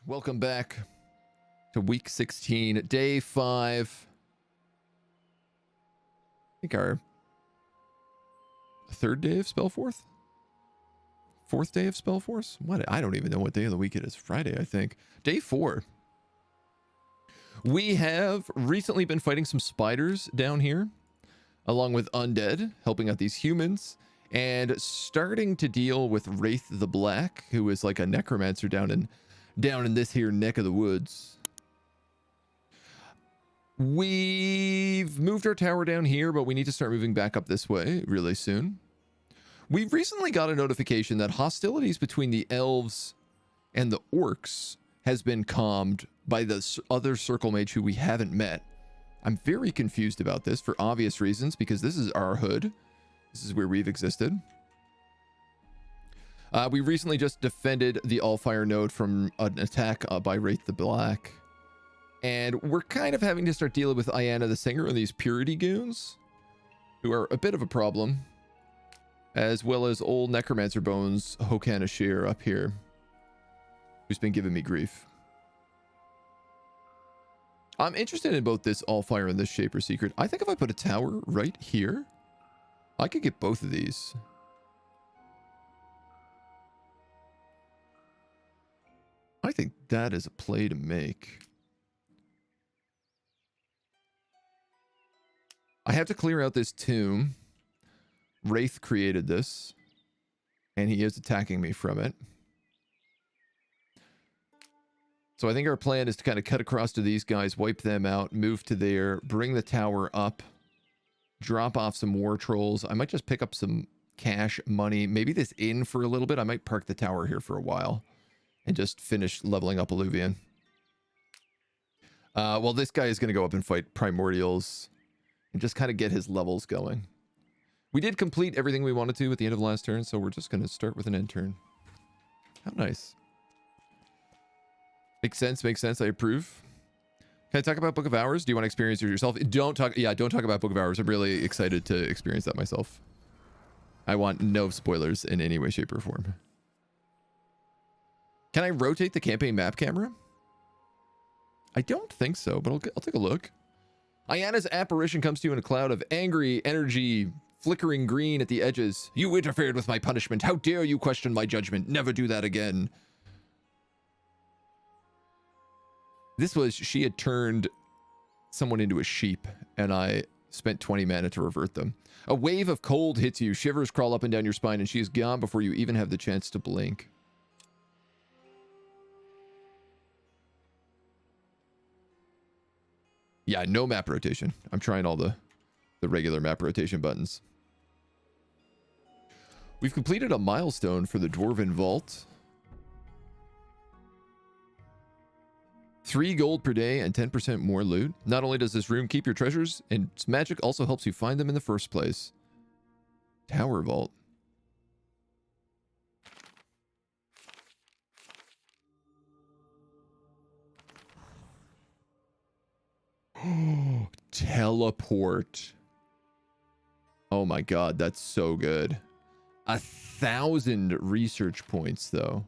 Welcome back to week 16, day 5. I think our third day of Spellforce? Fourth day of Spellforce? What? I don't even know what day of the week it is. Friday, I think. Day 4. We have recently been fighting some spiders down here, along with Undead, helping out these humans, and starting to deal with Wraith the Black, who is like a Necromancer down in this here neck of the woods. We've moved our tower down here, but we need to start moving back up this way really soon. We've recently got a notification that hostilities between the elves and the orcs has been calmed by the other circle mage who we haven't met. I'm very confused about this for obvious reasons, because this is our hood. This is where we've existed. We recently just defended the Allfire node from an attack by Wraith the Black. And we're kind of having to start dealing with Iana the Singer and these Purity goons, who are a bit of a problem, as well as old Necromancer Bones Hokanashir up here, who's been giving me grief. I'm interested in both this Allfire and this Shaper Secret. I think if I put a tower right here, I could get both of these. I think that is a play to make. I have to clear out this tomb. Wraith created this, and he is attacking me from it. So I think our plan is to kind of cut across to these guys, wipe them out, move to there, bring the tower up, drop off some war trolls. I might just pick up some cash money, maybe this inn for a little bit. I might park the tower here for a while and just finish leveling up Alluvian. Well, this guy is going to go up and fight Primordials and just kind of get his levels going. We did complete everything we wanted to at the end of last turn, so we're just going to start with an end turn. How nice. Makes sense, makes sense. I approve. Can I talk about Book of Hours? Do you want to experience it yourself? Don't talk about Book of Hours. I'm really excited to experience that myself. I want no spoilers in any way, shape, or form. Can I rotate the campaign map camera? I don't think so, but I'll take a look. Iana's apparition comes to you in a cloud of angry energy, flickering green at the edges. You interfered with my punishment. How dare you question my judgment? Never do that again. This was, she had turned someone into a sheep, and I spent 20 mana to revert them. A wave of cold hits you, shivers crawl up and down your spine, and she is gone before you even have the chance to blink. Yeah, no map rotation. I'm trying all the regular map rotation buttons. We've completed a milestone for the Dwarven Vault. 3 gold per day and 10% more loot. Not only does this room keep your treasures, and its magic also helps you find them in the first place. Tower Vault. Teleport. Oh my god, that's so good. 1,000 research points, though.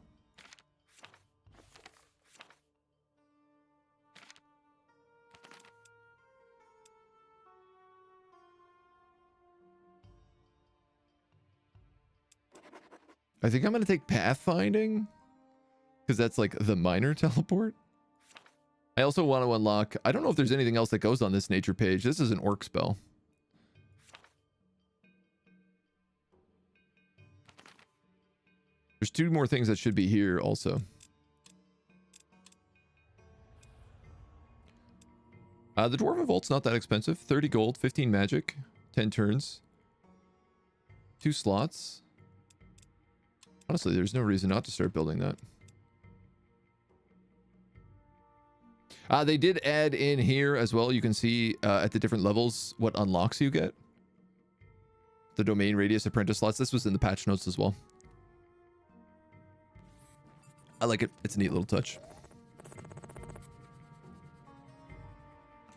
I think I'm going to take pathfinding, because that's like the minor teleport. I also want to unlock, I don't know if there's anything else that goes on this nature page. This is an orc spell. There's 2 more things that should be here also. The Dwarven Vault's not that expensive. 30 gold, 15 magic, 10 turns, 2 slots. Honestly, there's no reason not to start building that. They did add in here as well. You can see at the different levels what unlocks you get. The domain radius apprentice slots. This was in the patch notes as well. I like it. It's a neat little touch.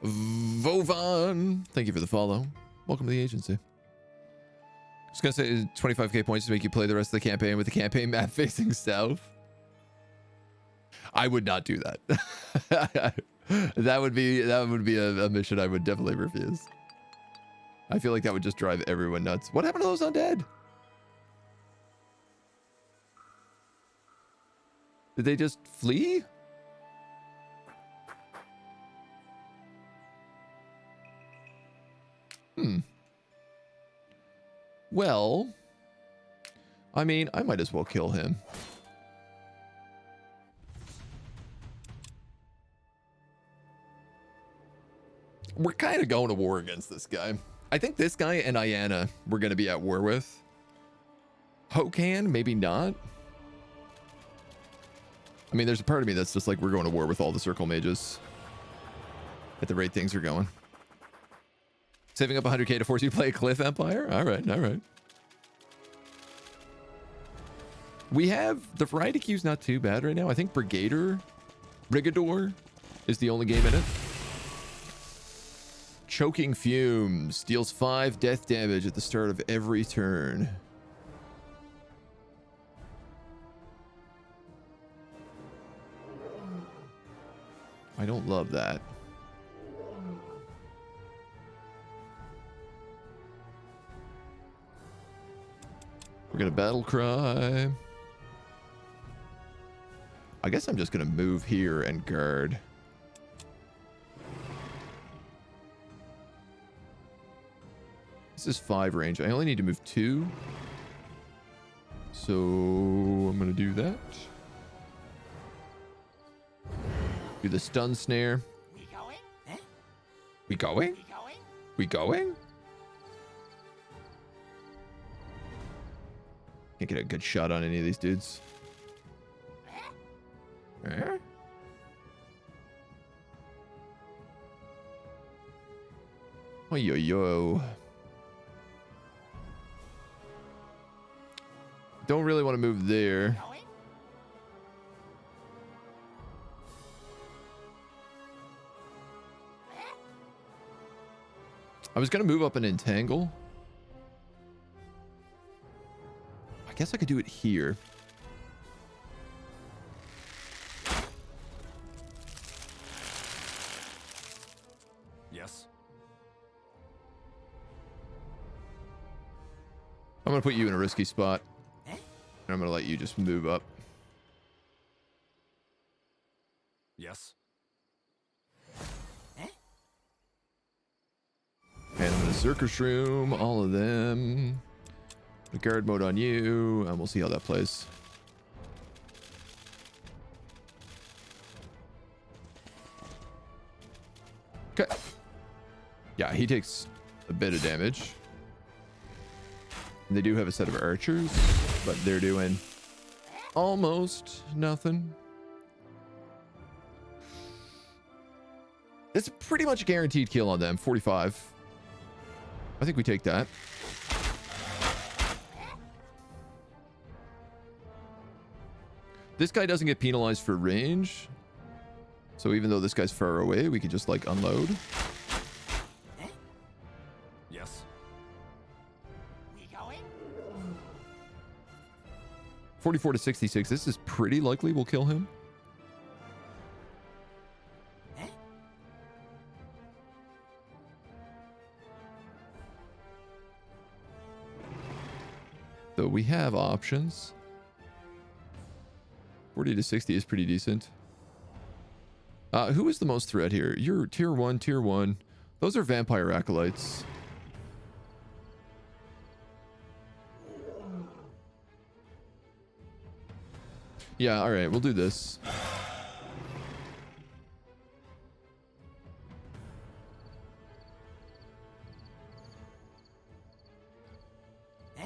Vovan, thank you for the follow. Welcome to the agency. I was going to say 25k points to make you play the rest of the campaign with the campaign map facing south. I would not do that. that would be a mission I would definitely refuse. I feel like that would just drive everyone nuts. What happened to those undead? Did they just flee? Well, I mean, I might as well kill him. We're kind of going to war against this guy. I think this guy and Ayana we're going to be at war with. Hokan, maybe not. I mean, there's a part of me that's just like, we're going to war with all the circle mages at the rate things are going. Saving up 100k to force you to play a Cliff Empire? All right, all right. We have... The variety queue's not too bad right now. I think Brigador is the only game in it. Choking Fumes. Deals 5 death damage at the start of every turn. I don't love that. We're gonna battle cry. I guess I'm just gonna move here and guard. This is 5 range. I only need to move 2. So I'm gonna do that. Do the stun snare. We going? Huh? We going? We going? We going? Can't get a good shot on any of these dudes. Eh? Oh, yo. Don't really want to move there. Going? I was going to move up and entangle. I guess I could do it here. Yes. I'm going to put you in a risky spot. Huh? And I'm going to let you just move up. Yes. Huh? And I'm going to Zerker Shroom, all of them. The guard mode on you, and we'll see how that plays. Okay. Yeah, he takes a bit of damage. And they do have a set of archers, but they're doing almost nothing. It's pretty much a guaranteed kill on them, 45. I think we take that. This guy doesn't get penalized for range. So even though this guy's far away, we could just like unload. Yes. We going? 44 to 66. This is pretty likely we'll kill him. Huh? So we have options. 40 to 60 is pretty decent. Who is the most threat here? You're tier 1, tier 1. Those are vampire acolytes. Yeah, all right, we'll do this. Huh?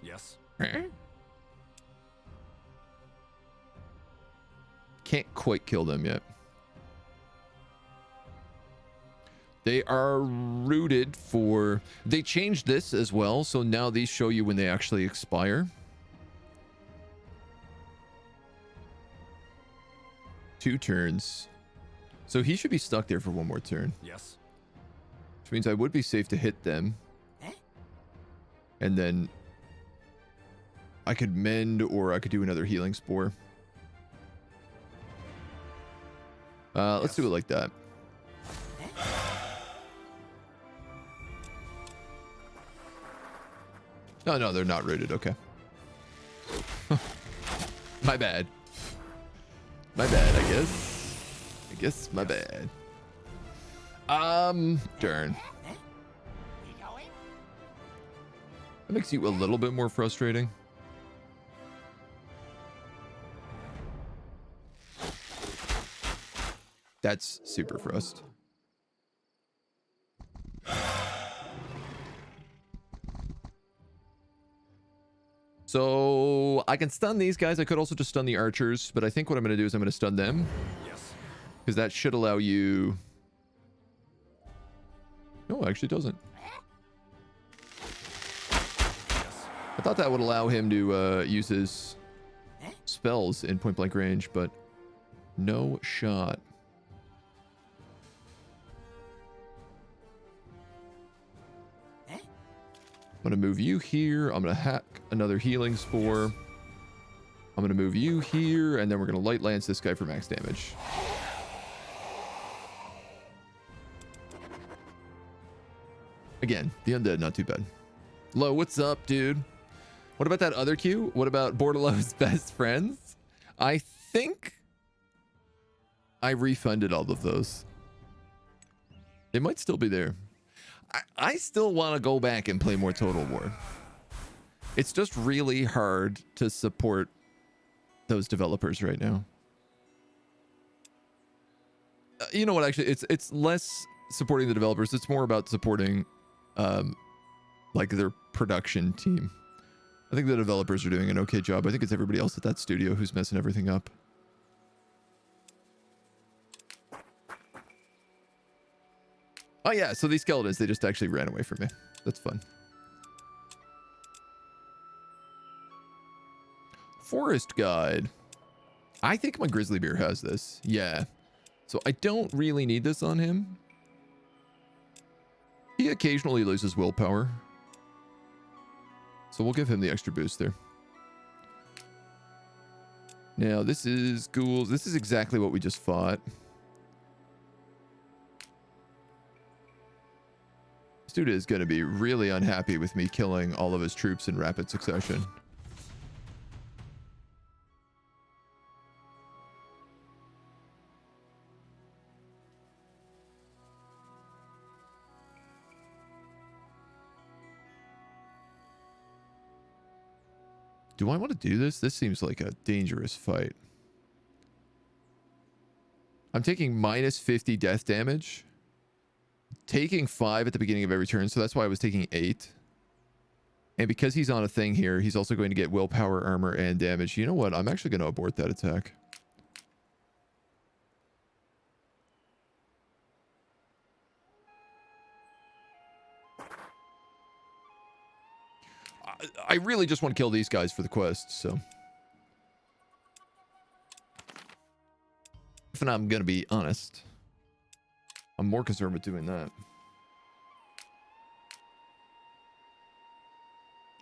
Yes. Can't quite kill them yet. They are rooted for... They changed this as well, so now these show you when they actually expire. 2 turns. So he should be stuck there for 1 more turn. Yes. Which means I would be safe to hit them. Huh? And then I could mend, or I could do another healing spore. Let's do it like that. No, no, they're not rooted. Okay. My bad. My bad, I guess. I guess my bad. Darn. We going? That makes you a little bit more frustrating. That's super frust. So I can stun these guys. I could also just stun the archers, but I think what I'm going to do is I'm going to stun them. Yes. Because that should allow you... No, it actually doesn't. I thought that would allow him to use his spells in point blank range, but no shot. I'm going to move you here. I'm going to hack another healing spore. I'm going to move you here, and then we're going to light lance this guy for max damage. Again, the undead, not too bad. Lo, what's up, dude? What about that other queue? What about Bordello's best friends? I think I refunded all of those. They might still be there. I still want to go back and play more Total War. It's just really hard to support those developers right now. You know what? Actually, it's less supporting the developers. It's more about supporting, like their production team. I think the developers are doing an okay job. I think it's everybody else at that studio who's messing everything up. Oh yeah, so these skeletons, they just actually ran away from me. That's fun. Forest guide. I think my grizzly bear has this. Yeah. So I don't really need this on him. He occasionally loses willpower. So we'll give him the extra boost there. Now this is ghouls. This is exactly what we just fought. Dude is going to be really unhappy with me killing all of his troops in rapid succession. Do I want to do this? This seems like a dangerous fight. I'm taking minus 50 death damage. Taking 5 at the beginning of every turn, so that's why I was taking 8. And because he's on a thing here, he's also going to get willpower, armor, and damage. You know what? I'm actually going to abort that attack. I really just want to kill these guys for the quest, so... If I'm going to be honest... I'm more concerned with doing that.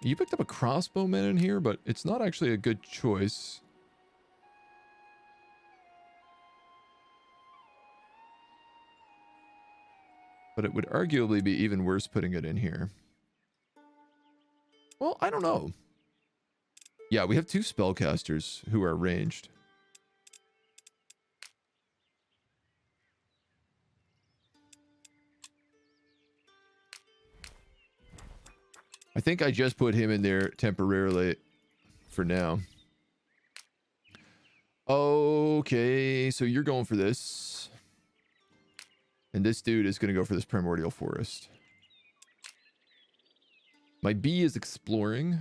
You picked up a crossbowman in here, but it's not actually a good choice. But it would arguably be even worse putting it in here. Well, I don't know. Yeah, we have 2 spellcasters who are ranged. I think I just put him in there temporarily for now. Okay, so you're going for this. And this dude is going to go for this primordial forest. My bee is exploring.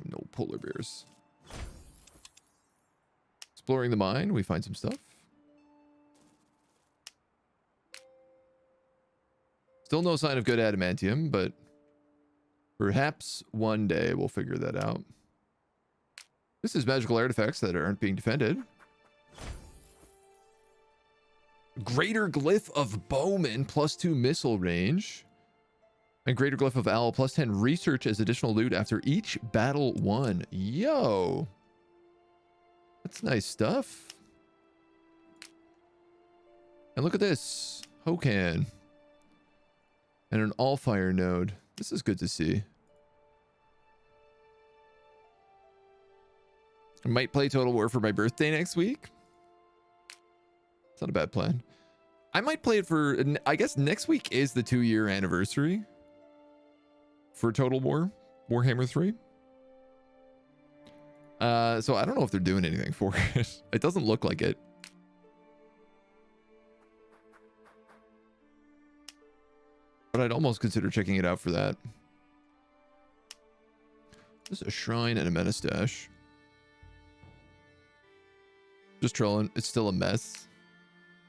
No polar bears. Exploring the mine, we find some stuff. Still no sign of good adamantium, but perhaps one day we'll figure that out. This is magical artifacts that aren't being defended. Greater Glyph of Bowman, +2 missile range. And Greater Glyph of Owl, +10 research as additional loot after each battle won. Yo. That's nice stuff. And look at this. Hokan. And an Allfire node. This is good to see. I might play Total War for my birthday next week. It's not a bad plan. I might play it for, I guess next week is the 2-year anniversary for Total War, Warhammer 3. So I don't know if they're doing anything for it. It doesn't look like it. But I'd almost consider checking it out for that. There's a shrine and a meta stash. Just trolling. It's still a mess.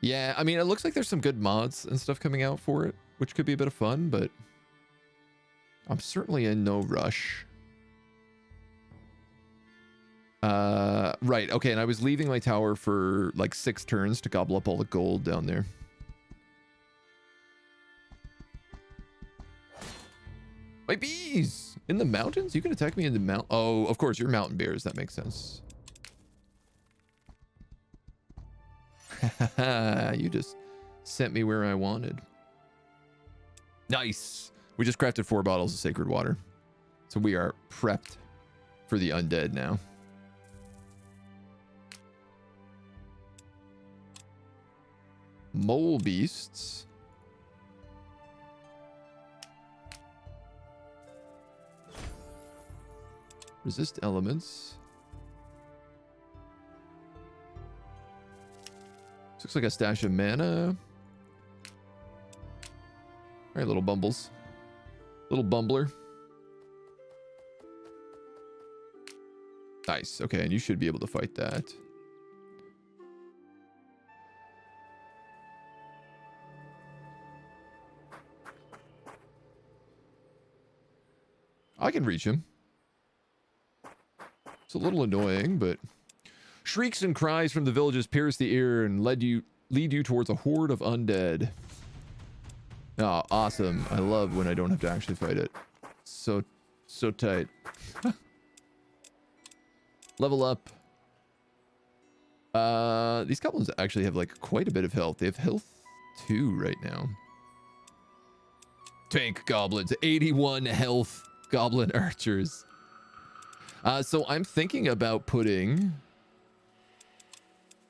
Yeah, I mean, it looks like there's some good mods and stuff coming out for it, which could be a bit of fun, but I'm certainly in no rush. Right, okay, and I was leaving my tower for like 6 turns to gobble up all the gold down there. My bees! In the mountains? You can attack me in the mount. Oh, of course, you're mountain bears. That makes sense. You just sent me where I wanted. Nice. We just crafted 4 bottles of sacred water. So we are prepped for the undead now. Mole beasts. Resist elements. Looks like a stash of mana. All right, little bumbles. Little bumbler. Nice. Okay, and you should be able to fight that. I can reach him. It's a little annoying, but... Shrieks and cries from the villages pierce the ear and lead you towards a horde of undead. Oh, awesome. I love when I don't have to actually fight it. So tight. Level up. These goblins actually have like quite a bit of health. They have health 2 right now. Tank goblins, 81 health goblin archers. So I'm thinking about putting...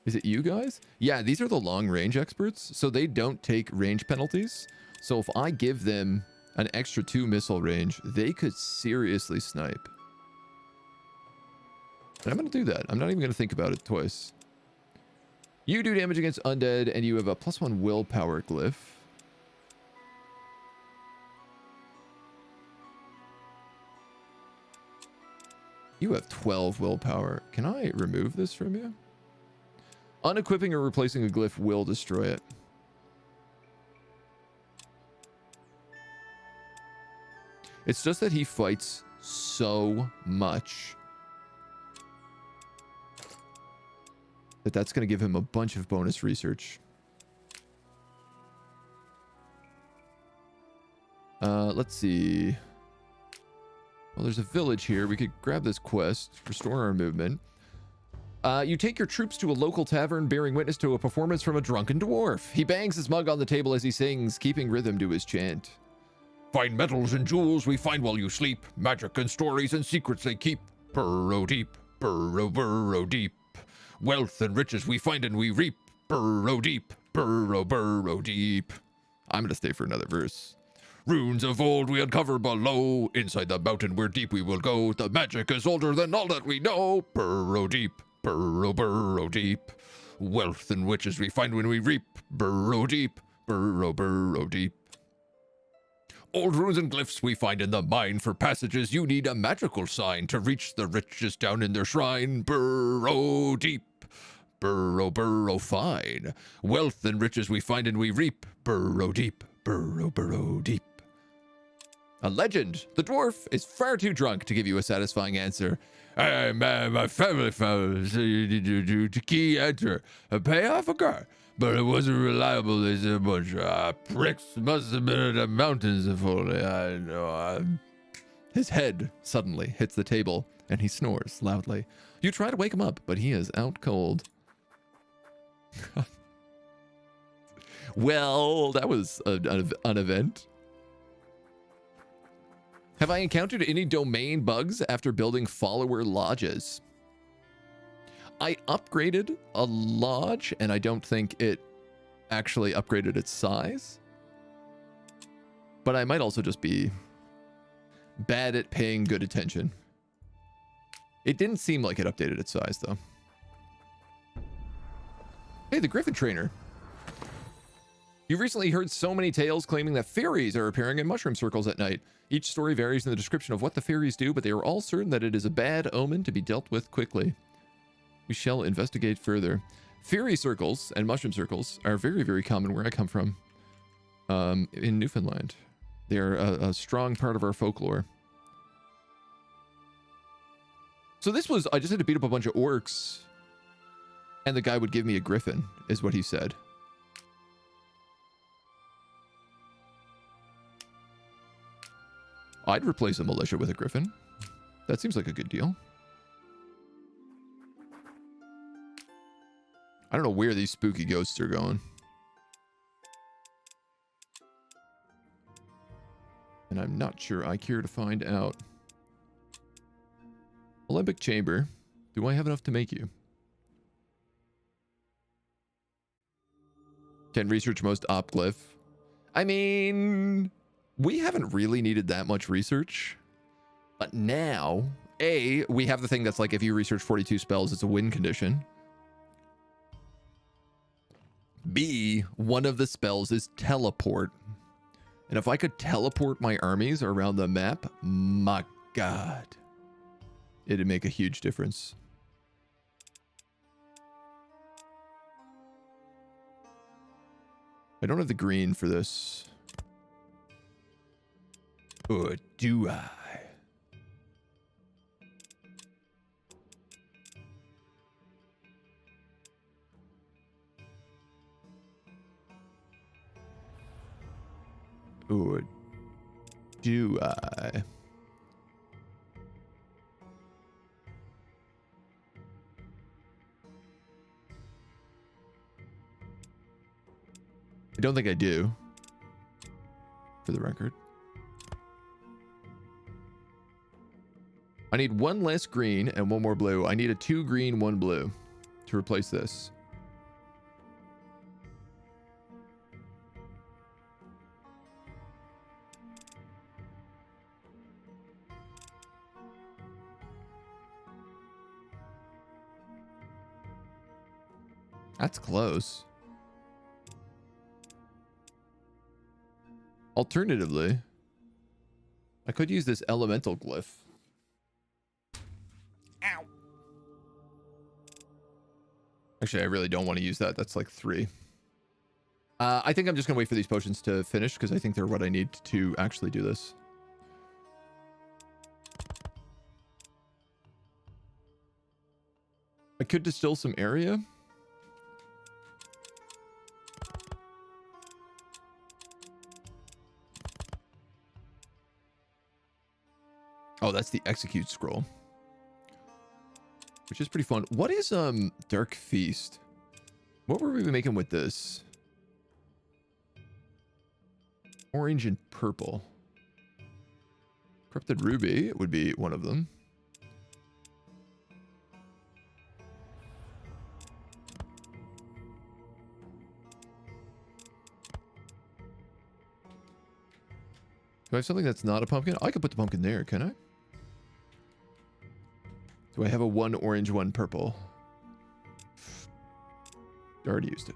Is it you guys? Yeah, these are the long range experts, so they don't take range penalties. So if I give them an extra 2 missile range, they could seriously snipe. And I'm going to do that. I'm not even going to think about it twice. You do damage against undead, and you have a +1 willpower glyph. You have 12 willpower. Can I remove this from you? Unequipping or replacing a glyph will destroy it. It's just that he fights so much that that's going to give him a bunch of bonus research. Let's see. Well, there's a village here. We could grab this quest, restore our movement. You take your troops to a local tavern, bearing witness to a performance from a drunken dwarf. He bangs his mug on the table as he sings, keeping rhythm to his chant. Find metals and jewels we find while you sleep. Magic and stories and secrets they keep. Burrow deep, burrow deep. Wealth and riches we find and we reap. Burrow deep, burrow deep. I'm gonna stay for another verse. Runes of old we uncover below. Inside the mountain where deep we will go. The magic is older than all that we know. Burrow deep, burrow deep. Wealth and riches we find when we reap. Burrow deep, burrow deep. Old runes and glyphs we find in the mine. For passages you need a magical sign to reach the riches down in their shrine. Burrow deep, burrow fine. Wealth and riches we find and we reap. Burrow deep, burrow deep. A legend. The dwarf is far too drunk to give you a satisfying answer. My family found to key enter. Pay off a car. But it wasn't reliable. They said a bunch of pricks. Must have been in the mountains if only I know. His head suddenly hits the table and he snores loudly. You try to wake him up, but he is out cold. Well, that was an event. Have I encountered any domain bugs after building follower lodges? I upgraded a lodge, and I don't think it actually upgraded its size. But I might also just be bad at paying good attention. It didn't seem like it updated its size, though. Hey, the Griffin Trainer. You've recently heard so many tales claiming that fairies are appearing in mushroom circles at night. Each story varies in the description of what the fairies do, but they are all certain that it is a bad omen to be dealt with quickly. We shall investigate further. Fairy circles and mushroom circles are very, very common where I come from. In Newfoundland. They are a strong part of our folklore. So this was, I just had to beat up a bunch of orcs, and the guy would give me a griffin, is what he said. I'd replace a militia with a griffin. That seems like a good deal. I don't know where these spooky ghosts are going. And I'm not sure I care to find out. Olympic Chamber. Do I have enough to make you? Can research most opglyph. I mean, we haven't really needed that much research. But now, A, we have the thing that's like if you research 42 spells, it's a win condition. B, one of the spells is teleport. And if I could teleport my armies around the map, my God, it'd make a huge difference. I don't have the green for this. Or do I? Or do I? I don't think I do, for the record. I need one less green and one more blue. I need a 2 green, 1 blue to replace this. That's close. Alternatively, I could use this elemental glyph. Ow. Actually, I really don't want to use that. That's like 3. I think I'm just going to wait for these potions to finish because I think they're what I need to actually do this. I could distill some area. Oh, that's the execute scroll, which is pretty fun. What is Dark Feast? What were we making with this? Orange and purple. Corrupted ruby would be one of them. Do I have something that's not a pumpkin? I could put the pumpkin there, can I? Do I have a 1 orange, 1 purple? I already used it.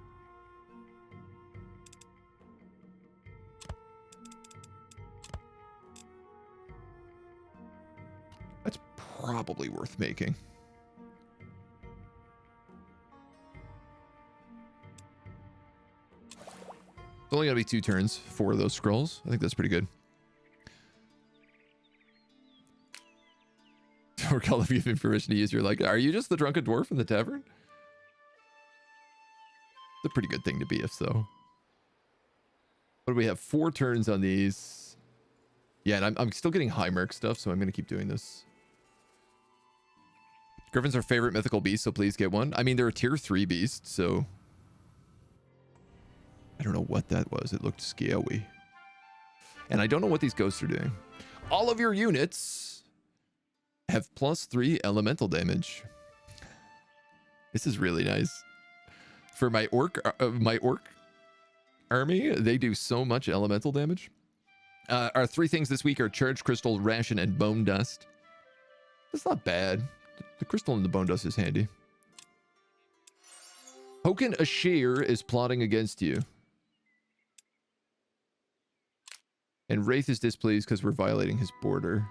That's probably worth making. It's only gonna be 2 turns for those scrolls. I think that's pretty good. Or call if you have permission to use your, like, are you just the drunken dwarf in the tavern? It's a pretty good thing to be, if so. What do we have? 4 turns on these. Yeah, and I'm still getting high merc stuff, so I'm going to keep doing this. Griffin's our favorite mythical beast, so please get one. I mean, they're a tier 3 beast, so... I don't know what that was. It looked scary. And I don't know what these ghosts are doing. All of your units have +3 elemental damage. This is really nice. For my orc army, they do so much elemental damage. Our 3 things this week are Charged Crystal, Ration, and Bone Dust. That's not bad. The crystal and the bone dust is handy. Hoken Ashir is plotting against you. And Wraith is displeased because we're violating his border.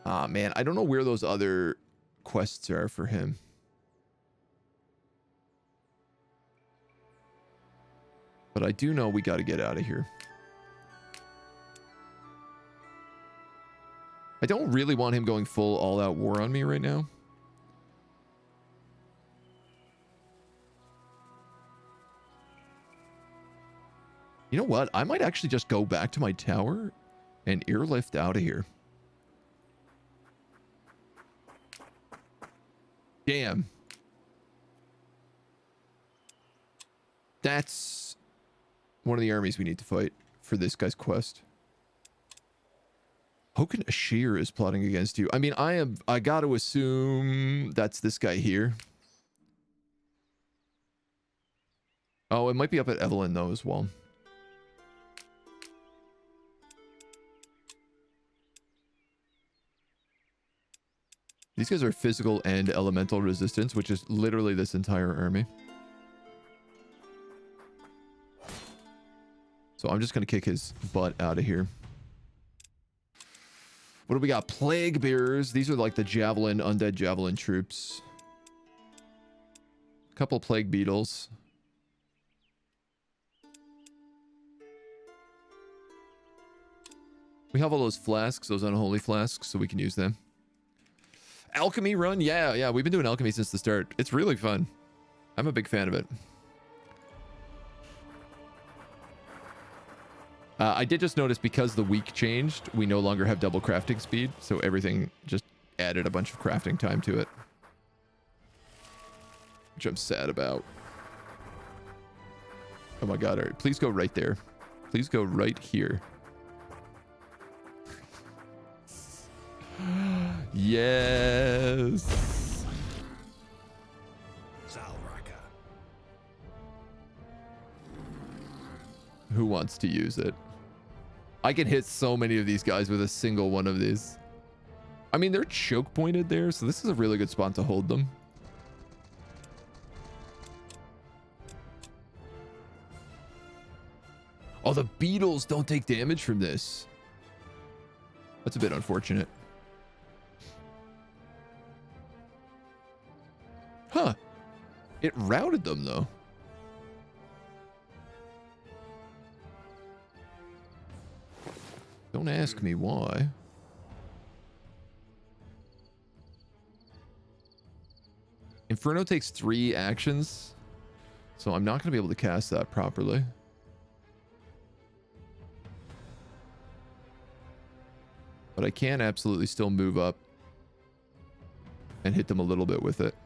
Ah, man, I don't know where those other quests are for him. But I do know we got to get out of here. I don't really want him going full all-out war on me right now. You know what? I might actually just go back to my tower and airlift out of here. Damn. That's one of the armies we need to fight for this guy's quest. Hoken Ashir is plotting against you. I mean, I got to assume that's this guy here. Oh, it might be up at Evelyn though as well. These guys are physical and elemental resistance, which is literally this entire army. So I'm just going to kick his butt out of here. What do we got? Plague Bearers. These are like the Javelin, Undead Javelin troops. A couple Plague Beetles. We have all those flasks, those unholy flasks, so we can use them. Alchemy run? Yeah, we've been doing alchemy since the start. It's really fun. I'm a big fan of it. I did just notice because the week changed, we no longer have double crafting speed, so everything just added a bunch of crafting time to it. Which I'm sad about. Oh my god, all right, please go right there. Please go right here. Yes. Who wants to use it? I can hit so many of these guys with a single one of these. I mean, they're choke pointed there, so this is a really good spot to hold them. Oh, the beetles don't take damage from this. That's a bit unfortunate. Huh. It routed them, though. Don't ask me why. Inferno takes 3 actions, so I'm not going to be able to cast that properly. But I can absolutely still move up and hit them a little bit with it.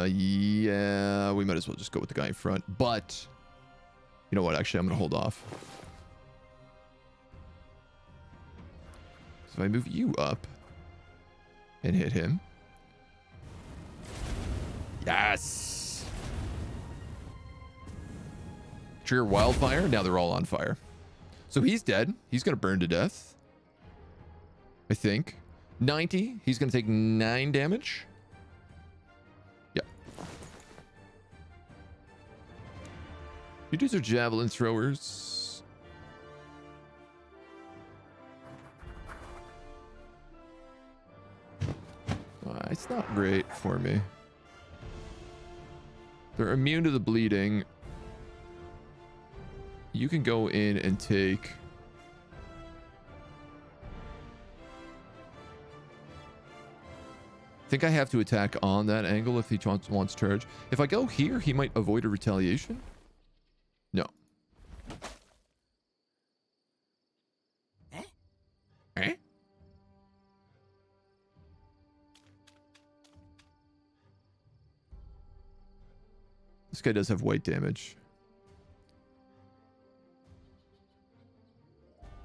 Yeah, we might as well just go with the guy in front. But, you know what? Actually, I'm going to hold off. So if I move you up and hit him. Yes! Trigger Wildfire. Now they're all on fire. So he's dead. He's going to burn to death. I think. 90. He's going to take 9 damage. You dudes are javelin throwers. It's not great for me. They're immune to the bleeding. You can go in and take... think I have to attack on that angle if he wants charge. If I go here, he might avoid a retaliation. No. Eh? This guy does have white damage.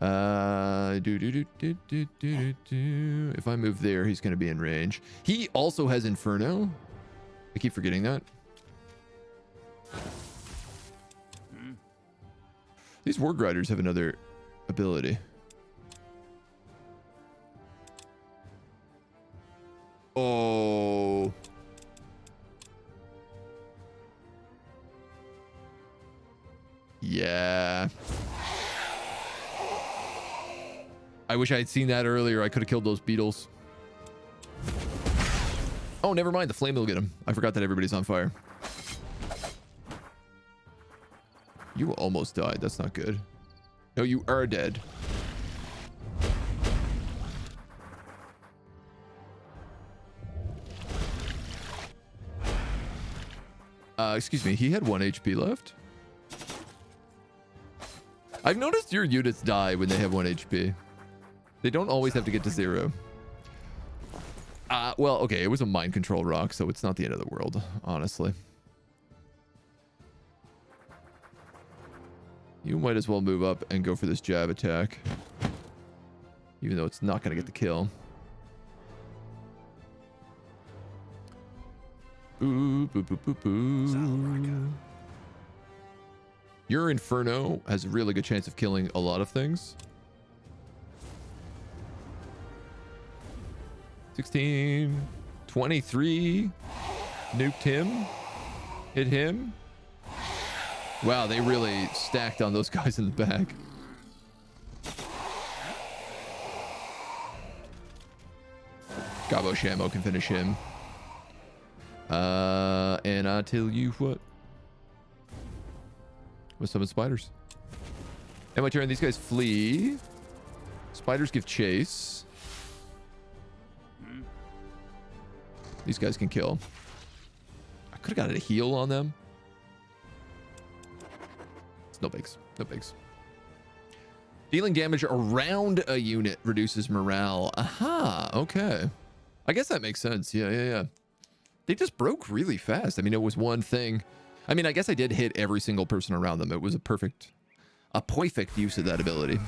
If I move there, he's going to be in range. He also has Inferno. I keep forgetting that. These Warg Riders have another ability. Oh. Yeah. I wish I had seen that earlier. I could have killed those beetles. Oh, never mind. The flame will get him. I forgot that everybody's on fire. You almost died. That's not good. No, you are dead. Excuse me. He had 1 HP left. I've noticed your units die when they have 1 HP. They don't always have to get to 0. Well, okay, it was a mind control rock, so it's not the end of the world, honestly. You might as well move up and go for this jab attack. Even though it's not going to get the kill. Boo, boo, boo, boo, boo. Your Inferno has a really good chance of killing a lot of things. 16, 23, nuked him, hit him. Wow, they really stacked on those guys in the back. Gabo Shamo can finish him. And I tell you what. With some spiders. And my turn, these guys flee. Spiders give chase. These guys can kill. I could have got a heal on them. It's no bigs. No bigs. Dealing damage around a unit reduces morale. Aha. Okay. I guess that makes sense. Yeah. They just broke really fast. I mean, it was one thing. I mean, I guess I did hit every single person around them. It was a perfect use of that ability.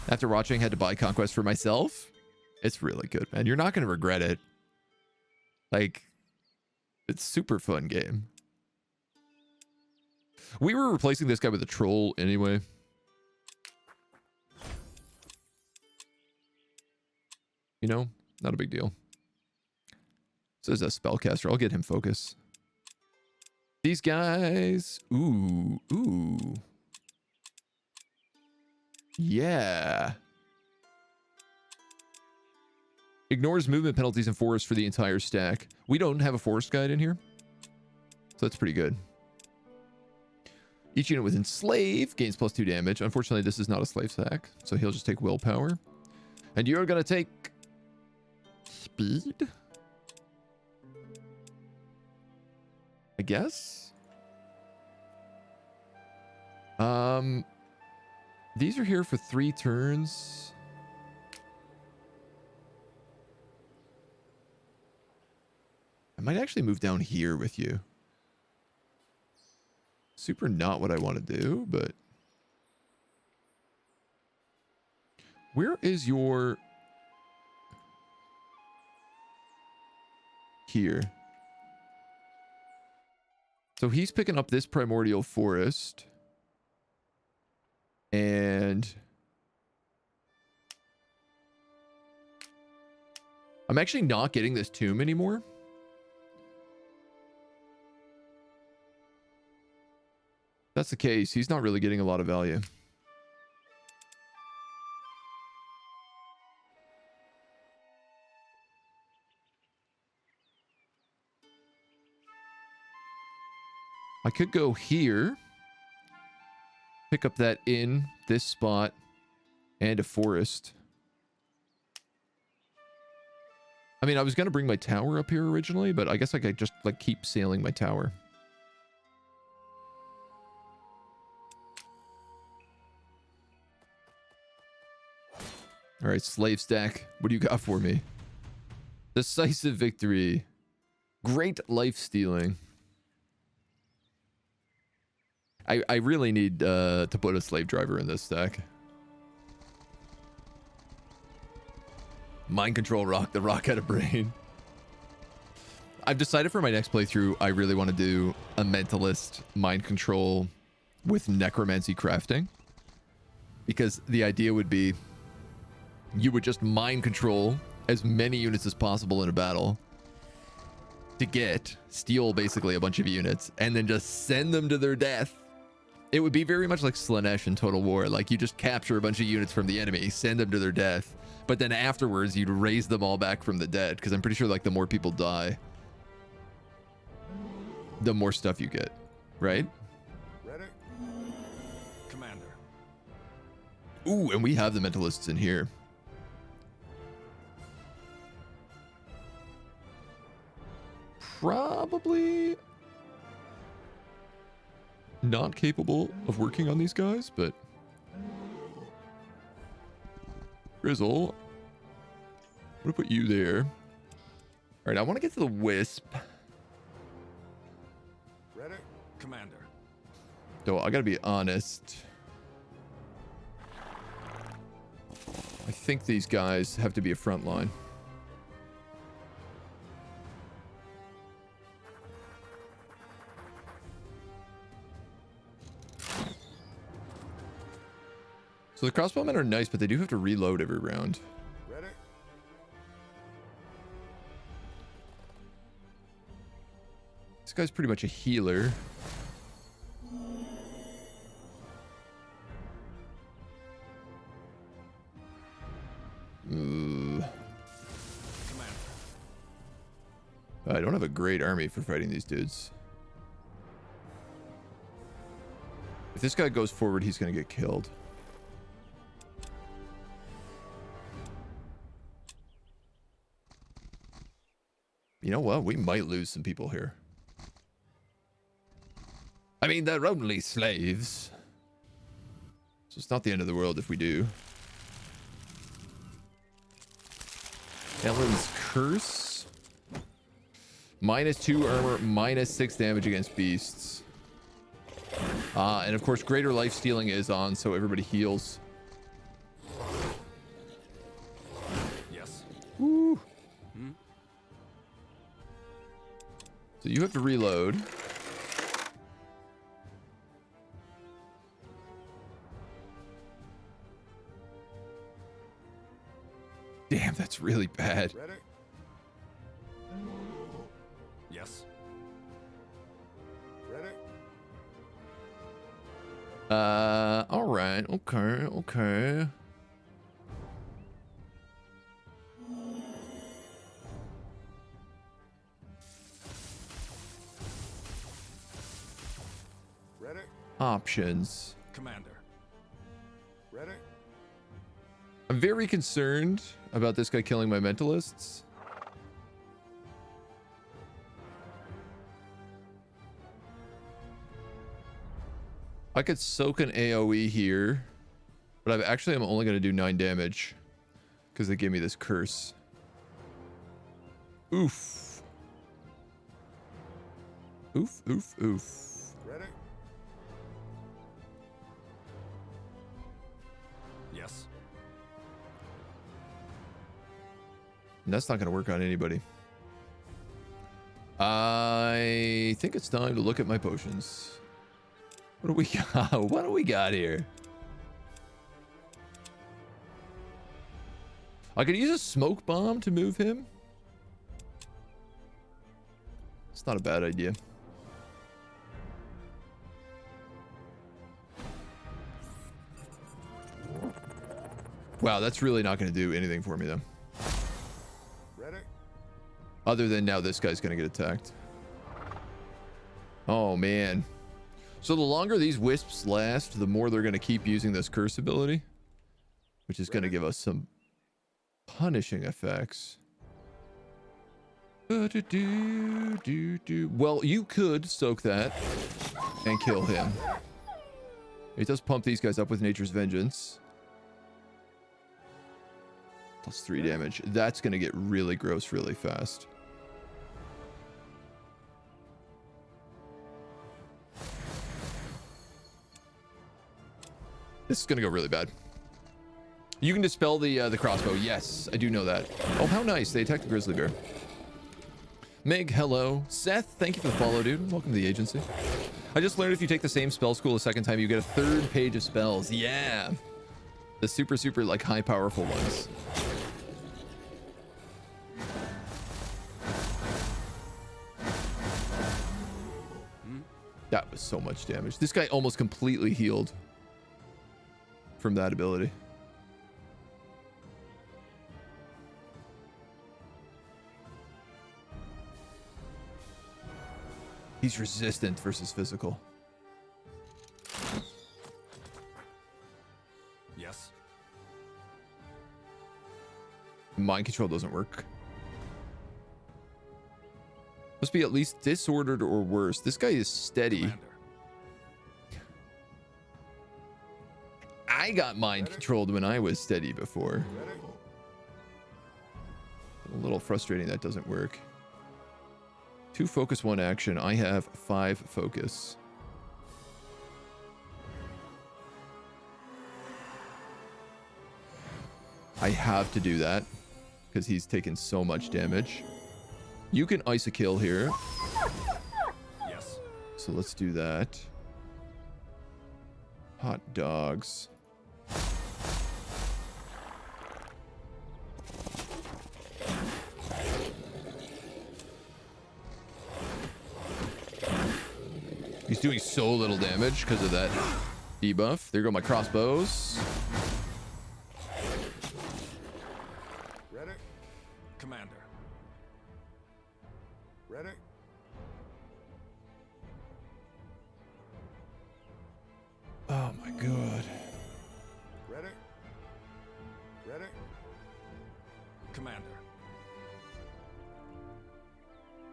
After watching, had to buy Conquest for myself. It's really good, man. You're not going to regret it. Like, it's super fun game. We were replacing this guy with a troll anyway. You know, not a big deal. So there's a spellcaster. I'll get him focus. These guys. Ooh. Yeah. Ignores movement penalties and forest for the entire stack. We don't have a forest guide in here. So that's pretty good. Each unit with enslave gains +2 damage. Unfortunately, this is not a slave stack. So he'll just take willpower. And you're going to take speed? I guess. These are here for 3 turns. I might actually move down here with you. Super not what I want to do, but where is your here? So he's picking up this primordial forest. And I'm actually not getting this tomb anymore. If that's the case, he's not really getting a lot of value. I could go here, pick up that in this spot, and a forest. I mean, I was going to bring my tower up here originally, but I guess I could just like keep sailing my tower. All right, slave stack. What do you got for me? Decisive victory. Great life stealing. I really need to put a slave driver in this stack. Mind control rock. The rock had a brain. I've decided for my next playthrough, I really want to do a mentalist mind control with necromancy crafting. Because the idea would be you would just mind control as many units as possible in a battle to steal basically a bunch of units and then just send them to their death. It would be very much like Slaanesh in Total War. Like you just capture a bunch of units from the enemy, send them to their death, but then afterwards you'd raise them all back from the dead, because I'm pretty sure like the more people die, the more stuff you get, right? Ready? Commander. Ooh, and we have the mentalists in here. Probably not capable of working on these guys, but Grizzle, I'm gonna put you there. All right, I want to get to the Wisp. Ready? Commander. Though I gotta be honest, I think these guys have to be a front line. So the crossbowmen are nice, but they do have to reload every round. Ready? This guy's pretty much a healer. I don't have a great army for fighting these dudes. If this guy goes forward, he's going to get killed. You know what? We might lose some people here. I mean, they're only slaves. So it's not the end of the world if we do. Ellen's Curse. -2 armor, -6 damage against beasts. And of course, greater life stealing is on, so everybody heals. Yes. Woo. So you have to reload. Damn, that's really bad. Ready? Yes. Ready? All right. Okay. Ready? Options. Commander. Ready? I'm very concerned about this guy killing my mentalists. I could soak an AoE here, but I'm only going to do 9 damage because they gave me this curse. Oof. Oof. Ready? Yes. And that's not going to work on anybody. I think it's time to look at my potions. What do we got? What do we got here? I could use a smoke bomb to move him. It's not a bad idea. Wow, that's really not going to do anything for me, though. Ready? Other than now this guy's going to get attacked. Oh, man. So the longer these wisps last, the more they're going to keep using this curse ability, which is going to give us some punishing effects. Well, you could soak that and kill him. It does pump these guys up with Nature's Vengeance. +3 damage. That's going to get really gross really fast. This is going to go really bad. You can dispel the crossbow. Yes, I do know that. Oh, how nice. They attacked the grizzly bear. Meg, hello. Seth, thank you for the follow, dude. Welcome to the agency. I just learned if you take the same spell school a second time, you get a 3rd page of spells. Yeah. The super, like, high powerful ones. That was so much damage. This guy almost completely healed from that ability. He's resistant versus physical. Yes. Mind control doesn't work. Must be at least disordered or worse. This guy is steady. Commander. I got mind controlled when I was steady before. Ready? A little frustrating that doesn't work. 2 focus, 1 action. I have 5 focus. I have to do that because he's taken so much damage. You can ice a kill here. Yes. So let's do that. Hot dogs. He's doing so little damage because of that debuff. There go my crossbows. Ready? Commander. Ready? Oh my god. Ready? Ready? Commander.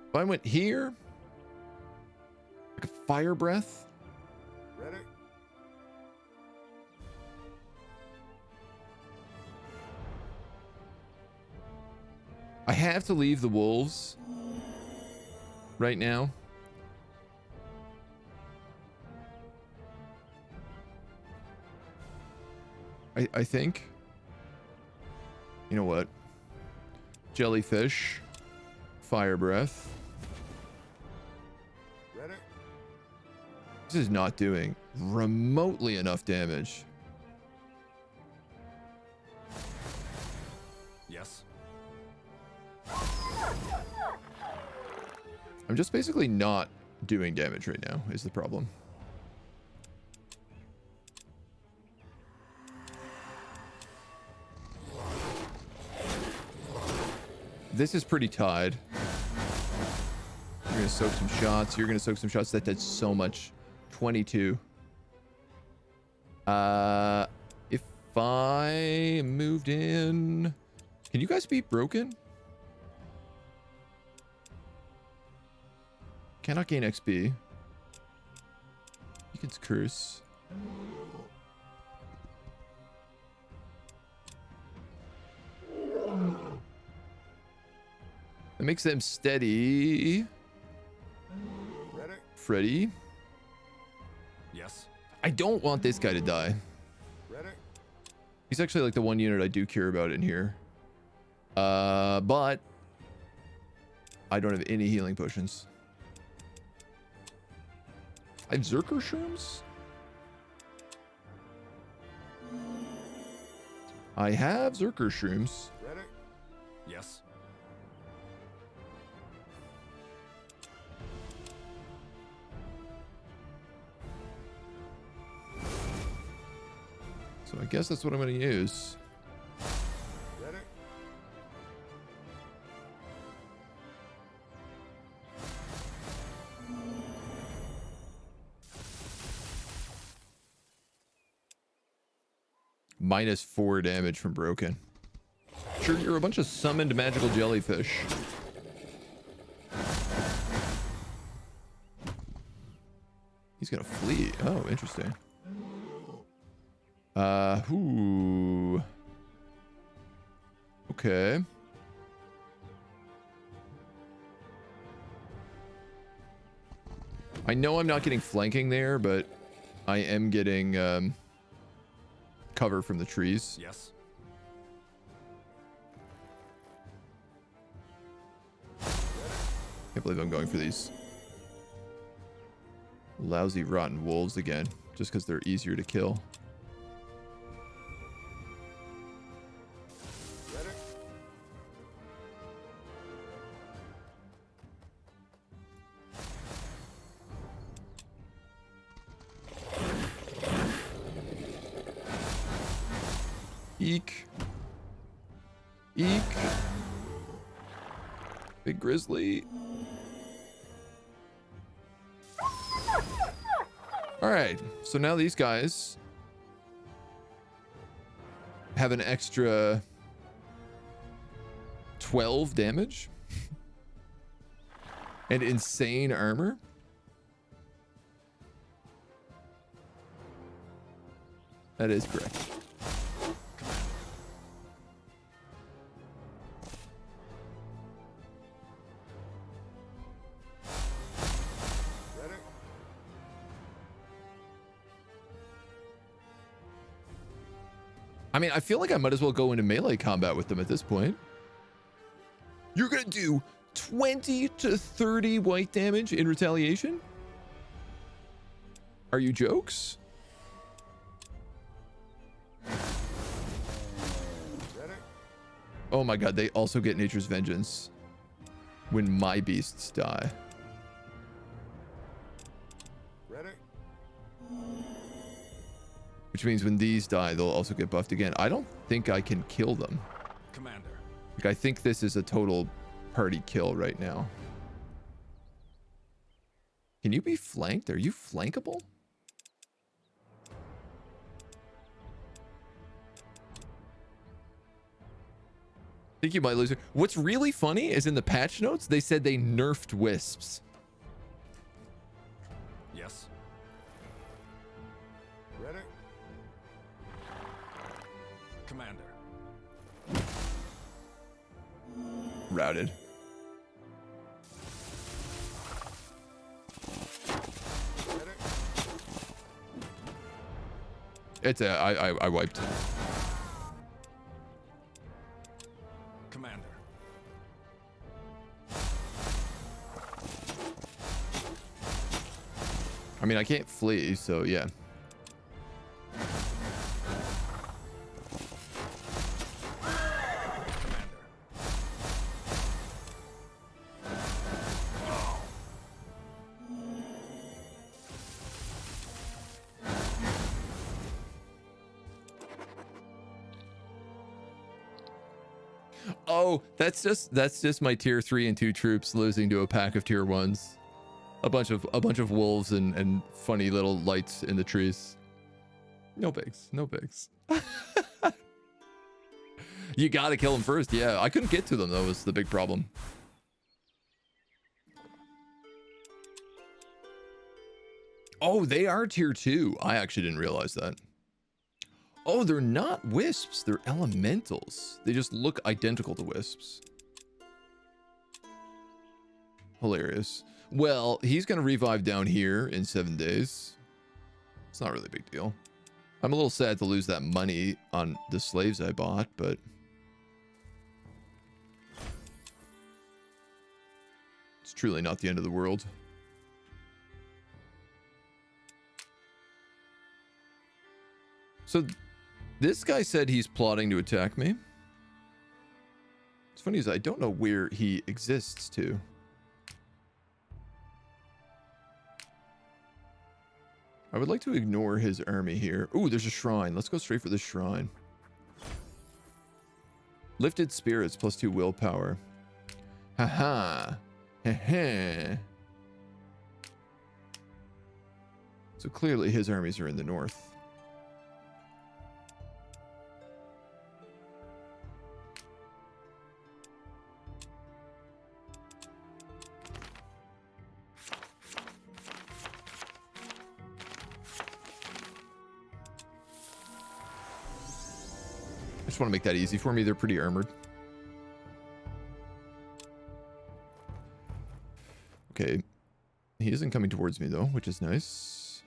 If I went here, like a fire breath. Ready? I have to leave the wolves right now. I think. You know what? Jellyfish. Fire breath. Ready? This is not doing remotely enough damage. Yes. I'm just basically not doing damage right now is the problem. This is pretty tied. You're gonna soak some shots. You're gonna soak some shots. That did so much. 22. If I moved in, can you guys beat broken? Cannot gain XP. Beacon's curse. That makes them steady. Ready? Freddy. Yes. I don't want this guy to die. Ready? He's actually like the one unit I do care about in here. But I don't have any healing potions. I have Zerker Shrooms? I have Zerker Shrooms. Ready? Yes. So I guess that's what I'm going to use. Ready? -4 damage from broken. Sure, you're a bunch of summoned magical jellyfish. He's gonna flee. Oh, interesting. Ooh. Okay. I know I'm not getting flanking there, but I am getting cover from the trees. Yes. Can't believe I'm going for these lousy rotten wolves again, just because they're easier to kill. Eek. Eek. Big grizzly. Alright, so now these guys have an extra 12 damage and insane armor. That is correct. I mean, I feel like I might as well go into melee combat with them at this point. You're gonna do 20 to 30 white damage in retaliation? Are you jokes? Oh my god, they also get Nature's Vengeance when my beasts die. Which means when these die, they'll also get buffed again. I don't think I can kill them. Commander. Like, I think this is a total party kill right now. Can you be flanked? Are you flankable? I think you might lose it. What's really funny is in the patch notes, they said they nerfed wisps. Yes. Commander. Routed. It's a I wiped. Commander. I mean, I can't flee, so yeah. Oh, that's just my tier 3 and 2 troops losing to a pack of tier 1s. A bunch of wolves and funny little lights in the trees. No bigs, no bigs. You gotta kill them first. Yeah, I couldn't get to them. That was the big problem. Oh, they are tier 2. I actually didn't realize that. Oh, they're not wisps. They're elementals. They just look identical to wisps. Hilarious. Well, he's going to revive down here in 7 days. It's not really a big deal. I'm a little sad to lose that money on the slaves I bought, but... it's truly not the end of the world. So... this guy said he's plotting to attack me. It's funny is I don't know where he exists to. I would like to ignore his army here. Ooh, there's a shrine. Let's go straight for the shrine. Lifted spirits plus 2 willpower. Haha. Heh. So clearly his armies are in the north. I just want to make that easy for me. They're pretty armored. Okay. He isn't coming towards me, though, which is nice.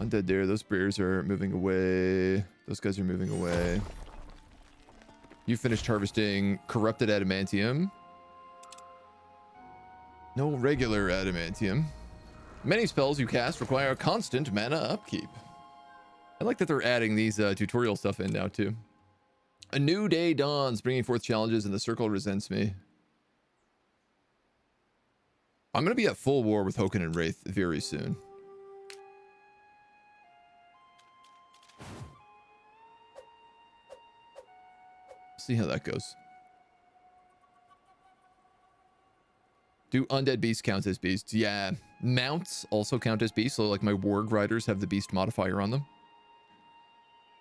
Undead there. Those bears are moving away. Those guys are moving away. You finished harvesting corrupted adamantium. No regular adamantium. Many spells you cast require constant mana upkeep. I like that they're adding these tutorial stuff in now, too. A new day dawns, bringing forth challenges, and the circle resents me. I'm going to be at full war with Hoken and Wraith very soon. See how that goes. Do undead beasts count as beasts? Yeah. Mounts also count as beasts. So like my warg riders have the beast modifier on them.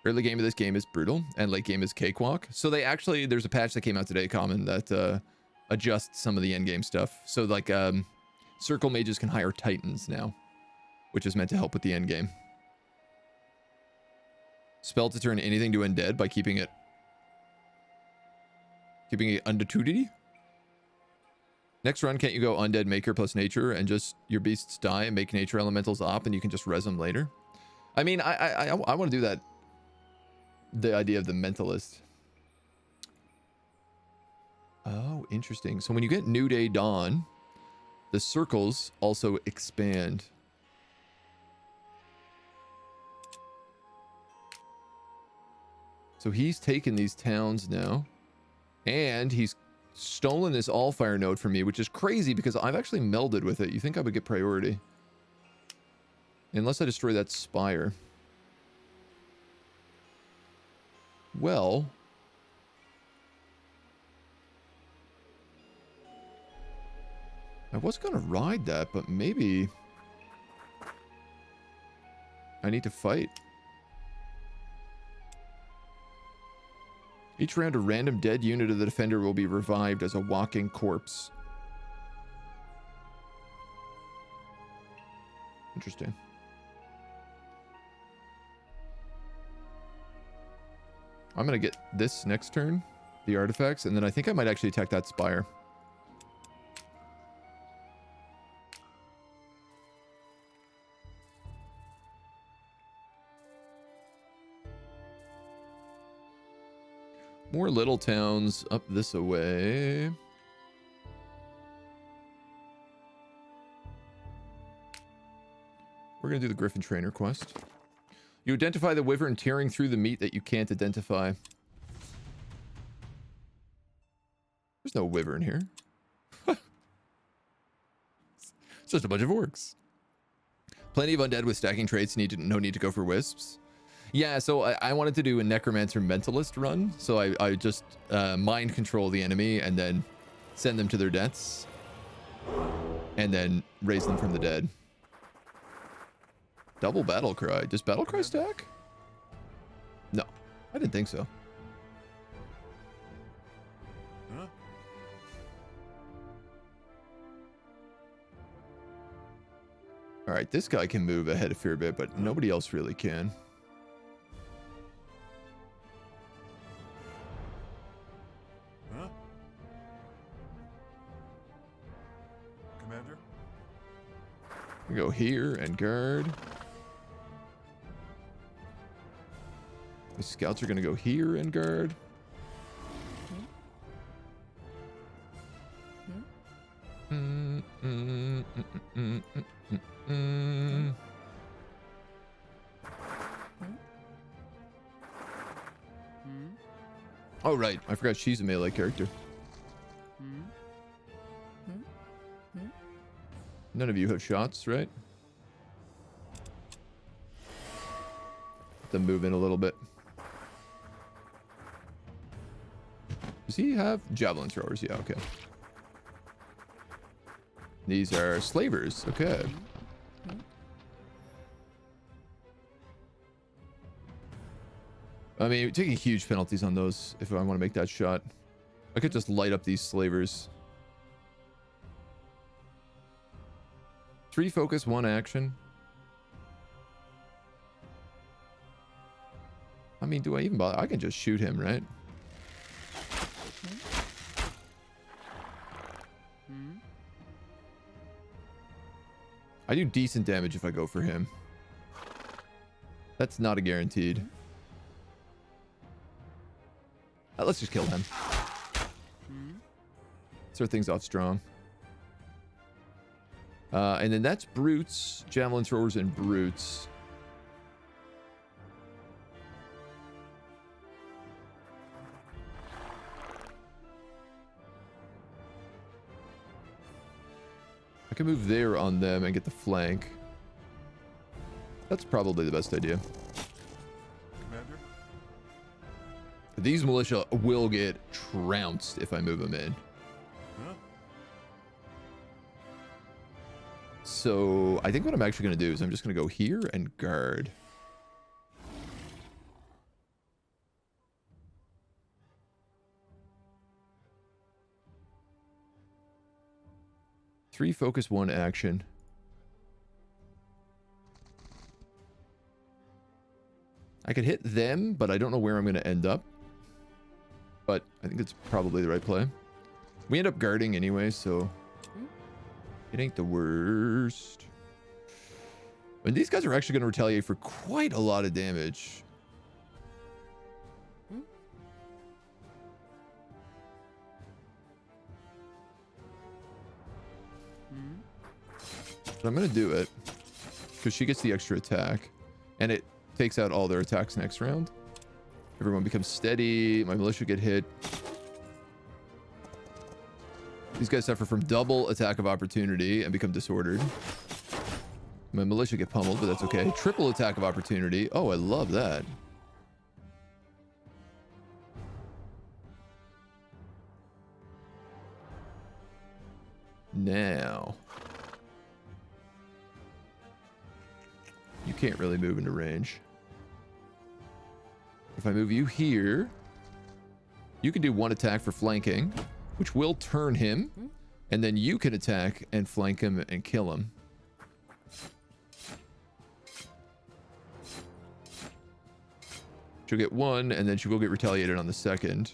Early game of this game is brutal and late game is cakewalk. So they actually, there's a patch that came out today, Common, that adjusts some of the end game stuff. So like circle mages can hire titans now, which is meant to help with the end game. Spell to turn anything to undead by keeping it undetuity. Next run, can't you go undead maker plus nature and just your beasts die and make nature elementals op and you can just res them later? I mean, I want to do that. The idea of the mentalist. Oh, interesting. So when you get New Day Dawn, the circles also expand. So he's taken these towns now. And he's stolen this Allfire node from me, which is crazy because I've actually melded with it. You think I would get priority. Unless I destroy that spire. Well... I was going to ride that, but maybe... I need to fight. Each round, a random dead unit of the defender will be revived as a walking corpse. Interesting. I'm going to get this next turn, the artifacts, and then I think I might actually attack that spire. More little towns up this way. We're going to do the Griffin Trainer quest. You identify the wyvern tearing through the meat that you can't identify. There's no wyvern here. It's just a bunch of orcs. Plenty of undead with stacking traits. No need to go for wisps. Yeah, so I wanted to do a Necromancer Mentalist run. So I just mind control the enemy and then send them to their deaths. And then raise them from the dead. Double battle cry. Does battle cry stack? No, I didn't think so. Huh? All right, this guy can move ahead a fair bit, but nobody else really can. Huh? Commander? We go here and guard. The scouts are going to go here and guard. Oh, right. I forgot she's a melee character. None of you have shots, right? Let them move in a little bit. Does he have javelin throwers? Yeah, okay. These are slavers. Okay. I mean, taking huge penalties on those if I want to make that shot. I could just light up these slavers. 3 focus, 1 action. I mean, do I even bother? I can just shoot him, right? I do decent damage if I go for him. That's not a guaranteed. Let's just kill him. Start things off strong. And then that's brutes, javelin throwers, and brutes. I can move there on them and get the flank. That's probably the best idea. Commander? These militia will get trounced if I move them in. Huh? So I think what I'm actually going to do is I'm just going to go here and guard. Three focus, one action. I could hit them, but I don't know where I'm going to end up. But I think it's probably the right play. We end up guarding anyway, so it ain't the worst. And these guys are actually going to retaliate for quite a lot of damage. But I'm going to do it because she gets the extra attack and it takes out all their attacks next round. Everyone becomes steady. My militia get hit. These guys suffer from double attack of opportunity and become disordered. My militia get pummeled, but that's okay. Triple attack of opportunity. Oh, I love that. Now, you can't really move into range. If I move you here, you can do one attack for flanking, which will turn him, and then you can attack and flank him and kill him. She'll get one, and then she will get retaliated on the second.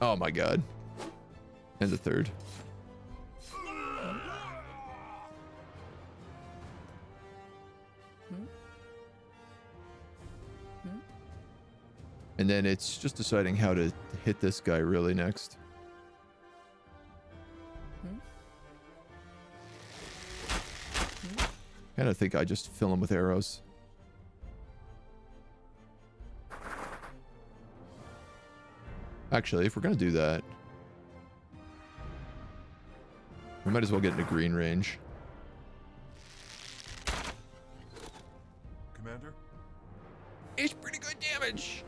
Oh my god. And the third. And then it's just deciding how to hit this guy really next. Kind of think I just fill him with arrows. Actually, if we're going to do that, we might as well get into green range. Commander? It's pretty good damage.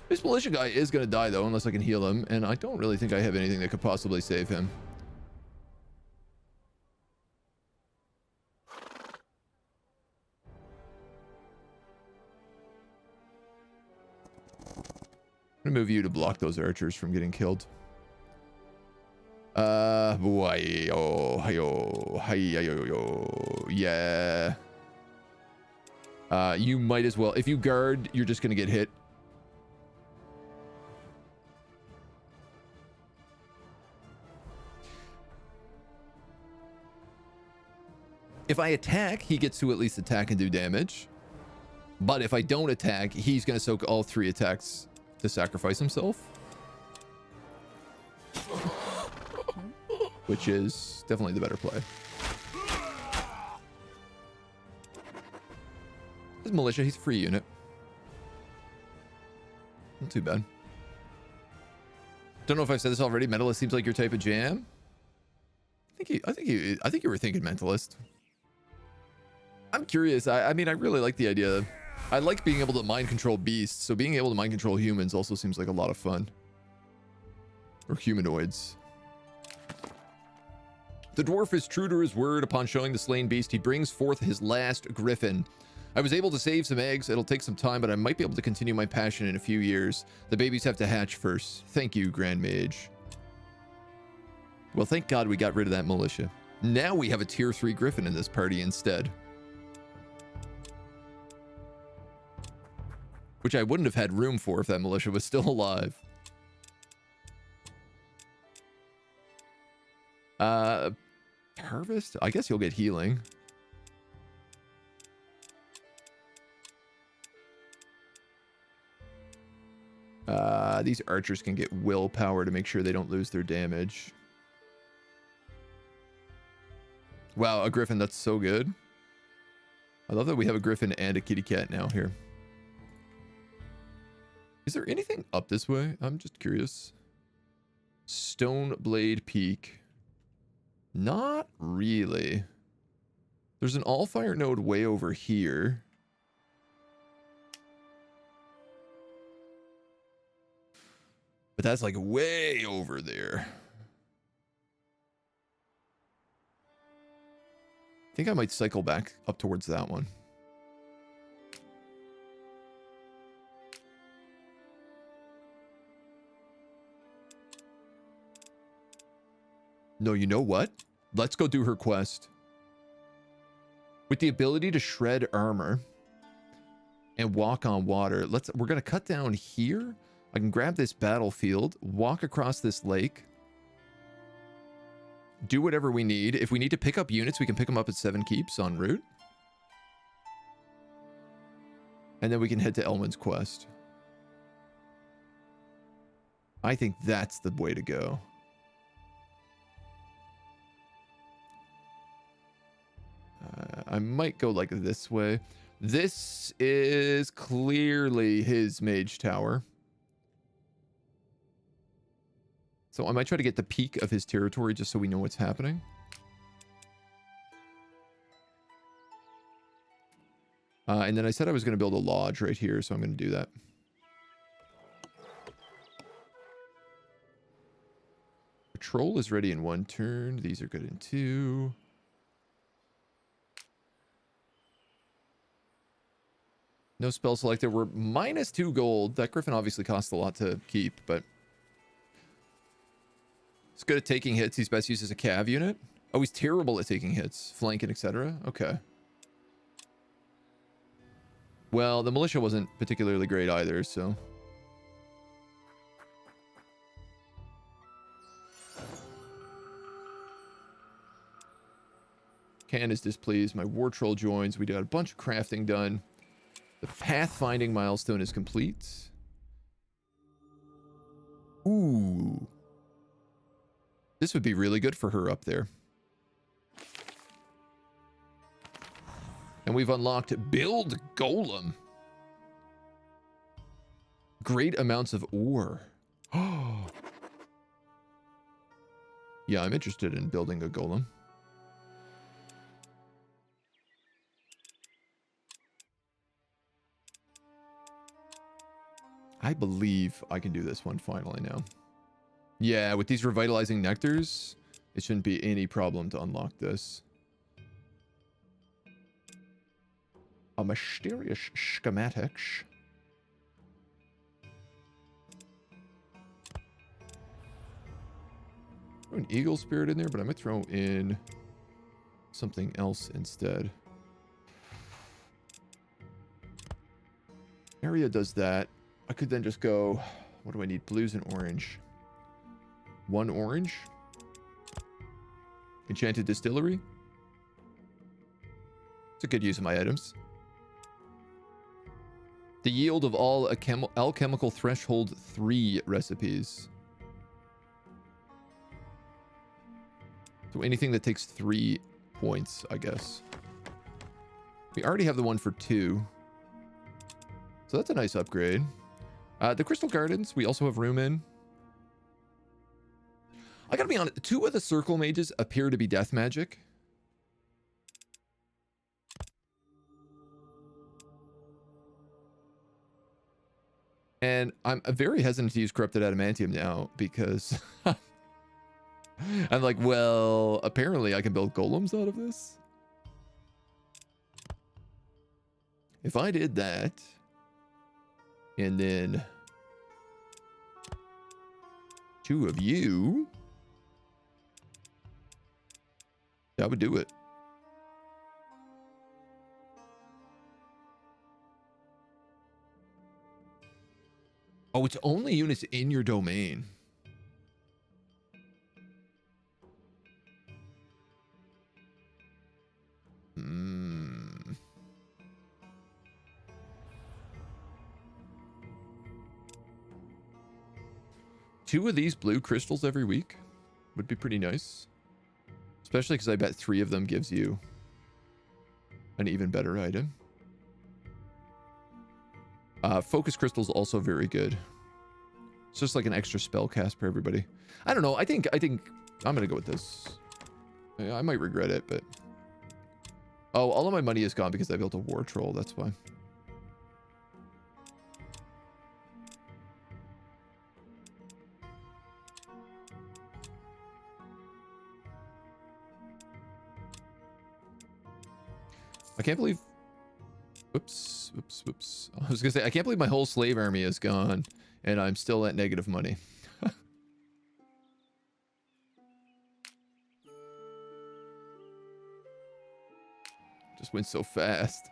This militia guy is going to die, though, unless I can heal him. And I don't really think I have anything that could possibly save him. I'm going to move you to block those archers from getting killed. Yeah. You might as well. If you guard, you're just going to get hit. If I attack, he gets to at least attack and do damage. But if I don't attack, he's going to soak all three attacks to sacrifice himself. Which is definitely the better play. This militia, he's a free unit. Not too bad. Don't know if I've said this already. Mentalist seems like your type of jam. I think you were thinking mentalist. I'm curious. I mean, I really like the idea. I like being able to mind control beasts, so being able to mind control humans also seems like a lot of fun. Or humanoids. The dwarf is true to his word. Upon showing the slain beast, he brings forth his last griffin. I was able to save some eggs. It'll take some time, but I might be able to continue my passion in a few years. The babies have to hatch first. Thank you, Grand Mage. Well, thank God we got rid of that militia. Now we have a tier 3 griffin in this party instead. which I wouldn't have had room for if that militia was still alive. Harvest? I guess you'll get healing. These archers can get willpower to make sure they don't lose their damage. Wow, a griffin, that's so good. I love that we have a griffin and a kitty cat now here. Is there anything up this way? I'm just curious. Stone Blade Peak. Not really. There's an Allfire node way over here. But that's like way over there. I think I might cycle back up towards that one. No, you know what? Let's go do her quest. With the ability to shred armor and walk on water, we're going to cut down here. I can grab this battlefield, walk across this lake, do whatever we need. If we need to pick up units, we can pick them up at 7 keeps en route. And then we can head to Elman's quest. I think that's the way to go. I might go like this way. This is clearly his mage tower. So I might try to get the peak of his territory just so we know what's happening. And then I said I was going to build a lodge right here, so I'm going to do that. Patrol is ready in 1 turn. These are good in 2. No spell selected. We're -2 gold. That griffin obviously costs a lot to keep, but he's good at taking hits. He's best used as a cav unit. Oh, he's terrible at taking hits, flanking, etc. Okay. Well, the militia wasn't particularly great either, so. Can is displeased. My war troll joins. We got a bunch of crafting done. The pathfinding milestone is complete. Ooh. This would be really good for her up there. And we've unlocked Build Golem. Great amounts of ore. Oh. Yeah, I'm interested in building a golem. I believe I can do this one finally now. Yeah, with these revitalizing nectars, it shouldn't be any problem to unlock this. A mysterious schematics. Throw an eagle spirit in there, but I'm gonna throw in something else instead. Area does that. I could then just go, what do I need? Blues and orange. 1 orange. Enchanted Distillery. It's a good use of my items. The yield of all alchemical threshold 3 recipes. So anything that takes 3 points, I guess. We already have the one for 2. So that's a nice upgrade. The Crystal Gardens, we also have room in. I gotta be honest, 2 of the circle mages appear to be death magic. And I'm very hesitant to use Corrupted Adamantium now because I'm like, well, apparently I can build golems out of this. If I did that, and then 2 of you, that would do it. Oh, it's only units in your domain. Hmm. Two of these blue crystals every week would be pretty nice. Especially because I bet 3 of them gives you an even better item. Focus crystal's also very good. It's just like an extra spell cast for everybody. I don't know. I think I'm gonna go with this. I might regret it, but oh, all of my money is gone because I built a war troll. That's why. I can't believe. Whoops. I was gonna say I can't believe my whole slave army is gone, and I'm still at negative money. Just went so fast.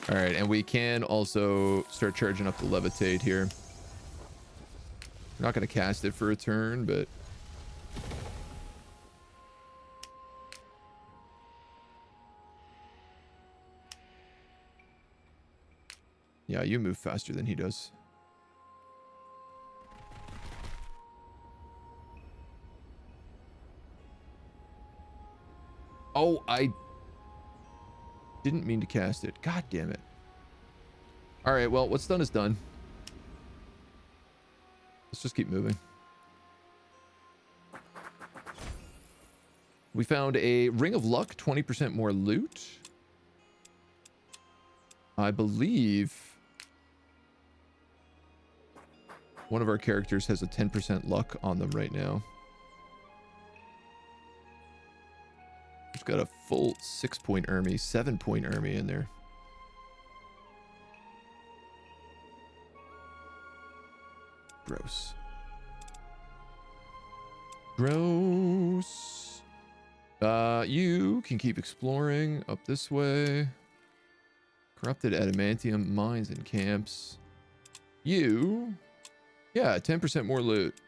All right, and we can also start charging up the levitate here. We're not gonna cast it for a turn, but yeah, you move faster than he does. Oh, I didn't mean to cast it. God damn it. All right, well, what's done is done. Let's just keep moving. We found a Ring of Luck, 20% more loot. I believe one of our characters has a 10% luck on them right now. It's got a full 6-point army, 7-point army in there. Gross. Gross. You can keep exploring up this way. Corrupted adamantium, mines and camps. You, yeah, 10% more loot.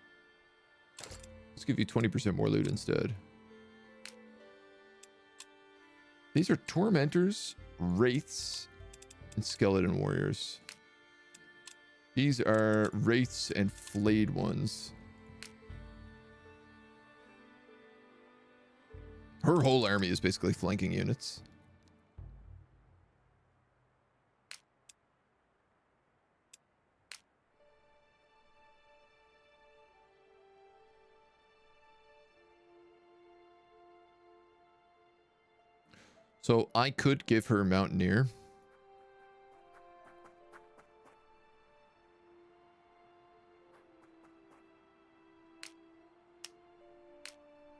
Let's give you 20% more loot instead. These are tormentors, wraiths, and skeleton warriors. These are wraiths and flayed ones. Her whole army is basically flanking units. So I could give her Mountaineer.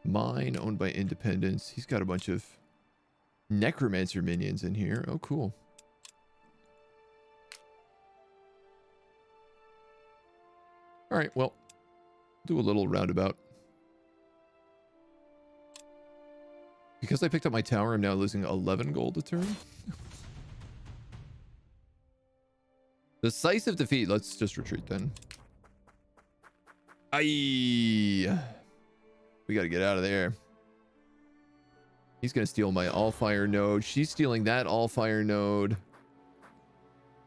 Mine owned by Independence. He's got a bunch of Necromancer minions in here. Oh, cool. All right, well, do a little roundabout. Because I picked up my tower, I'm now losing 11 gold a turn. Decisive defeat. Let's just retreat then. Aye. We got to get out of there. He's going to steal my Allfire node. She's stealing that Allfire node.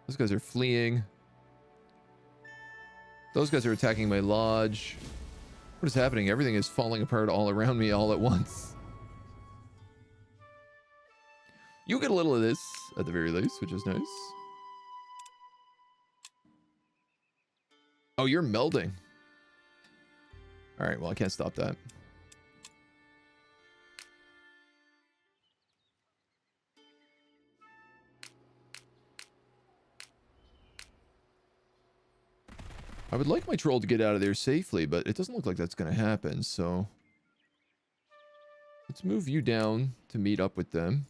Those guys are fleeing. Those guys are attacking my lodge. What is happening? Everything is falling apart all around me all at once. You get a little of this at the very least, which is nice. Oh, you're melding. All right, well, I can't stop that. I would like my troll to get out of there safely, but it doesn't look like that's going to happen, so let's move you down to meet up with them.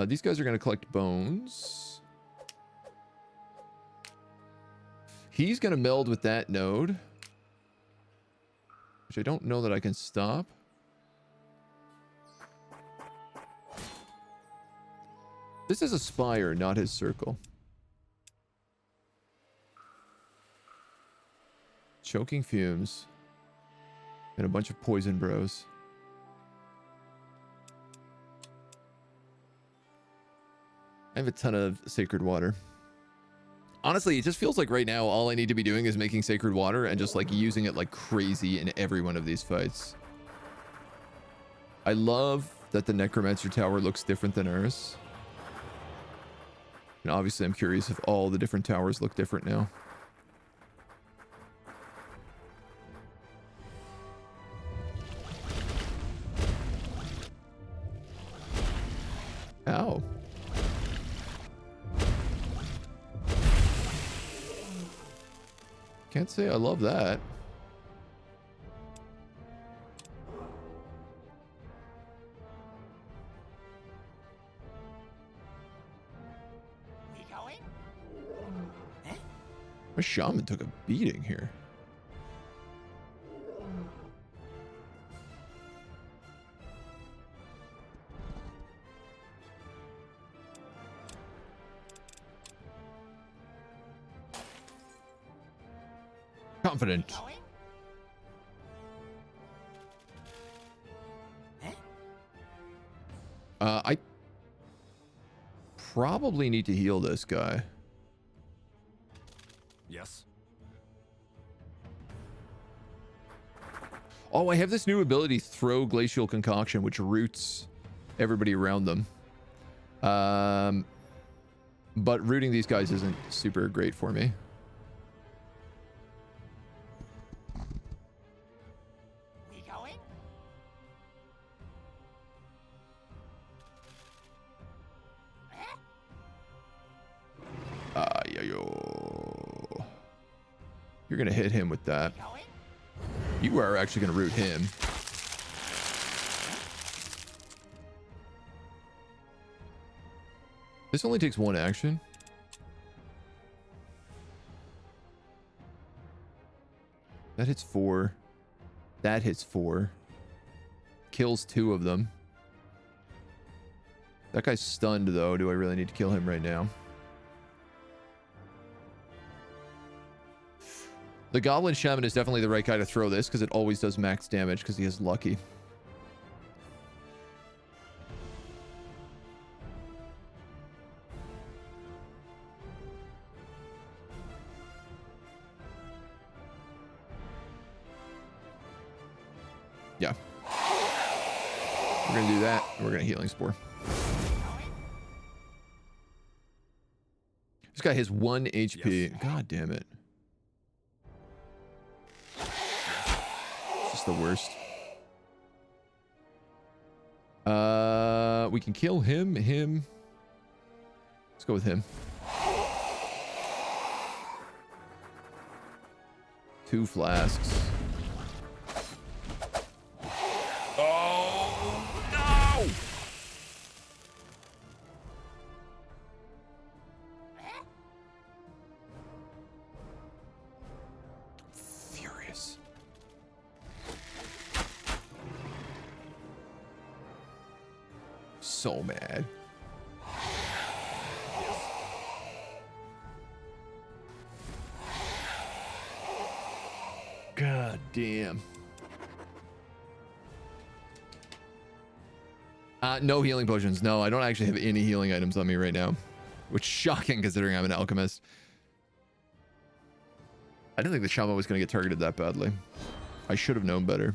These guys are going to collect bones. He's going to meld with that node, which I don't know that I can stop. This is a spire, not his circle. Choking fumes. And a bunch of poison bros. I have a ton of sacred water. Honestly, it just feels like right now all I need to be doing is making sacred water and just like using it like crazy in every one of these fights. I love that the Necromancer tower looks different than ours. And obviously I'm curious if all the different towers look different now. Ow. Can't say I love that. We going? My shaman took a beating here. Confident. Going? I probably need to heal this guy. Yes. Oh, I have this new ability, Throw Glacial Concoction, which roots everybody around them. But rooting these guys isn't super great for me. We going? Yo. You're gonna hit him with that. Going? You are actually gonna root him. This only takes one action. That hits 4. That hits 4. Kills 2 of them. That guy's stunned though. Do I really need to kill him right now? The Goblin Shaman is definitely the right guy to throw this because it always does max damage because he is lucky. Yeah. We're going to do that. And we're going to Healing Spore. This guy has 1 HP. Yes. God damn it. It's just the worst. We can kill him. Let's go with him. 2 flasks. Oh, no! Furious. So mad. God damn. No healing potions. No, I don't actually have any healing items on me right now. Which is shocking considering I'm an alchemist. I didn't think the shaman was going to get targeted that badly. I should have known better.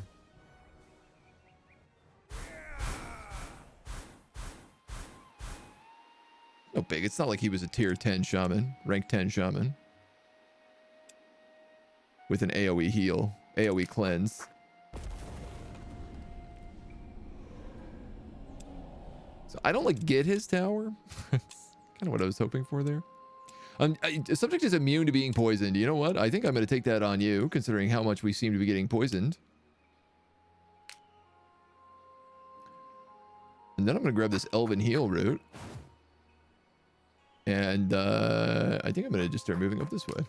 No big. It's not like he was a tier 10 shaman. Rank 10 shaman. With an AoE heal. AoE cleanse. So I don't like get his tower. That's kind of what I was hoping for there. Subject is immune to being poisoned. You know what? I think I'm going to take that on you, considering how much we seem to be getting poisoned. And then I'm going to grab this Elven Heal root. And I think I'm going to just start moving up this way.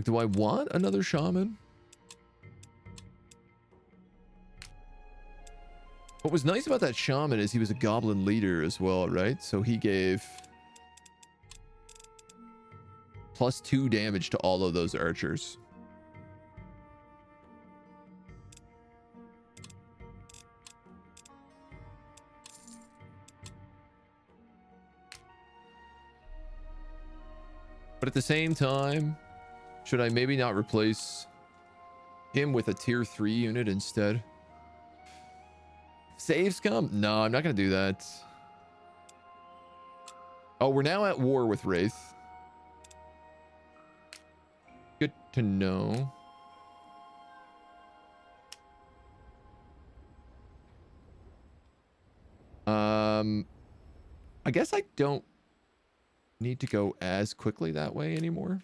Like, do I want another shaman? What was nice about that shaman is he was a goblin leader as well, right? So he gave +2 damage to all of those archers. But at the same time, should I maybe not replace him with a tier 3 unit instead? Save scum? No, I'm not going to do that. Oh, we're now at war with Wraith. Good to know. I guess I don't need to go as quickly that way anymore.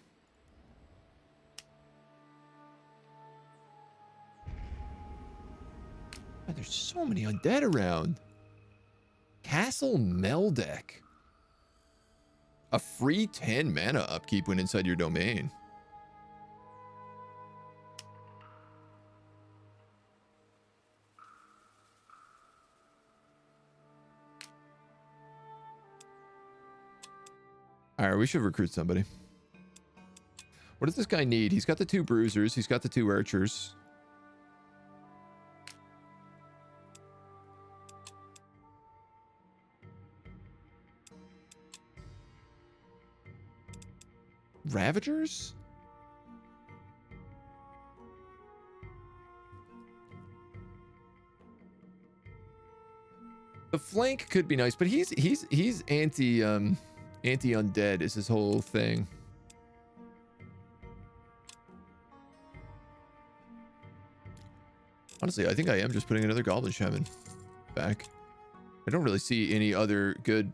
God, there's so many undead around. Castle Meldek. A free 10 mana upkeep when inside your domain. All right, we should recruit somebody. What does this guy need? He's got the 2 bruisers. He's got the 2 archers. Ravagers? The flank could be nice, but he's anti undead is his whole thing. Honestly, I think I am just putting another goblin shaman back. I don't really see any other good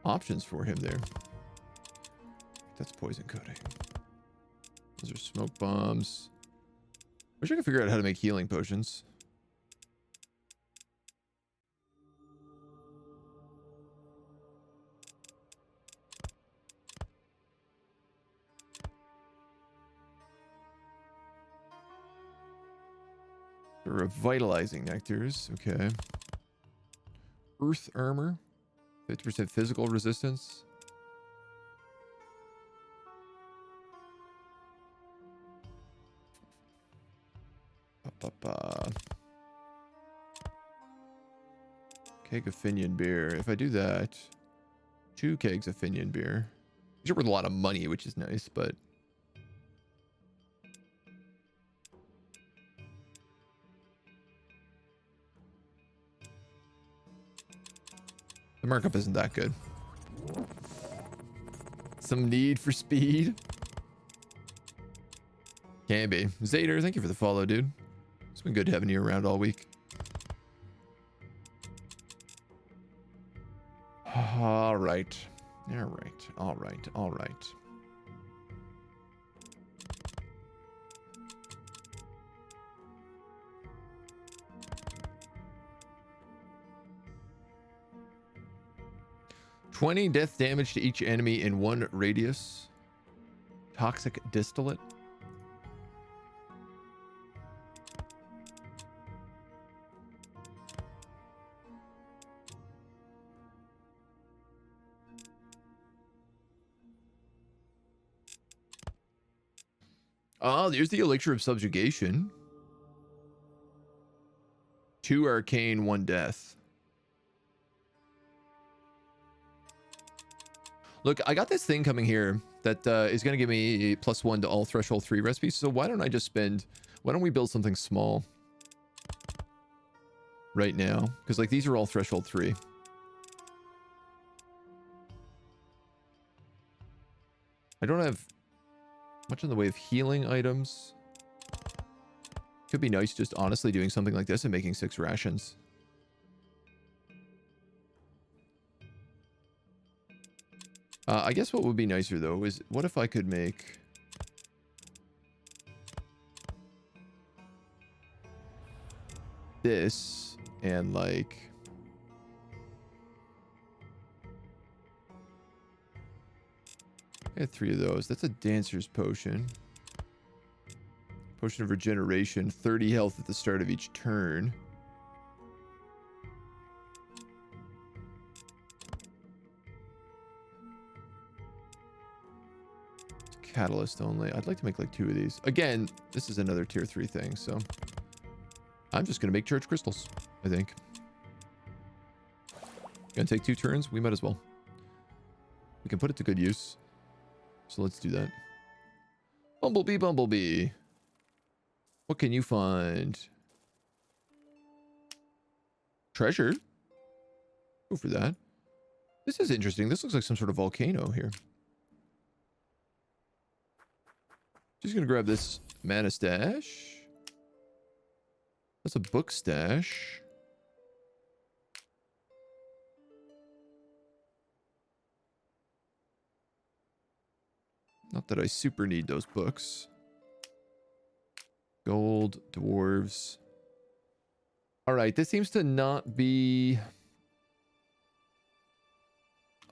options for him there. That's poison coating. Those are smoke bombs. Wish I could figure out how to make healing potions. Revitalizing nectars. Okay. Earth armor. 50% physical resistance. Keg of Finian beer. If I do that, 2 kegs of Finian beer. These are worth a lot of money, which is nice, but the markup isn't that good. Some need for speed. Can be. Zader, thank you for the follow, dude. It's been good having you around all week. All right. All right. All right. All right. $20 death damage to each enemy in 1 radius. Toxic distillate. Oh, there's the elixir of subjugation. 2 arcane, 1 death. Look, I got this thing coming here that is going to give me a +1 to all threshold 3 recipes. So why don't I just why don't we build something small right now? Because like these are all threshold 3. I don't have much in the way of healing items. Could be nice just honestly doing something like this and making 6 rations. I guess what would be nicer though is what if I could make this and like I had 3 of those. That's a dancer's potion. Potion of regeneration, 30 health at the start of each turn. Catalyst only. I'd like to make like 2 of these. Again, this is another tier 3 thing, so I'm just gonna make church crystals, I think. Gonna take 2 turns, we might as well. We can put it to good use. So let's do that. Bumblebee, Bumblebee. What can you find? Treasure? Go for that. This is interesting. This looks like some sort of volcano here. Just gonna grab this mana stash. That's a book stash. Not that I super need those books. Gold, dwarves. All right, this seems to not be...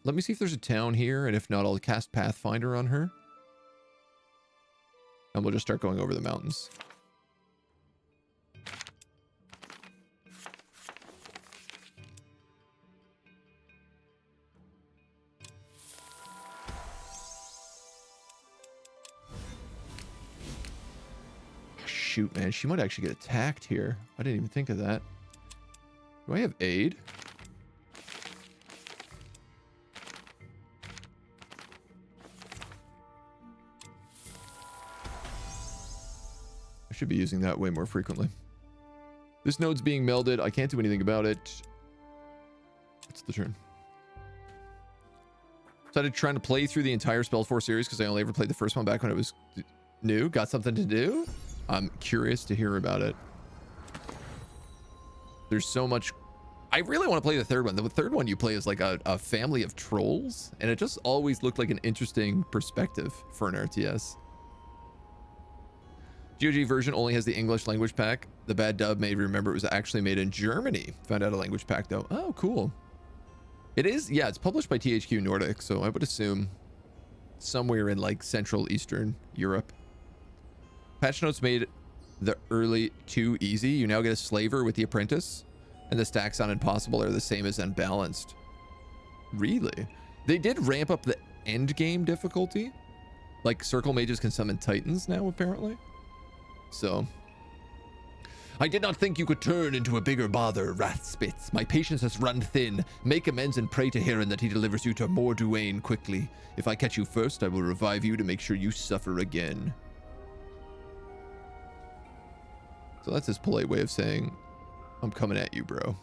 Let me see if there's a town here, and if not, I'll cast Pathfinder on her. And we'll just start going over the mountains. Shoot, man. She might actually get attacked here. I didn't even think of that. Do I have aid? I should be using that way more frequently. This node's being melded. I can't do anything about it. What's the turn? Started trying to play through the entire Spellforce series because I only ever played the first one back when it was new. Got something to do? I'm curious to hear about it. There's so much. I really want to play the third one. The third one you play is like a family of trolls, and it just always looked like an interesting perspective for an RTS. GOG version only has the English language pack. The bad dub made me remember it was actually made in Germany. Found out a language pack though. Oh, cool. It is, yeah, it's published by THQ Nordic, so I would assume somewhere in like Central Eastern Europe. Patch notes made the early too easy. You now get a slaver with the apprentice, and the stacks on impossible are the same as unbalanced. Really? They did ramp up the end game difficulty. Like circle mages can summon titans now, apparently. So, I did not think you could turn into a bigger bother, Wrathspits. My patience has run thin. Make amends and pray to Heron that he delivers you to Morduane quickly. If I catch you first, I will revive you to make sure you suffer again. So that's his polite way of saying, I'm coming at you, bro.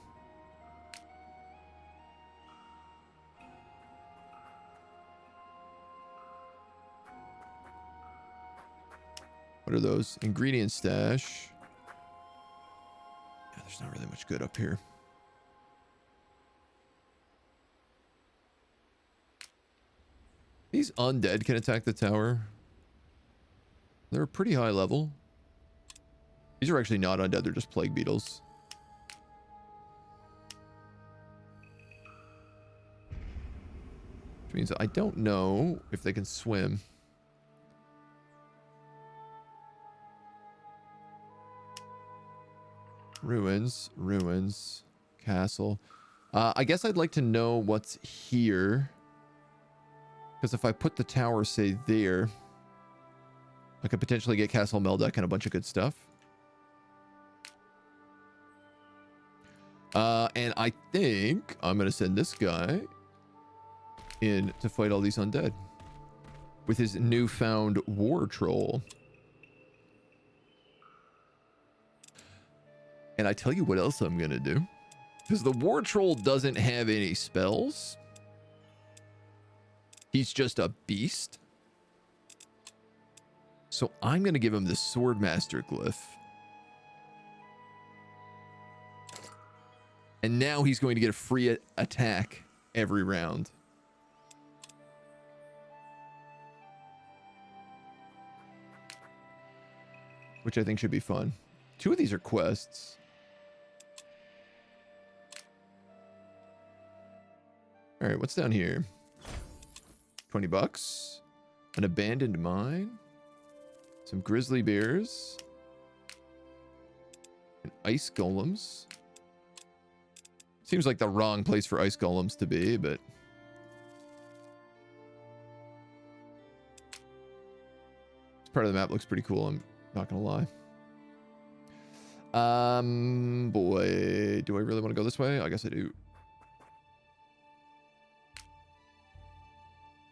What are those? Ingredient stash. Yeah, there's not really much good up here. These undead can attack the tower. They're a pretty high level. These are actually not undead, they're just plague beetles. Which means I don't know if they can swim. Ruins, ruins, castle. I guess I'd like to know what's here. Because if I put the tower, say, there, I could potentially get Castle Meldeck and a bunch of good stuff. And I think I'm going to send this guy in to fight all these undead with his newfound war troll. And I tell you what else I'm going to do. Because the war troll doesn't have any spells. He's just a beast. So I'm going to give him the Swordmaster glyph. And now he's going to get a free attack every round. Which I think should be fun. 2 of these are quests. All right, what's down here? 20 bucks. An abandoned mine. Some grizzly bears. And ice golems. Seems like the wrong place for ice golems to be, but... this part of the map looks pretty cool, I'm not gonna lie. Boy, do I really want to go this way? I guess I do.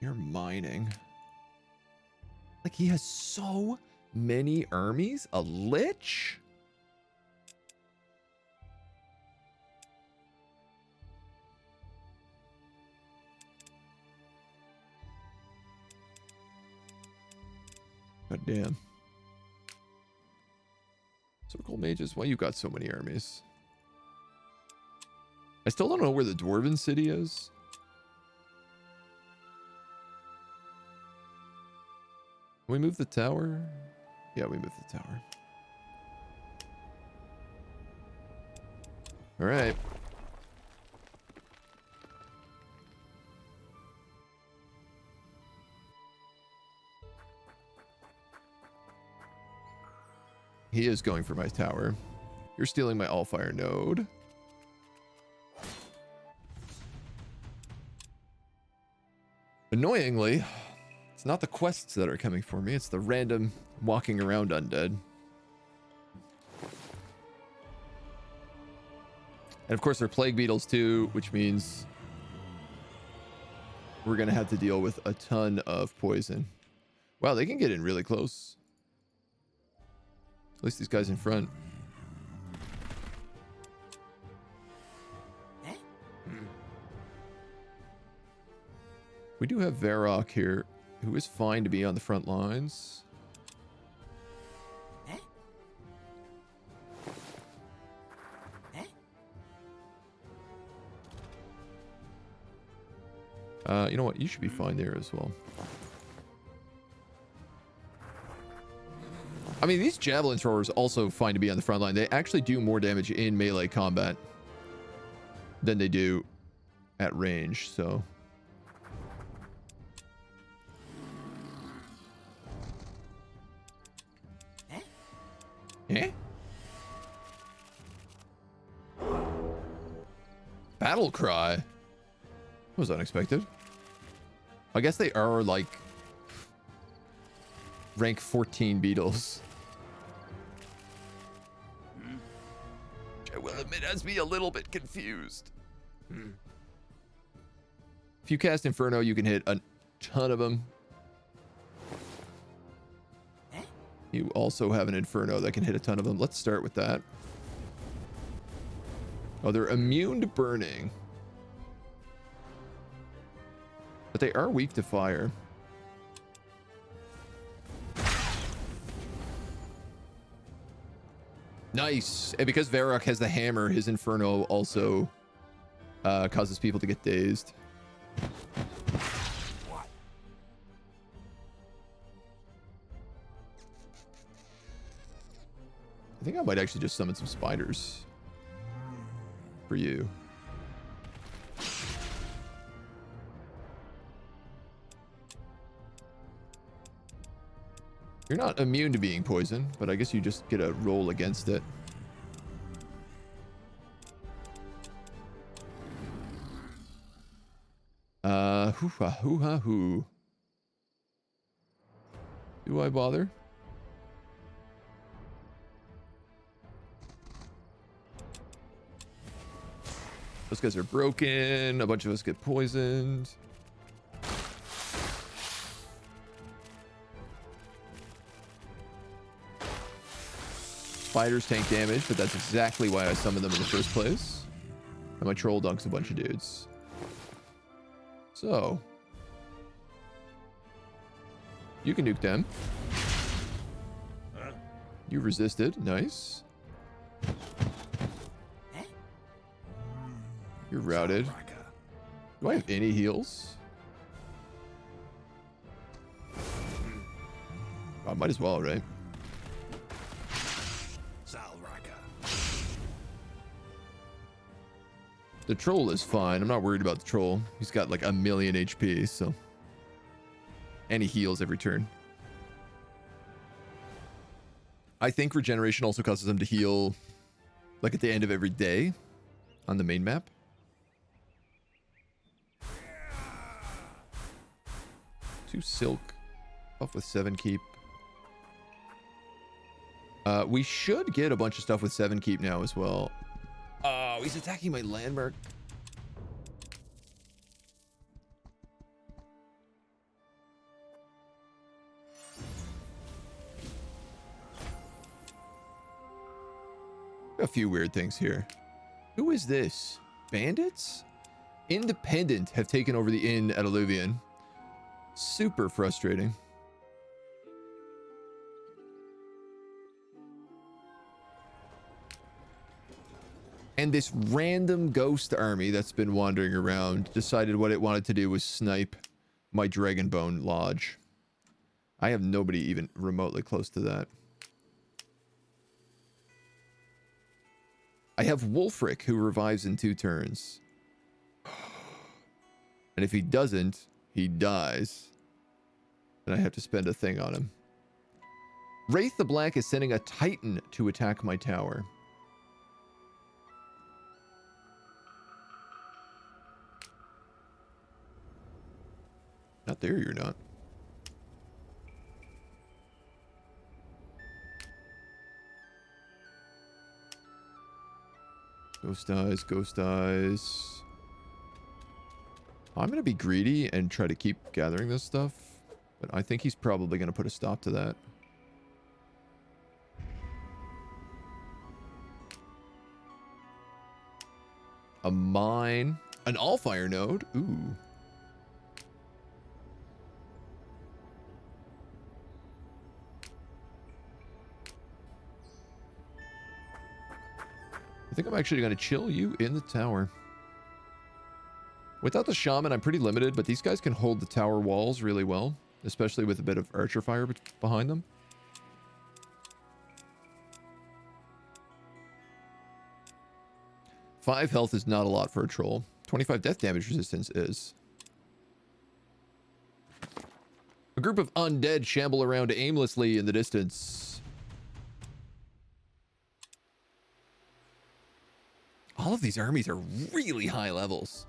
You're mining. Like, he has so many armies? A lich? God damn. Circle mages, why you got so many armies? I still don't know where the Dwarven city is. Can we move the tower? Yeah, we moved the tower. All right. He is going for my tower. You're stealing my Allfire node. Annoyingly, it's not the quests that are coming for me. It's the random walking around undead. And of course, they're plague beetles too, which means we're going to have to deal with a ton of poison. Wow, they can get in really close. At least these guys in front. We do have Varrock here, who is fine to be on the front lines. You know what? You should be fine there as well. I mean, these javelin throwers also find to be on the front line. They actually do more damage in melee combat than they do at range, so... Eh? Battle cry? That was unexpected. I guess they are, like, rank 14 beetles. I will admit has me a little bit confused. If you cast Inferno, you can hit a ton of them. You also have an Inferno that can hit a ton of them. Let's start with that. Oh, they're immune to burning. But they are weak to fire. Nice. And because Varrock has the hammer, his Inferno also causes people to get dazed. I think I might actually just summon some spiders for you. You're not immune to being poisoned, but I guess you just get a roll against it. Hoo-ha, hoo-ha, hoo. Do I bother? Those guys are broken. A bunch of us get poisoned. Spiders tank damage, but that's exactly why I summoned them in the first place. And my troll dunks a bunch of dudes. So. You can nuke them. You resisted. Nice. You're routed. Do I have any heals? I might as well, right? The troll is fine. I'm not worried about the troll. He's got like 1,000,000 HP, so. And he heals every turn. I think regeneration also causes him to heal Like at the end of every day on the main map. Two silk. Buff with 7 keep. We should get a bunch of stuff with 7 keep now as well. Oh, he's attacking my landmark. A few weird things here. Who is this? Bandits? Independent have taken over the inn at Alluvion. Super frustrating. And this random ghost army that's been wandering around decided what it wanted to do was snipe my Dragonbone Lodge. I have nobody even remotely close to that. I have Wulfric, who revives in 2 turns. And if he doesn't, he dies. And I have to spend a thing on him. Wraith the Black is sending a Titan to attack my tower. Not there, you're not. Ghost eyes, ghost eyes. I'm going to be greedy and try to keep gathering this stuff. But I think he's probably going to put a stop to that. A mine. An Allfire node. Ooh. I think I'm actually going to chill you in the tower. Without the shaman, I'm pretty limited, but these guys can hold the tower walls really well, especially with a bit of archer fire behind them. Five health is not a lot for a troll. 25 death damage resistance is. A group of undead shamble around aimlessly in the distance. All of these armies are really high levels.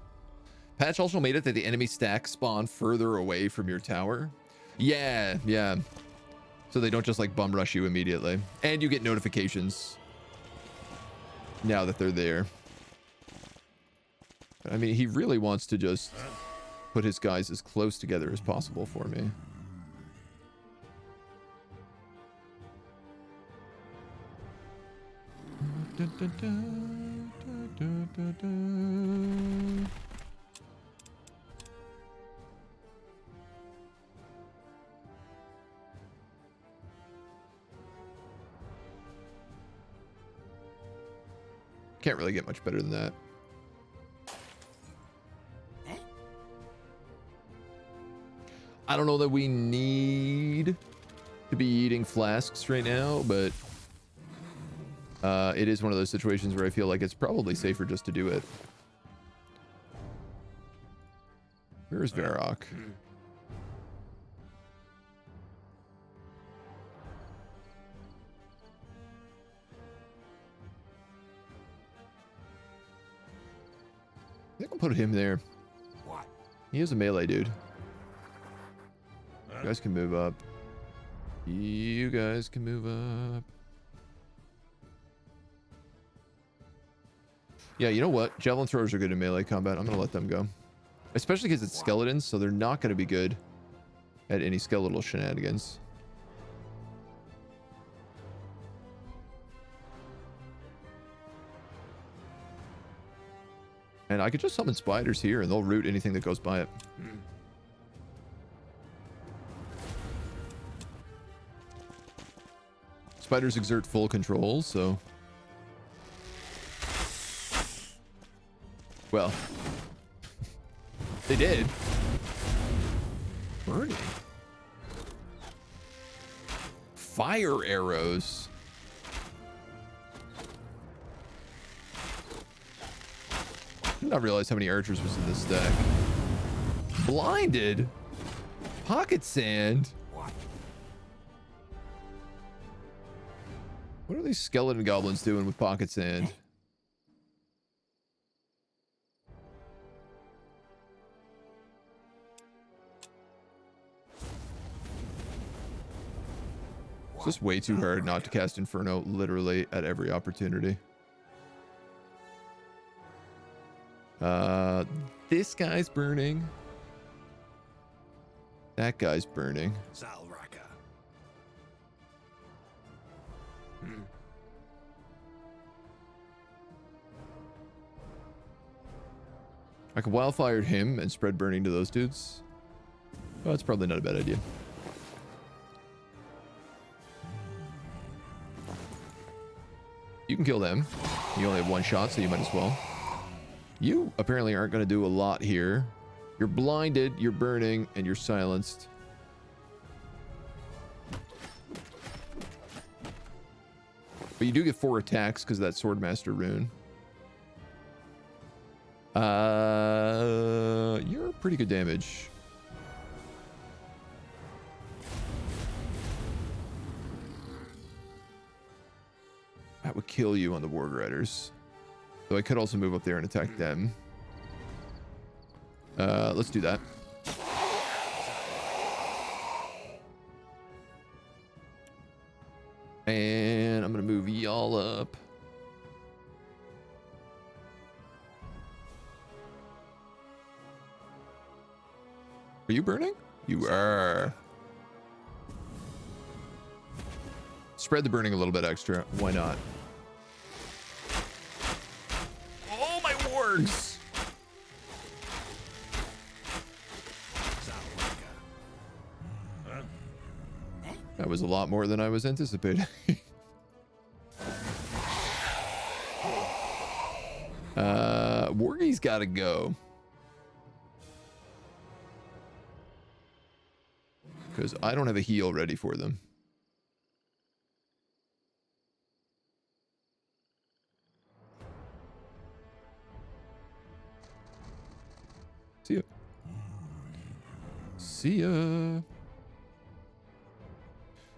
Patch also made it that the enemy stacks spawn further away from your tower. Yeah. So they don't just like bum rush you immediately. And you get notifications now that they're there. I mean, he really wants to just put his guys as close together as possible for me. Can't really get much better than that. I don't know that we need to be eating flasks right now, but it is one of those situations where I feel like it's probably safer just to do it. Where's Varrock? I think I'll put him there. What? He is a melee dude. You guys can move up. You guys can move up. Yeah, you know what? Javelin throwers are good in melee combat. I'm going to let them go. Especially because it's skeletons, so they're not going to be good at any skeletal shenanigans. And I could just summon spiders here, and they'll root anything that goes by it. Spiders exert full control, so... Well... They did. Burning. Fire arrows. I did not realize how many archers was in this stack. Blinded. Pocket sand. What are these skeleton goblins doing with pocket sand? It's just way too hard not to cast Inferno literally at every opportunity. This guy's burning. That guy's burning. I could wildfire him and spread burning to those dudes. Oh, that's probably not a bad idea. You can kill them. You only have one shot, so you might as well. You apparently aren't going to do a lot here. You're blinded, you're burning, and you're silenced. But you do get 4 attacks because of that Swordmaster rune. You're pretty good damage. That would kill you on the Warg Riders. So I could also move up there and attack them. Let's do that. And I'm gonna move y'all up. Are you burning? You are. Spread the burning a little bit extra. Why not? Oh, my wargs! That was a lot more than I was anticipating. Wargie's gotta go. Because I don't have a heal ready for them. See ya. See ya.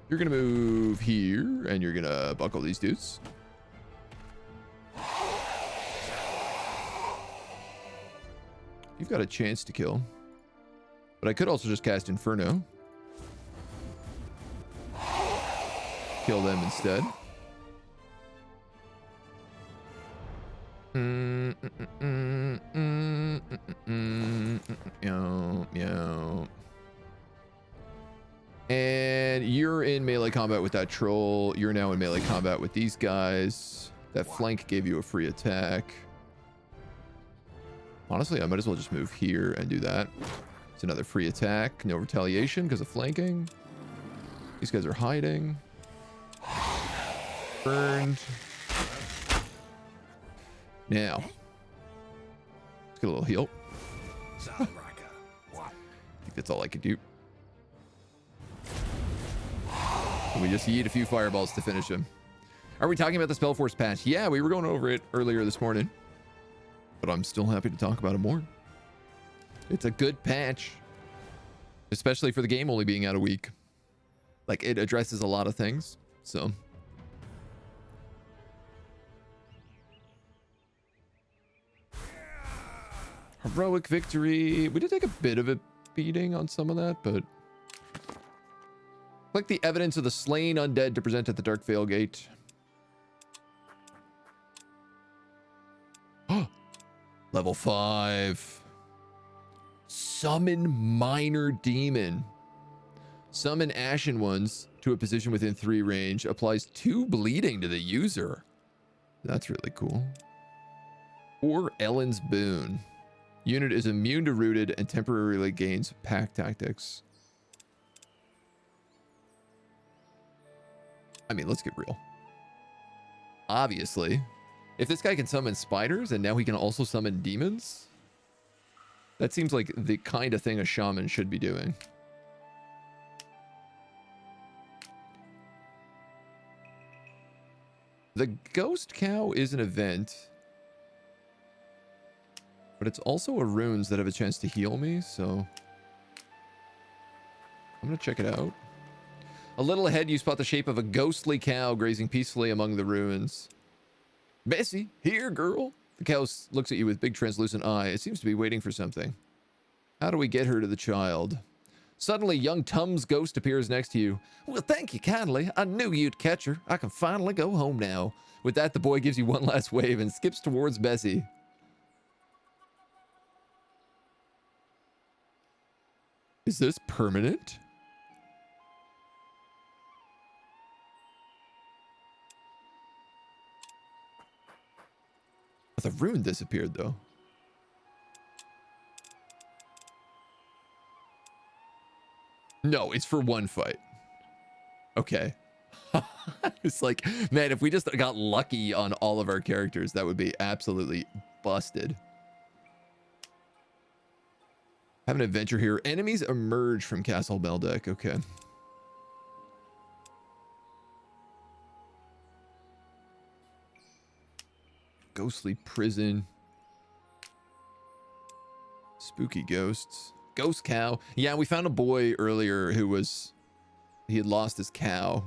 You're gonna move here, and you're gonna buckle these dudes. You've got a chance to kill. But I could also just cast Inferno. Kill them instead. And you're in melee combat with that troll. You're now in melee combat with these guys. That flank gave you a free attack. Honestly, I might as well just move here and do that. It's another free attack. No retaliation because of flanking. These guys are hiding. Burned. Now, let's get a little heal. I think that's all I could do. We just yeet a few fireballs to finish him. Are we talking about the Spellforce patch? Yeah, we were going over it earlier this morning. But I'm still happy to talk about it more. It's a good patch. Especially for the game only being out a week. Like, it addresses a lot of things. So... heroic victory. We did take a bit of a beating on some of that, but... click the evidence of the slain undead to present at the Dark Veil Gate. Level 5. Summon Minor Demon. Summon Ashen Ones to a position within 3 range. Applies 2 bleeding to the user. That's really cool. Or Ellen's Boon. Unit is immune to rooted and temporarily gains pack tactics. I mean, let's get real. Obviously, if this guy can summon spiders and now he can also summon demons, that seems like the kind of thing a shaman should be doing. The Ghost Cow is an event, but it's also a runes that have a chance to heal me, so I'm gonna check it out. A little ahead, you spot the shape of a ghostly cow grazing peacefully among the ruins. Bessie, here, girl. The cow looks at you with big translucent eye. It seems to be waiting for something. How do we get her to the child? Suddenly, young Tum's ghost appears next to you. Well, thank you kindly. I knew you'd catch her. I can finally go home now. With that, the boy gives you one last wave and skips towards Bessie. Is this permanent? The rune disappeared, though. No, it's for one fight. Okay. It's like, man, if we just got lucky on all of our characters, that would be absolutely busted. Have an adventure here. Enemies emerge from Castle Meldeck. Okay. Ghostly prison. Spooky ghosts. Ghost cow. Yeah, we found a boy earlier who was... He had lost his cow.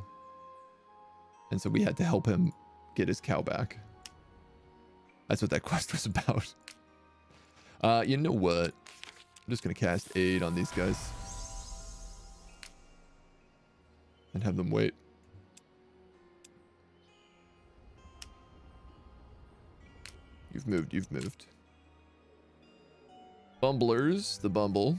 And so we had to help him get his cow back. That's what that quest was about. You know what? I'm just going to cast aid on these guys. And have them wait. You've moved, you've moved. Bumblers, the Bumble.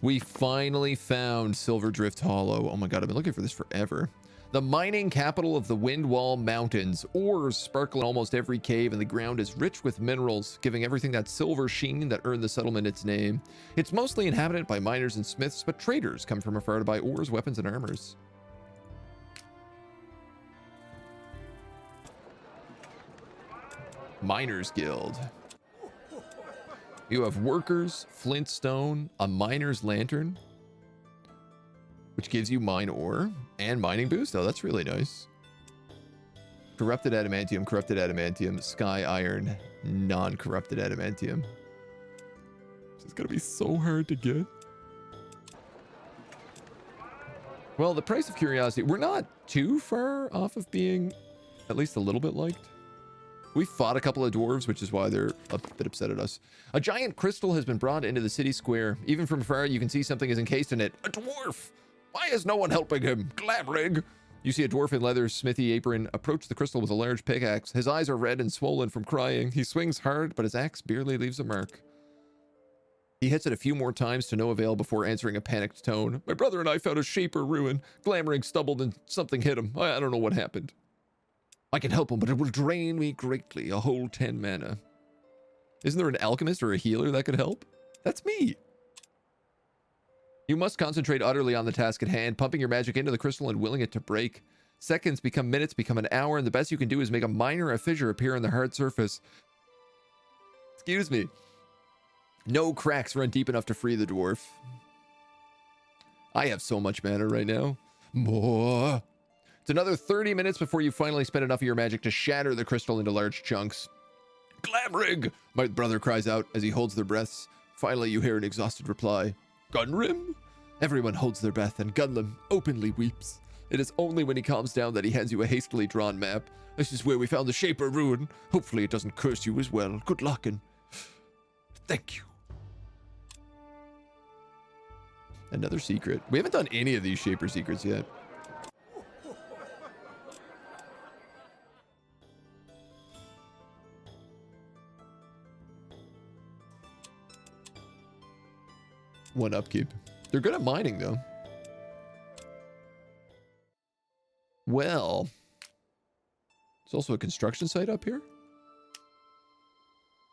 We finally found Silver Drift Hollow. Oh my god, I've been looking for this forever. The mining capital of the Windwall Mountains. Ores sparkle in almost every cave, and the ground is rich with minerals, giving everything that silver sheen that earned the settlement its name. It's mostly inhabited by miners and smiths, but traders come from afar to buy ores, weapons, and armors. Miners Guild. You have workers, flintstone, a miner's lantern, which gives you mine ore and mining boost. Oh, that's really nice. Corrupted adamantium, sky iron, non-corrupted adamantium. This is gonna be so hard to get. Well, the price of curiosity, we're not too far off of being at least a little bit liked. We fought a couple of dwarves, which is why they're a bit upset at us. A giant crystal has been brought into the city square. Even from afar, you can see something is encased in it. A dwarf! Why is no one helping him? Glamrig! You see a dwarf in leather smithy apron approach the crystal with a large pickaxe. His eyes are red and swollen from crying. He swings hard, but his axe barely leaves a mark. He hits it a few more times to no avail before answering a panicked tone. My brother and I found a shaper ruin. Glamrig stumbled and something hit him. I don't know what happened. I can help him, but it will drain me greatly. A whole 10 mana. Isn't there an alchemist or a healer that could help? That's me. You must concentrate utterly on the task at hand, pumping your magic into the crystal and willing it to break. Seconds become minutes, become an hour, and the best you can do is make a mine or a fissure appear on the hard surface. Excuse me. No cracks run deep enough to free the dwarf. I have so much mana right now. More. It's another 30 minutes before you finally spend enough of your magic to shatter the crystal into large chunks. Glamrig! My brother cries out as he holds their breaths. Finally, you hear an exhausted reply. Gunrim? Everyone holds their breath, and Gunlim openly weeps. It is only when he calms down that he hands you a hastily drawn map. This is where we found the Shaper ruin. Hopefully it doesn't curse you as well. Good luck and thank you. Another secret. We haven't done any of these Shaper secrets yet. One upkeep. They're good at mining, though. Well, there's also a construction site up here.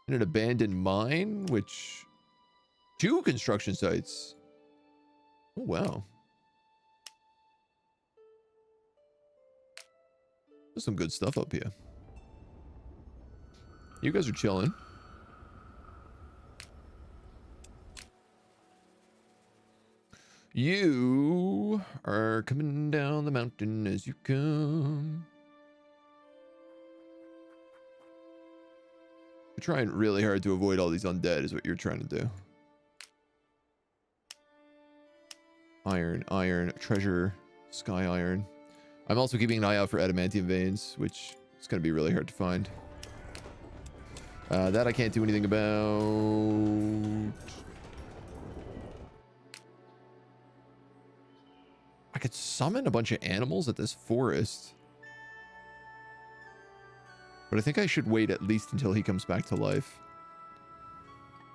And an abandoned mine, which... 2 construction sites. Oh, wow. There's some good stuff up here. You guys are chilling. You are coming down the mountain as you come. You're trying really hard to avoid all these undead is what you're trying to do. Iron, treasure, sky iron. I'm also keeping an eye out for adamantium veins, which is going to be really hard to find. That I can't do anything about. I could summon a bunch of animals at this forest. But I think I should wait at least until he comes back to life.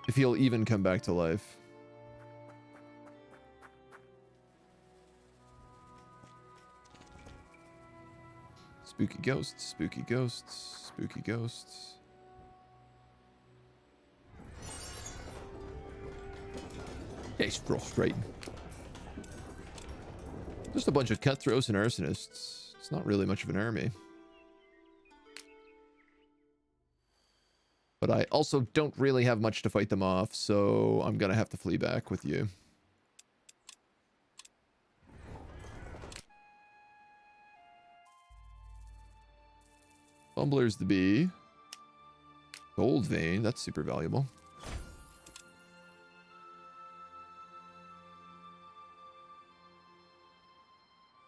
If he'll even come back to life. Spooky ghosts, spooky ghosts, spooky ghosts. Yeah, he's frustrating. Just a bunch of cutthroats and arsonists. It's not really much of an army. But I also don't really have much to fight them off, so I'm gonna have to flee back with you. Fumbler's the bee. Gold vein, that's super valuable.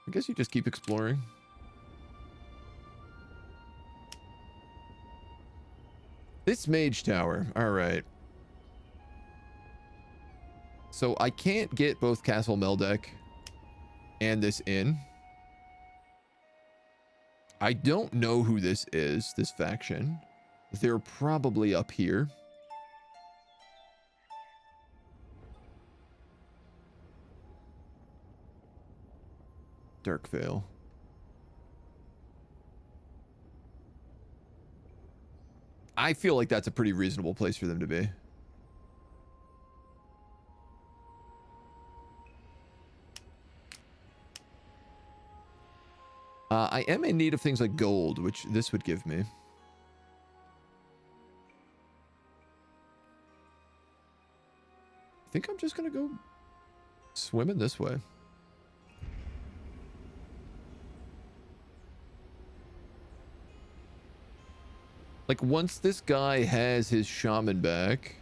I guess you just keep exploring. This mage tower, all right. So I can't get both Castle Meldek and this inn. I don't know who this is, this faction. They're probably up here. Darkvale. I feel like that's a pretty reasonable place for them to be. I am in need of things like gold, which this would give me. I think I'm just gonna go swimming this way. Like, once this guy has his shaman back,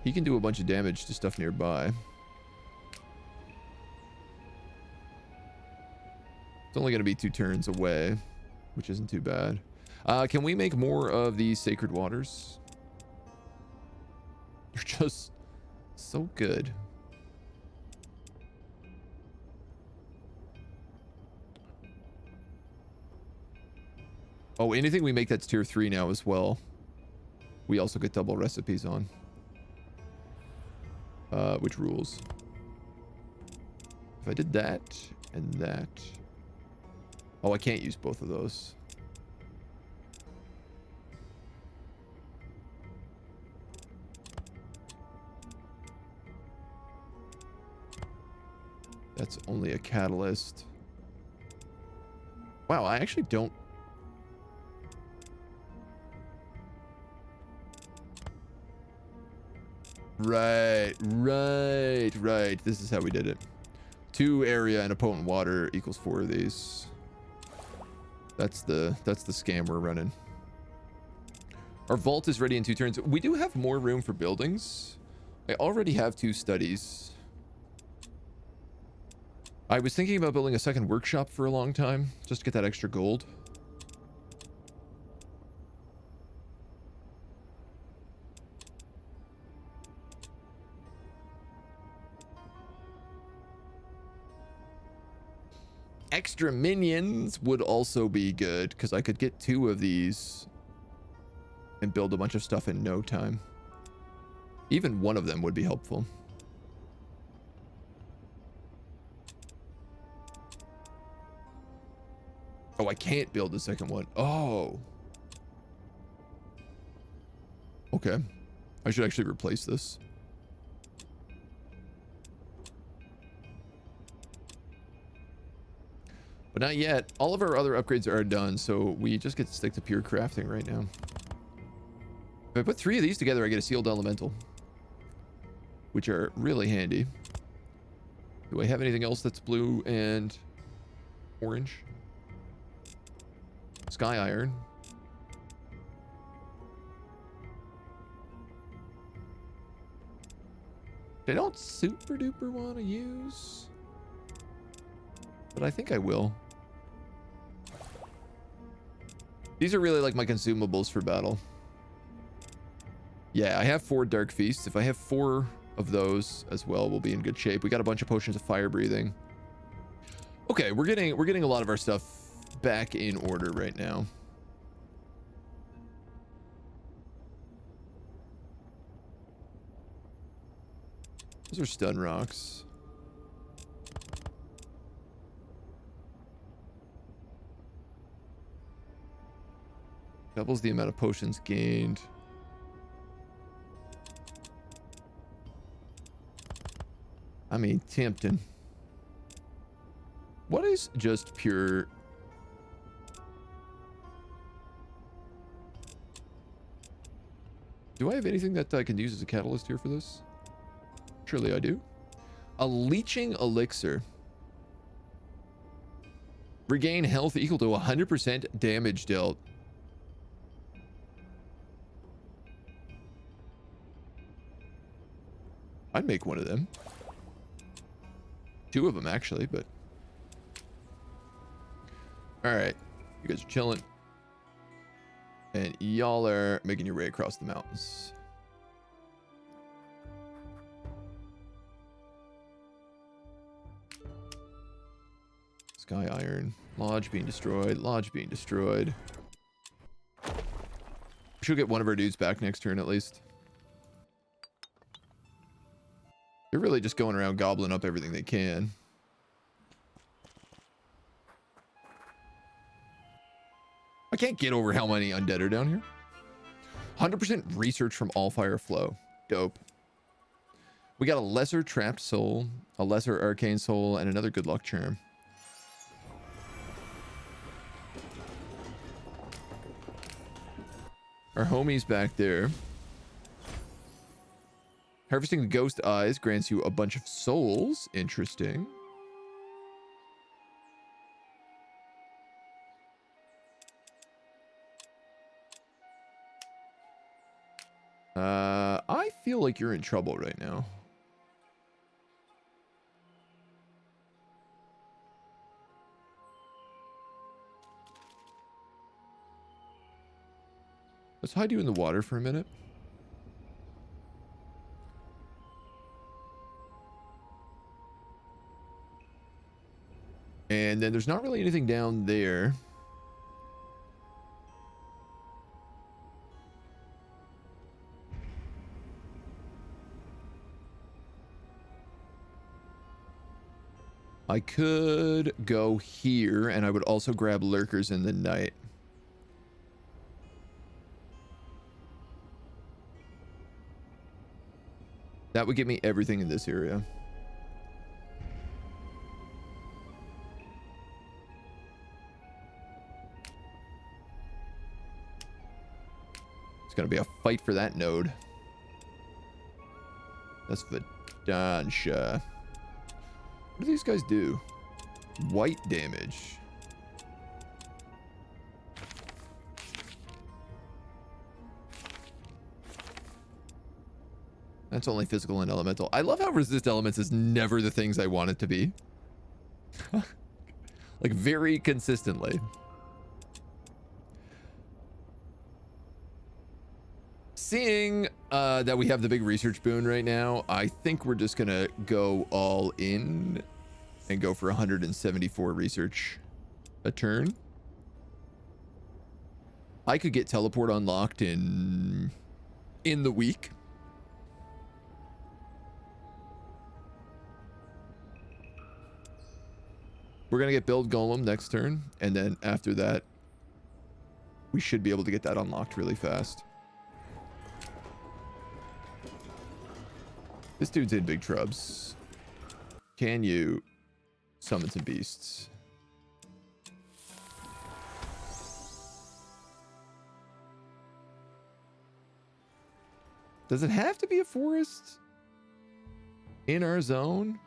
he can do a bunch of damage to stuff nearby. It's only going to be 2 turns away, which isn't too bad. Can we make more of these sacred waters? You're just so good. Oh, anything we make that's tier 3 now as well, we also get double recipes on. Which rules. If I did that and that... Oh, I can't use both of those. That's only a catalyst. Wow, I actually don't... Right. This is how we did it. 2 area and a potent water equals 4 of these. That's the scam we're running. Our vault is ready in 2 turns. We do have more room for buildings. I already have 2 studies. I was thinking about building a second workshop for a long time, just to get that extra gold. Extra minions would also be good, because I could get 2 of these and build a bunch of stuff in no time. Even 1 of them would be helpful. Oh, I can't build the second one. Oh. Okay. I should actually replace this. But not yet. All of our other upgrades are done, so we just get to stick to pure crafting right now. If I put 3 of these together, I get a sealed elemental, which are really handy. Do I have anything else that's blue and orange? Sky iron. I don't super duper want to use, but I think I will. These are really like my consumables for battle. Yeah, I have 4 Dark Feasts. If I have 4 of those as well, we'll be in good shape. We got a bunch of potions of fire breathing. Okay, we're getting a lot of our stuff back in order right now. Those are stun rocks. Doubles the amount of potions gained. I mean, tempting. What is just pure... Do I have anything that I can use as a catalyst here for this? Surely I do. A leeching elixir. Regain health equal to 100% damage dealt. I'd make one of them. 2 of them, actually, but... Alright. You guys are chilling. And y'all are making your way across the mountains. Sky Iron. Lodge being destroyed. Lodge being destroyed. We should get one of our dudes back next turn, at least. They're really just going around gobbling up everything they can. I can't get over how many undead are down here. 100% research from Allfire flow. Dope. We got a lesser trapped soul, a lesser arcane soul, and another good luck charm. Our homie's back there. Harvesting the ghost eyes grants you a bunch of souls. Interesting. I feel like you're in trouble right now. Let's hide you in the water for a minute. And then there's not really anything down there. I could go here, and I would also grab lurkers in the night. That would get me everything in this area. It's gonna be a fight for that node. That's Vidansha. What do these guys do? White damage. That's only physical and elemental. I love how resist elements is never the things I want it to be. Like, very consistently. Seeing that we have the big research boon right now, I think we're just gonna go all in and go for 174 research a turn. I could get teleport unlocked in the week. We're gonna get build golem next turn, and then after that we should be able to get that unlocked really fast. This dude's in big trubs. Can you summon some beasts? Does it have to be a forest in our zone?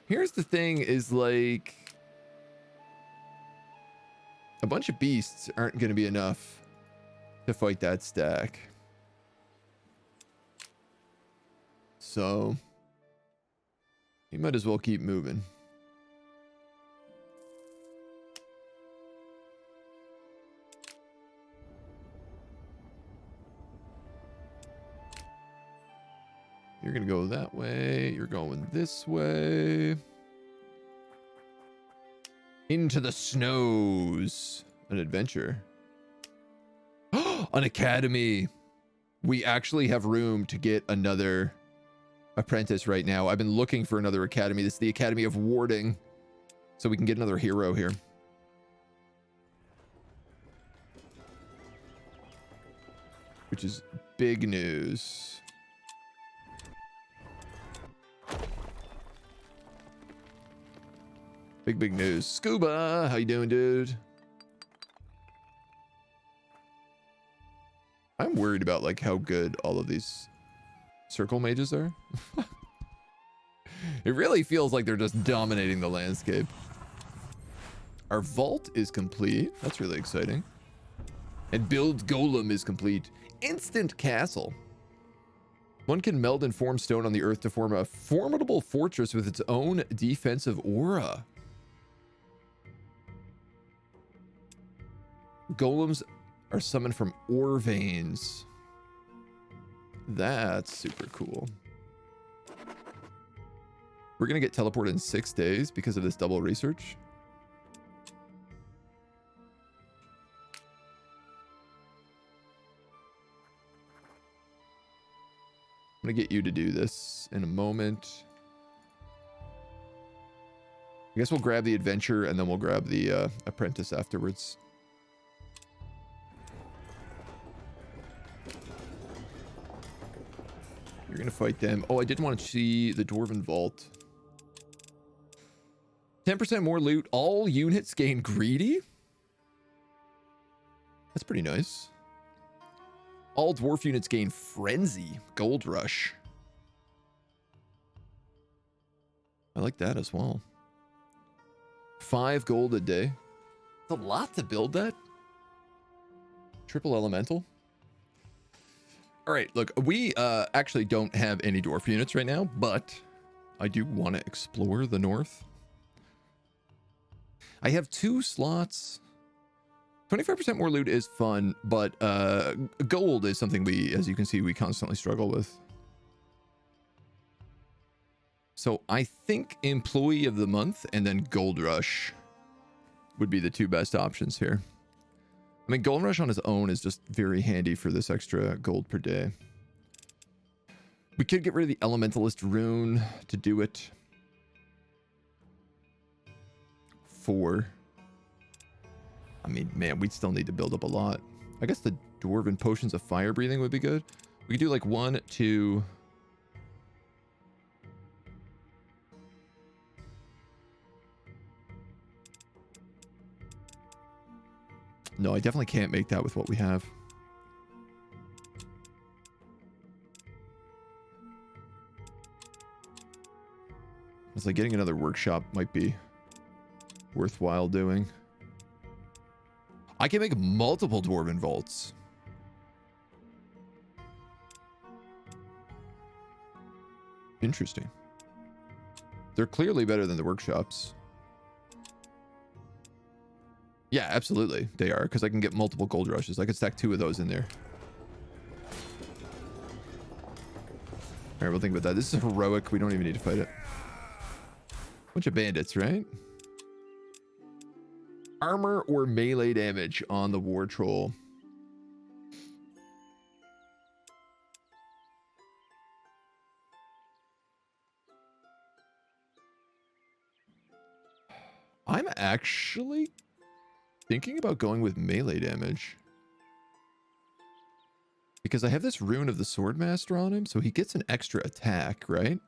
Here's the thing is, like, a bunch of beasts aren't going to be enough to fight that stack. So you might as well keep moving. You're going to go that way. You're going this way. Into the snows. An adventure. An academy. We actually have room to get another apprentice right now. I've been looking for another academy. This is the Academy of Warding. So we can get another hero here. Which is big news. Big news. Scuba, how you doing, dude? I'm worried about like how good all of these circle mages are. It really feels like they're just dominating the landscape. Our vault is complete. That's really exciting. And build golem is complete. Instant castle. One can meld and form stone on the earth to form a formidable fortress with its own defensive aura. Golems are summoned from ore veins. That's super cool. We're going to get teleported in 6 days because of this double research. I'm going to get you to do this in a moment. I guess we'll grab the adventure and then we'll grab the apprentice afterwards. You're going to fight them. Oh, I did want to see the Dwarven Vault. 10% more loot. All units gain greedy? That's pretty nice. All dwarf units gain frenzy. Gold rush. I like that as well. 5 gold a day. It's a lot to build that. Triple elemental. All right, look, we actually don't have any dwarf units right now, but I do want to explore the north. I have 2 slots. 25% more loot is fun, but gold is something we, as you can see, we constantly struggle with. So I think Employee of the Month and then Gold Rush would be the 2 best options here. I mean, Gold Rush on his own is just very handy for this extra gold per day. We could get rid of the Elementalist rune to do it. 4. I mean, man, we'd still need to build up a lot. I guess the Dwarven Potions of Fire Breathing would be good. We could do like 1, 2... No, I definitely can't make that with what we have. It's like getting another workshop might be worthwhile doing. I can make multiple Dwarven vaults. Interesting. They're clearly better than the workshops. Yeah, absolutely. They are, because I can get multiple gold rushes. I could stack 2 of those in there. All right, we'll think about that. This is heroic. We don't even need to fight it. Bunch of bandits, right? Armor or melee damage on the war troll. I'm actually thinking about going with melee damage. Because I have this rune of the Swordmaster on him, so he gets an extra attack, right?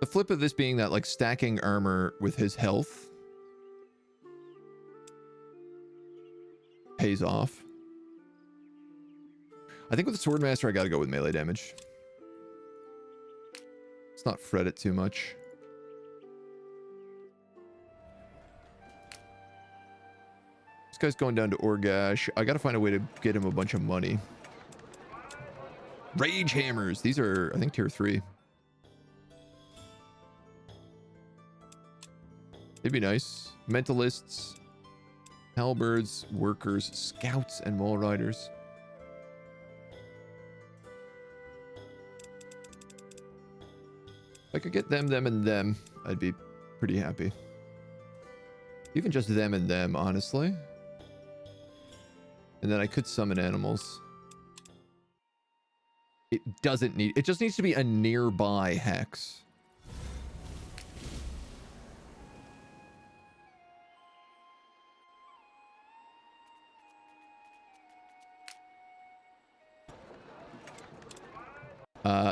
The flip of this being that, like, stacking armor with his health pays off. I think with the Swordmaster, I gotta go with melee damage. Let's not fret it too much. This guy's going down to Orgash. I gotta find a way to get him a bunch of money. Rage hammers. These are, I think, tier 3. It'd be nice. Mentalists, halberds, workers, scouts, and mole riders. If I could get them, and them, I'd be pretty happy. Even just them and them, honestly. And then I could summon animals. It doesn't need... It just needs to be a nearby hex.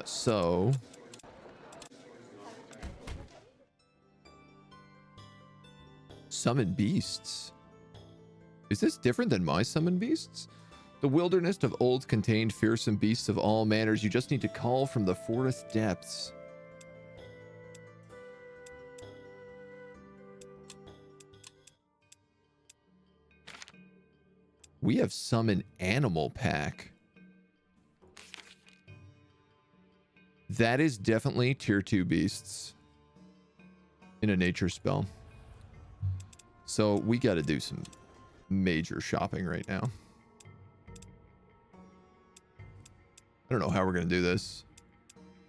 So... Summon beasts. Is this different than my summon beasts? The wilderness of old contained fearsome beasts of all manners. You just need to call from the forest depths. We have summon animal pack. That is definitely tier 2 beasts in a nature spell. So we got to do some major shopping right now. I don't know how we're going to do this.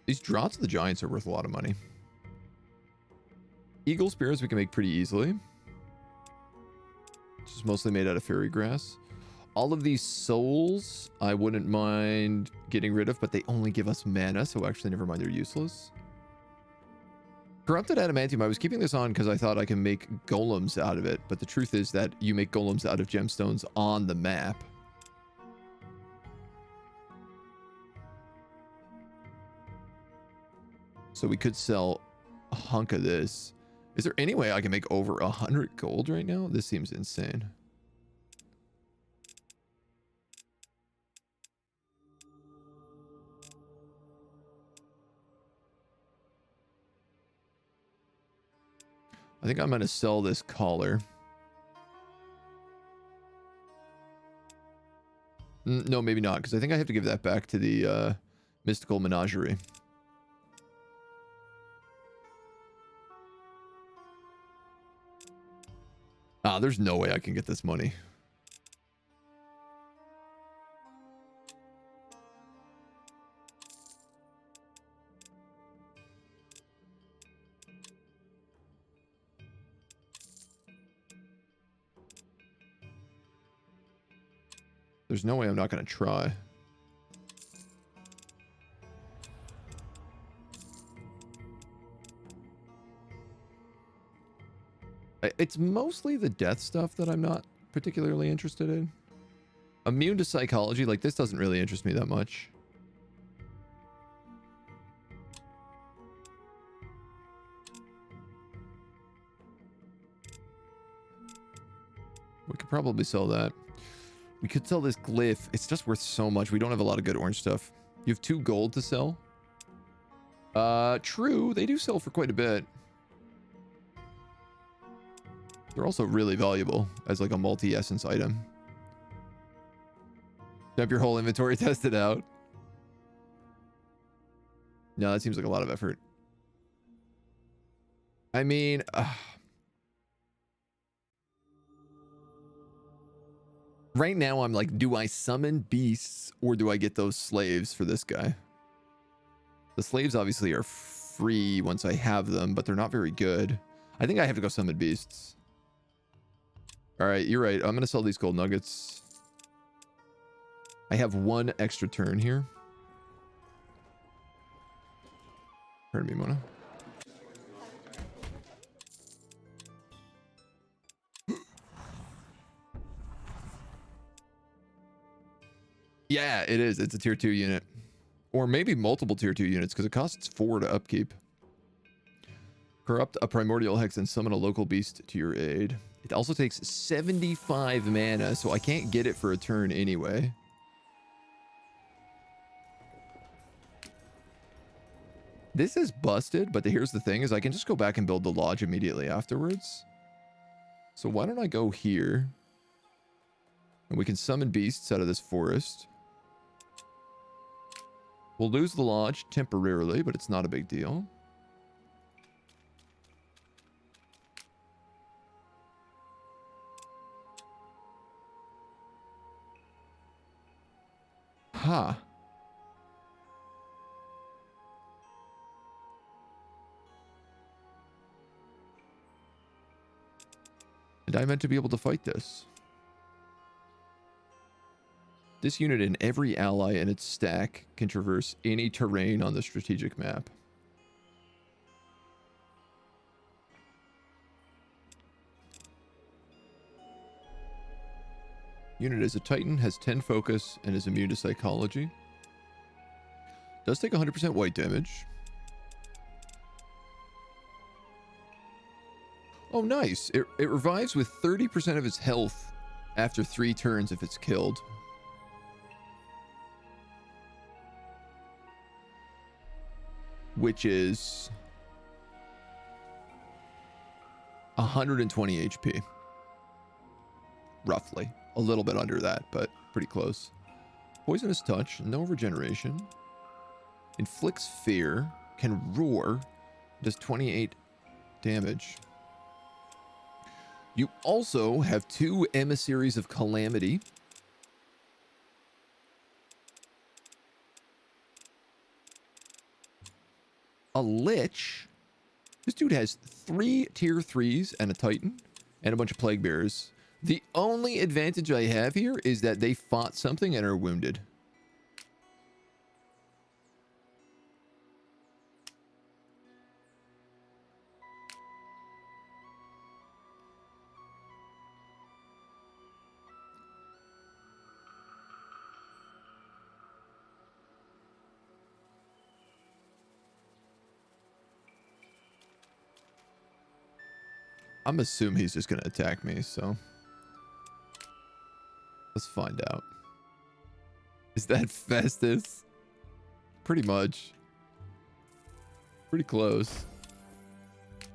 These Draughts of the Giants are worth a lot of money. Eagle Spears we can make pretty easily. It's just mostly made out of fairy grass. All of these souls I wouldn't mind getting rid of, but they only give us mana, so actually never mind, they're useless. Corrupted Adamantium, I was keeping this on because I thought I can make golems out of it, but the truth is that you make golems out of gemstones on the map. So we could sell a hunk of this. Is there any way I can make over 100 gold right now? This seems insane. I think I'm going to sell this collar. No, maybe not, because I think I have to give that back to the mystical menagerie. Ah, there's no way I can get this money. There's no way I'm not going to try. It's mostly the death stuff that I'm not particularly interested in. Immune to psychology, like this doesn't really interest me that much. We could probably sell that. We could sell this glyph. It's just worth so much. We don't have a lot of good orange stuff. You have 2 gold to sell. True. They do sell for quite a bit. They're also really valuable as like a multi-essence item. Dump your whole inventory, test it out. No, that seems like a lot of effort. I mean... right now, I'm like, do I summon beasts or do I get those slaves for this guy? The slaves obviously are free once I have them, but they're not very good. I think I have to go summon beasts. All right, you're right. I'm going to sell these gold nuggets. I have 1 extra turn here. Pardon me, Mona. Yeah, it is. It's a tier 2 unit. Or maybe multiple tier 2 units, because it costs 4 to upkeep. Corrupt a primordial hex and summon a local beast to your aid. It also takes 75 mana, so I can't get it for a turn anyway. This is busted, but here's the thing is I can just go back and build the lodge immediately afterwards. So why don't I go here? And we can summon beasts out of this forest. We'll lose the lodge temporarily, but it's not a big deal. Huh. And I meant to be able to fight this. This unit and every ally in its stack can traverse any terrain on the strategic map. Unit is a Titan, has 10 focus, and is immune to psychology. Does take 100% white damage. Oh, nice. It revives with 30% of its health after 3 turns if it's killed. Which is 120 HP. Roughly. A little bit under that, but pretty close. Poisonous touch, no regeneration. Inflicts fear, can roar, does 28 damage. You also have 2 emissaries of calamity. A lich. This dude has 3 tier 3s and a titan and a bunch of plague bearers. The only advantage I have here is that they fought something and are wounded. I'm assuming he's just going to attack me, so let's find out. Is that Festus? Pretty much. Pretty close.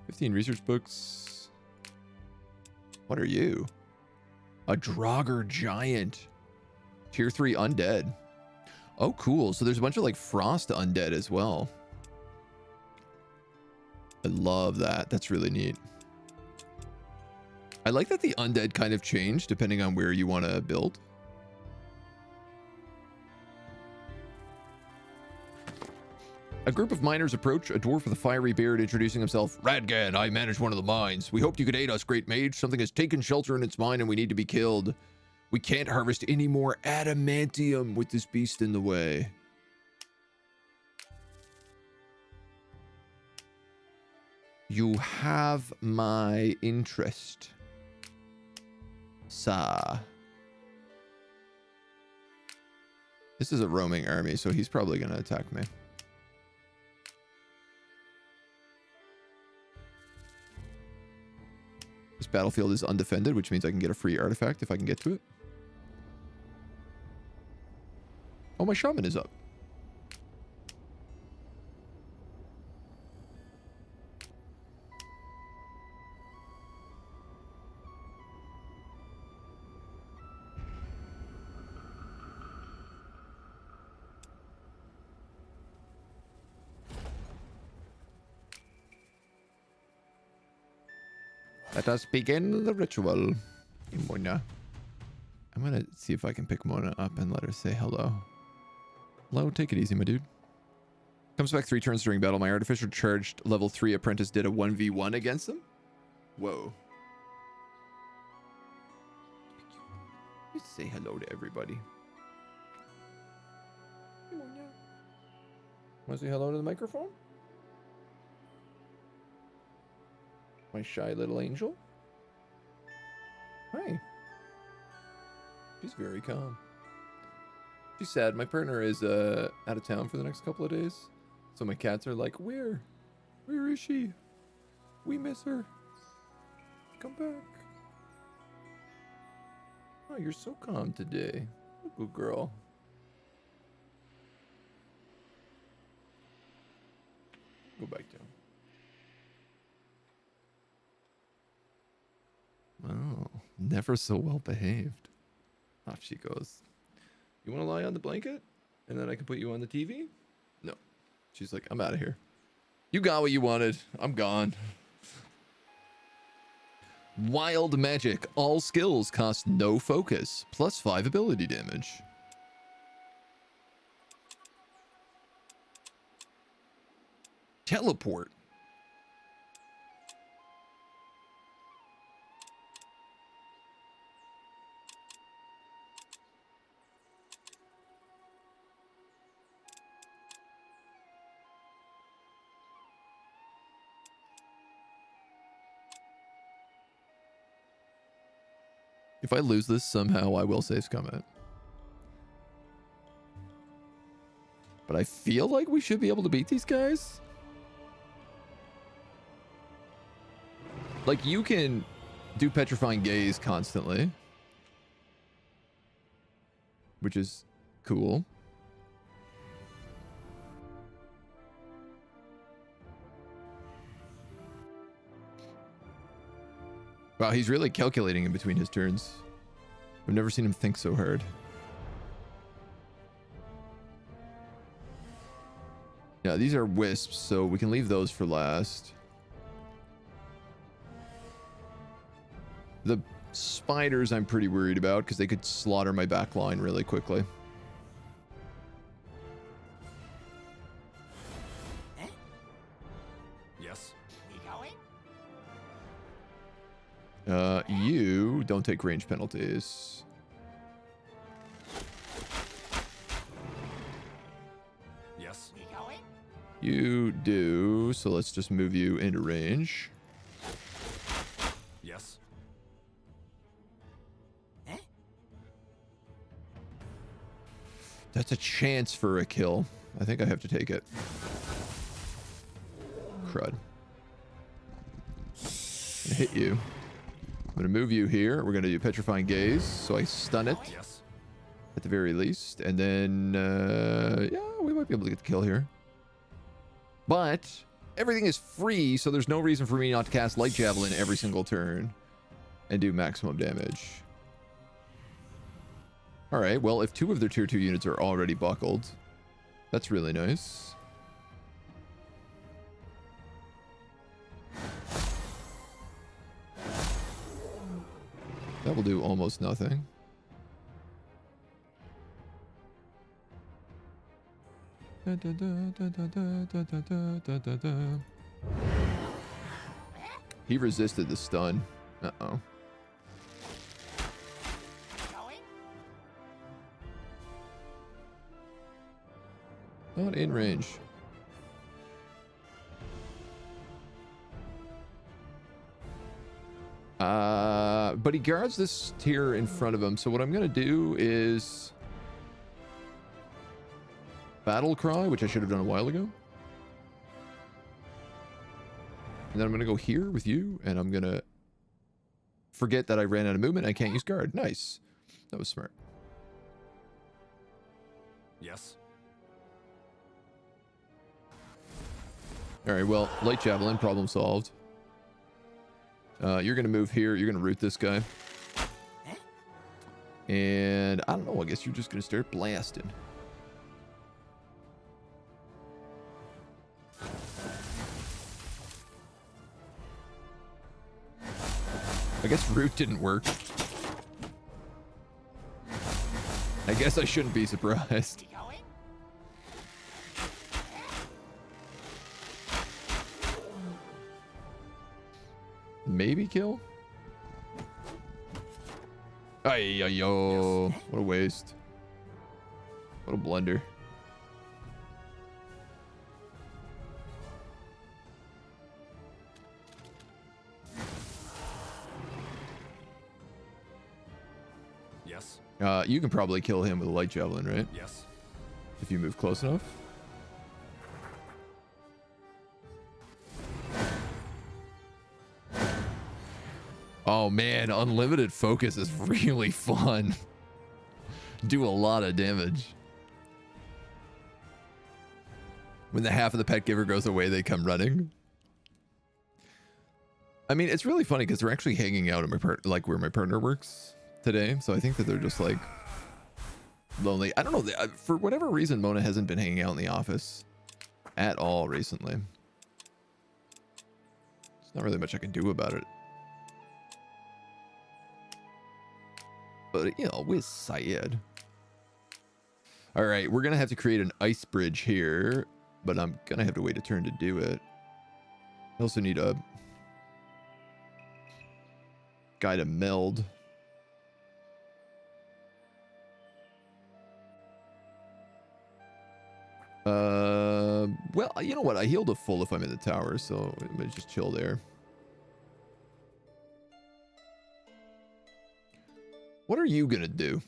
15 research books. What are you? A Draugr Giant. Tier 3 Undead. Oh, cool. So there's a bunch of like Frost Undead as well. I love that. That's really neat. I like that the undead kind of change depending on where you want to build. A group of miners approach a dwarf with a fiery beard introducing himself. Radgan, I manage one of the mines. We hoped you could aid us, great mage. Something has taken shelter in its mine and we need to be killed. We can't harvest any more adamantium with this beast in the way. You have my interest. This is a roaming army, so he's probably going to attack me. This battlefield is undefended, which means I can get a free artifact if I can get to it. Oh, my shaman is up. Let us begin the ritual. Mona. I'm gonna see if I can pick Mona up and let her say hello. Hello, take it easy, my dude. Comes back 3 turns during battle. My artificial charged level 3 apprentice did a 1v1 against them. Whoa. Let's say hello to everybody. Want to say hello to the microphone? My shy little angel. Hi. She's very calm. She's sad. My partner is out of town for the next couple of days. So my cats are like, where? Where is she? We miss her. Come back. Oh, you're so calm today. Good girl. Go back down. Oh, never so well behaved. Off she goes. You want to lie on the blanket? And then I can put you on the TV? No. She's like, I'm out of here. You got what you wanted. I'm gone. Wild magic. All skills cost no focus. Plus 5 ability damage. Teleport. If I lose this somehow, I will save comment. But I feel like we should be able to beat these guys. Like, you can do Petrifying Gaze constantly, which is cool. Wow, he's really calculating in between his turns. I've never seen him think so hard. Yeah, these are wisps, so we can leave those for last. The spiders I'm pretty worried about because they could slaughter my back line really quickly. Yes. We going? You don't take range penalties. Yes. We going? You do, so let's just move you into range. Yes. That's a chance for a kill. I think I have to take it. Crud. I'm gonna hit you. I'm gonna move you here. We're gonna do Petrifying Gaze, so I stun it Yes. at the very least. And then, yeah, we might be able to get the kill here. But everything is free, so there's no reason for me not to cast Light Javelin every single turn and do maximum damage. All right, well, if 2 of their tier 2 units are already buckled, that's really nice. That will do almost nothing. He resisted the stun. Uh-oh. Going? Not in range. But he guards this tier in front of him, so what I'm gonna do is Battle Cry, which I should have done a while ago. And then I'm gonna go here with you, and I'm gonna forget that I ran out of movement. I can't use guard. Nice. That was smart. Yes. All right, well, Light Javelin, problem solved. You're going to move here. You're going to root this guy. And I don't know. I guess you're just going to start blasting. I guess root didn't work. I guess I shouldn't be surprised. We going? Maybe kill? Ay, ay, yo. What a waste. What a blunder. Yes. You can probably kill him with a light javelin, right? Yes. If you move close enough. Oh man, unlimited focus is really fun. Do a lot of damage. When the half of the pet giver goes away, they come running. I mean, it's really funny because they're actually hanging out at my like where my partner works today. So I think that they're just like lonely. I don't know. For whatever reason, Mona hasn't been hanging out in the office at all recently. There's not really much I can do about it. But, you know, with Syed. All right, we're going to have to create an ice bridge here, but I'm going to have to wait a turn to do it. I also need a guy to meld. Well, you know what? I healed a full if I'm in the tower, so I'm going to just chill there. What are you going to do?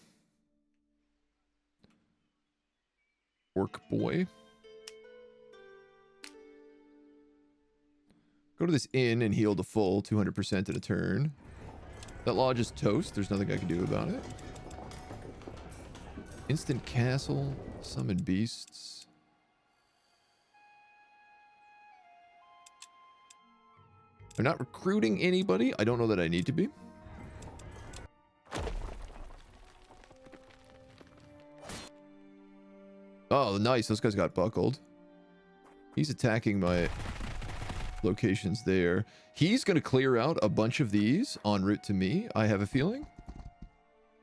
Orc boy. Go to this inn and heal the full 200% in a turn. That lodge is toast. There's nothing I can do about it. Instant castle. Summon beasts. I'm not recruiting anybody. I don't know that I need to be. Oh, nice. Those guys got buckled. He's attacking my locations there. He's going to clear out a bunch of these en route to me, I have a feeling.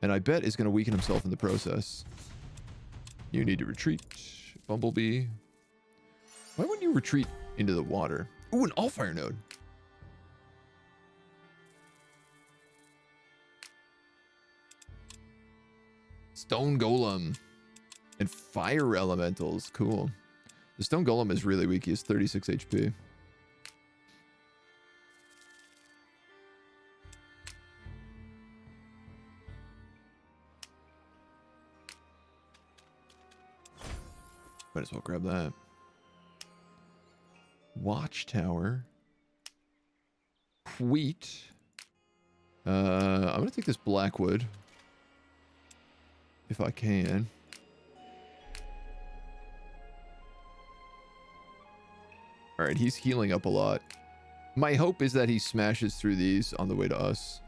And I bet is going to weaken himself in the process. You need to retreat. Bumblebee. Why wouldn't you retreat into the water? Ooh, an Allfire node. Stone Golem. And fire elementals. Cool. The Stone Golem is really weak. He has 36 HP. Might as well grab that. Watchtower. Wheat. I'm going to take this Blackwood. If I can. Alright, he's healing up a lot. My hope is that he smashes through these on the way to us.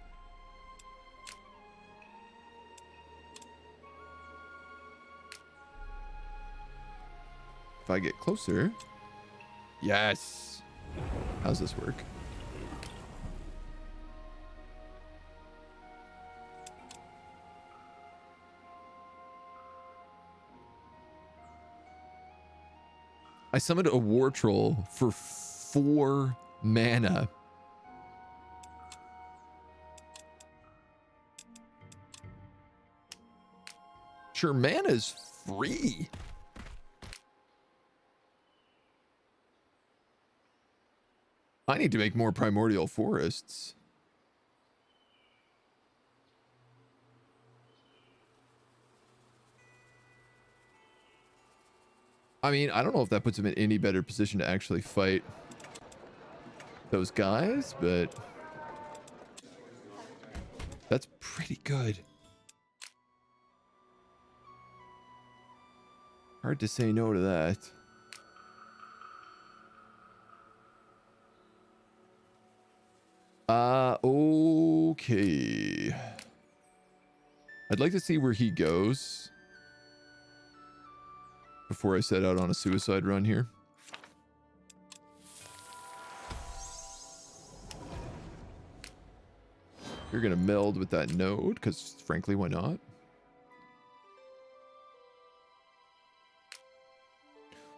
If I get closer... Yes! How's this work? I summoned a war troll for 4 mana. Sure, mana's free. I need to make more primordial forests. I mean, I don't know if that puts him in any better position to actually fight those guys, but that's pretty good. Hard to say no to that. Okay. I'd like to see where he goes before I set out on a suicide run here. You're gonna meld with that node, because frankly, why not?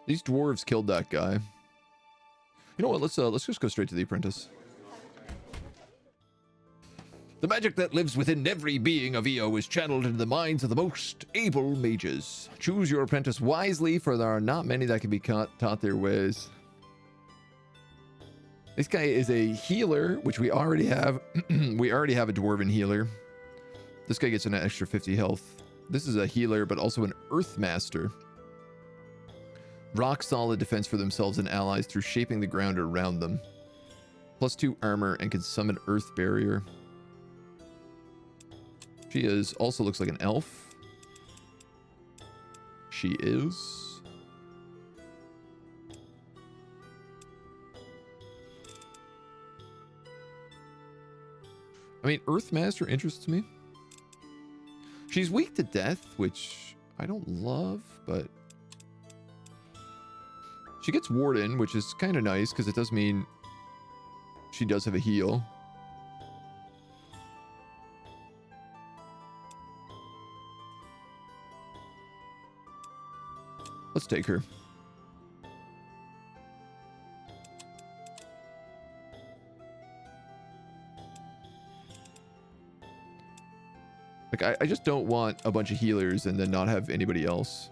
These dwarves killed that guy. You know what? Let's just go straight to the apprentice. The magic that lives within every being of EO is channeled into the minds of the most able mages. Choose your apprentice wisely, for there are not many that can be taught their ways. This guy is a healer, which we already have. We already have a dwarven healer. This guy gets an extra 50 health. This is a healer, but also an earth master. Rock solid defense for themselves and allies through shaping the ground around them. +2 armor and can summon earth barrier. She is also looks like an elf. She is. I mean, Earthmaster interests me. She's weak to death, which I don't love, but she gets Warden, which is kind of nice because it does mean she does have a heal. Let's take her. Like, I just don't want a bunch of healers and then not have anybody else.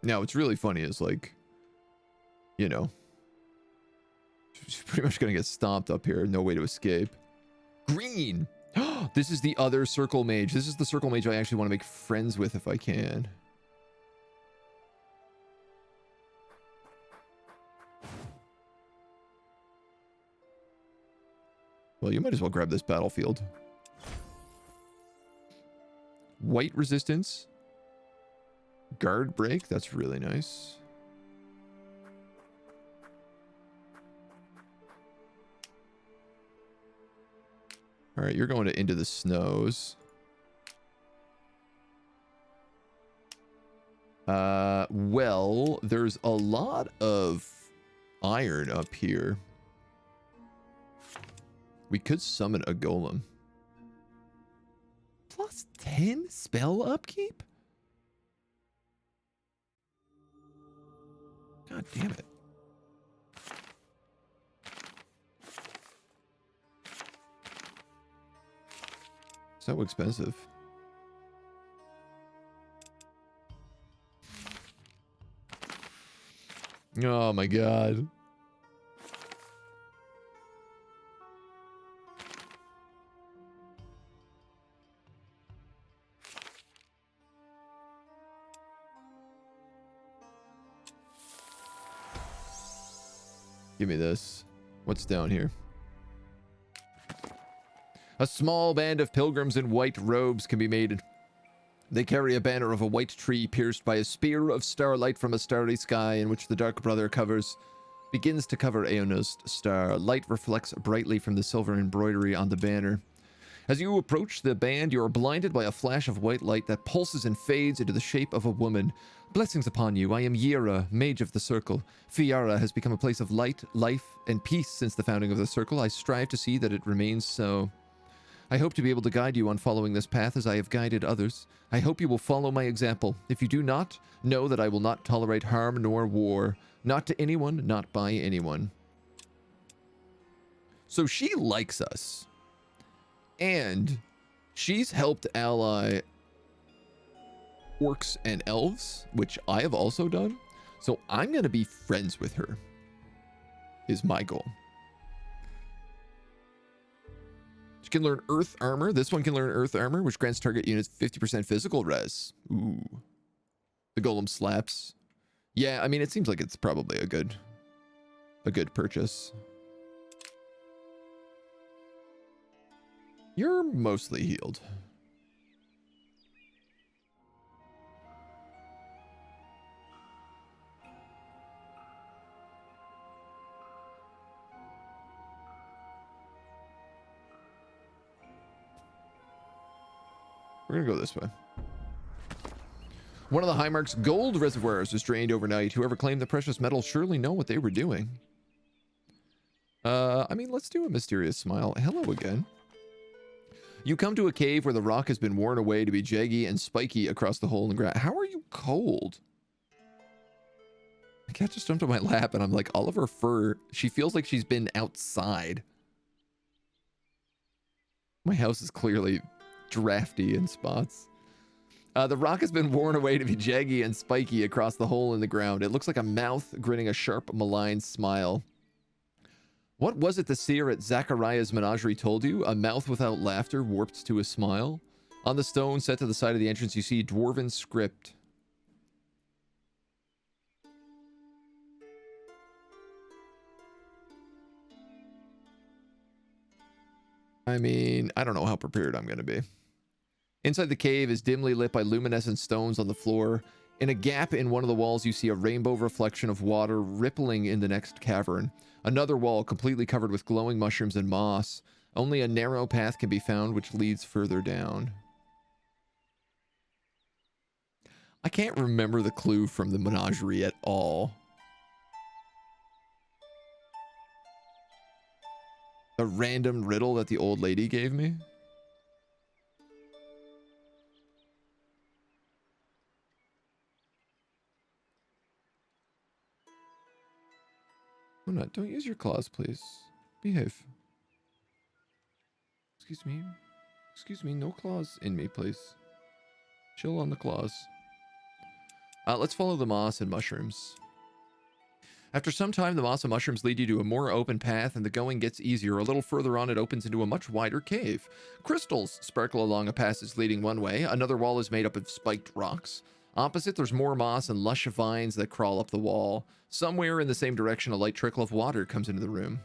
Now, what's really funny is, like, you know, she's pretty much going to get stomped up here. No way to escape. Green! This is the other circle mage. This is the circle mage I actually want to make friends with if I can. Well, you might as well grab this battlefield. White resistance. Guard break. That's really nice. All right, you're going to Into the Snows. Well, there's a lot of iron up here. We could summon a golem. Plus 10 spell upkeep? God damn it. So expensive. Oh my god. Give me this. What's down here? A small band of pilgrims in white robes can be made. They carry a banner of a white tree pierced by a spear of starlight from a starry sky in which the Dark Brother begins to cover Aeona's star. Light reflects brightly from the silver embroidery on the banner. As you approach the band, you are blinded by a flash of white light that pulses and fades into the shape of a woman. Blessings upon you. I am Yera, Mage of the Circle. Fiara has become a place of light, life, and peace since the founding of the Circle. I strive to see that it remains so. I hope to be able to guide you on following this path as I have guided others. I hope you will follow my example. If you do not, know that I will not tolerate harm nor war. Not to anyone, not by anyone. So she likes us. And she's helped ally orcs and elves, which I have also done. So I'm going to be friends with her, is my goal. She can learn Earth Armor. This one can learn Earth Armor, which grants target units 50% physical res. Ooh. The Golem slaps. Yeah, I mean, it seems like it's probably a good purchase. You're mostly healed. We're gonna go this way. One of the Highmark's gold reservoirs was drained overnight. Whoever claimed the precious metal surely know what they were doing. I mean, let's do a mysterious smile. Hello again. You come to a cave where the rock has been worn away to be jaggy and spiky across the hole in the ground. How are you cold? My cat just jumped on my lap and I'm like, all of her fur, she feels like she's been outside. My house is clearly drafty in spots. The rock has been worn away to be jaggy and spiky across the hole in the ground. It looks like a mouth grinning a sharp, malign smile. What was it the seer at Zachariah's menagerie told you? A mouth without laughter warped to a smile? On the stone set to the side of the entrance, you see Dwarven script. I mean, I don't know how prepared I'm going to be. Inside the cave is dimly lit by luminescent stones on the floor. In a gap in one of the walls, you see a rainbow reflection of water rippling in the next cavern. Another wall completely covered with glowing mushrooms and moss. Only a narrow path can be found, which leads further down. I can't remember the clue from the menagerie at all. A random riddle that the old lady gave me? Oh, no, don't use your claws, please. Behave. Excuse me. Excuse me, no claws in me, please. Chill on the claws. Let's follow the moss and mushrooms. After some time, the moss and mushrooms lead you to a more open path, and the going gets easier. A little further on, it opens into a much wider cave. Crystals sparkle along a passage leading one way. Another wall is made up of spiked rocks. Opposite, there's more moss and lush vines that crawl up the wall. Somewhere in the same direction, a light trickle of water comes into the room.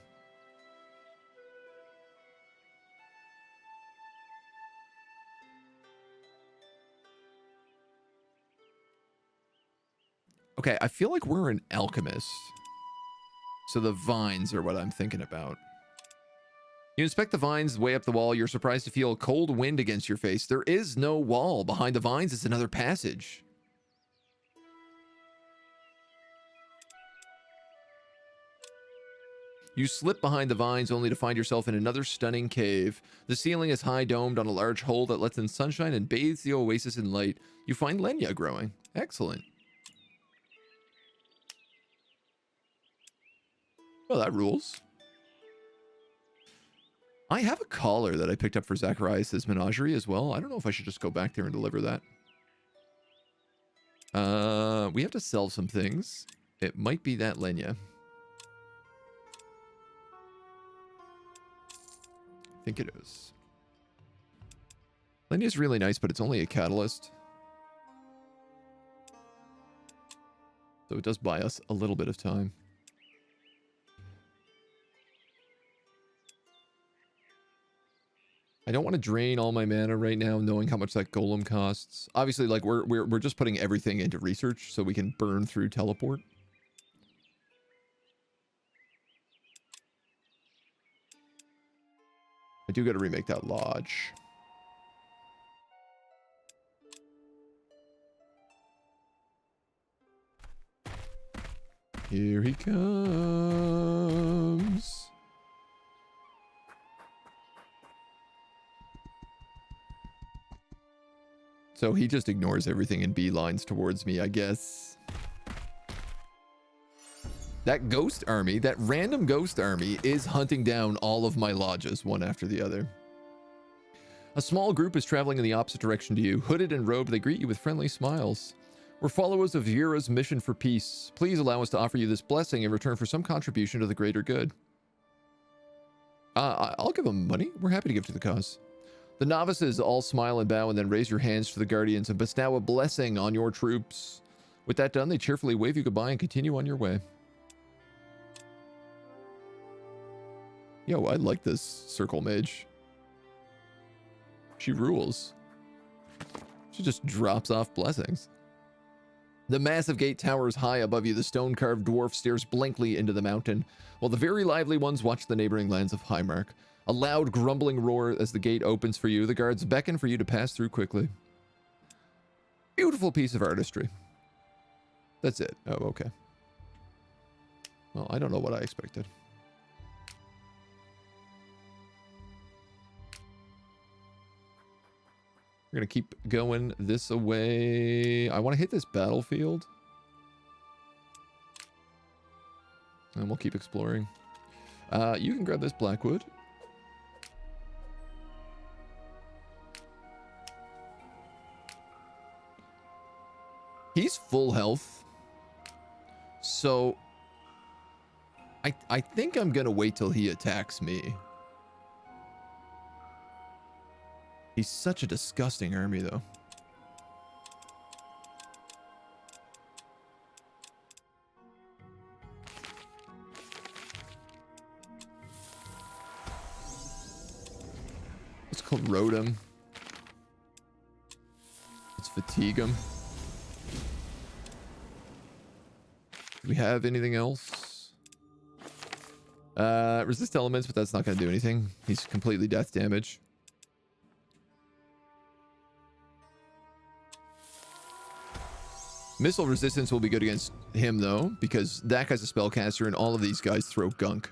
Okay, I feel like we're an alchemist. So the vines are what I'm thinking about. You inspect the vines way up the wall. You're surprised to feel a cold wind against your face. There is no wall. Behind the vines is another passage. You slip behind the vines only to find yourself in another stunning cave. The ceiling is high domed on a large hole that lets in sunshine and bathes the oasis in light. You find Lenya growing. Excellent. Well, that rules. I have a collar that I picked up for Zacharias' menagerie as well. I don't know if I should just go back there and deliver that. We have to sell some things. It might be that Lenya. I think it is. Lenya's really nice, but it's only a catalyst. So it does buy us a little bit of time. I don't want to drain all my mana right now, knowing how much that golem costs. Obviously, like we're just putting everything into research so we can burn through teleport. I do got to remake that lodge. Here he comes. So he just ignores everything and beelines towards me, I guess. That ghost army, that random ghost army, is hunting down all of my lodges, one after the other. A small group is traveling in the opposite direction to you. Hooded and robed, they greet you with friendly smiles. We're followers of Vira's mission for peace. Please allow us to offer you this blessing in return for some contribution to the greater good. I'll give them money. We're happy to give to the cause. The novices all smile and bow and then raise your hands to the guardians and bestow a blessing on your troops. With that done, they cheerfully wave you goodbye and continue on your way. Yo, I like this circle mage. She rules. She just drops off blessings. The massive gate towers high above you. The stone-carved dwarf stares blankly into the mountain, while the very lively ones watch the neighboring lands of Highmark. A loud grumbling roar as the gate opens for you. The guards beckon for you to pass through quickly. Beautiful piece of artistry. That's it. Oh, okay. Well, I don't know what I expected. We're going to keep going this away. I want to hit this battlefield. And we'll keep exploring. You can grab this blackwood. He's full health. So I think I'm going to wait till he attacks me. He's such a disgusting army, though. Let's corrode him. Let's fatigue him. we have anything else? Resist elements, but that's not going to do anything. He's completely death damage. Missile resistance will be good against him, though, because that guy's a spellcaster, and all of these guys throw gunk.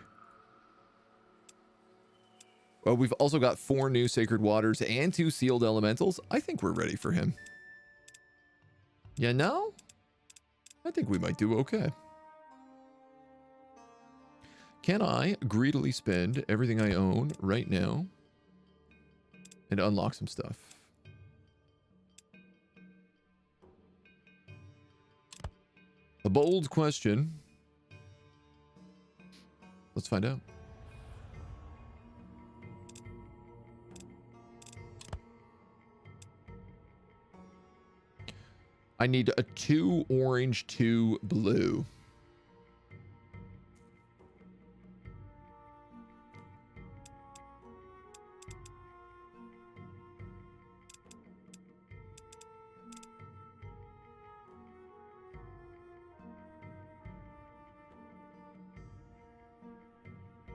Well, we've also got 4 new Sacred Waters and 2 Sealed Elementals. I think we're ready for him. Yeah, no? I think we might do okay. Can I greedily spend everything I own right now and unlock some stuff? A bold question. Let's find out. I need a 2 orange, 2 blue.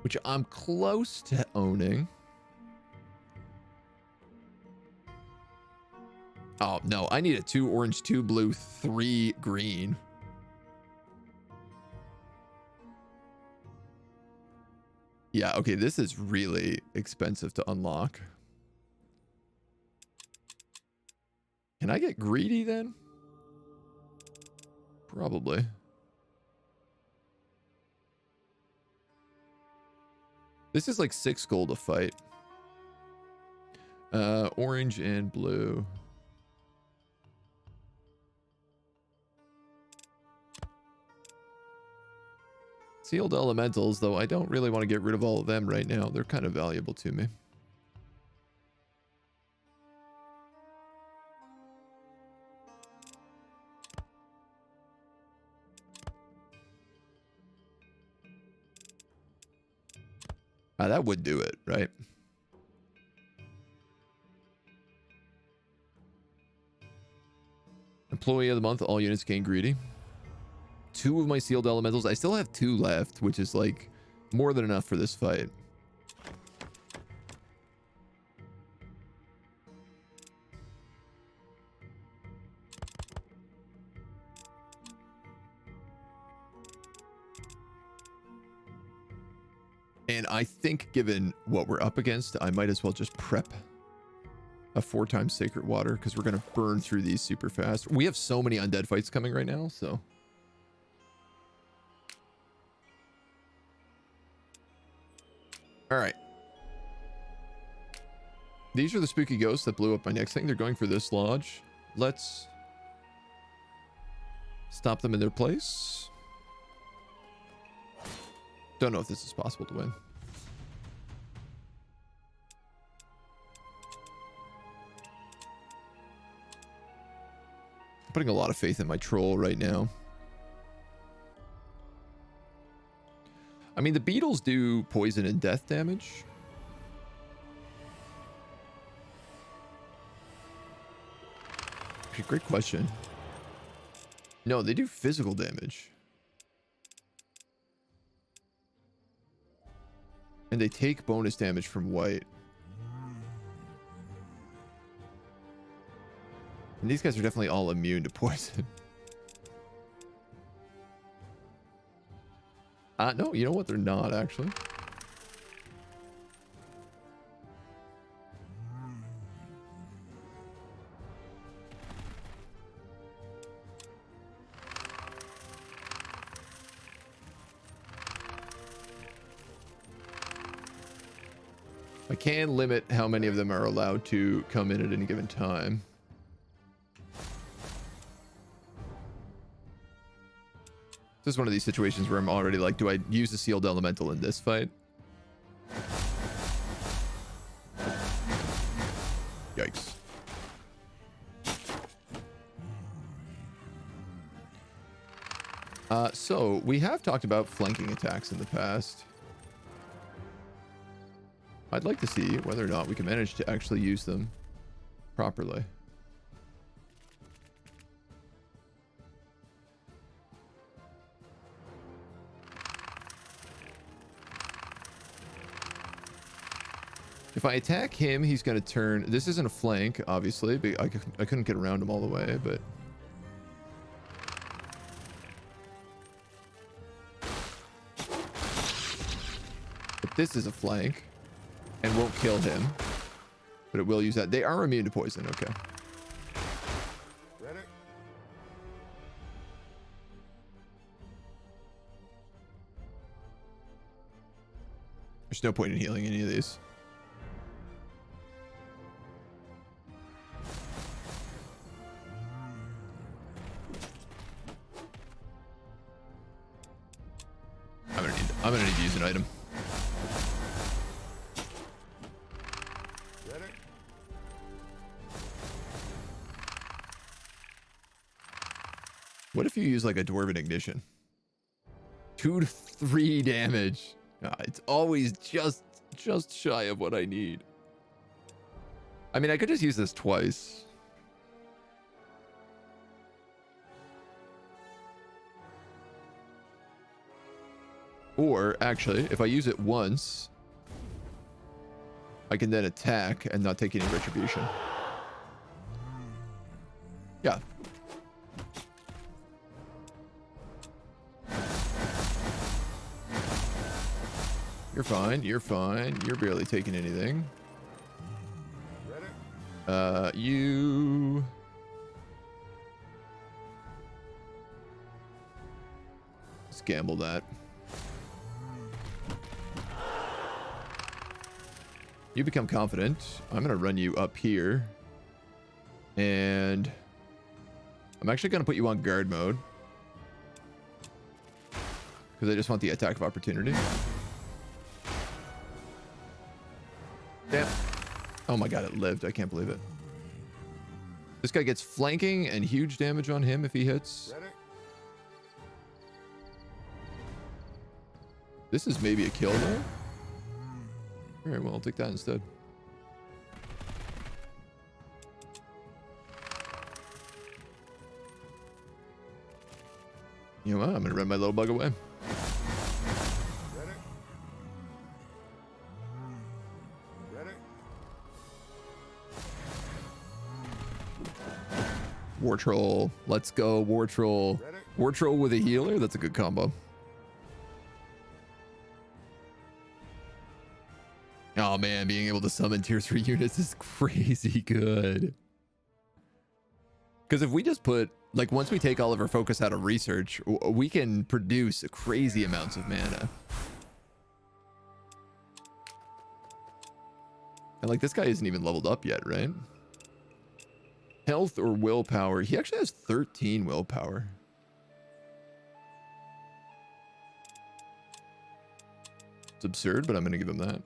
Which I'm close to owning. Oh, no. I need a 2 orange, 2 blue, 3 green. Yeah, okay. This is really expensive to unlock. Can I get greedy then? Probably. This is like 6 gold a fight. Orange and blue. Sealed elementals, though I don't really want to get rid of all of them right now. They're kind of valuable to me. That would do it, right? Employee of the month, all units gain greedy. 2 of my sealed elementals. I still have 2 left, which is like more than enough for this fight. And I think given what we're up against, I might as well just prep a 4 times Sacred Water because we're going to burn through these super fast. We have so many undead fights coming right now, so. All right. These are the spooky ghosts that blew up my next thing. They're going for this lodge. Let's stop them in their place. Don't know if this is possible to win. I'm putting a lot of faith in my troll right now. I mean, the beetles do poison and death damage. Great question. No, they do physical damage. And they take bonus damage from white. And these guys are definitely all immune to poison. No, you know what? They're not, actually. I can limit how many of them are allowed to come in at any given time. This is one of these situations where I'm already like, do I use a sealed elemental in this fight? Yikes. So we have talked about flanking attacks in the past. I'd like to see whether or not we can manage to actually use them properly. If I attack him, he's going to turn... This isn't a flank, obviously. But I couldn't get around him all the way, but... But this is a flank. And won't kill him. But it will use that. They are immune to poison, okay. Ready? There's no point in healing any of these. I'm gonna need to use an item. Ready? What if you use like a Dwarven ignition? 2 to 3 damage. It's always just shy of what I need. I mean, I could just use this twice. Or actually, if I use it once, I can then attack and not take any retribution. Yeah. You're fine. You're fine. You're barely taking anything. You... Let's gamble that. You become confident. I'm going to run you up here. And I'm actually going to put you on guard mode. Because I just want the attack of opportunity. Damn. Oh my god, it lived. I can't believe it. This guy gets flanking and huge damage on him if he hits. Ready? This is maybe a kill though. Alright, well, I'll take that instead. You know what? I'm gonna run my little bug away. Ready? Ready? War Troll. Let's go, War Troll. Ready? War Troll with a healer? That's a good combo. Oh man, being able to summon tier 3 units is crazy good. Because if we just put, like, once we take all of our focus out of research, we can produce crazy amounts of mana. And like, this guy isn't even leveled up yet, right? Health or willpower. He actually has 13 willpower. It's absurd, but I'm going to give him that.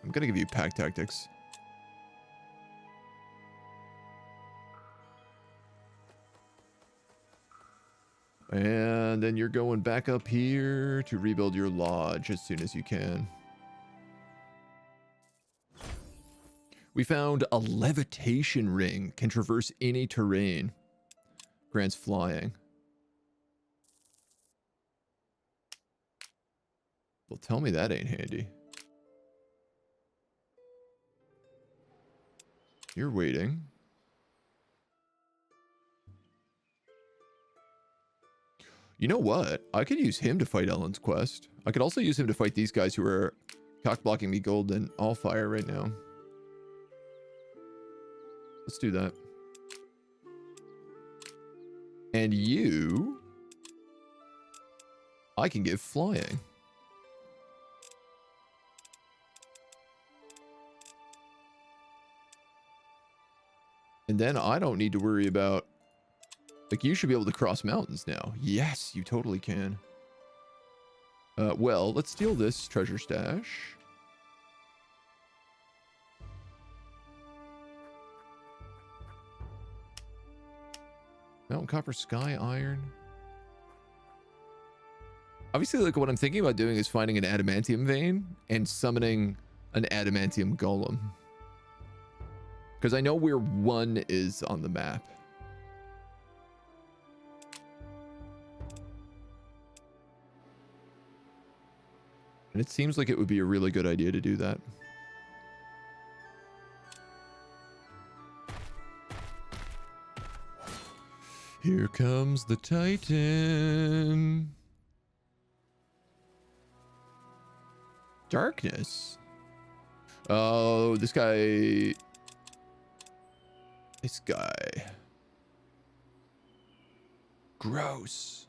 I'm going to give you pack tactics. And then you're going back up here to rebuild your lodge as soon as you can. We found a levitation ring. Can traverse any terrain. Grants flying. Well, tell me that ain't handy. You're waiting. You know what? I could use him to fight Ellen's quest. I could also use him to fight these guys who are cock-blocking me gold and Allfire right now. Let's do that. And you... I can give flying. And then I don't need to worry about... Like, you should be able to cross mountains now. Yes, you totally can. Well, let's steal this treasure stash. Mountain copper, sky iron. Obviously, like, what I'm thinking about doing is finding an adamantium vein and summoning an adamantium golem. Because I know where one is on the map. And it seems like it would be a really good idea to do that. Here comes the Titan. Darkness. Oh, this guy. This guy. Gross.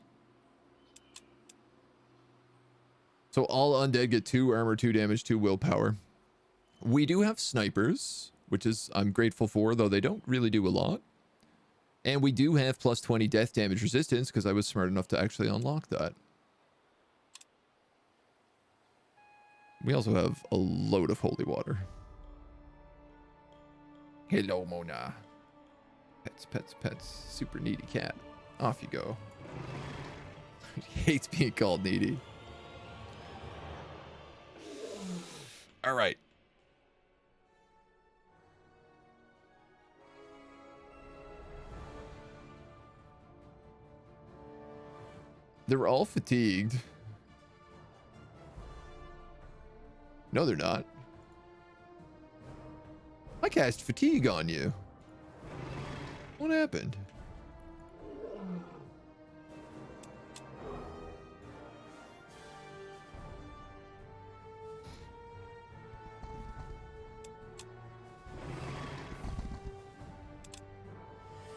So all undead get 2 armor, 2 damage, 2 willpower. We do have snipers, which is I'm grateful for, though they don't really do a lot. And we do have plus 20 death damage resistance because I was smart enough to actually unlock that. We also have a load of holy water. Hello, Mona. Pets, pets, pets. Super needy cat. Off you go. He hates being called needy. All right. They're all fatigued. No, they're not. I cast fatigue on you. What happened?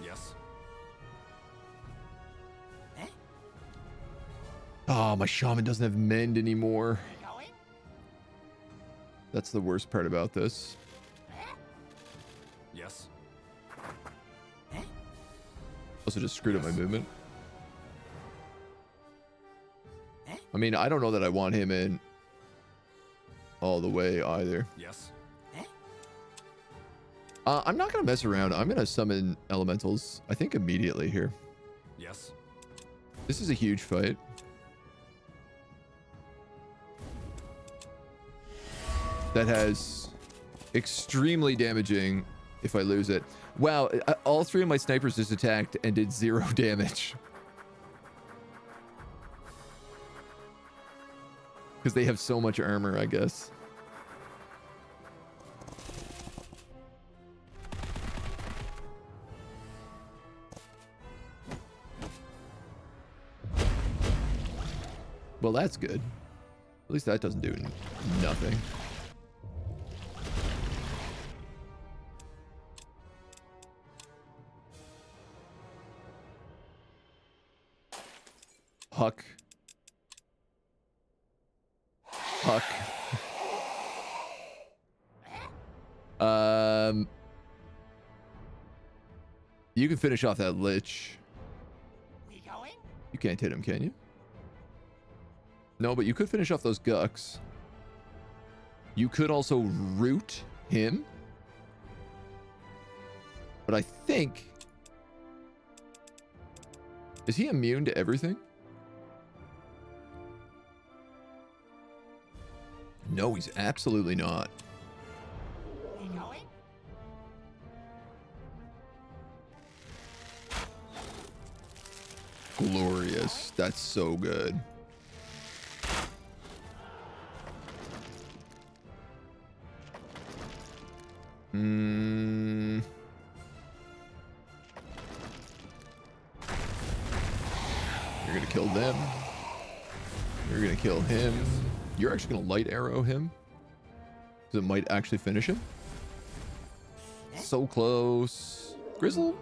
Yes. Oh, my shaman doesn't have mend anymore. Going? That's the worst part about this. Yes. Also just screwed up my movement. I mean, I don't know that I want him in all the way either. Yes. I'm not going to mess around. I'm going to summon elementals, I think, immediately here. Yes. This is a huge fight. That has extremely damaging if I lose it. Wow, all 3 of my snipers just attacked and did 0 damage. Because they have so much armor, I guess. Well, that's good. At least that doesn't do nothing. Huck. Huck. You can finish off that lich. We going? You can't hit him, can you? No, but you could finish off those gucks. You could also root him. But I think... Is he immune to everything? No, he's absolutely not. We going? Glorious. That's so good. You're gonna kill them. You're gonna kill him. You're actually gonna light arrow him. Because it might actually finish him. So close. Grizzle?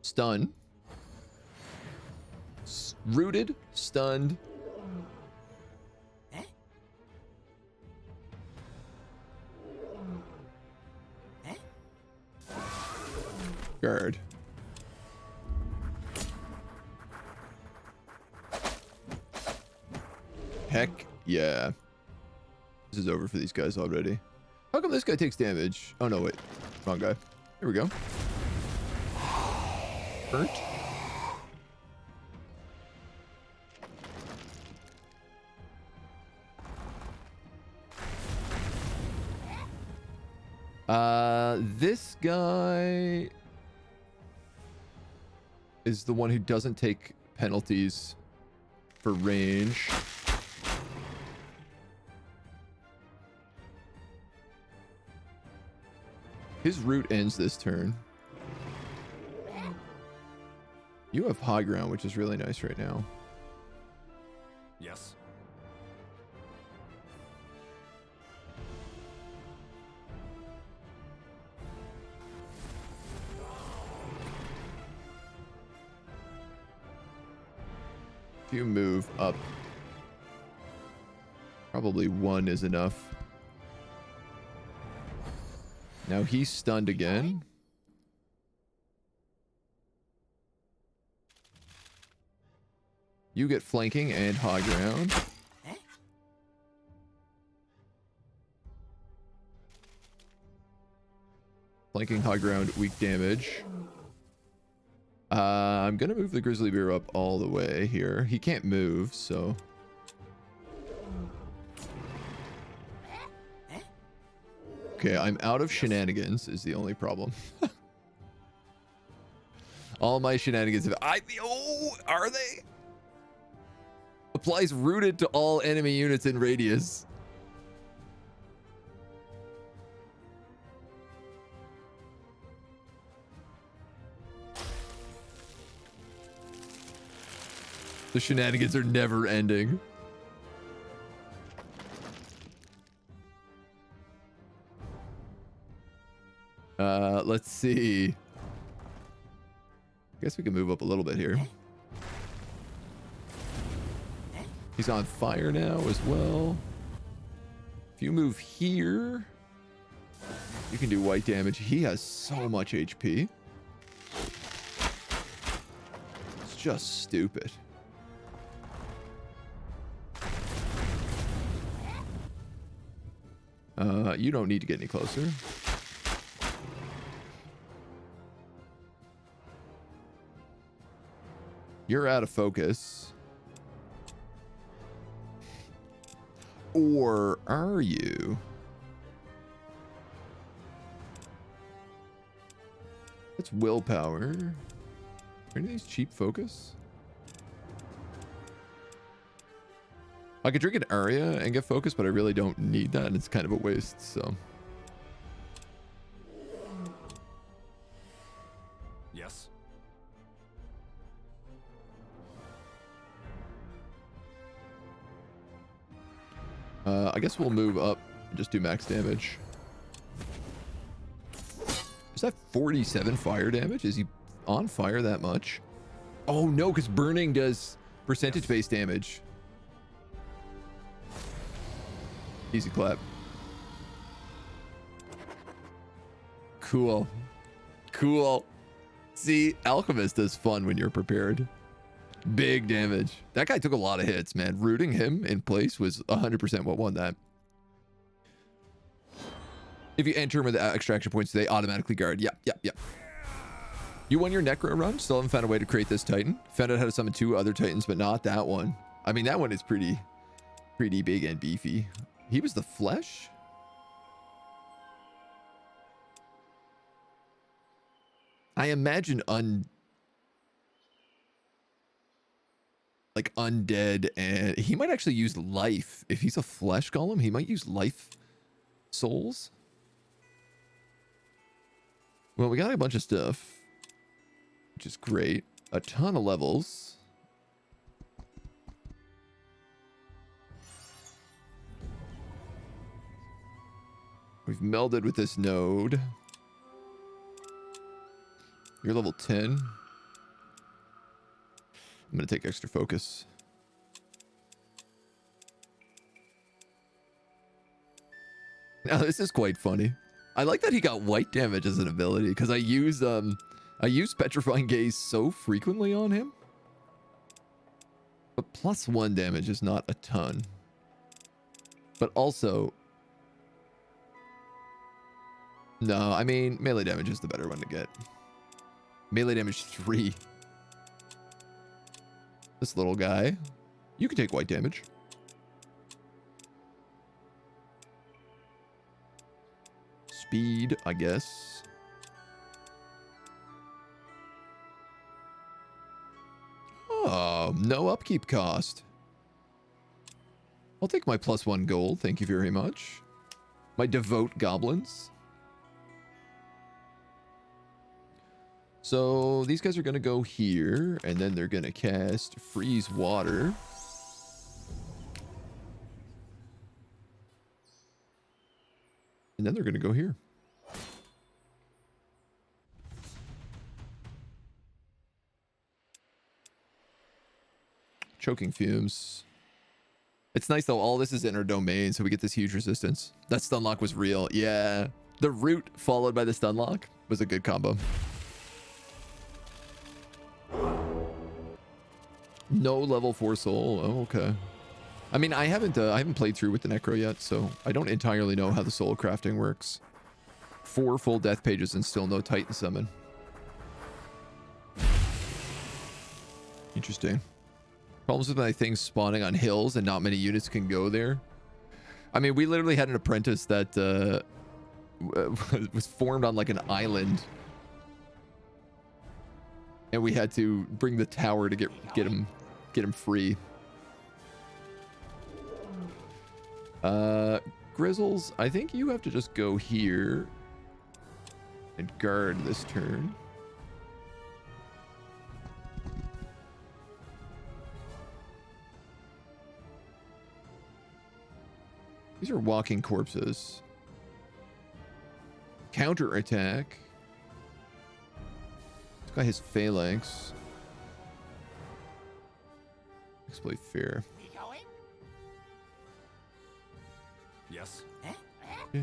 Stun. Rooted. Stunned. Guard. Heck yeah. This is over for these guys already. How come this guy takes damage? Oh no, wait. Wrong guy. Here we go. Hurt. This guy... is the one who doesn't take penalties for range. His route ends this turn. You have high ground, which is really nice right now. Yes. If you move up, probably one is enough. Now he's stunned again. You get flanking and high ground. Flanking, high ground, weak damage. I'm gonna move the grizzly bear up all the way here. He can't move, so. Okay, I'm out of shenanigans is the only problem. All my shenanigans have... Oh, are they? Applies rooted to all enemy units in radius. The shenanigans are never ending. Let's see. I guess we can move up a little bit here. He's on fire now as well. If you move here, you can do white damage. He has so much HP. It's just stupid. You don't need to get any closer. You're out of focus. Or are you? That's willpower. Are any of these cheap focus? I could drink an area and get focus, but I really don't need that, and it's kind of a waste, so. Yes. I guess we'll move up and just do max damage. Is that 47 fire damage? Is he on fire that much? Oh no, because burning does percentage-based damage. Easy clap. Cool. Cool. See, Alchemist is fun when you're prepared. Big damage. That guy took a lot of hits, man. Rooting him in place was 100% what won that. If you enter with the extraction points, they automatically guard. Yep. You won your Necro run. Still haven't found a way to create this Titan. Found out how to summon 2 other Titans, but not that one. I mean, that one is pretty big and beefy. He was the flesh? I imagine undead, and he might actually use life. If he's a flesh golem, he might use life souls. Well, we got a bunch of stuff, which is great. A ton of levels. We've melded with this node. You're level 10. I'm going to take extra focus. Now, this is quite funny. I like that he got white damage as an ability, because I use Petrifying Gaze so frequently on him. But +1 damage is not a ton. But also... No, I mean, melee damage is the better one to get. Melee damage 3. This little guy. You can take white damage. Speed, I guess. Oh, no upkeep cost. I'll take my +1 gold. Thank you very much. My devote goblins. So these guys are going to go here, and then they're going to cast freeze water. And then they're going to go here. Choking fumes. It's nice though, all this is in our domain, so we get this huge resistance. That stun lock was real. Yeah. The root followed by the stun lock was a good combo. No level 4 soul. Oh, okay. I mean, I haven't played through with the Necro yet, so I don't entirely know how the soul crafting works. 4 full death pages and still no Titan summon. Interesting. Problems with my things spawning on hills and not many units can go there. I mean, we literally had an apprentice that was formed on like an island. And we had to bring the tower to get him free. Grizzles, I think you have to just go here and guard this turn. These are walking corpses. Counter attack. This guy has phalanx. Exploit fear. We going? Yes. You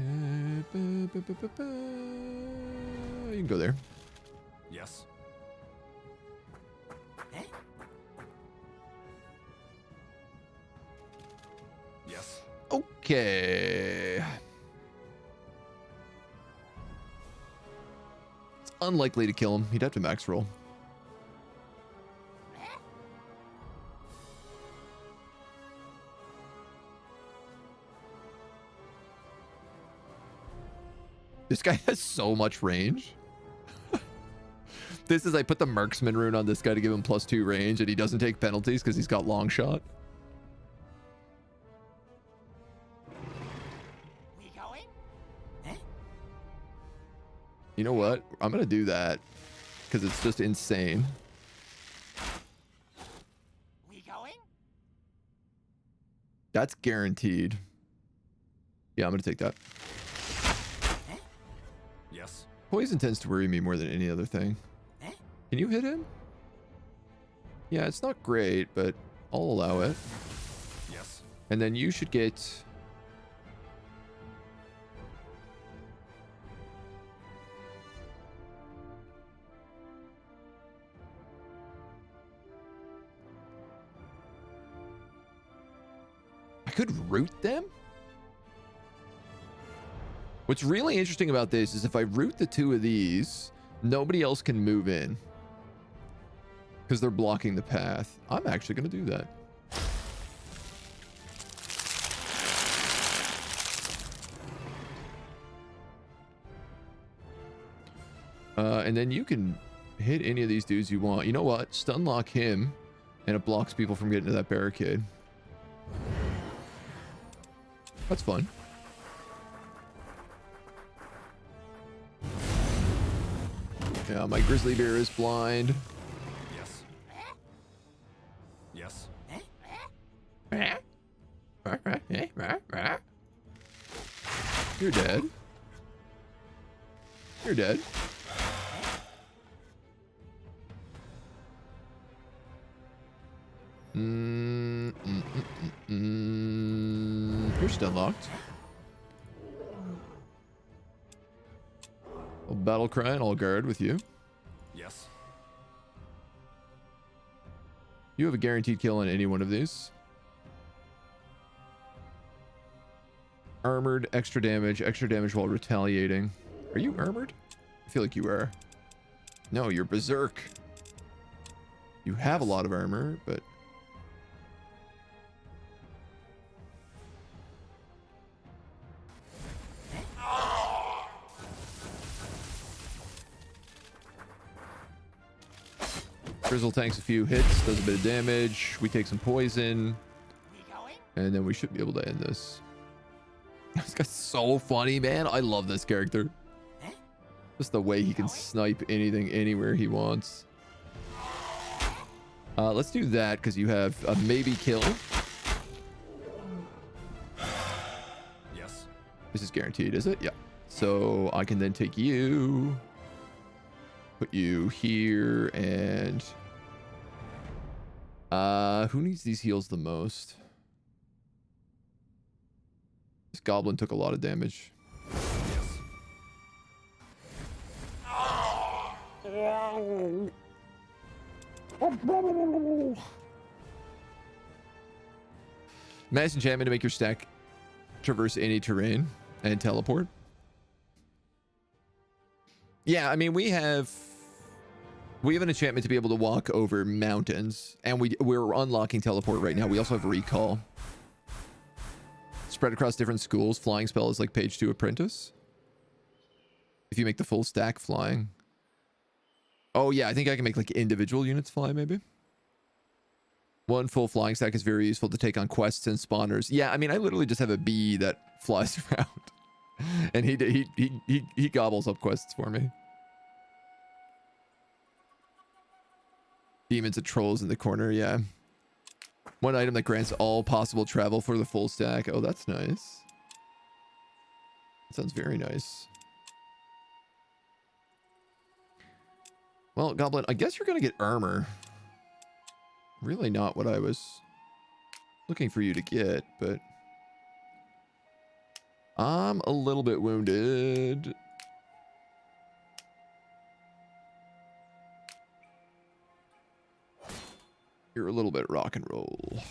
can go there. Yes. Yes. Okay. It's unlikely to kill him. He'd have to max roll. This guy has so much range. This is, I put the marksman rune on this guy to give him +2 range, and he doesn't take penalties because he's got long shot. We going? You know what? I'm going to do that because it's just insane. We going? That's guaranteed. Yeah, I'm going to take that. Yes. Poison tends to worry me more than any other thing. Can you hit him? Yeah, it's not great, but I'll allow it. Yes. And then you should get... I could root them? What's really interesting about this is if I root the 2 of these, nobody else can move in. Because they're blocking the path. I'm actually going to do that. And then you can hit any of these dudes you want. You know what? Stun lock him, and it blocks people from getting to that barricade. That's fun. Yeah, my grizzly bear is blind. Yes. You're dead. You're dead. You're stun locked. I'll battle cry and I'll guard with you. Yes. You have a guaranteed kill on any one of these. Armored, extra damage while retaliating. Are you armored? I feel like you are. No, you're berserk. You have a lot of armor, but... Grizzle tanks a few hits, does a bit of damage. We take some poison. We going? And then we should be able to end this. This guy's so funny, man. I love this character. Huh? Just the way he can snipe anything anywhere he wants. Let's do that because you have a maybe kill. Yes. This is guaranteed, is it? Yeah. So I can then take you, put you here, and who needs these heals the most? This goblin took a lot of damage. Mass enchantment to make your stack traverse any terrain and teleport. Yeah, I mean, we have an enchantment to be able to walk over mountains, and we're unlocking teleport right now. We also have recall. Spread across different schools. Flying spell is like page 2 apprentice. If you make the full stack flying. Oh yeah, I think I can make like individual units fly maybe. One full flying stack is very useful to take on quests and spawners. Yeah, I mean, I literally just have a bee that flies around. And he gobbles up quests for me. Demons and trolls in the corner, yeah. One item that grants all possible travel for the full stack. Oh, that's nice. That sounds very nice. Well, Goblin, I guess you're going to get armor. Really not what I was looking for you to get, but I'm a little bit wounded. You're a little bit rock and roll.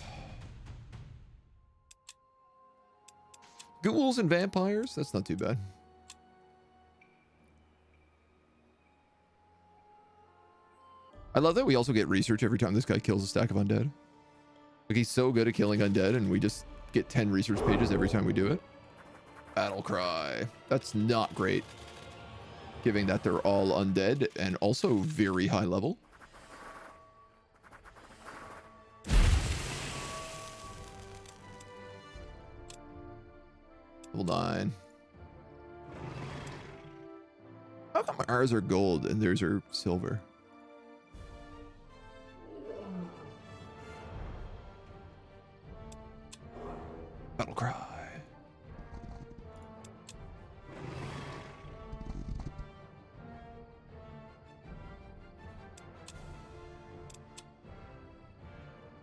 Ghouls and vampires? That's not too bad. I love that we also get research every time this guy kills a stack of undead. Like, he's so good at killing undead, and we just get 10 research pages every time we do it. Battle cry. That's not great, given that they're all undead and also very high level. Level 9. How come ours are gold and theirs are silver? Battle cry.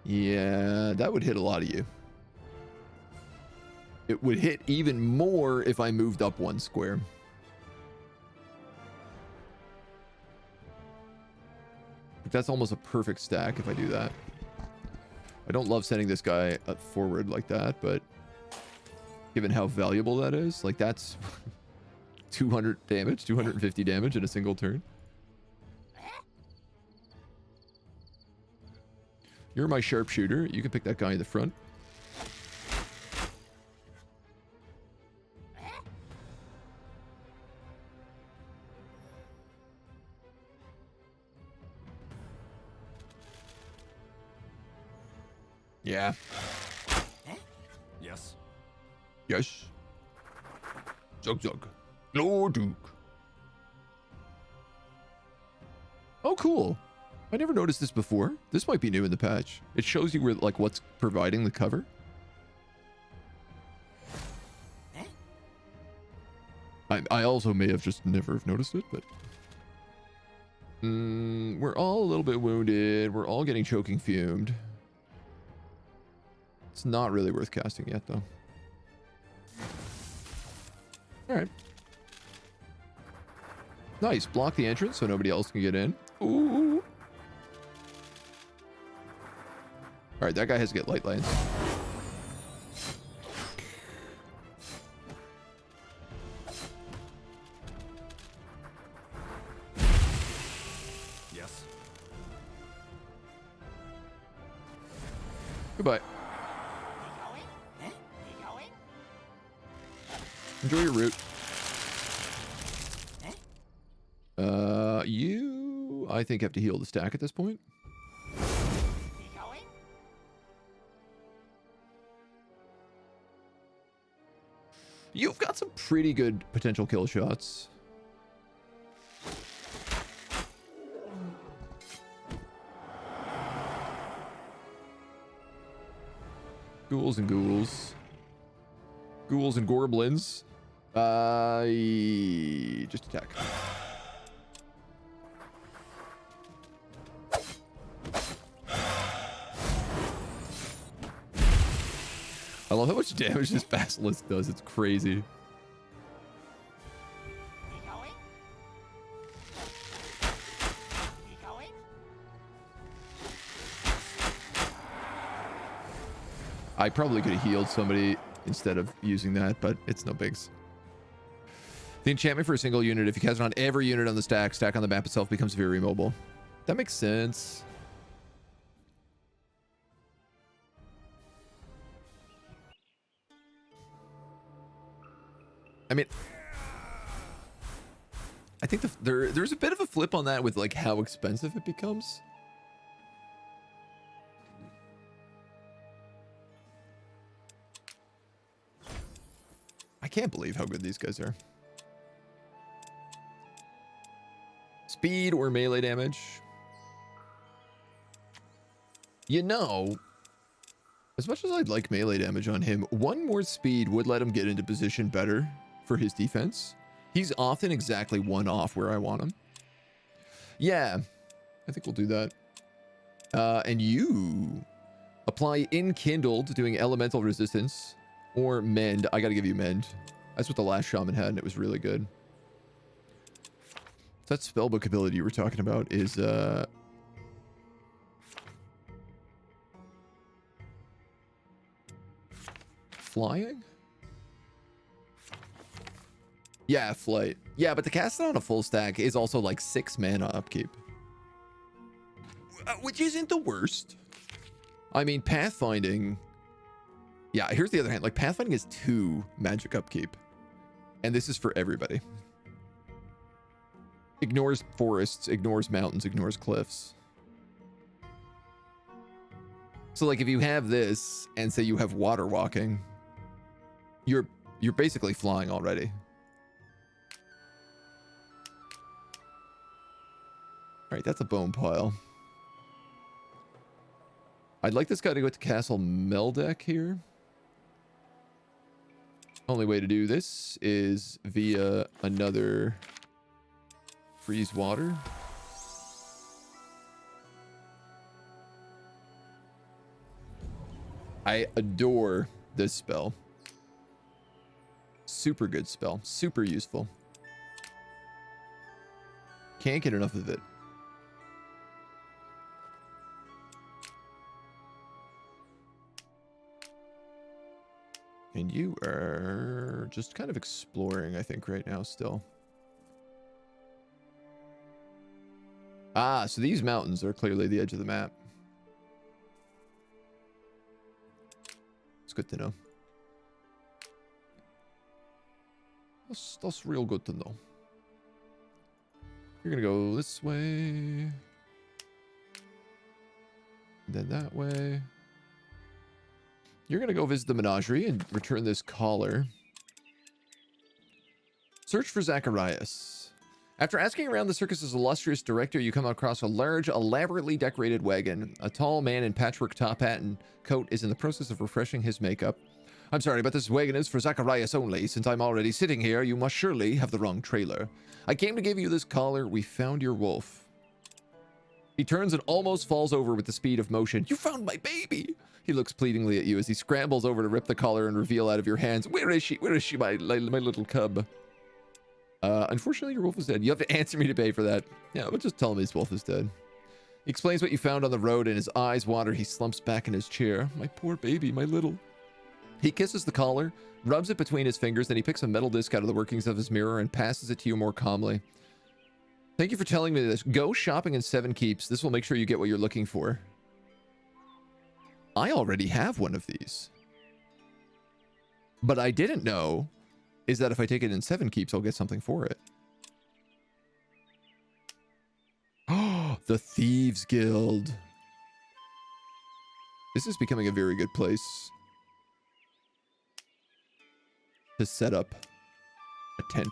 Yeah, that would hit a lot of you. It would hit even more if I moved up one square. That's almost a perfect stack if I do that. I don't love sending this guy forward like that, but given how valuable that is, like that's 200 damage, 250 damage in a single turn. You're my sharpshooter. You can pick that guy in the front. Yeah. Yes. Yes. Zug zug. Lord Duke. Oh, cool. I never noticed this before. This might be new in the patch. It shows you where, like, what's providing the cover. I also may have just never have noticed it, but we're all a little bit wounded. We're all getting choking fumed. It's not really worth casting yet, though. All right. Nice. Block the entrance so nobody else can get in. Ooh. All right, that guy has to get light lines. Yes. Goodbye. We going? Huh? We going? Enjoy your route. Huh? You, I think, have to heal the stack at this point. pretty good potential kill shots. Ghouls and ghouls. Ghouls and gorblins. Just attack. I love how much damage this basilisk does. It's crazy. We going? We going? I probably could have healed somebody instead of using that, but it's no bigs. The enchantment for a single unit, if you cast it on every unit on the stack on the map itself becomes very mobile. That makes sense. I mean, I think there's a bit of a flip on that with like how expensive it becomes. I can't believe how good these guys are. Speed or melee damage? You know, as much as I'd like melee damage on him, one more speed would let him get into position better for his defense. He's often exactly one off where I want him. Yeah, I think we'll do that. And you apply Enkindled, doing elemental resistance, or Mend. I gotta give you Mend. That's what the last shaman had, and it was really good. So that spellbook ability you were talking about is flying? Yeah, flight. Yeah, but to cast it on a full stack is also like 6 mana upkeep. Which isn't the worst. I mean, pathfinding... Yeah, here's the other hand. Like, pathfinding is 2 magic upkeep. And this is for everybody. Ignores forests, ignores mountains, ignores cliffs. So, like, if you have this, and say you have water walking, you're basically flying already. Alright, that's a bone pile. I'd like this guy to go to Castle Meldek here. Only way to do this is via another freeze water. I adore this spell. Super good spell. Super useful. Can't get enough of it. And you are just kind of exploring, I think, right now still. Ah, so these mountains are clearly the edge of the map. It's good to know. That's real good to know. You're gonna go this way. Then that way. You're going to go visit the menagerie and return this collar. Search for Zacharias. After asking around the circus's illustrious director, you come across a large, elaborately decorated wagon. A tall man in patchwork top hat and coat is in the process of refreshing his makeup. I'm sorry, but this wagon is for Zacharias only. Since I'm already sitting here, you must surely have the wrong trailer. I came to give you this collar. We found your wolf. He turns and almost falls over with the speed of motion. You found my baby! He looks pleadingly at you as he scrambles over to rip the collar and reveal out of your hands. Where is she? Where is she, my little cub? Unfortunately, your wolf is dead. You have to answer me to pay for that. Yeah, but just tell him his wolf is dead. He explains what you found on the road, and his eyes water. He slumps back in his chair. My poor baby, my little. He kisses the collar, rubs it between his fingers, then he picks a metal disc out of the workings of his mirror and passes it to you more calmly. Thank you for telling me this. Go shopping in 7 Keeps. This will make sure you get what you're looking for. I already have one of these. But I didn't know is that if I take it in 7 Keeps, I'll get something for it. Oh, the Thieves Guild. This is becoming a very good place to set up A tent.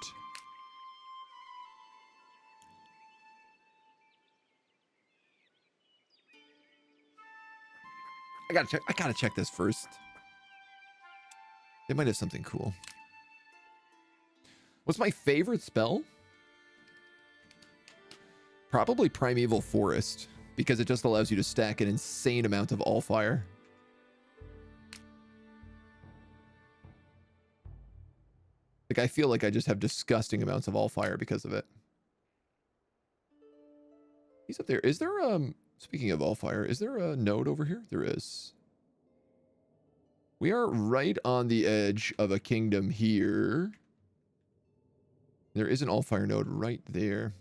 I gotta check this first. They might have something cool. What's my favorite spell? Probably Primeval Forest, because it just allows you to stack an insane amount of Allfire. Like, I feel like I just have disgusting amounts of Allfire because of it. He's up there. Is there, speaking of Allfire, is there a node over here? There is. We are right on the edge of a kingdom here. There is an Allfire node right there.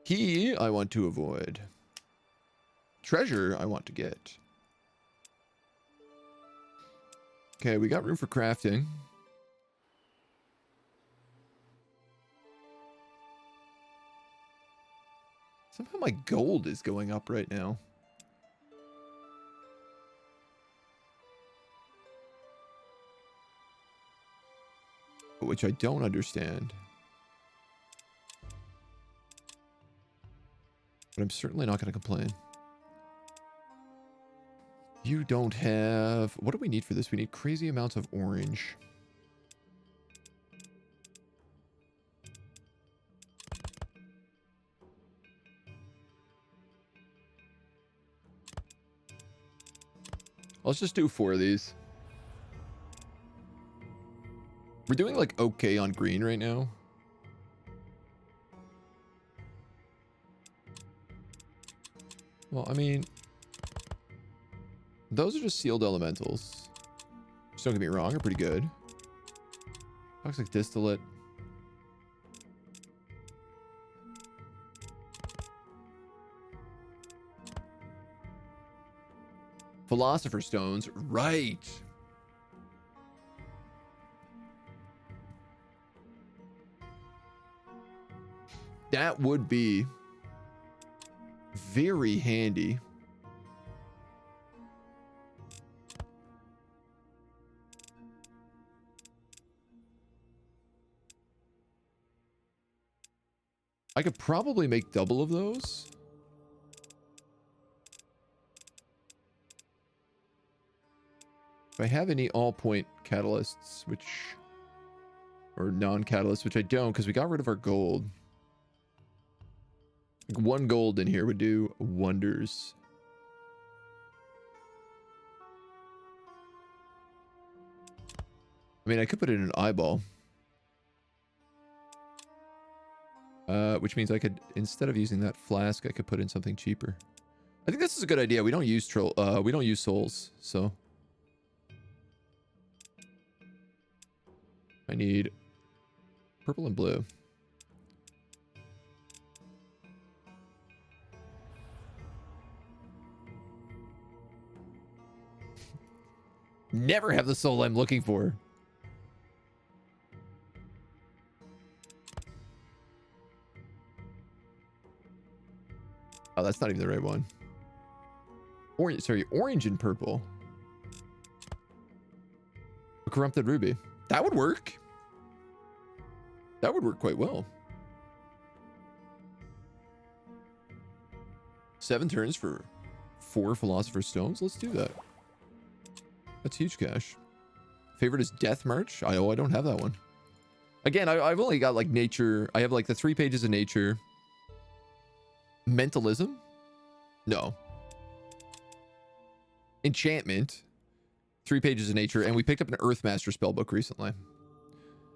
Key, I want to avoid. Treasure, I want to get. Okay, we got room for crafting. Somehow my gold is going up right now. Which I don't understand. But I'm certainly not going to complain. You don't have... What do we need for this? We need crazy amounts of orange. Let's just do 4 of these. We're doing like okay on green right now. Well, I mean, those are just sealed elementals. Just don't get me wrong, are pretty good. Toxic distillate. Philosopher stones, right. That would be very handy. I could probably make double of those. If I have any all-point catalysts, which... or non-catalysts, which I don't, because we got rid of our gold. Like 1 gold in here would do wonders. I mean, I could put it in an eyeball. Which means I could, instead of using that flask, I could put in something cheaper. I think this is a good idea. We don't use we don't use souls, so... I need purple and blue. Never have the soul I'm looking for. Oh, that's not even the right one. Orange, sorry, orange and purple. A corrupted ruby. That would work. That would work quite well. 7 turns for 4 Philosopher's Stones. Let's do that. That's huge cash. Favorite is Death March. I don't have that one. Again, I've only got like nature. I have like the 3 pages of nature. Mentalism? No. Enchantment. 3 pages of nature. And we picked up an Earthmaster spellbook recently.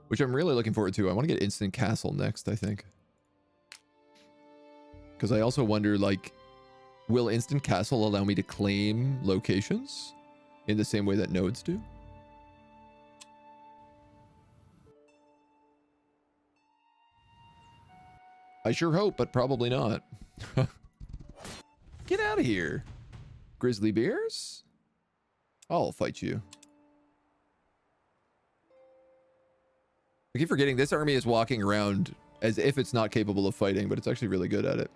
Which I'm really looking forward to. I want to get Instant Castle next, I think. Because I also wonder, like, will Instant Castle allow me to claim locations in the same way that nodes do? I sure hope, but probably not. Get out of here. Grizzly bears? I'll fight you. I keep forgetting this army is walking around as if it's not capable of fighting, but it's actually really good at it.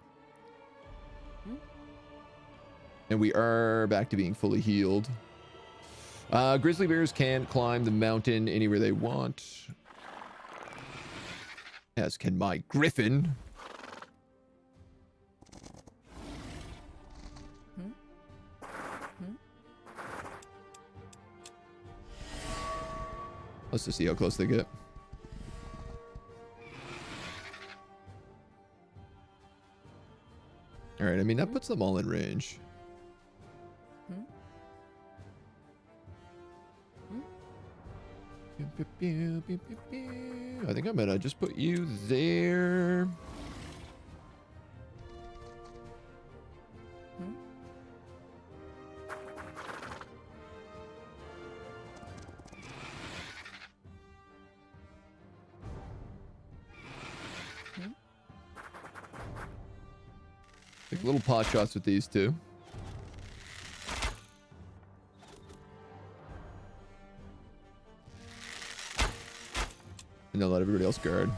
And we are back to being fully healed. Grizzly bears can climb the mountain anywhere they want. As can my griffin. Let's just see how close they get. All right, I mean, that puts them all in range. I think I'm gonna just put you there. Take little pot shots with these two. And then let everybody else guard.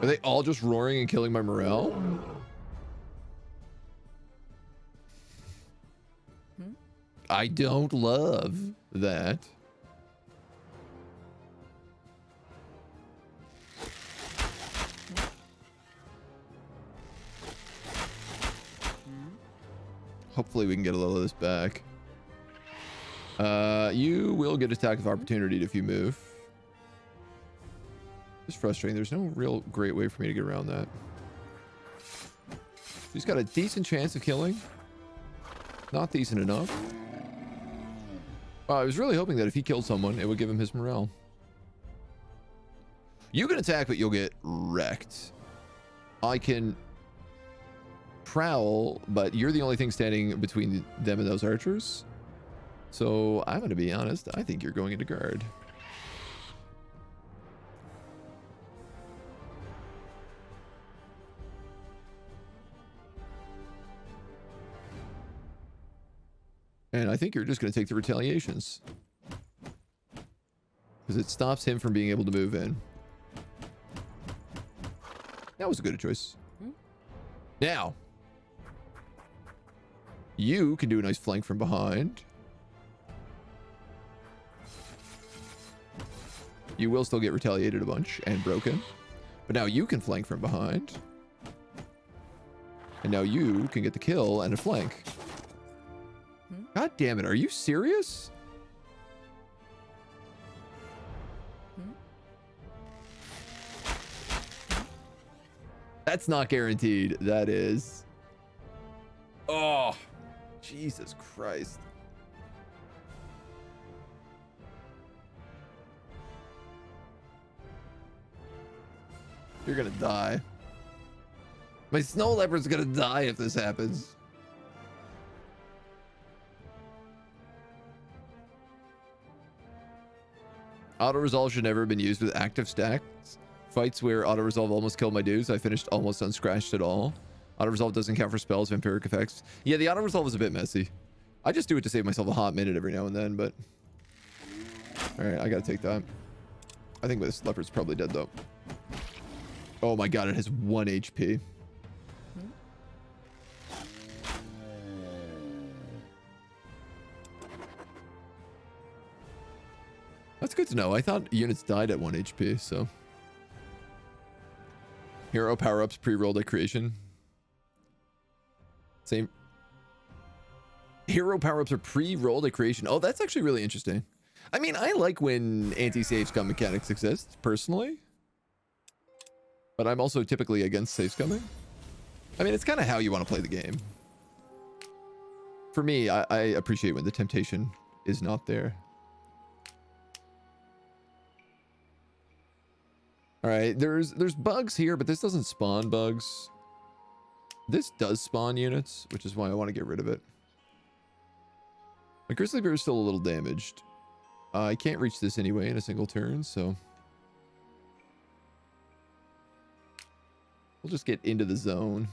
Are they all just roaring and killing my morale? I don't love that. Hopefully we can get a little of this back. You will get attack of opportunity if you move. It's frustrating. There's no real great way for me to get around that. He's got a decent chance of killing. Not decent enough. I was really hoping that if he killed someone, it would give him his morale. You can attack, but you'll get wrecked. I can prowl, but you're the only thing standing between them and those archers. So I'm going to be honest. I think you're going into guard. And I think you're just going to take the retaliations. Because it stops him from being able to move in. That was a good choice. Now, you can do a nice flank from behind. You will still get retaliated a bunch and broken. But now you can flank from behind. And now you can get the kill and a flank. God damn it, are you serious? That's not guaranteed. That is. Oh, Jesus Christ. You're gonna die. My snow leopard's gonna die if this happens. Auto-resolve should never have been used with active stacks. Fights where auto-resolve almost killed my dudes, I finished almost unscratched at all. Auto-resolve doesn't count for spells, vampiric effects. Yeah, the auto-resolve is a bit messy. I just do it to save myself a hot minute every now and then, but... Alright, I gotta take that. I think this leopard's probably dead, though. Oh my god, it has 1 HP. That's good to know. I thought units died at 1 HP, so... Hero power-ups pre-rolled at creation. Same. Hero power-ups are pre-rolled at creation. Oh, that's actually really interesting. I mean, I like when anti-save scum mechanics exist, personally. But I'm also typically against save scumming. I mean, it's kind of how you want to play the game. For me, I appreciate when the temptation is not there. All right, there's bugs here, but this doesn't spawn bugs. This does spawn units, which is why I want to get rid of it. My grizzly bear is still a little damaged. I can't reach this anyway in a single turn, so... We'll just get into the zone.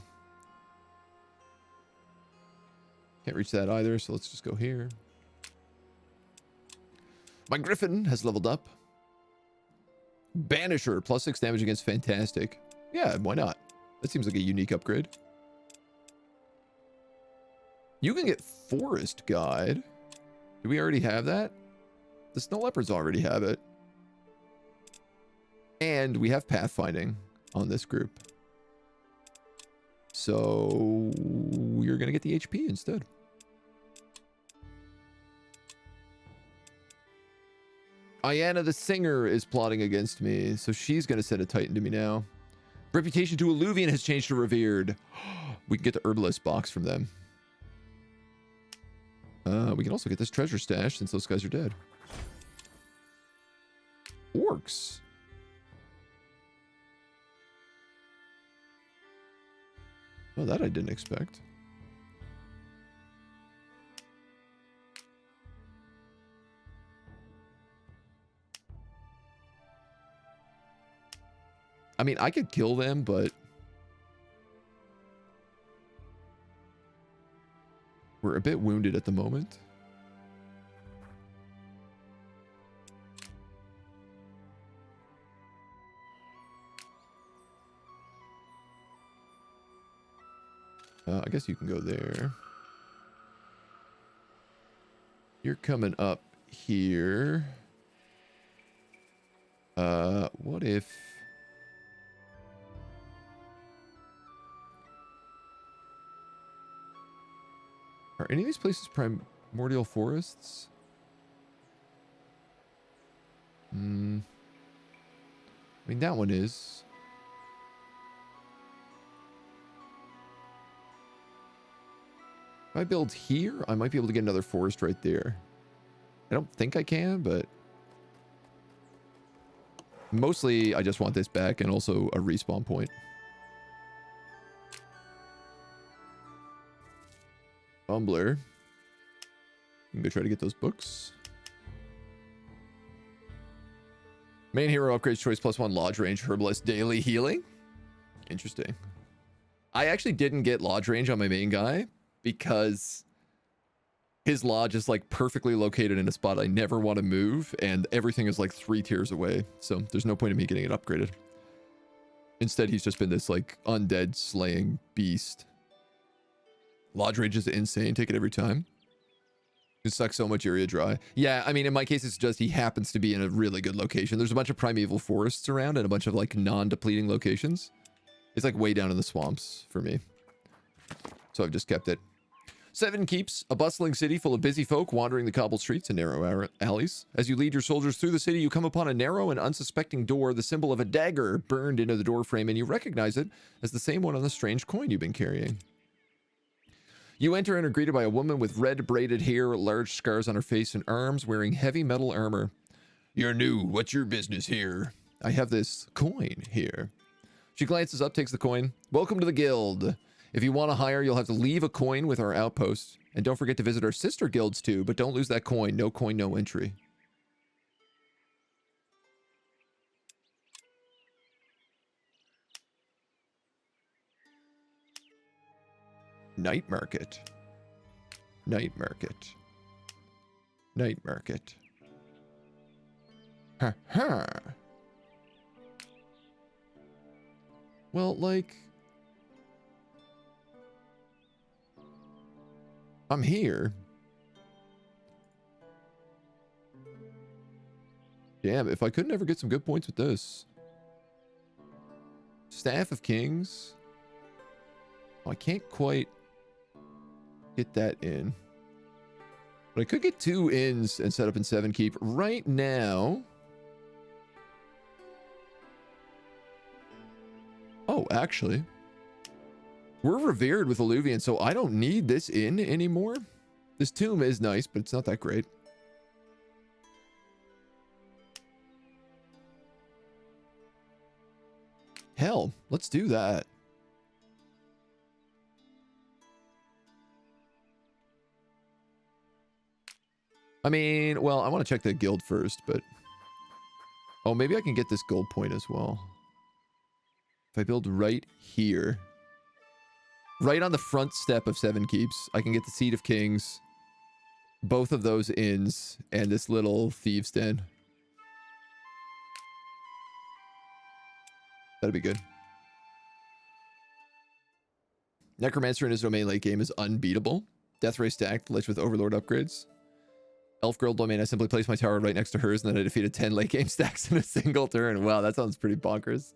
Can't reach that either, so let's just go here. My griffin has leveled up. Banisher, +6 damage against fantastic. Yeah, why not? That seems like a unique upgrade. You can get Forest Guide. Do we already have that? The Snow Leopards already have it. And we have Pathfinding on this group. So you're going to get the HP instead. Ayanna the Singer is plotting against me, so she's going to send a Titan to me now. Reputation to Alluvian has changed to Revered. We can get the Herbalist box from them. We can also get this treasure stash since those guys are dead. Orcs. Oh, that I didn't expect. I mean, I could kill them, but we're a bit wounded at the moment. I guess you can go there. You're coming up here. What if... Are any of these places primordial forests? I mean, that one is. If I build here, I might be able to get another forest right there. I don't think I can, but... Mostly, I just want this back and also a respawn point. Bumbler. You can go try to get those books. Main hero upgrades choice +1 lodge range, herbalist daily healing. Interesting. I actually didn't get lodge range on my main guy because his lodge is like perfectly located in a spot I never want to move, and everything is like 3 tiers away. So there's no point in me getting it upgraded. Instead, he's just been this like undead slaying beast. Lodge range is insane. Take it every time. It sucks so much area dry. Yeah, I mean, in my case, it's just he happens to be in a really good location. There's a bunch of primeval forests around and a bunch of like non-depleting locations. It's like way down in the swamps for me. So I've just kept it. 7 Keeps, a bustling city full of busy folk wandering the cobbled streets and narrow alleys. As you lead your soldiers through the city, you come upon a narrow and unsuspecting door, the symbol of a dagger burned into the door frame, and you recognize it as the same one on the strange coin you've been carrying. You enter and are greeted by a woman with red braided hair, large scars on her face and arms, wearing heavy metal armor. You're new. What's your business here? I have this coin here. She glances up, takes the coin. Welcome to the guild. If you want to hire, you'll have to leave a coin with our outpost. And don't forget to visit our sister guilds too, but don't lose that coin. No coin, no entry. Night market. Night market. Night market. Ha ha. Well, like... I'm here. Damn, if I couldn't ever get some good points with this. Staff of Kings. Oh, I can't quite get that in. But I could get 2 inns and set up in 7 Keep right now. Oh, actually. We're revered with Alluvian, so I don't need this inn anymore. This tomb is nice, but it's not that great. Hell, let's do that. I mean, well, I want to check the guild first, but... Oh, maybe I can get this gold point as well. If I build right here... Right on the front step of 7 Keeps, I can get the Seat of Kings, both of those inns, and this little thieves' den. That'd be good. Necromancer in his domain late game is unbeatable. Death Ray stacked, Lich with Overlord upgrades. Elf Girl domain, I simply placed my tower right next to hers, and then I defeated 10 late game stacks in a single turn. Wow, that sounds pretty bonkers.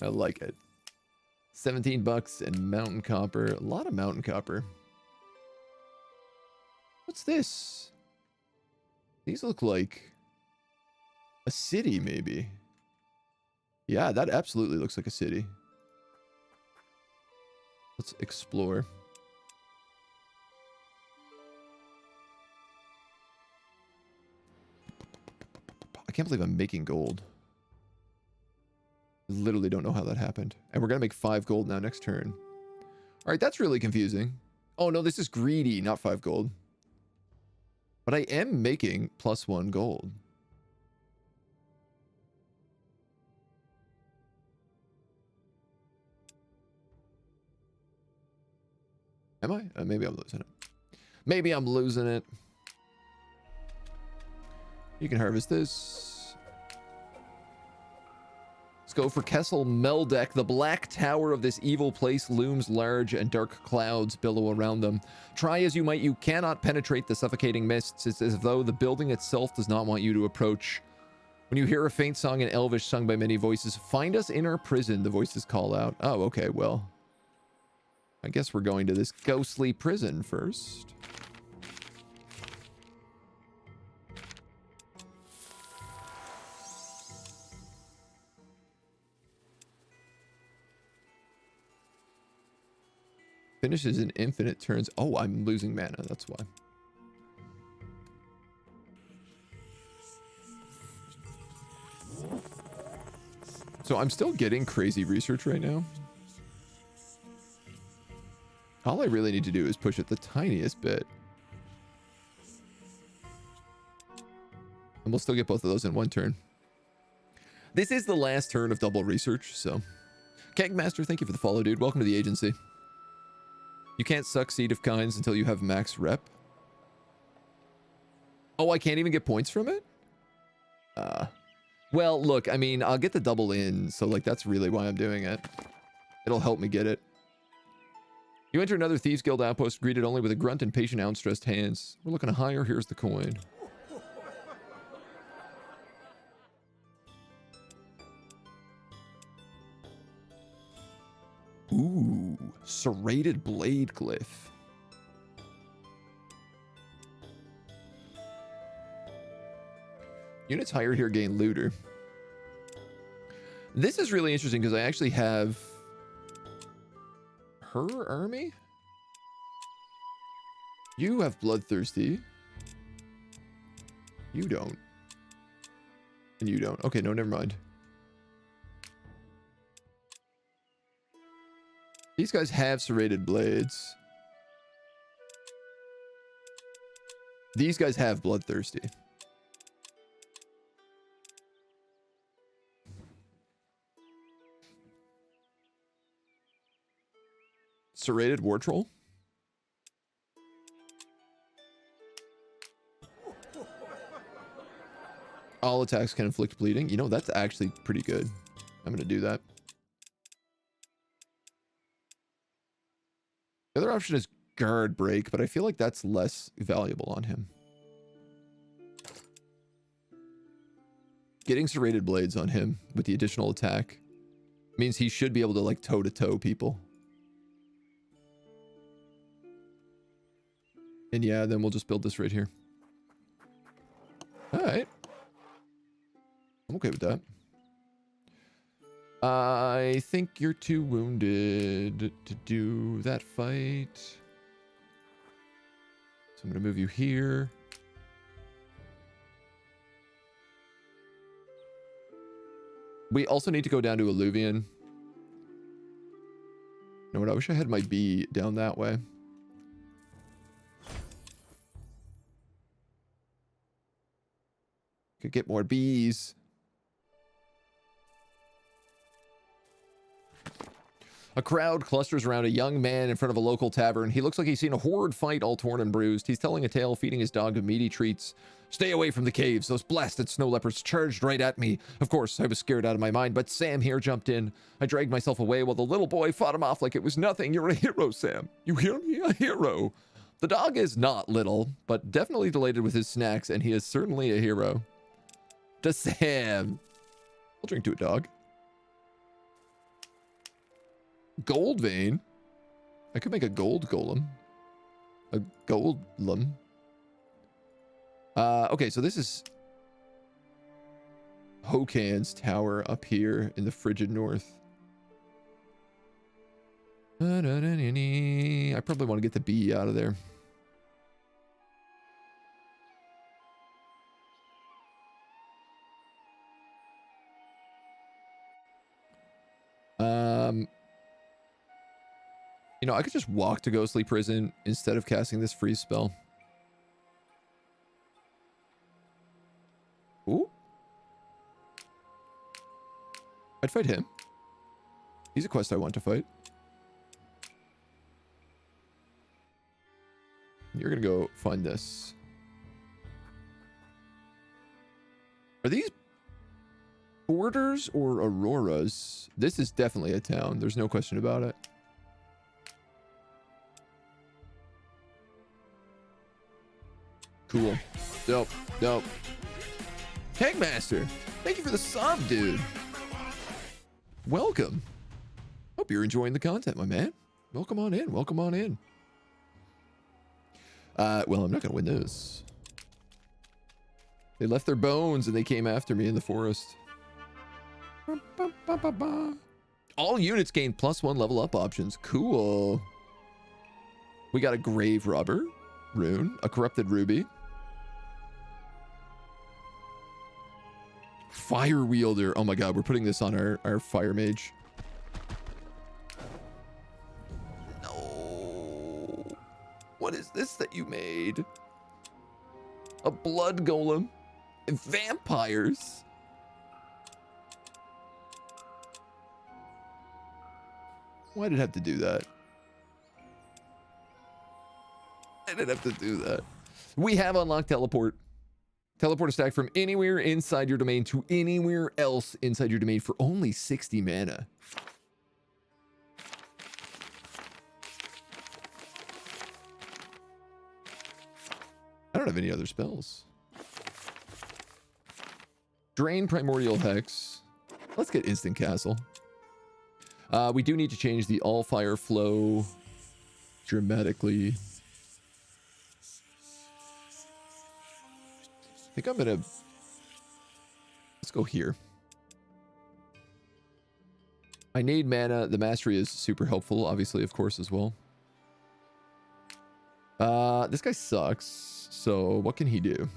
I like it. 17 bucks and mountain copper. A lot of mountain copper. What's this? These look like a city, maybe. Yeah, that absolutely looks like a city. Let's explore. I can't believe I'm making gold. I literally don't know how that happened. And we're going to make 5 gold now next turn. All right, that's really confusing. Oh, no, this is greedy, not 5 gold. But I am making +1 gold. Am I? Maybe I'm losing it. Maybe I'm losing it. You can harvest this. Let's go for Kessel Meldek. The black tower of this evil place looms large and dark clouds billow around them. Try as you might, you cannot penetrate the suffocating mists. It's as though the building itself does not want you to approach. When you hear a faint song in Elvish sung by many voices, find us in our prison, the voices call out. Oh, okay, well. I guess we're going to this ghostly prison first. Finishes in infinite turns. Oh, I'm losing mana. That's why. So I'm still getting crazy research right now. All I really need to do is push it the tiniest bit. And we'll still get both of those in one turn. This is the last turn of double research, so. Kegmaster, thank you for the follow, dude. Welcome to the agency. You can't suck Seed of Kinds until you have max rep. Oh, I can't even get points from it? Well, look, I mean, I'll get the double in, so, like, that's really why I'm doing it. It'll help me get it. You enter another Thieves Guild outpost, greeted only with a grunt and patient, outstretched hands. We're looking to hire. Here's the coin. Ooh, serrated blade glyph. Units hired here gain looter. This is really interesting because I actually have her army. You have bloodthirsty. You don't. And you don't. Okay, no, never mind. These guys have serrated blades. These guys have bloodthirsty. Serrated war troll. All attacks can inflict bleeding. You know, that's actually pretty good. I'm going to do that. The other option is guard break, but I feel like that's less valuable on him. Getting serrated blades on him with the additional attack means he should be able to, like, toe-to-toe people. And yeah, then we'll just build this right here. Alright. I'm okay with that. I think you're too wounded to do that fight. So I'm going to move you here. We also need to go down to Alluvian. You know what? I wish I had my bee down that way. Could get more bees. A crowd clusters around a young man in front of a local tavern. He looks like he's seen a horde fight, all torn and bruised. He's telling a tale, feeding his dog meaty treats. Stay away from the caves. Those blasted snow leopards charged right at me. Of course, I was scared out of my mind, but Sam here jumped in. I dragged myself away while the little boy fought him off like it was nothing. You're a hero, Sam. You hear me? A hero. The dog is not little, but definitely delighted with his snacks, and he is certainly a hero. To Sam. I'll drink to a dog. Gold vein. I could make a gold golem. A goldlum. Okay, so this is Hokan's tower up here in the frigid north. I probably want to get the bee out of there. You know, I could just walk to Ghostly Prison instead of casting this freeze spell. Ooh. I'd fight him. He's a quest I want to fight. You're gonna go find this. Are these borders or auroras? This is definitely a town. There's no question about it. Cool. Dope. Dope. Kegmaster, thank you for the sub, dude. Welcome. Hope you're enjoying the content, my man. Welcome on in. Welcome on in. Well, I'm not going to win this. They left their bones and they came after me in the forest. All units gain +1 level up options. Cool. We got a grave robber rune, a corrupted ruby. Fire wielder. Oh my god, we're putting this on our fire mage. No. What is this that you made? A blood golem. And vampires. Why did it have to do that? I didn't have to do that. We have unlocked teleport. Teleport a stack from anywhere inside your domain to anywhere else inside your domain for only 60 mana. I don't have any other spells. Drain Primordial Hex. Let's get Instant Castle. We do need to change the Allfire flow dramatically. I think I'm gonna... Let's go here. I need mana. The mastery is super helpful, obviously, of course, as well. This guy sucks. So what can he do?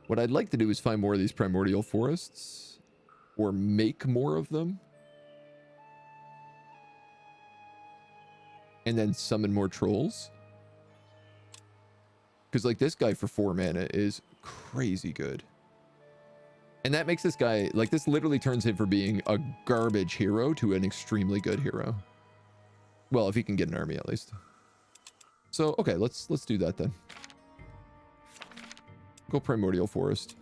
What I'd like to do is find more of these primordial forests, or make more of them, and then summon more trolls. Because like this guy for 4 mana is crazy good. And that makes this guy, like this literally turns him from being a garbage hero to an extremely good hero. Well, if he can get an army at least. So, okay, let's do that then. Go Primordial Forest.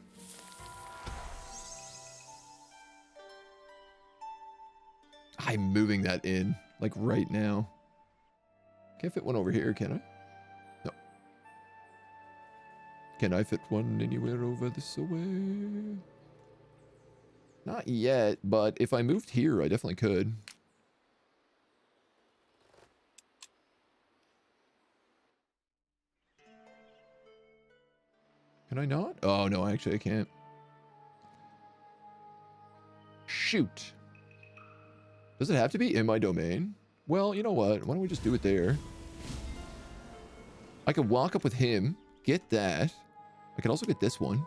I'm moving that in, like right now. Can't fit one over here, can I? No. Can I fit one anywhere over this way? Not yet, but if I moved here, I definitely could. Can I not? Oh, no, actually I can't. Shoot. Does it have to be in my domain? Well, you know what? Why don't we just do it there? I could walk up with him, get that. I could also get this one.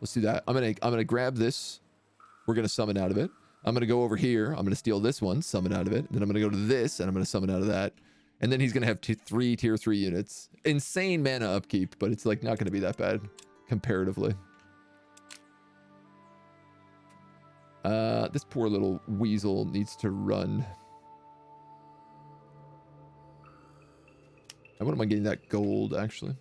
Let's do that. I'm gonna grab this. We're gonna summon out of it. I'm gonna go over here. I'm gonna steal this one, summon out of it. Then I'm gonna go to this, and I'm gonna summon out of that. And then he's gonna have 3 tier 3 units. Insane mana upkeep, but it's like not gonna be that bad comparatively. This poor little weasel needs to run. I wouldn't mind getting that gold, actually.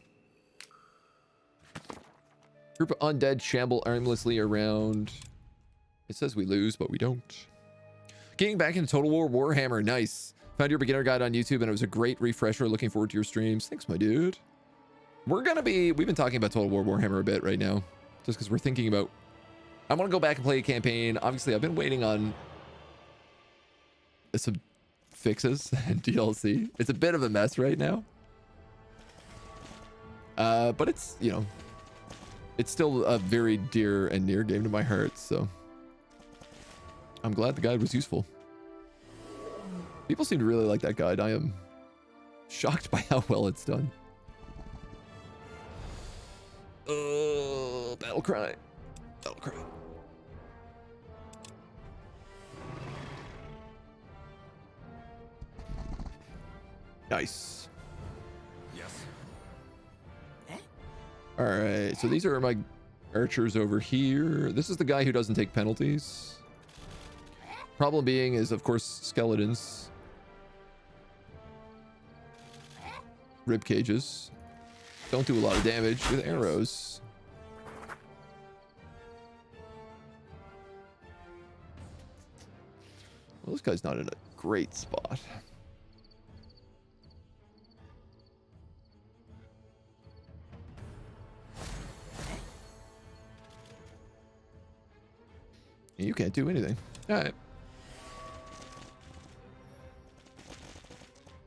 Group of undead shamble aimlessly around. It says we lose, but we don't. Getting back into Total War Warhammer. Nice. Found your beginner guide on YouTube, and it was a great refresher. Looking forward to your streams. Thanks, my dude. We've been talking about Total War Warhammer a bit right now, just because we're thinking about, I want to go back and play a campaign. Obviously, I've been waiting on some fixes and DLC. It's a bit of a mess right now. But it's, you know, it's still a very dear and near game to my heart, so I'm glad the guide was useful. People seem to really like that guide. I am shocked by how well it's done. Battle cry. Battle cry. Nice. Yes. All right, so these are my archers over here. This is the guy who doesn't take penalties. Problem being is, of course, skeletons. Rib cages. Don't do a lot of damage with arrows. Well, this guy's not in a great spot. You can't do anything. All right.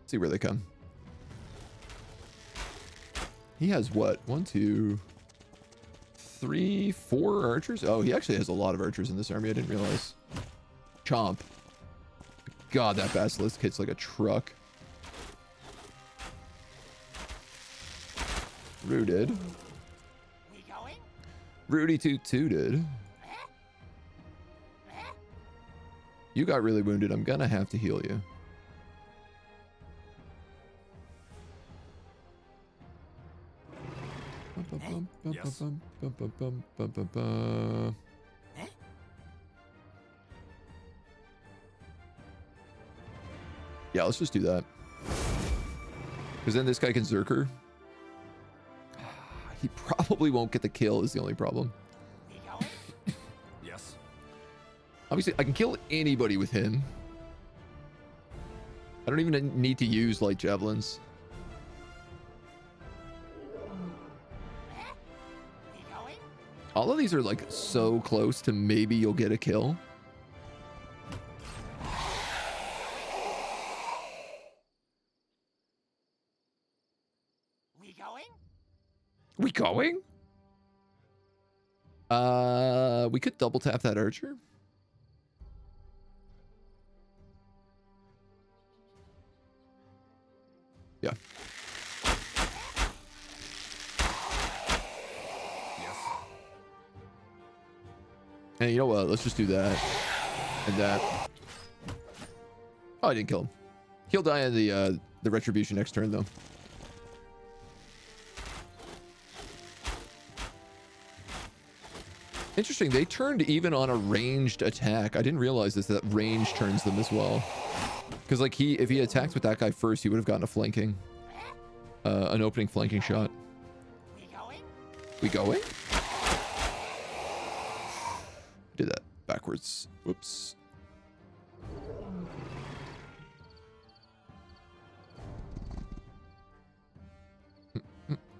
See where they come. He has what? 1, 2, 3, 4 archers? Oh, he actually has a lot of archers in this army. I didn't realize. Chomp. God, that basilisk hits like a truck. Rooted. We going? Rudy toot tooted. You got really wounded. I'm gonna have to heal you. Yes. Yeah, let's just do that. Because then this guy can Zerker. He probably won't get the kill is the only problem. We going? Yes. Obviously, I can kill anybody with him. I don't even need to use light javelins. We going? All of these are like so close to maybe you'll get a kill. We going? We going? We could double tap that archer. Yeah. Yes. And you know what? Let's just do that. And that. Oh, I didn't kill him. He'll die in the retribution next turn, though. Interesting. They turned even on a ranged attack. I didn't realize this, that range turns them as well. Because like if he attacked with that guy first, he would have gotten a flanking, an opening flanking shot. We going? We going? Did that backwards. Whoops.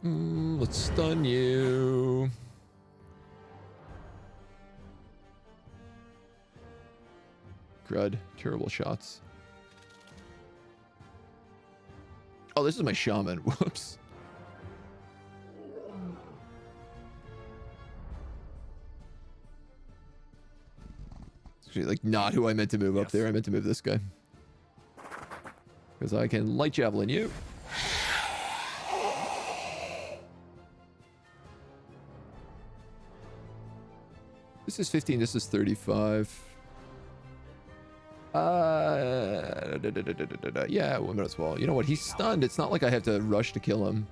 Let's stun you. Crud. Terrible shots. Oh, this is my shaman. Whoops. It's actually like not who I meant to move up there. I meant to move this guy. Because I can light javelin you. This is 15, this is 35. Yeah, 1 minute as well. You know what? He's stunned. It's not like I have to rush to kill him.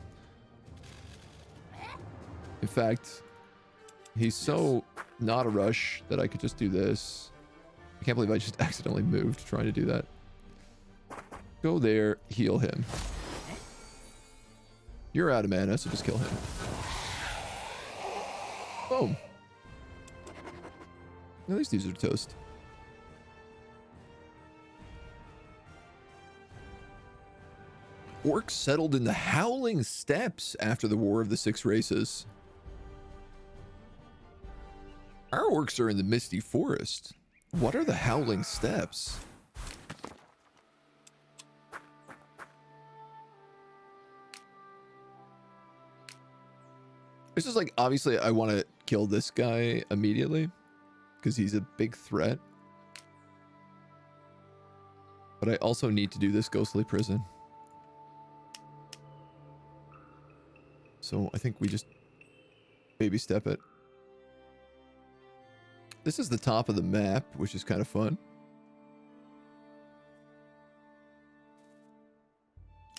In fact, he's so not a rush that I could just do this. I can't believe I just accidentally moved trying to do that. Go there, heal him. You're out of mana, so just kill him. Boom. At least these are toast. Orcs settled in the Howling Steppes after the War of the Six Races. Our orcs are in the Misty Forest. What are the Howling Steppes? This is like, obviously, I want to kill this guy immediately because he's a big threat. But I also need to do this ghostly prison. So I think we just baby step it. This is the top of the map, which is kind of fun.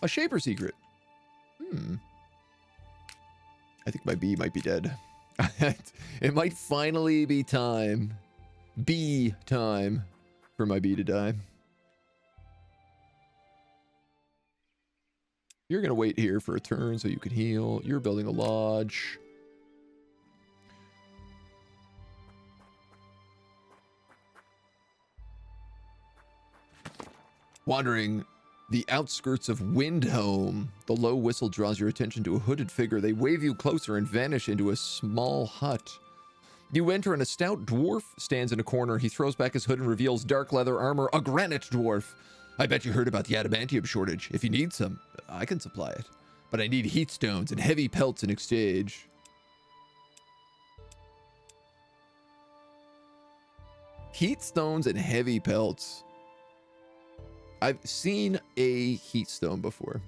A Shaper Secret. I think my bee might be dead. It might finally be time. Bee time for my bee to die. You're going to wait here for a turn so you can heal. You're building a lodge. Wandering the outskirts of Windhome, the low whistle draws your attention to a hooded figure. They wave you closer and vanish into a small hut. You enter and a stout dwarf stands in a corner. He throws back his hood and reveals dark leather armor, a granite dwarf. I bet you heard about the adamantium shortage. If you need some, I can supply it. But I need heat stones and heavy pelts in exchange. Heat stones and heavy pelts. I've seen a heat stone before.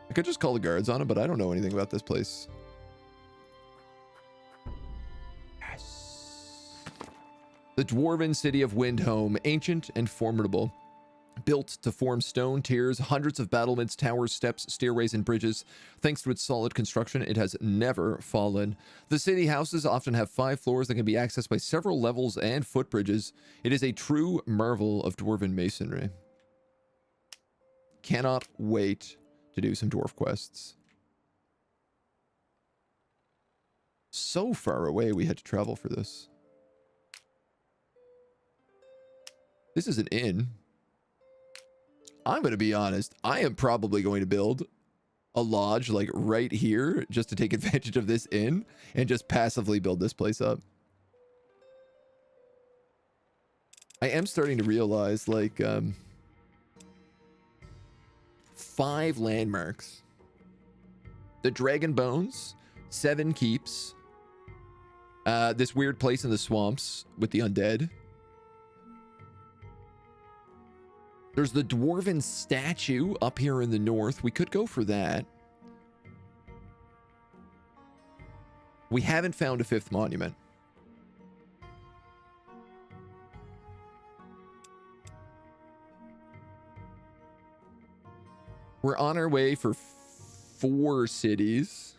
I could just call the guards on it, but I don't know anything about this place. Yes. The Dwarven city of Windhome, ancient and formidable. Built to form stone tiers, hundreds of battlements, towers, steps, stairways, and bridges. Thanks to its solid construction, it has never fallen. The city houses often have 5 floors that can be accessed by several levels and footbridges. It is a true marvel of Dwarven masonry. Cannot wait to do some dwarf quests. So far away we had to travel for this. This is an inn. I'm going to be honest. I am probably going to build a lodge like right here just to take advantage of this inn and just passively build this place up. I am starting to realize like 5 landmarks. The Dragon Bones, 7 keeps, this weird place in the swamps with the undead. There's the Dwarven statue up here in the north. We could go for that. We haven't found a 5th monument. We're on our way for 4 cities,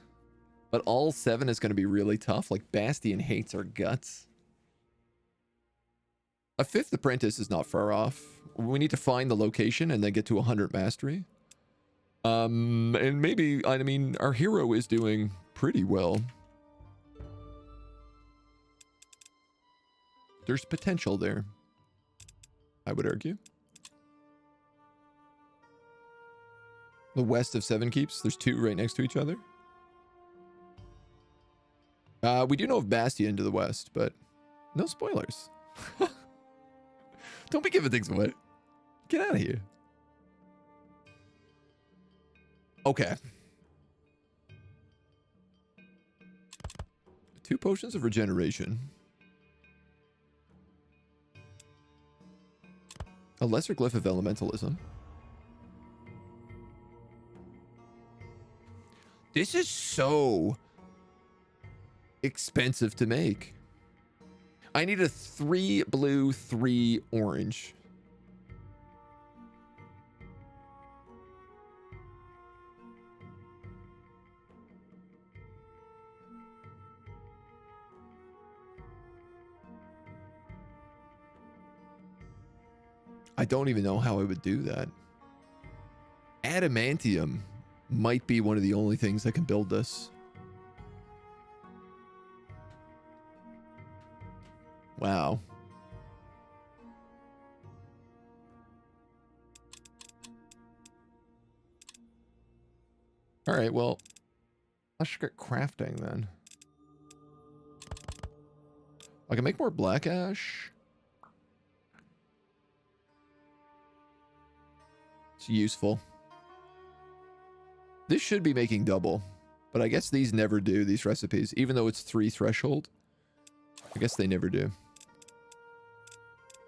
but all 7 is going to be really tough. Like, Bastion hates our guts. A 5th apprentice is not far off. We need to find the location and then get to 100 mastery. And maybe, I mean, our hero is doing pretty well. There's potential there, I would argue. The west of 7 keeps. There's 2 right next to each other. We do know of Bastion to the west, but no spoilers. Don't be giving things away. Get out of here. Okay. 2 potions of regeneration. A lesser glyph of elementalism. This is so expensive to make. I need a 3 blue, 3 orange. I don't even know how I would do that. adamantium might be one of the only things that can build this. Wow. All right, well, let's get crafting then. I can make more black ash. It's useful. This should be making double, but I guess these never do, these recipes. Even though it's 3 threshold, I guess they never do.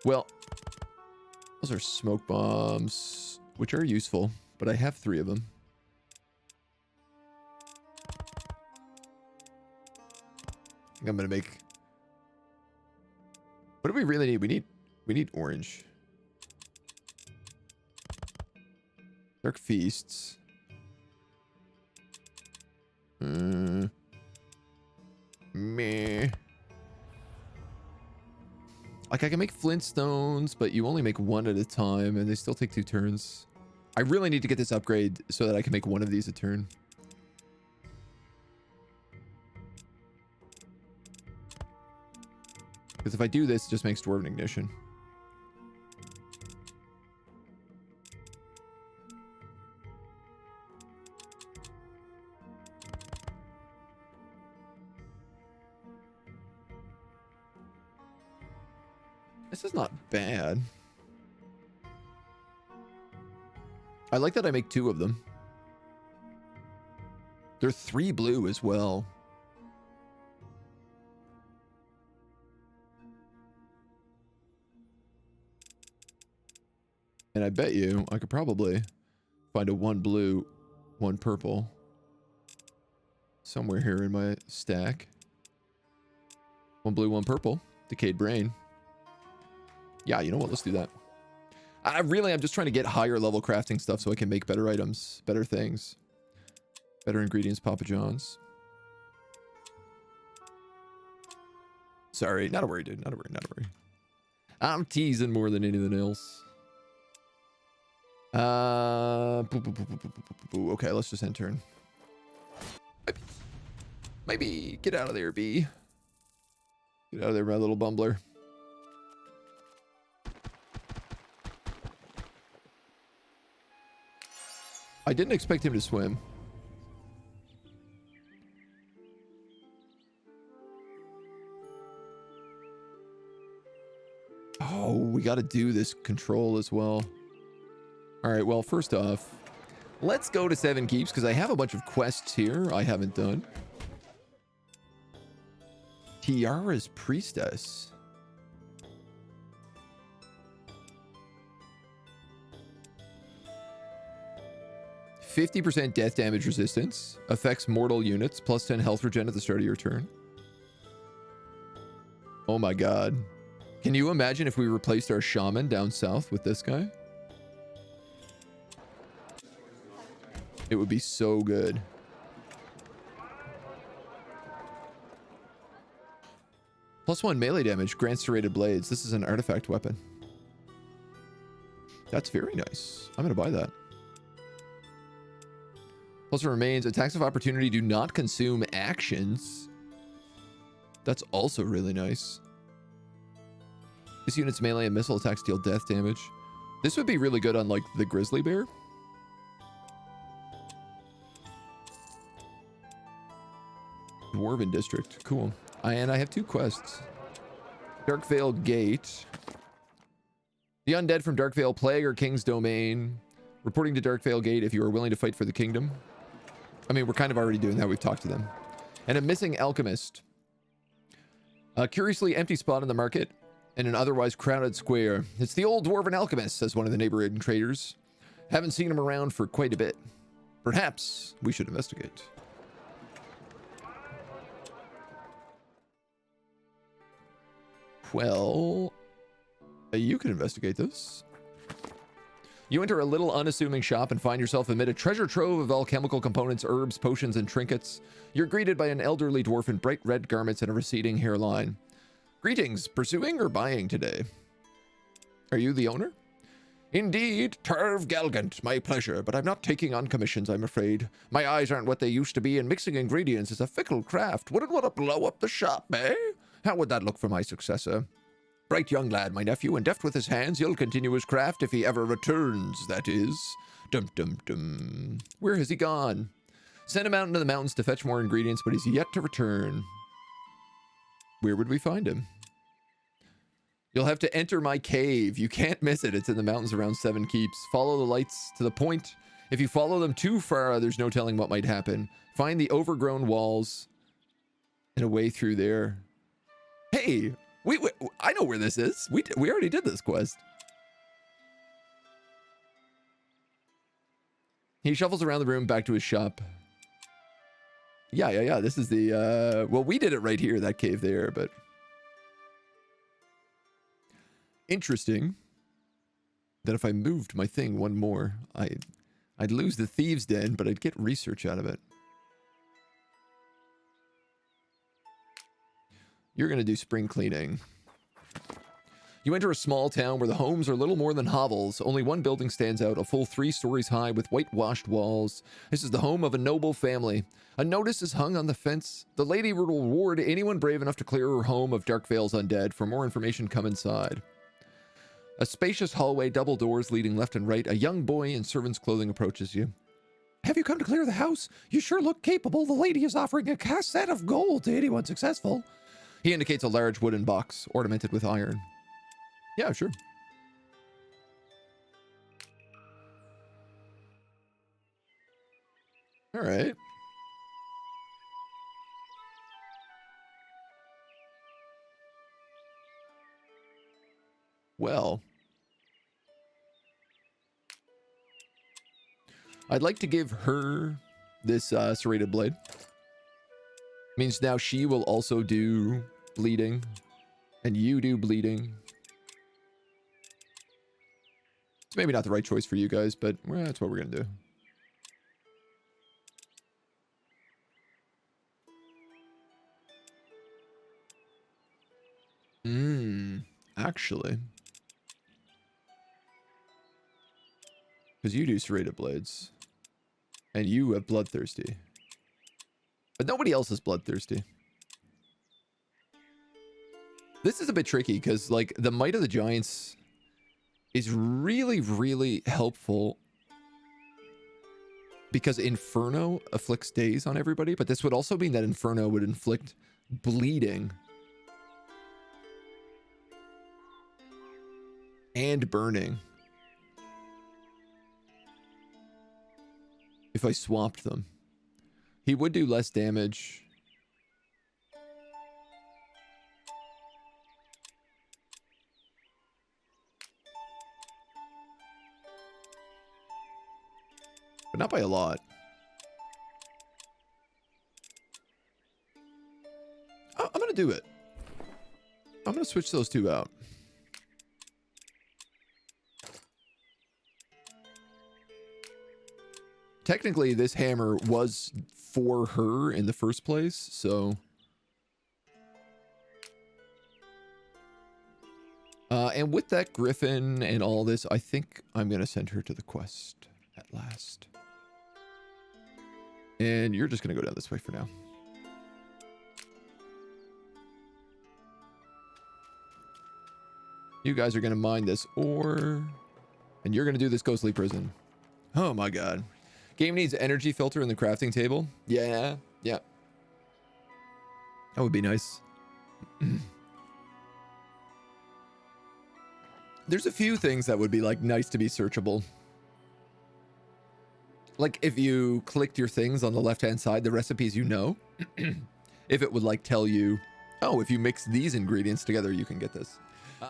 Well, those are smoke bombs, which are useful, but I have 3 of them. I think I'm gonna make... What do we really need? We need orange. Dark feasts. Meh. Like, I can make flintstones, but you only make 1 at a time, and they still take 2 turns. I really need to get this upgrade so that I can make 1 of these a turn. Because if I do this, it just makes Dwarven Ignition. This is not bad. I like that I make 2 of them. They're 3 blue as well. And I bet you I could probably find a 1 blue, 1 purple somewhere here in my stack. 1 blue, 1 purple. Decayed Brain. Yeah, you know what? Let's do that. I'm just trying to get higher level crafting stuff so I can make better items, better things. Better ingredients, Papa John's. Sorry, not a worry, dude. Not a worry, not a worry. I'm teasing more than anything else. Okay, let's just end turn. Maybe get out of there, B. Get out of there, my little bumbler. I didn't expect him to swim. Oh, we got to do this control as well. All right, well, first off, let's go to 7 keeps because I have a bunch of quests here I haven't done. Tiara's Priestess. %50 death damage resistance. Affects mortal units. Plus 10 health regen at the start of your turn. Oh my god. Can you imagine if we replaced our shaman down south with this guy? It would be so good. +1 melee damage grants serrated blades. This is an artifact weapon. That's very nice. I'm gonna buy that. Plus it remains attacks of opportunity do not consume actions. That's also really nice. This unit's melee and missile attacks deal death damage. This would be really good on like the grizzly bear. Dwarven district. Cool. And I have 2 quests. Darkvale Gate. The undead from Darkvale plague or King's Domain. Reporting to Darkvale Gate if you are willing to fight for the kingdom. I mean, we're kind of already doing that. We've talked to them. And a missing alchemist. A curiously empty spot in the market in an otherwise crowded square. It's the old Dwarven alchemist, says one of the neighboring traders. Haven't seen him around for quite a bit. Perhaps we should investigate. Well, you can investigate this. You enter a little unassuming shop and find yourself amid a treasure trove of alchemical components, herbs, potions, and trinkets. You're greeted by an elderly dwarf in bright red garments and a receding hairline. Greetings, pursuing or buying today? Are you the owner? Indeed, Turv Galgant, my pleasure, but I'm not taking on commissions, I'm afraid. My eyes aren't what they used to be, and mixing ingredients is a fickle craft. Wouldn't want to blow up the shop, eh? How would that look for my successor? Bright young lad, my nephew, and deft with his hands, he'll continue his craft if he ever returns, that is. Dum dum dum. Where has he gone? Sent him out into the mountains to fetch more ingredients, but he's yet to return. Where would we find him? You'll have to enter my cave. You can't miss it. It's in the mountains around Seven Keeps. Follow the lights to the point. If you follow them too far, there's no telling what might happen. Find the overgrown walls and a way through there. Hey, I know where this is. We already did this quest. He shuffles around the room back to his shop. Yeah. This is the, well, we did it right here, that cave there, but... Interesting that if I moved my thing one more, I'd lose the thieves' den, but I'd get research out of it. You're going to do spring cleaning. You enter a small town where the homes are little more than hovels. Only one building stands out, a full 3 stories high with whitewashed walls. This is the home of a noble family. A notice is hung on the fence. The lady will reward anyone brave enough to clear her home of Darkvale's undead. For more information, come inside. A spacious hallway, double doors leading left and right. A young boy in servant's clothing approaches you. Have you come to clear the house? You sure look capable. The lady is offering a cassette of gold to anyone successful. He indicates a large wooden box ornamented with iron. Yeah, sure. All right. Well, I'd like to give her this serrated blade. Means now she will also do bleeding, and you do bleeding. It's maybe not the right choice for you guys, but well, that's what we're gonna do. Actually. Because you do serrated blades. And you have bloodthirsty. But nobody else is bloodthirsty. This is a bit tricky because, like, the Might of the Giants is really, really helpful because Inferno afflicts daze on everybody, but this would also mean that Inferno would inflict bleeding and burning if I swapped them. He would do less damage. But not by a lot. I'm going to do it. I'm going to switch those two out. Technically, this hammer was for her in the first place, so... and with that griffin and all this, I think I'm going to send her to the quest at last. And you're just going to go down this way for now. You guys are going to mine this ore, and you're going to do this ghostly prison. Oh my god. Game needs energy filter in the crafting table. Yeah. That would be nice. There's a few things that would be like nice to be searchable. Like if you clicked your things on the left-hand side, the recipes you know, if it would like tell you, oh, if you mix these ingredients together, you can get this.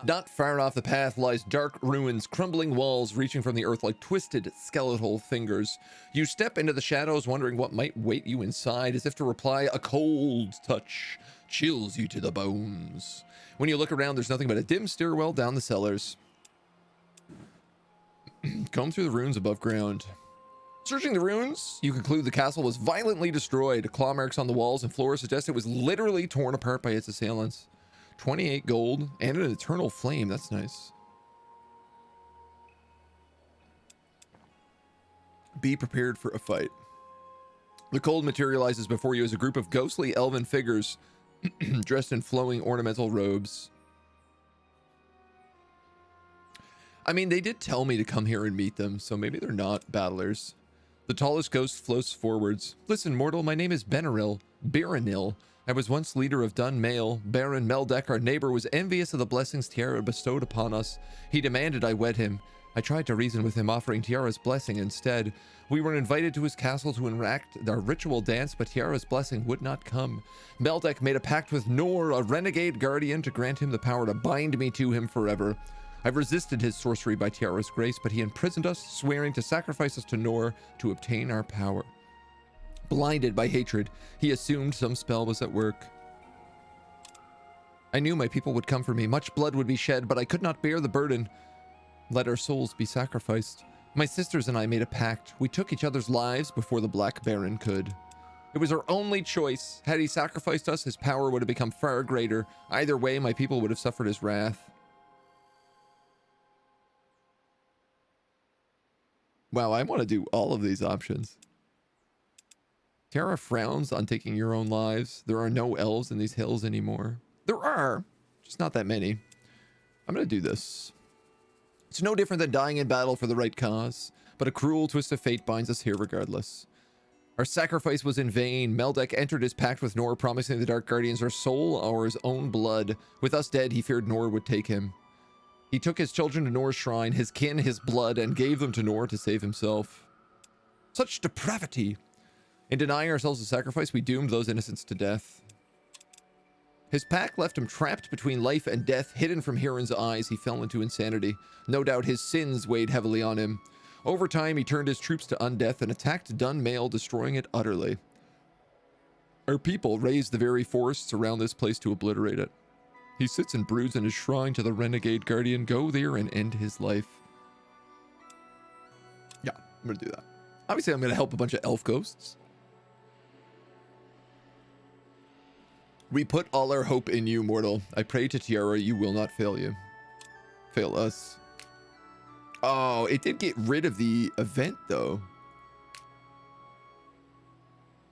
Not far off the path lies dark ruins, crumbling walls reaching from the earth like twisted skeletal fingers. You step into the shadows, wondering what might wait you inside, as if to reply, a cold touch chills you to the bones. When you look around, there's nothing but a dim stairwell down the cellars. Comb through the ruins above ground. Searching the ruins, you conclude the castle was violently destroyed. Claw marks on the walls and floor suggest it was literally torn apart by its assailants. 28 gold and an eternal flame. That's nice. Be prepared for a fight. The cold materializes before you as a group of ghostly elven figures dressed in flowing ornamental robes. I mean, they did tell me to come here and meet them, so maybe they're not battlers. The tallest ghost floats forwards. Listen, mortal, my name is Benaril, Baronil. I was once leader of Dun Mail. Baron Meldek, our neighbor, was envious of the blessings Tiara bestowed upon us. He demanded I wed him. I tried to reason with him, offering Tiara's blessing instead. We were invited to his castle to enact our ritual dance, but Tiara's blessing would not come. Meldek made a pact with Nor, a renegade guardian, to grant him the power to bind me to him forever. I've resisted his sorcery by Tiara's grace, but he imprisoned us, swearing to sacrifice us to Nor to obtain our power. Blinded by hatred, he assumed some spell was at work. I knew my people would come for me. Much blood would be shed, but I could not bear the burden. Let our souls be sacrificed. My sisters and I made a pact. We took each other's lives before the Black Baron could. It was our only choice. Had he sacrificed us, his power would have become far greater. Either way, my people would have suffered his wrath. Wow, I want to do all of these options. Tiara frowns on taking your own lives. There are no elves in these hills anymore. There are, just not that many. I'm going to do this. It's no different than dying in battle for the right cause, but a cruel twist of fate binds us here regardless. Our sacrifice was in vain. Meldek entered his pact with Nor, promising the Dark Guardians our soul or his own blood. With us dead, he feared Nor would take him. He took his children to Nor's shrine, his kin, his blood, and gave them to Nor to save himself. Such depravity! In denying ourselves the sacrifice, we doomed those innocents to death. His pact left him trapped between life and death, hidden from Huron's eyes. He fell into insanity. No doubt his sins weighed heavily on him. Over time, he turned his troops to Undeath and attacked Dun Mail, destroying it utterly. Our people raised the very forests around this place to obliterate it. He sits and broods in his shrine to the renegade guardian. Go there and end his life. Yeah, I'm gonna do that. Obviously, I'm gonna help a bunch of elf ghosts. We put all our hope in you, mortal. I pray to Tiara, you will not fail you. Fail us. Oh, it did get rid of the event, though.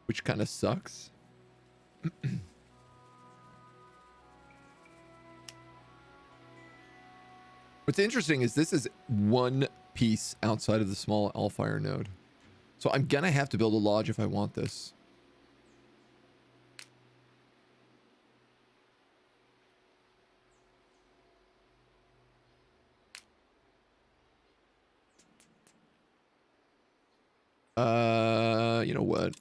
Which kind of sucks. What's interesting is this is one piece outside of the small Allfire node. So I'm gonna have to build a lodge if I want this. You know what?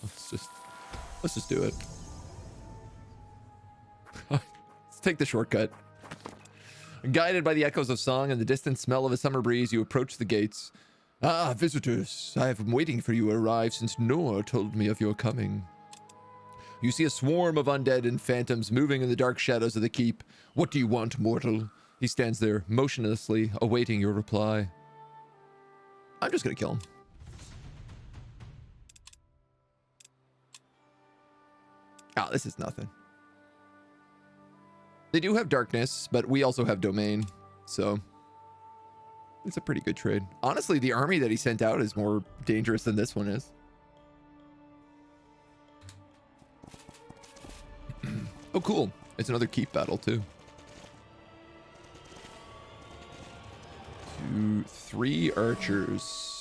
Let's just do it. Let's take the shortcut. Guided by the echoes of song and the distant smell of a summer breeze, you approach the gates. Ah, visitors, I have been waiting for you to arrive since Nor told me of your coming. You see a swarm of undead and phantoms moving in the dark shadows of the keep. What do you want, mortal? He stands there, motionlessly, awaiting your reply. I'm just gonna kill him. Ah, this is nothing. They do have darkness, but we also have domain, so it's a pretty good trade. Honestly, the army that he sent out is more dangerous than this one is. Oh, cool. It's another keep battle, too. 2, 3 archers.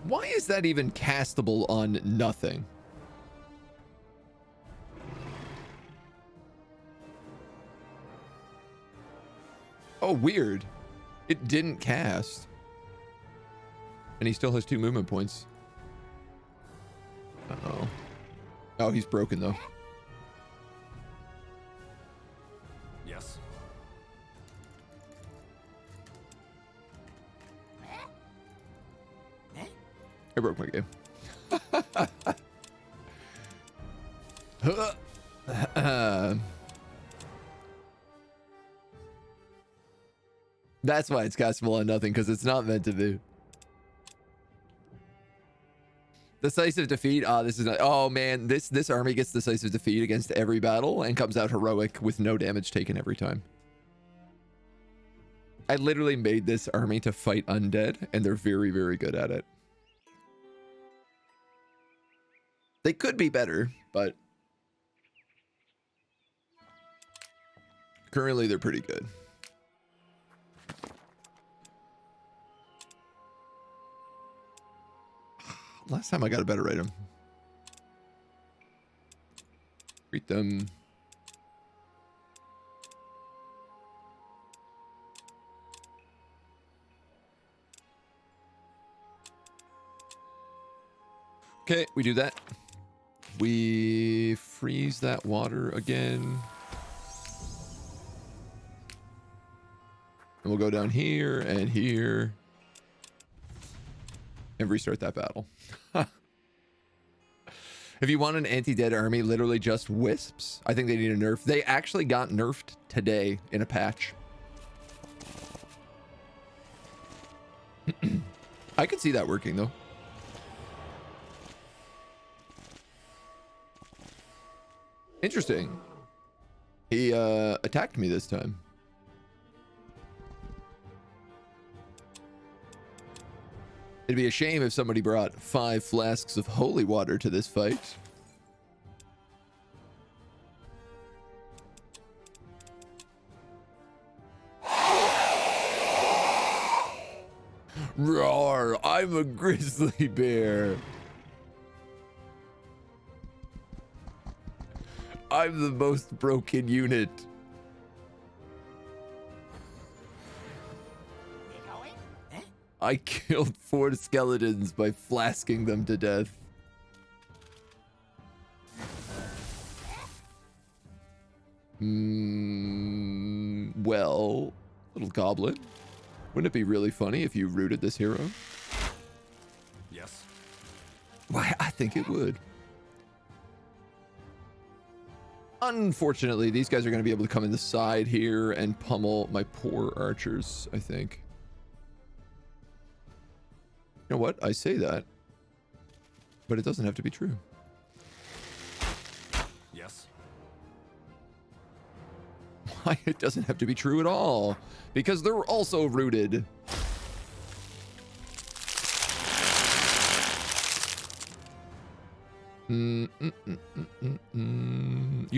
Why is that even castable on nothing? Oh, weird. It didn't cast. And he still has 2 movement points. Uh-oh. Oh, he's broken, though. Yes. I broke my game. That's why it's castable on nothing, because it's not meant to be. Decisive defeat. Ah, this is not. Oh man, this army gets decisive defeat against every battle and comes out heroic with no damage taken every time. I literally made this army to fight undead, and they're very, very good at it. They could be better, but currently they're pretty good. Last time I got a better item. Treat them. Okay, we do that. We freeze that water again. And we'll go down here and here. And restart that battle. If you want an anti-dead army, literally just wisps, I think they need a nerf. They actually got nerfed today in a patch. I could see that working though. Interesting. He attacked me this time. It'd be a shame if somebody brought 5 flasks of holy water to this fight. Roar! I'm a grizzly bear. I'm the most broken unit. I killed 4 skeletons by flasking them to death. Well, little goblin. Wouldn't it be really funny if you rooted this hero? Yes. Why, I think it would. Unfortunately, these guys are going to be able to come in the side here and pummel my poor archers, I think. You know what? I say that, but it doesn't have to be true. Yes. Why? It doesn't have to be true at all, because they're also rooted. You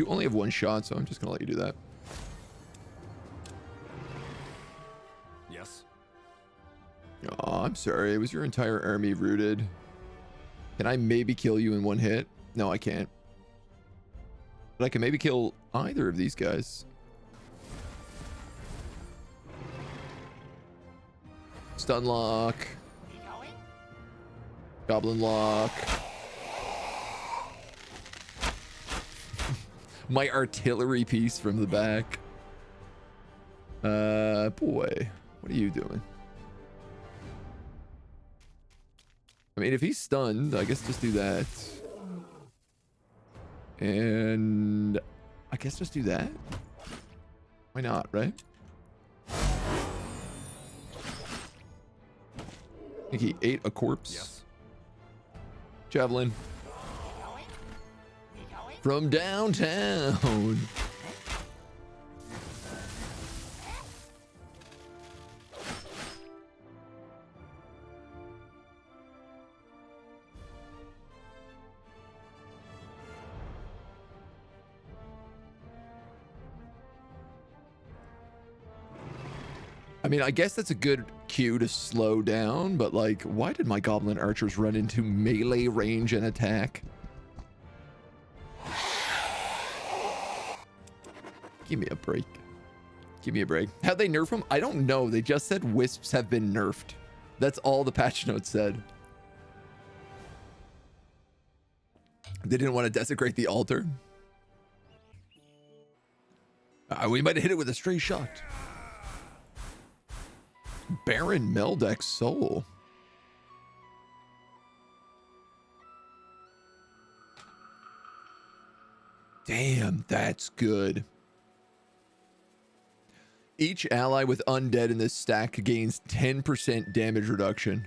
only have 1 shot, so I'm just gonna let you do that. Yes. Oh, I'm sorry. Was your entire army rooted? Can I maybe kill you in 1 hit? No, I can't. But I can maybe kill either of these guys. Stun lock. Goblin lock. My artillery piece from the back. Boy, what are you doing? I mean, if he's stunned, I guess just do that. And I guess just do that. Why not, right? I think he ate a corpse. Yes. Javelin. From downtown. I mean, I guess that's a good cue to slow down, but like, why did my goblin archers run into melee range and attack? Give me a break. Give me a break. How'd they nerf them? I don't know. They just said wisps have been nerfed. That's all the patch notes said. They didn't want to desecrate the altar. We might have hit it with a stray shot. Baron Meldek's soul. Damn, that's good. Each ally with undead in this stack gains 10% damage reduction.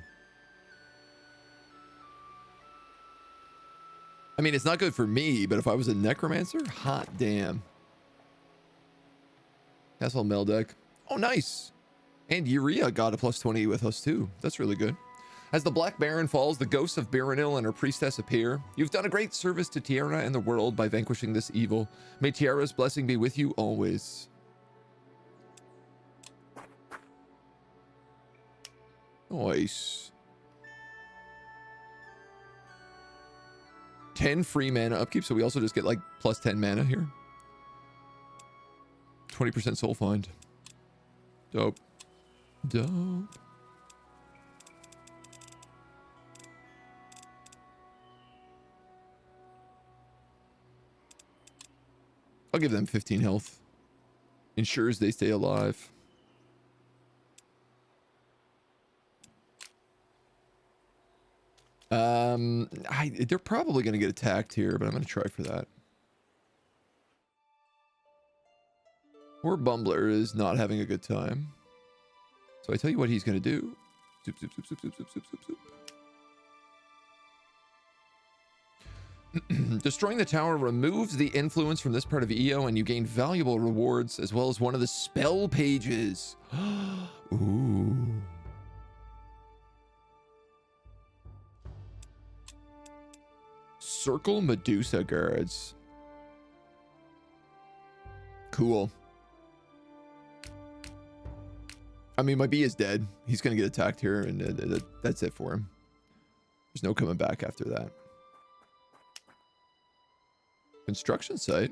I mean, it's not good for me, but if I was a necromancer, hot damn. Castle Meldek. Oh, nice. And Urea got a +20 with us too. That's really good. As the Black Baron falls, the ghosts of Baronil and her priestess appear. You've done a great service to Tiara and the world by vanquishing this evil. May Tiara's blessing be with you always. Nice. 10 free mana upkeep, so we also just get like +10 mana here. 20% soul find. Dope. Dope. I'll give them 15 health. Ensures they stay alive. They're probably going to get attacked here, but I'm going to try for that. Poor Bumbler is not having a good time. So I tell you what he's going to do. Zoop, zoop, zoop, zoop, zoop, zoop, zoop, zoop, zoop. Destroying the tower removes the influence from this part of EO, and you gain valuable rewards as well as one of the spell pages. Ooh. Circle Medusa guards. Cool. I mean, my bee is dead. He's going to get attacked here, and that's it for him. There's no coming back after that. Construction site.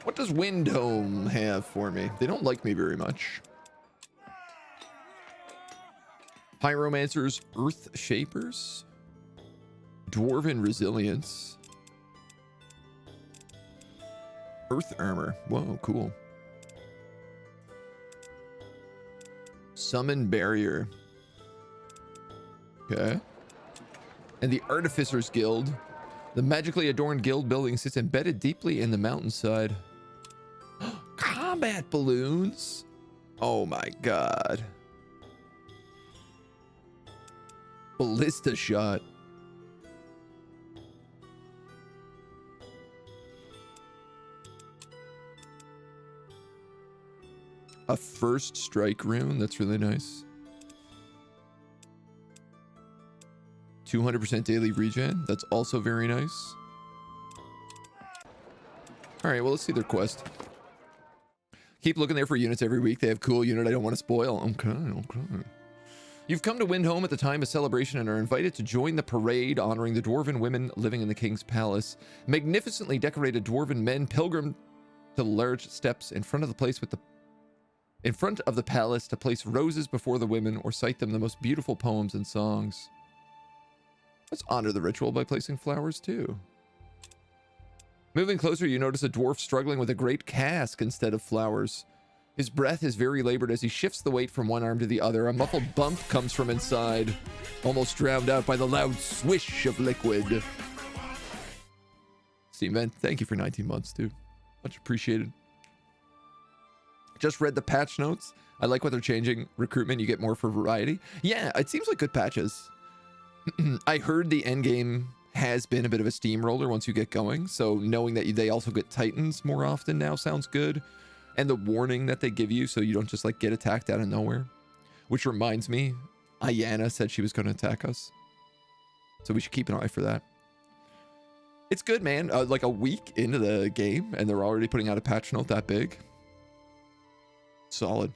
What does Windhome have for me? They don't like me very much. Pyromancers, Earth Shapers, Dwarven Resilience, Earth Armor. Whoa, cool. Summon Barrier. Okay. And the Artificers Guild. The magically adorned guild building sits embedded deeply in the mountainside. Combat balloons. Oh my god. Ballista shot. A first strike rune. That's really nice. 200% daily regen. That's also very nice. All right, well, let's see their quest. Keep looking there for units every week. They have cool unit I don't want to spoil. Okay, okay. You've come to Windhome at the time of celebration and are invited to join the parade honoring the Dwarven women living in the King's Palace. Magnificently decorated Dwarven men pilgrim to the large steps in front of the palace to place roses before the women or cite them the most beautiful poems and songs. Let's honor the ritual by placing flowers too. Moving closer, you notice a dwarf struggling with a great cask instead of flowers. His breath is very labored as he shifts the weight from one arm to the other. A muffled bump comes from inside, almost drowned out by the loud swish of liquid. Steam Vent, thank you for 19 months, dude. Much appreciated. Just read the patch notes. I like what they're changing. Recruitment, you get more for variety. Yeah, it seems like good patches. I heard the endgame has been a bit of a steamroller once you get going, so knowing that they also get titans more often now sounds good. And the warning that they give you so you don't just like get attacked out of nowhere. Which reminds me, Ayana said she was going to attack us. So we should keep an eye for that. It's good, man. Like a week into the game and they're already putting out a patch note that big. Solid.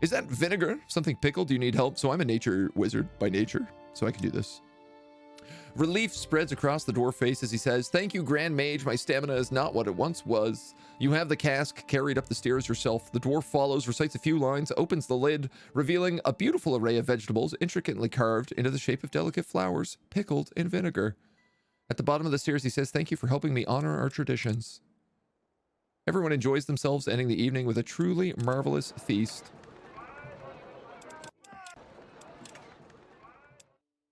Is that vinegar? Something pickled? Do you need help? So I'm a nature wizard by nature, so I can do this. Relief spreads across the dwarf face as he says, "Thank you, Grand Mage. My stamina is not what it once was. You have the cask carried up the stairs yourself." The dwarf follows, recites a few lines, opens the lid, revealing a beautiful array of vegetables intricately carved into the shape of delicate flowers, pickled in vinegar. At the bottom of the stairs, he says, "Thank you for helping me honor our traditions." Everyone enjoys themselves, ending the evening with a truly marvelous feast.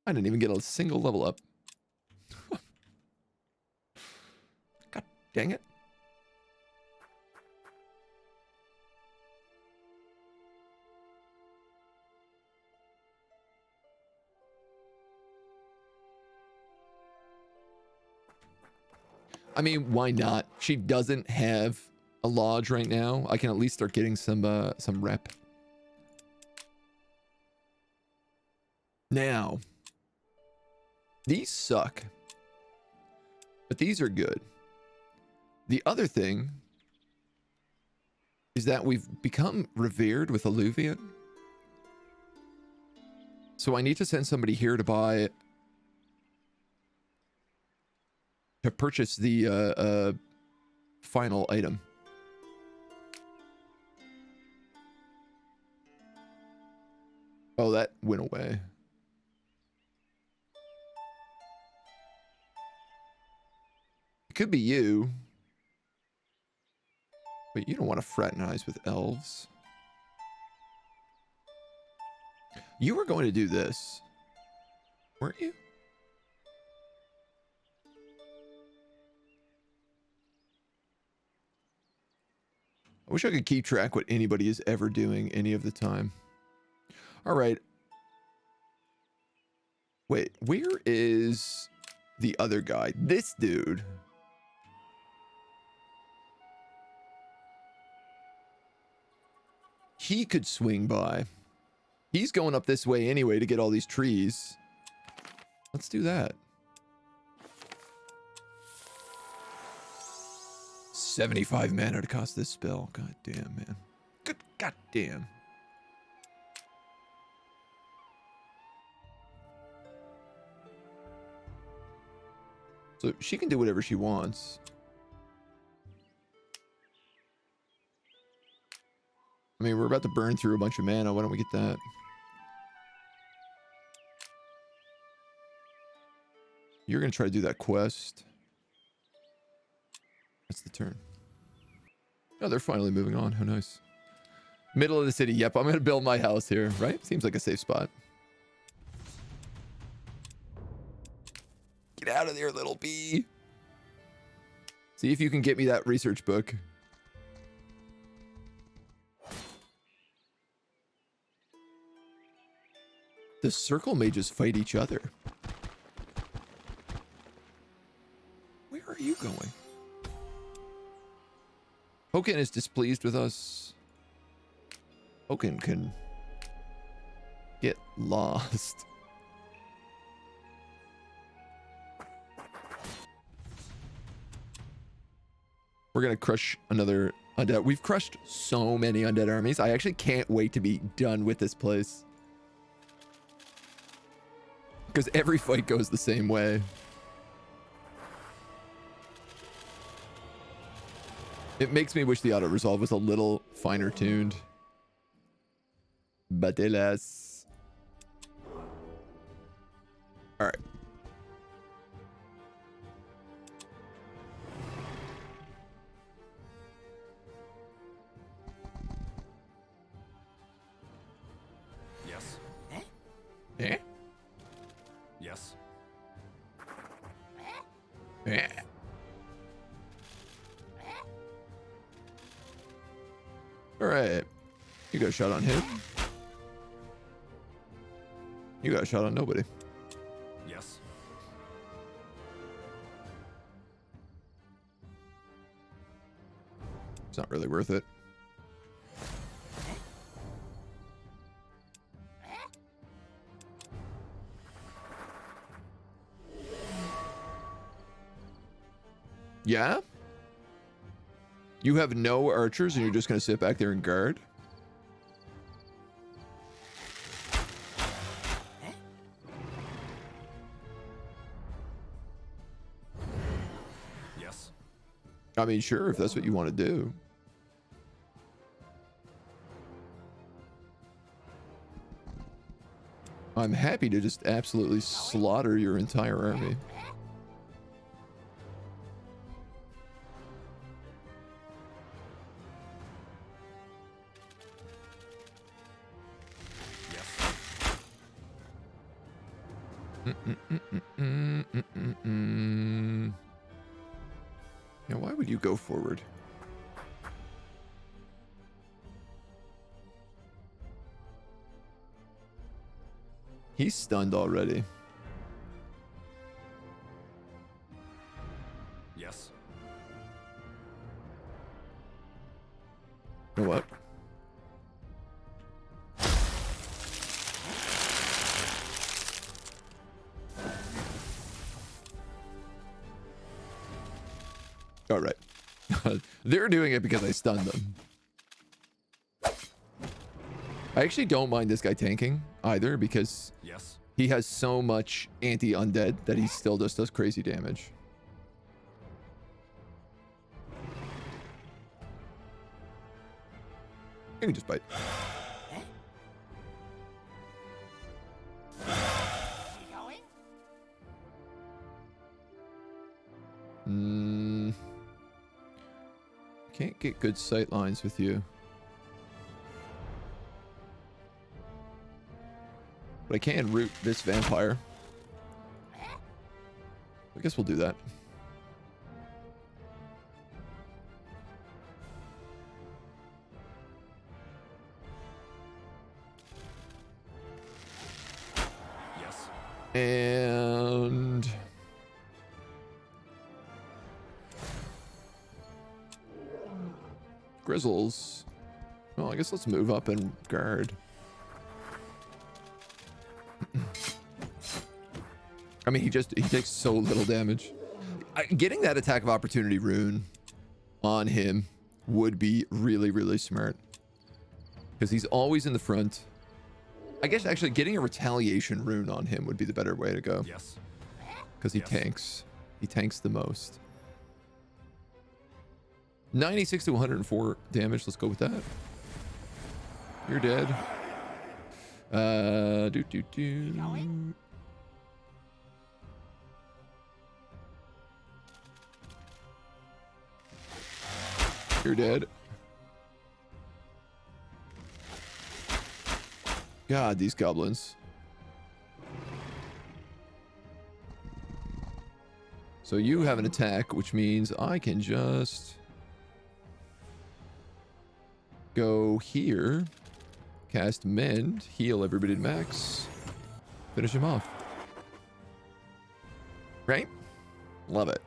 I didn't even get a single level up. God dang it. I mean, why not? She doesn't have a lodge right now. I can at least start getting some rep. Now, these suck, but these are good. The other thing is that we've become revered with Alluvian. So I need to send somebody here to purchase the final item. Oh, that went away. It could be you. But you don't want to fraternize with elves. You were going to do this, weren't you? I wish I could keep track what anybody is ever doing any of the time. All right. Wait, where is the other guy? This dude. He could swing by. He's going up this way anyway to get all these trees. Let's do that. 75 mana to cost this spell. God damn, man. Good goddamn. So she can do whatever she wants. I mean, we're about to burn through a bunch of mana. Why don't we get that? You're going to try to do that quest. That's the turn. Oh, they're finally moving on. How nice. Middle of the city. Yep, I'm going to build my house here, right? Seems like a safe spot. Get out of there, little bee. See if you can get me that research book. The circle mages fight each other. Where are you going? Hoken is displeased with us. Hoken can get lost. We're gonna crush another undead. We've crushed so many undead armies. I actually can't wait to be done with this place. Because every fight goes the same way. It makes me wish the auto-resolve was a little finer tuned. But alas. Alright. Yes. Eh? Yes. Eh? Alright. You got a shot on him. You got a shot on nobody. Yes. It's not really worth it. Yeah? You have no archers and you're just going to sit back there and guard? Yes. I mean, sure, if that's what you want to do. I'm happy to just absolutely slaughter your entire army. Now, why would you go forward? He's stunned already. Yes. You know what? All right. They're doing it because I stunned them. I actually don't mind this guy tanking either because Yes. he has so much anti-undead that he still just does crazy damage. You can just bite. We going? Can't get good sight lines with you. But I can root this vampire. I guess we'll do that. Yes. And Grizzles. Well, I guess let's move up and guard. I mean, he takes so little damage. Getting that attack of opportunity rune on him would be really, really smart. Because he's always in the front. I guess actually getting a retaliation rune on him would be the better way to go. Yes. Because he Yes. tanks. He tanks the most. 96 to 104 damage. Let's go with that. You're dead. Going? You're dead. God, these goblins. So you have an attack, which means I can just go here, cast Mend, heal everybody to max, finish him off. Right? Love it.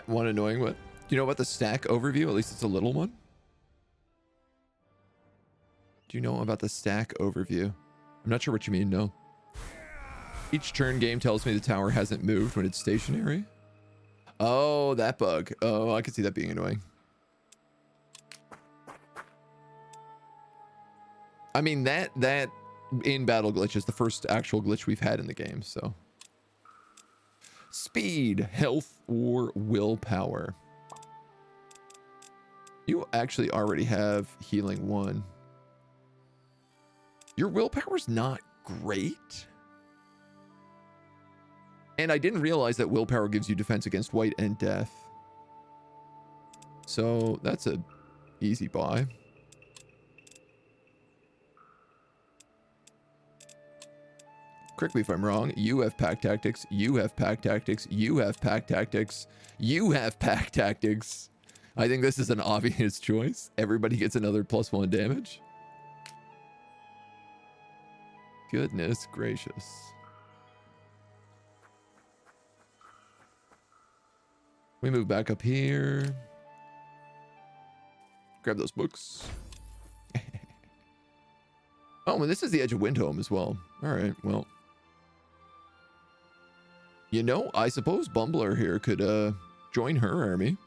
One annoying one. Do you know about the stack overview? At least it's a little one. Do you know about the stack overview? I'm not sure what you mean, no. Each turn game tells me the tower hasn't moved when it's stationary. Oh, that bug. Oh, I can see that being annoying. I mean, that in-battle glitch is the first actual glitch we've had in the game, so. Speed, health, or willpower. You actually already have healing 1. Your willpower's not great. And I didn't realize that willpower gives you defense against white and death. So that's a easy buy. Correct me if I'm wrong. You have pack tactics. You have pack tactics. You have pack tactics. You have pack tactics. I think this is an obvious choice. Everybody gets another +1 damage. Goodness gracious. We move back up here. Grab those books. Oh, and this is the edge of Windhome as well. All right, well. You know, I suppose Bumbler here could join her army.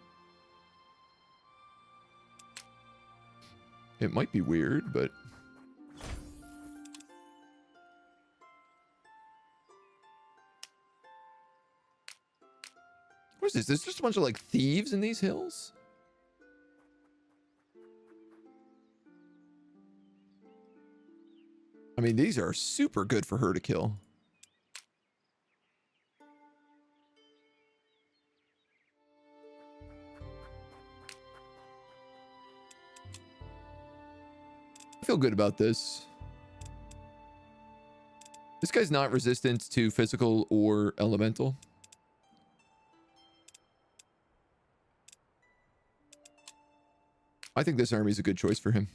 It might be weird, but... What is this? There's just a bunch of, like, thieves in these hills? I mean, these are super good for her to kill. I feel good about this. This guy's not resistant to physical or elemental. I think this army is a good choice for him.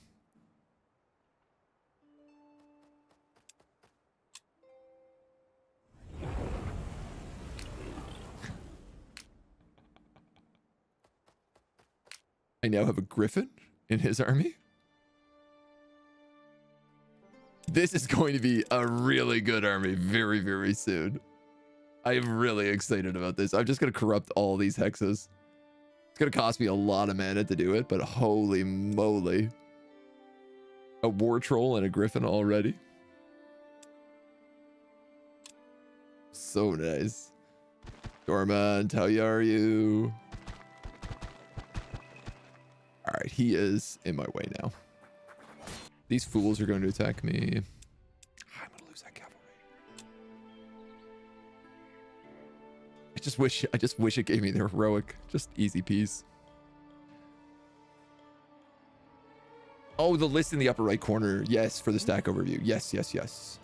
I now have a griffin in his army. This is going to be a really good army very, very soon. I am really excited about this. I'm just going to corrupt all these hexes. It's going to cost me a lot of mana to do it, but holy moly. A war troll and a griffin already. So nice. Dormant, how are you? All right, he is in my way now. These fools are going to attack me. I'm going to lose that cavalry. I just wish it gave me the heroic. Just easy peas. Oh, the list in the upper right corner. Yes, for the stack overview. Yes, yes, yes.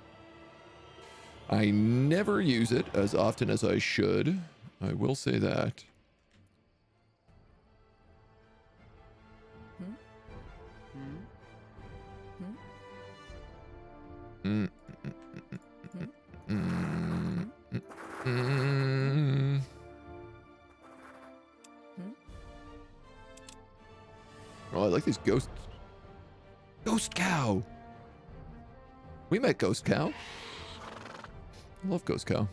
I never use it as often as I should. I will say that. Oh, I like these ghosts. Ghost Cow. We met Ghost Cow. I love Ghost Cow.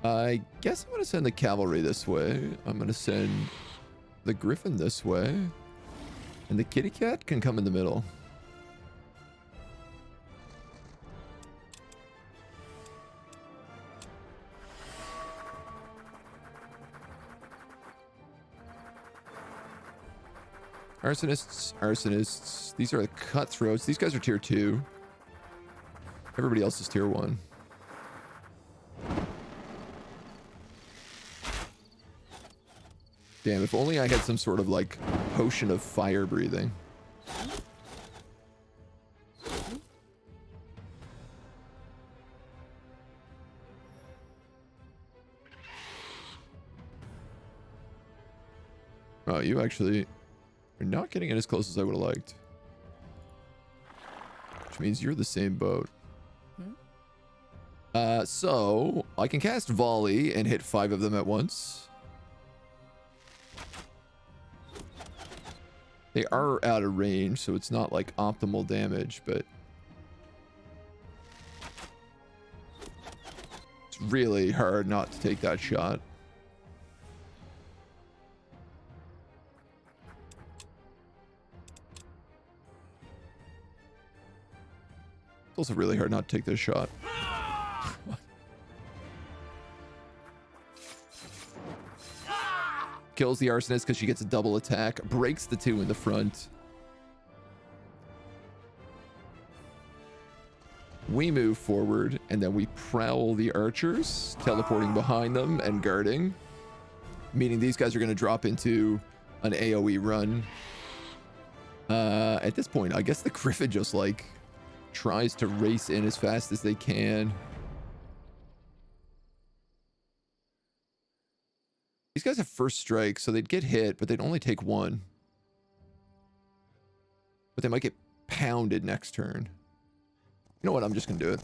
I guess I'm going to send the cavalry this way. I'm going to send the griffin this way. And the kitty cat can come in the middle. Arsonists, arsonists. These are the cutthroats. These guys are tier 2. Everybody else is tier 1. Damn, if only I had some sort of like potion of fire breathing. Oh, you actually are not getting it as close as I would have liked. Which means you're the same boat. So I can cast volley and hit 5 of them at once. They are out of range, so it's not like optimal damage, but it's really hard not to take that shot. It's also really hard not to take this shot. Kills the arsonist because she gets a double attack. Breaks the 2 in the front. We move forward, and then we prowl the archers, teleporting behind them and guarding. Meaning these guys are going to drop into an AoE run. At this point, I guess the griffin just like tries to race in as fast as they can. These guys have first strike, so they'd get hit, but they'd only take 1. But they might get pounded next turn. You know what? I'm just going to do it.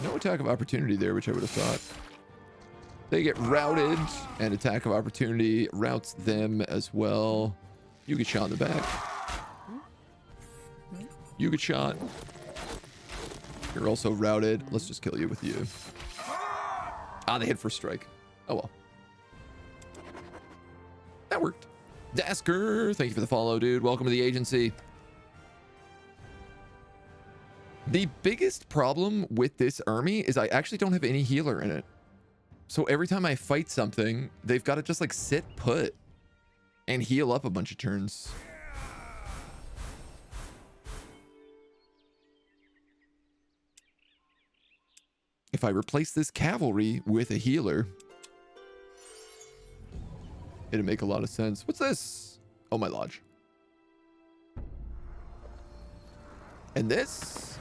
No attack of opportunity there, which I would have thought. They get routed, and attack of opportunity routes them as well. You get shot in the back. You get shot. You're also routed. Let's just kill you with you. Ah, they hit first strike. Oh well. That worked. Dasker, thank you for the follow, dude. Welcome to the agency. The biggest problem with this army is I actually don't have any healer in it. So every time I fight something, they've got to just like sit put and heal up a bunch of turns. If I replace this cavalry with a healer, it'd make a lot of sense. What's this? Oh, my lodge. And this?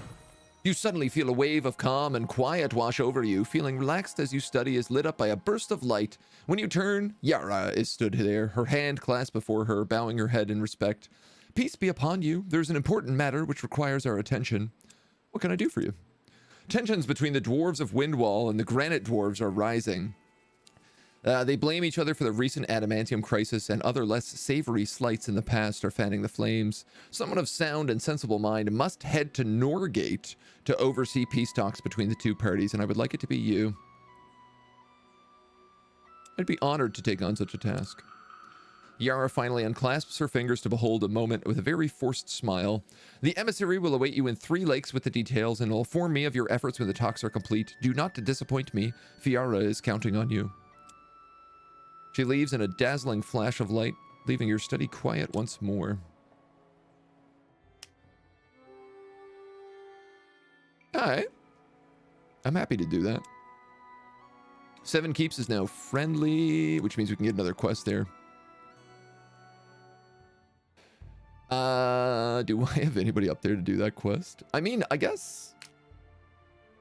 You suddenly feel a wave of calm and quiet wash over you. Feeling relaxed as you study is lit up by a burst of light. When you turn, Yara is stood there, her hand clasped before her, bowing her head in respect. Peace be upon you. There's an important matter which requires our attention. What can I do for you? Tensions between the dwarves of Windwall and the granite dwarves are rising. They blame each other for the recent adamantium crisis, and other less savory slights in the past are fanning the flames. Someone of sound and sensible mind must head to Norgate to oversee peace talks between the two parties, and I would like it to be you. I'd be honored to take on such a task. Yara finally unclasps her fingers to behold a moment with a very forced smile. The emissary will await you in 3 lakes with the details and will inform me of your efforts when the talks are complete. Do not disappoint me. Fiara is counting on you. She leaves in a dazzling flash of light, leaving your study quiet once more. Alright. I'm happy to do that. 7 Keeps is now friendly, which means we can get another quest there. Do I have anybody up there to do that quest? I mean, I guess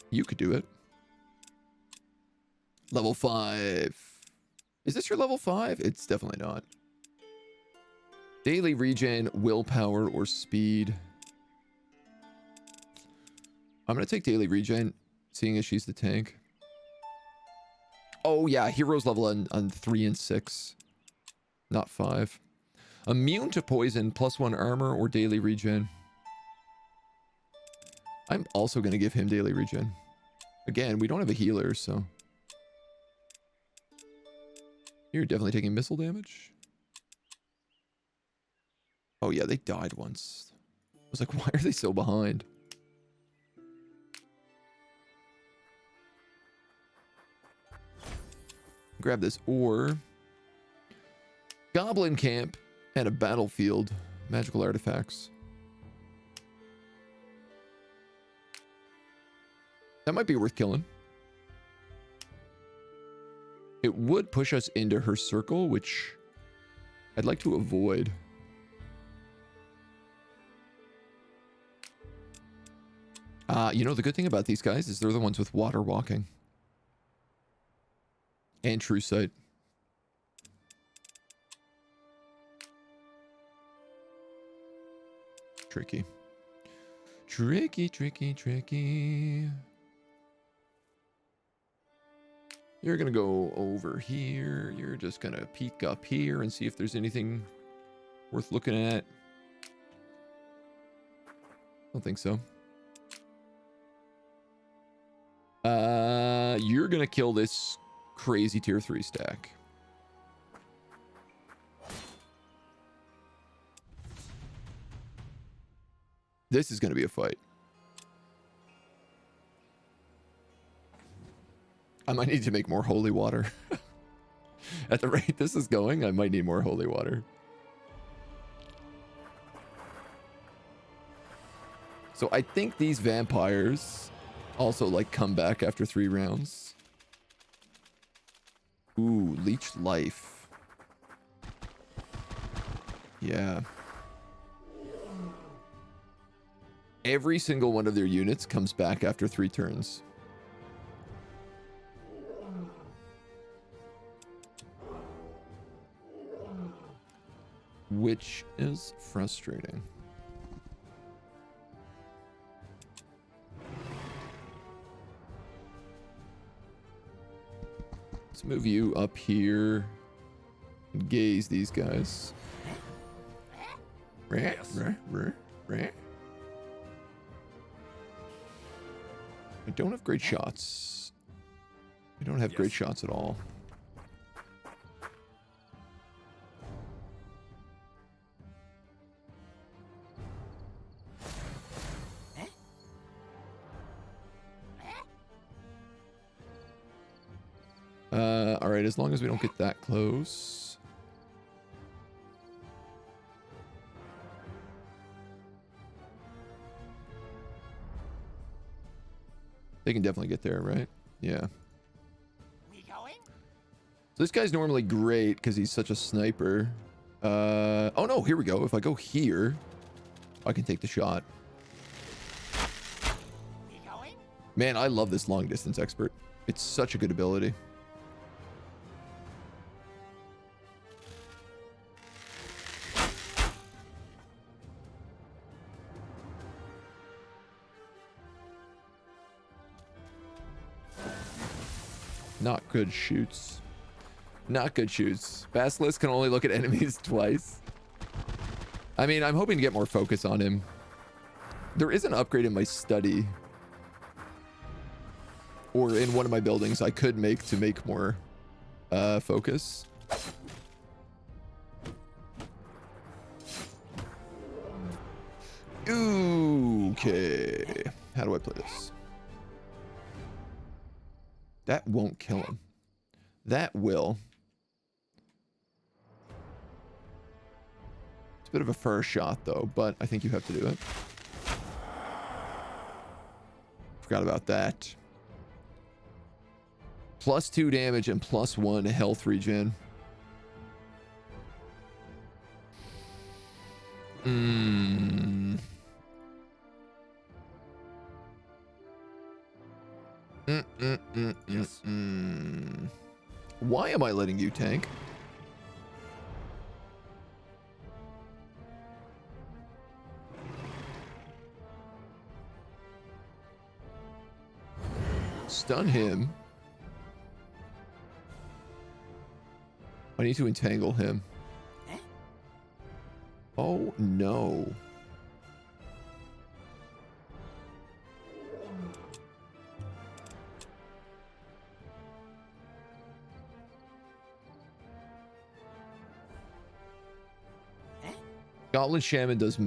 you could do it. Level 5. Is this your level 5? It's definitely not. Daily regen, willpower, or speed. I'm going to take daily regen, seeing as she's the tank. Oh, yeah. Heroes level on 3 and 6. Not 5. Immune to poison, +1 armor, or daily regen. I'm also going to give him daily regen. Again, we don't have a healer, so... You're definitely taking missile damage. Oh, yeah, they died once. I was like, why are they so behind? Grab this ore. Goblin camp and a battlefield. Magical artifacts. That might be worth killing. It would push us into her circle, which I'd like to avoid. You know, the good thing about these guys is they're the ones with water walking. And true sight. Tricky. Tricky, tricky, tricky. You're going to go over here. You're just going to peek up here and see if there's anything worth looking at. Don't think so. You're going to kill this crazy tier 3 stack. This is going to be a fight. I might need to make more holy water. At the rate this is going, I might need more holy water. So I think these vampires also like come back after 3 rounds. Ooh, leech life. Yeah. Every single one of their units comes back after 3 turns. Which is frustrating. Let's move you up here and gaze these guys. Yes. I don't have great shots. I don't have great shots at all. All right, as long as we don't get that close. They can definitely get there, right? Yeah. We going? So this guy's normally great because he's such a sniper. Oh no, here we go. If I go here, I can take the shot. We going? Man, I love this long distance expert. It's such a good ability. Not good shoots. Not good shoots. Basilisk can only look at enemies twice. I mean, I'm hoping to get more focus on him. There is an upgrade in my study. Or in one of my buildings I could make to make more focus. Okay. How do I play this? That won't kill him. That will. It's a bit of a first shot though, but I think you have to do it. Forgot about that. +2 damage and +1 health regen. Yes. Why am I letting you tank? Stun him. I need to entangle him. Oh no. Goblin Shaman does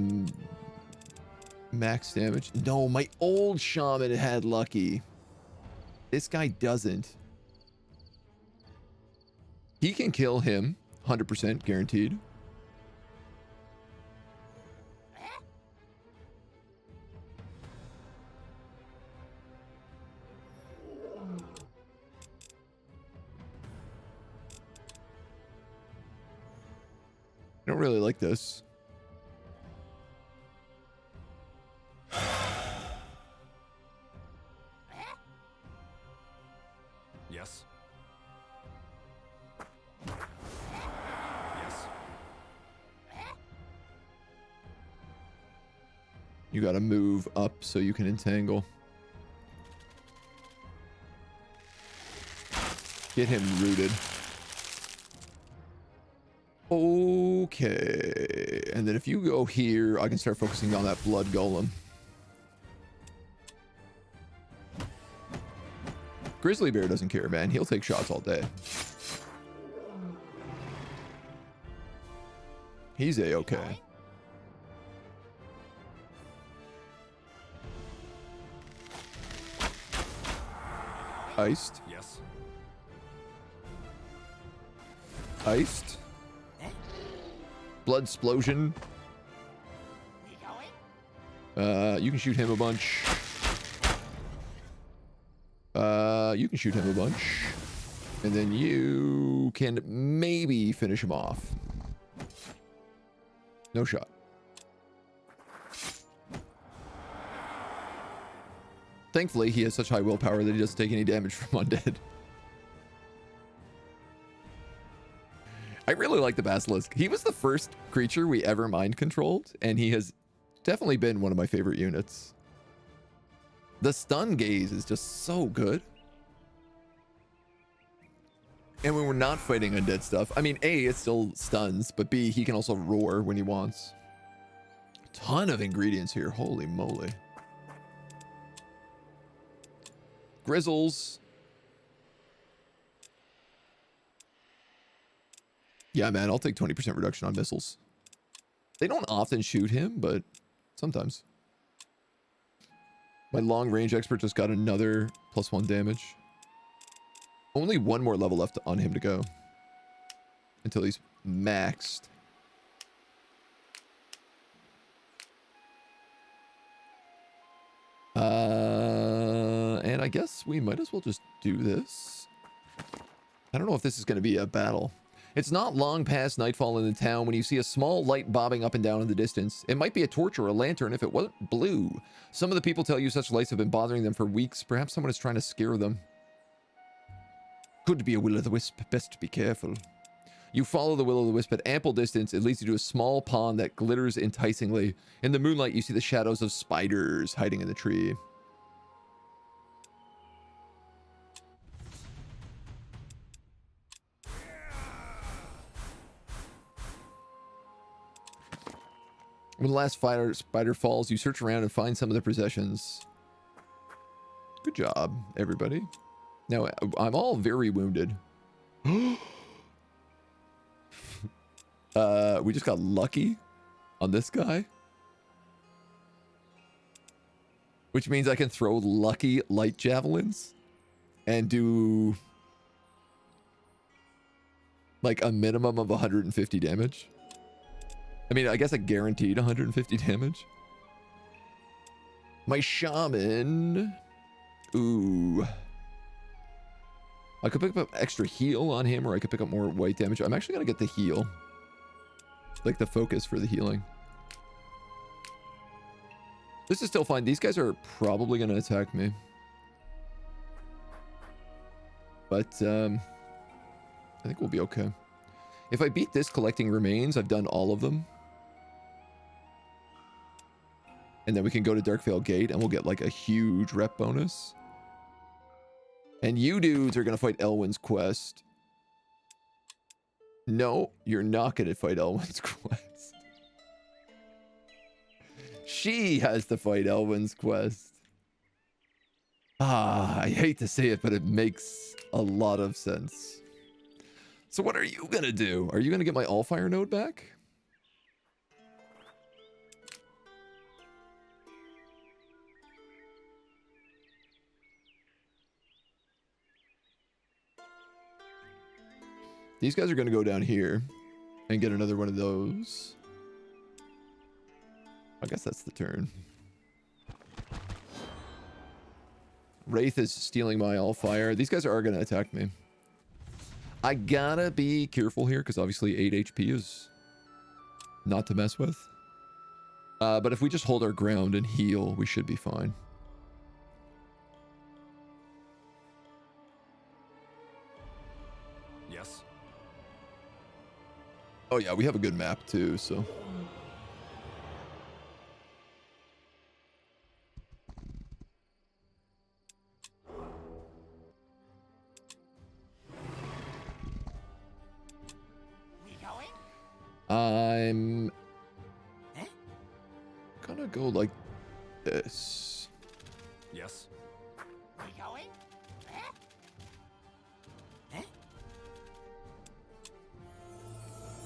max damage. No, my old Shaman had lucky. This guy doesn't. He can kill him, 100% guaranteed. I don't really like this. Yes. You gotta move up so you can entangle. Get him rooted. Okay. And then if you go here, I can start focusing on that blood golem. Grizzly Bear doesn't care, man. He'll take shots all day. He's A-okay. Iced. Yes. Iced. Blood explosion. We going? You can shoot him a bunch. You can shoot him a bunch. And then you can maybe finish him off. No shot. Thankfully, he has such high willpower that he doesn't take any damage from Undead. I really like the Basilisk. He was the first creature we ever mind controlled, and he has definitely been one of my favorite units. The stun gaze is just so good. And when we're not fighting undead stuff, I mean, A, it still stuns, but B, he can also roar when he wants. Ton of ingredients here. Holy moly. Grizzles. Yeah, man, I'll take 20% reduction on missiles. They don't often shoot him, but sometimes. My long range expert just got another +1 damage. Only one more level left on him to go. Until he's maxed. And I guess we might as well just do this. I don't know if this is going to be a battle. It's not long past nightfall in the town when you see a small light bobbing up and down in the distance. It might be a torch or a lantern if it wasn't blue. Some of the people tell you such lights have been bothering them for weeks. Perhaps someone is trying to scare them. Could be a will-o'-the-wisp. Best be careful. You follow the will-o'-the-wisp at ample distance. It leads you to a small pond that glitters enticingly. In the moonlight, you see the shadows of spiders hiding in the tree. When the last spider falls, you search around and find some of their possessions. Good job, everybody. Now, I'm all very wounded. We just got lucky on this guy. Which means I can throw lucky light javelins and do like a minimum of 150 damage. I mean, I guess a guaranteed 150 damage. My shaman. Ooh. I could pick up extra heal on him, or I could pick up more white damage. I'm actually going to get the heal. Like the focus for the healing. This is still fine. These guys are probably going to attack me. But I think we'll be okay. If I beat this collecting remains, I've done all of them. And then we can go to Darkvale Gate and we'll get like a huge rep bonus. And you dudes are going to fight Elwyn's quest. No, you're not going to fight Elwyn's quest. She has to fight Elwyn's quest. Ah, I hate to say it, but it makes a lot of sense. So what are you going to do? Are you going to get my Allfire node back? These guys are going to go down here and get another one of those. I guess that's the turn. Wraith is stealing my Allfire. These guys are going to attack me. I gotta be careful here because obviously 8 HP is not to mess with. But if we just hold our ground and heal, we should be fine. Yes. Oh yeah, we have a good map too, so. I'm gonna go like this. Yes. We going?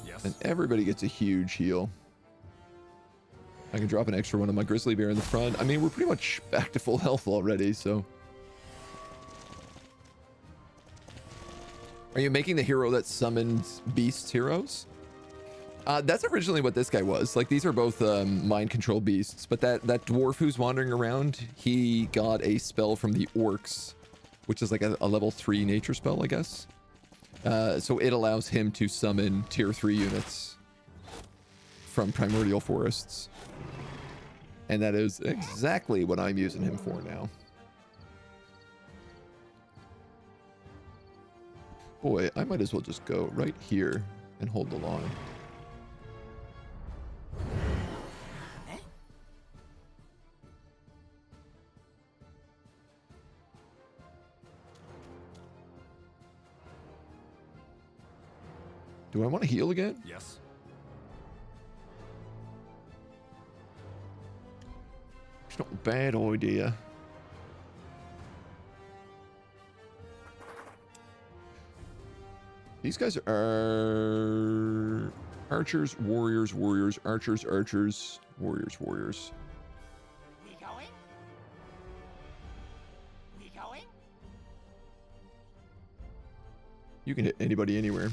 Yes. And everybody gets a huge heal. I can drop an extra one on my grizzly bear in the front. I mean, we're pretty much back to full health already, so. Are you making the hero that summoned beasts heroes? That's originally what this guy was. Like, these are both mind control beasts, but that dwarf who's wandering around, he got a spell from the orcs, which is like a level 3 nature spell, I guess. So it allows him to summon tier 3 units from primordial forests. And that is exactly what I'm using him for now. Boy, I might as well just go right here and hold the line. Do I want to heal again? Yes. It's not a bad idea. These guys are archers, warriors, warriors, archers, archers, warriors, warriors. We going? We going? You can hit anybody anywhere.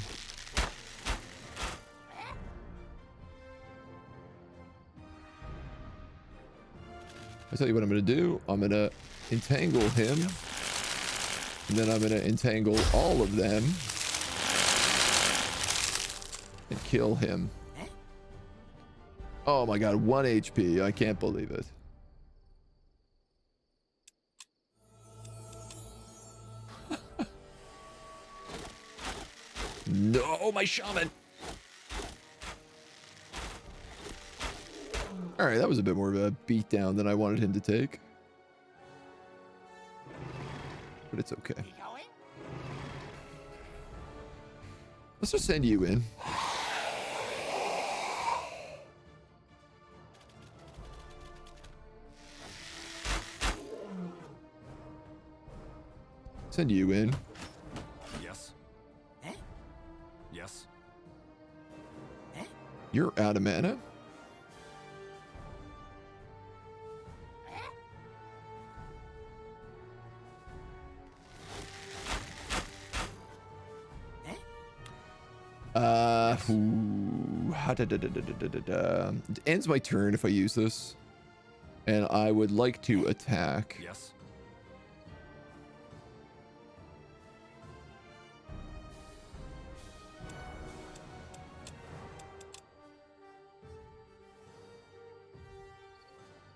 I'll tell you what I'm going to do. I'm going to entangle him. And then I'm going to entangle all of them. And kill him. Oh my god, 1 HP. I can't believe it. No, my shaman. All right, that was a bit more of a beatdown than I wanted him to take. But it's okay. We going? Let's just send you in. Send you in. Yes. Yes. You're out of mana. It ends my turn if I use this. And I would like to attack. Yes.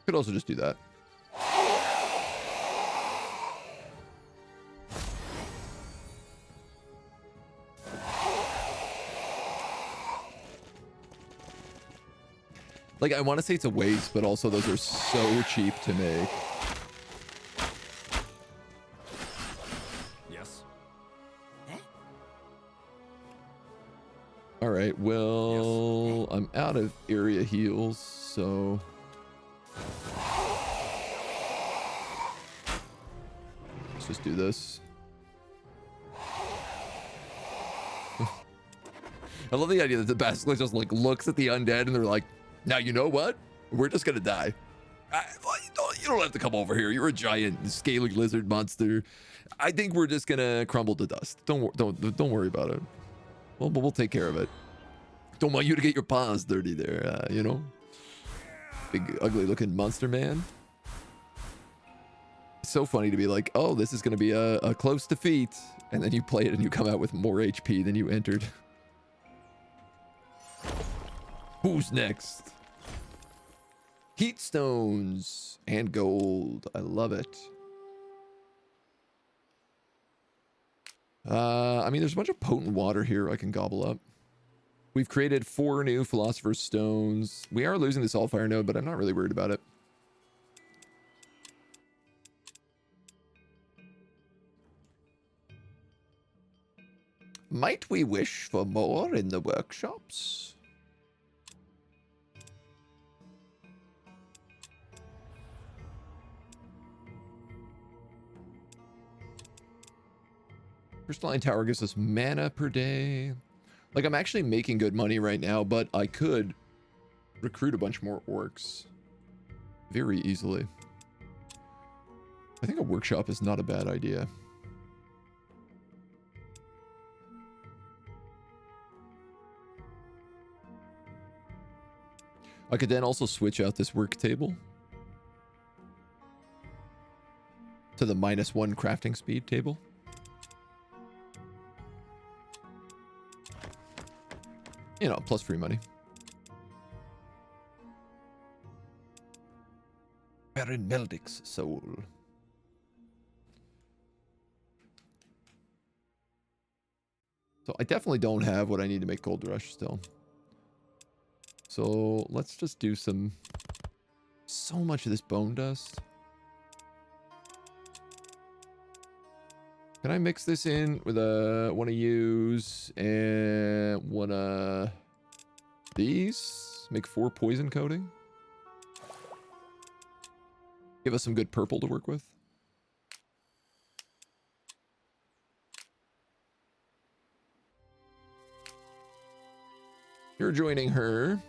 Could also just do that. Like, I want to say it's a waste, but also those are so cheap to make. Yes. All right, well, Yes. I'm out of area heals, so... Let's just do this. I love the idea that the basilisk just like looks at the undead and they're like, now you know what? We're just gonna die. You don't have to come over here. You're a giant scaly lizard monster. I think we're just gonna crumble to dust. Don't worry about it. We'll take care of it. Don't want you to get your paws dirty there. You know, big ugly looking monster man. It's so funny to be like, oh, this is gonna be a close defeat, and then you play it and you come out with more HP than you entered. Who's next? Heat stones and gold. I love it. I mean, there's a bunch of potent water here I can gobble up. We've created 4 new Philosopher's Stones. We are losing this Allfire node, but I'm not really worried about it. Might we wish for more in the workshops? Crystalline Tower gives us mana per day. Like, I'm actually making good money right now, but I could recruit a bunch more orcs very easily. I think a workshop is not a bad idea. I could then also switch out this work table to the -1 crafting speed table. You know, plus free money. Baron Meldic's soul. So I definitely don't have what I need to make Gold Rush still. So let's just do some... So much of this bone dust. Can I mix this in with one of use and one of these? Make 4 poison coating. Give us some good purple to work with. You're joining her,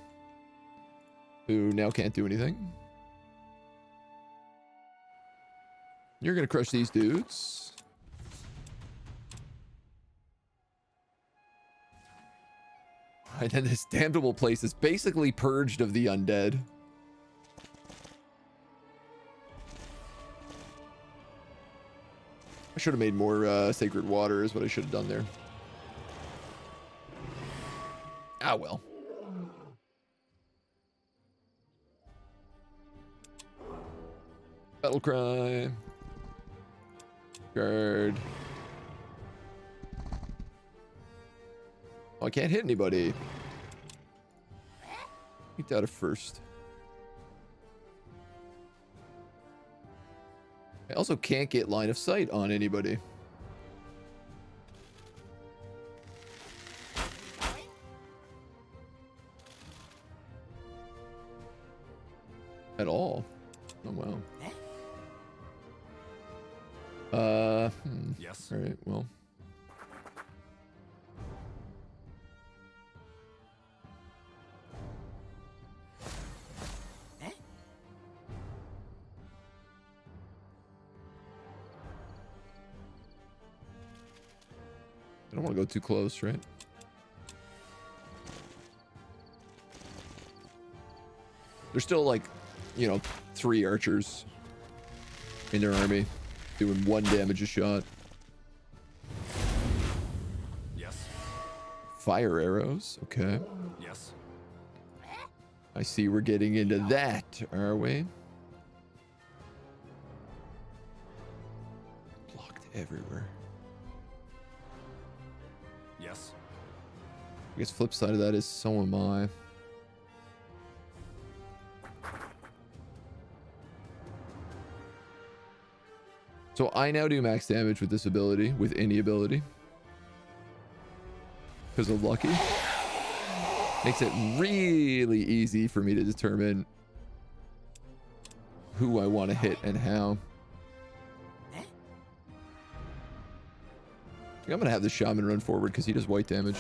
who now can't do anything. You're gonna crush these dudes. And then this damnable place is basically purged of the undead. I should have made more sacred water is what I should have done there. Ah, well. Battle cry. Guard. Oh, I can't hit anybody. Get that at first. I also can't get line of sight on anybody. At all. Oh, wow. Yes. All right, well. I don't want to go too close, right? There's still like, you know, 3 archers in their army doing 1 damage a shot. Yes. Fire arrows, okay. Yes. I see we're getting into that, are we? Blocked everywhere. Yes. I guess flip side of that is so am I. So I now do max damage with this ability, with any ability. Because of Lucky. Makes it really easy for me to determine who I want to hit and how. I think I'm going to have the shaman run forward because he does white damage.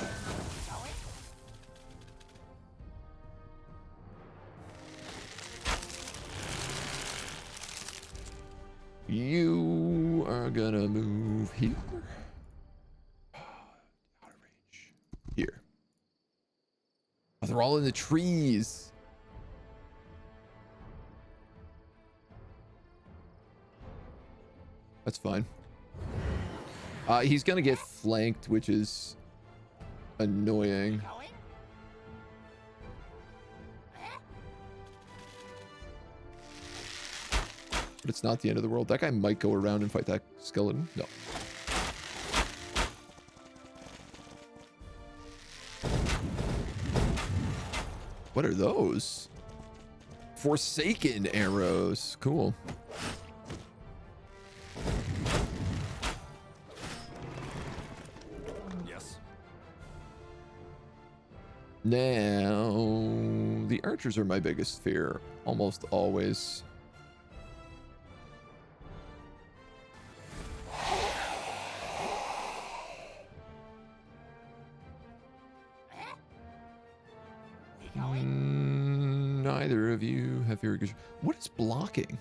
You are gonna move here. Out of range. Here. Oh, they're all in the trees. That's fine. He's gonna get flanked, which is annoying. But it's not the end of the world. That guy might go around and fight that skeleton. No. What are those? Forsaken arrows. Cool. Yes. Now, the archers are my biggest fear. Almost always. Neither of you have very good. What is blocking?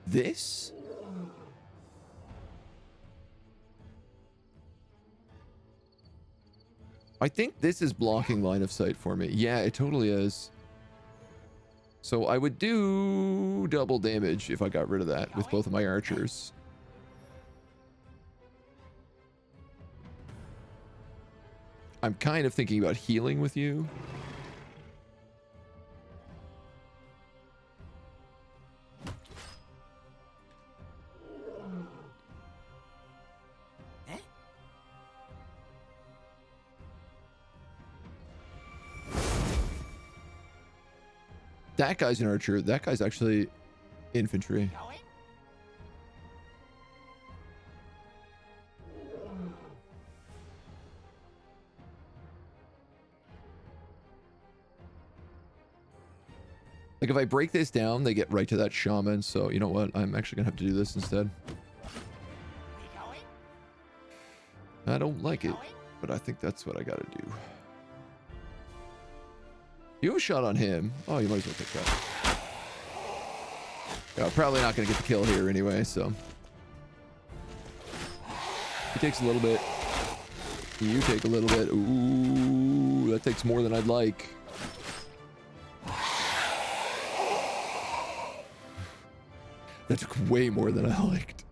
This? I think this is blocking line of sight for me. Yeah, it totally is. So I would do double damage if I got rid of that with both of my archers. I'm kind of thinking about healing with you. That guy's an archer. That guy's actually infantry. Like if I break this down, they get right to that shaman. So you know what? I'm actually gonna have to do this instead. I don't like it, but I think that's what I gotta do. You have a shot on him. Oh, you might as well take that. Yeah, probably not gonna get the kill here anyway, so. He takes a little bit. You take a little bit. Ooh, that takes more than I'd like. That took way more than I liked.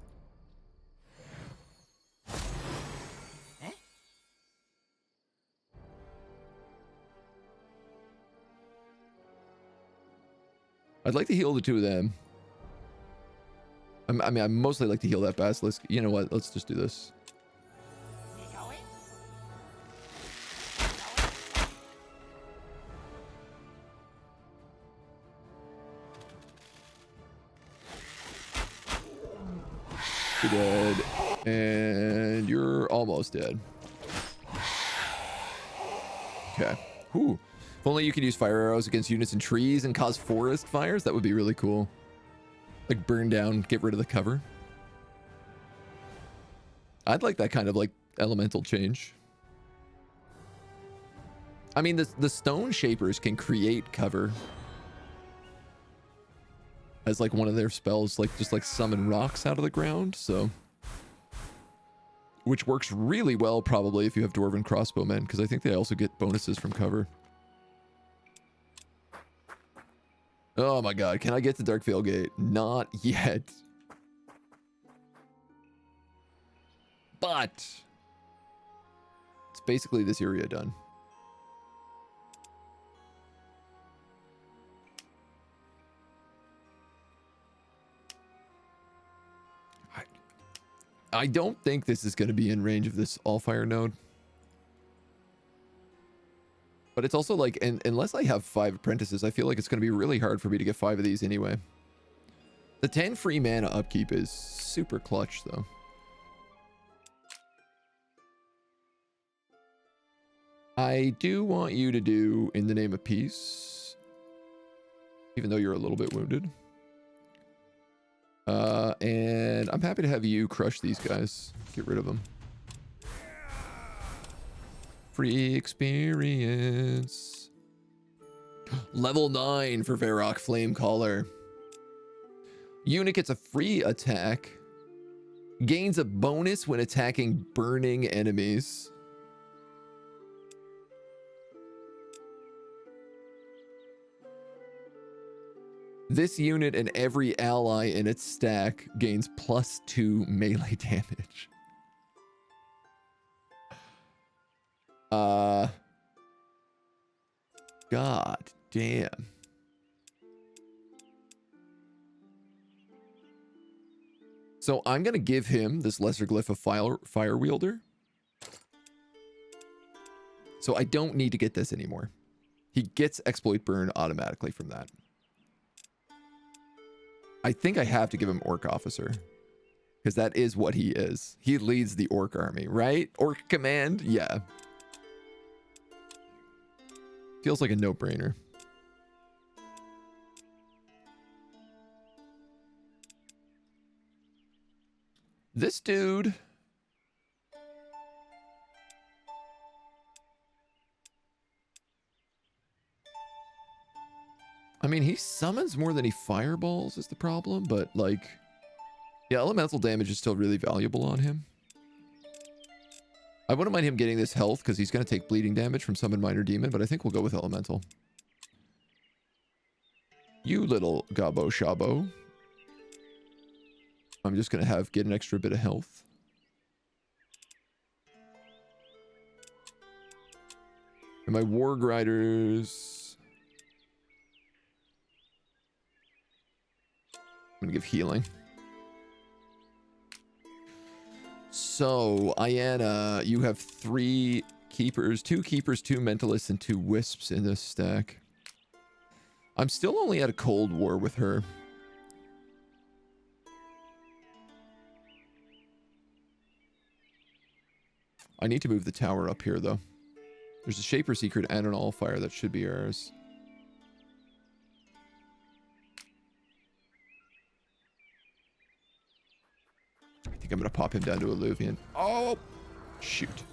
I'd like to heal the 2 of them. I mean, I mostly like to heal that basilisk. You know what? Let's just do this. You're dead. And you're almost dead. Okay. Whew. If only you could use fire arrows against units in trees and cause forest fires, that would be really cool. Like burn down, get rid of the cover. I'd like that kind of like elemental change. I mean, the stone shapers can create cover as like one of their spells, like just like summon rocks out of the ground, so which works really well probably if you have Dwarven crossbowmen, because I think they also get bonuses from cover. Oh my god, can I get to Darkvale Gate? Not yet. But it's basically this area done. I don't think this is going to be in range of this Allfire node. But it's also like, unless I have 5 apprentices, I feel like it's going to be really hard for me to get 5 of these anyway. The 10 free mana upkeep is super clutch, though. I do want you to do In the Name of Peace, even though you're a little bit wounded. And I'm happy to have you crush these guys. Get rid of them. Free experience. Level 9 for Varrock Flamecaller. Unit gets a free attack. Gains a bonus when attacking burning enemies. This unit and every ally in its stack gains +2 melee damage. God damn. So I'm going to give him this lesser glyph of fire wielder. So I don't need to get this anymore. He gets exploit burn automatically from that. I think I have to give him Orc Officer, because that is what he is. He leads the Orc army, right? Orc Command? Yeah. Feels like a no-brainer. This dude... I mean, he summons more than he fireballs is the problem, but like, yeah, elemental damage is still really valuable on him. I wouldn't mind him getting this health because he's going to take bleeding damage from Summon Minor Demon, but I think we'll go with elemental. You little gobbo shabo. I'm just going to get an extra bit of health. And my War Grinders... I'm gonna give healing. So, Ayanna, you have 3 keepers, 2 keepers, 2 mentalists, and 2 wisps in this stack. I'm still only at a Cold War with her. I need to move the tower up here, though. There's a Shaper Secret and an Allfire that should be ours. I think I'm going to pop him down to Alluvian. Oh, shoot.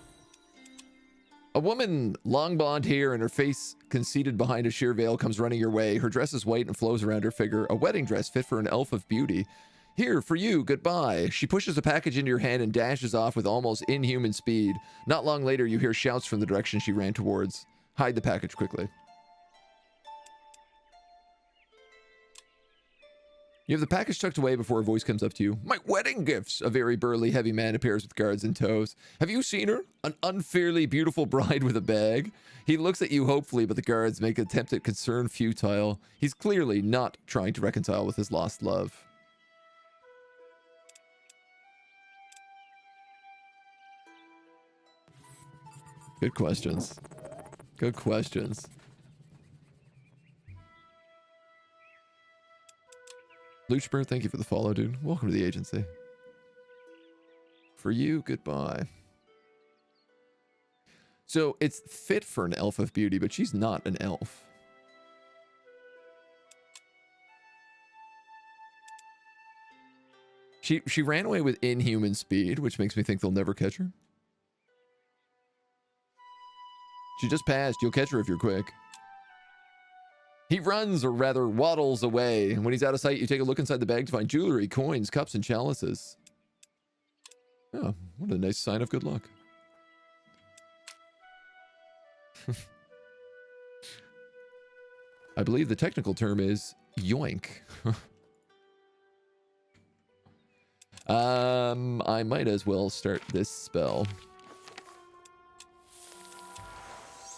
A woman, long blonde hair and her face conceated behind a sheer veil, comes running your way. Her dress is white and flows around her figure, a wedding dress fit for an elf of beauty. Here, for you, goodbye. She pushes a package into your hand and dashes off with almost inhuman speed. Not long later, you hear shouts from the direction she ran towards. Hide the package quickly. You have the package tucked away before a voice comes up to you. My wedding gifts! A very burly, heavy man appears with guards in tows. Have you seen her? An unfairly beautiful bride with a bag? He looks at you hopefully, but the guards make an attempt at concern futile. He's clearly not trying to reconcile with his lost love. Good questions. Good questions. Luchbird, thank you for the follow, dude. Welcome to the agency. For you, goodbye. So it's fit for an elf of beauty, but she's not an elf. She ran away with inhuman speed, which makes me think they'll never catch her. She just passed. You'll catch her if you're quick. He runs, or rather waddles away. And when he's out of sight, you take a look inside the bag to find jewelry, coins, cups, and chalices. Oh, what a nice sign of good luck. I believe the technical term is yoink. I might as well start this spell.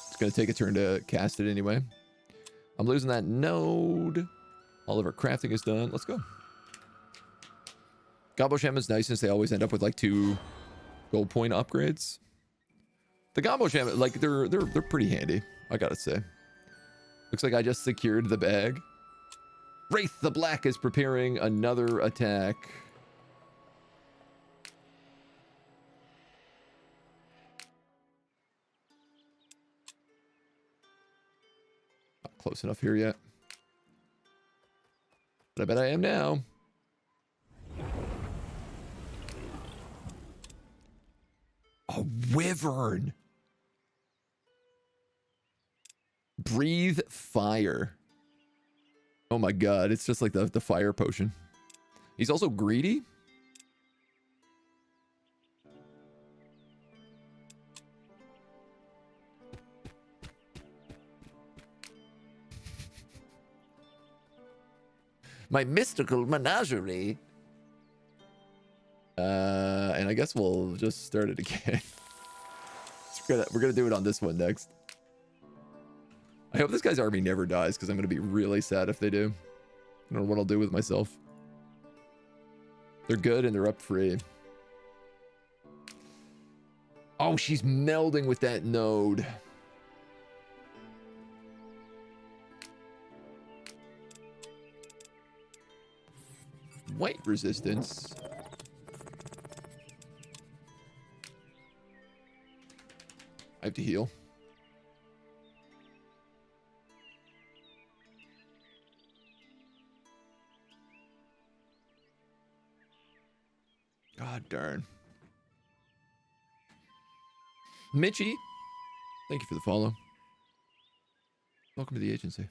It's going to take a turn to cast it anyway. I'm losing that node. All of our crafting is done. Let's go. Gobbo Shaman's nice since they always end up with like 2 gold point upgrades. The Gobbo Shaman, like they're pretty handy, I gotta say. Looks like I just secured the bag. Wraith the Black is preparing another attack. Not close enough here yet. But I bet I am now. A wyvern. Breathe fire. Oh my god, it's just like the fire potion. He's also greedy. My mystical menagerie. And I guess we'll just start it again. We're gonna do it on this one next. I hope this guy's army never dies, because I'm gonna be really sad if they do. I don't know what I'll do with myself. They're good and they're up free. Oh, she's melding with that node. White resistance. I have to heal. God darn. Mitchie, thank you for the follow. Welcome to the agency.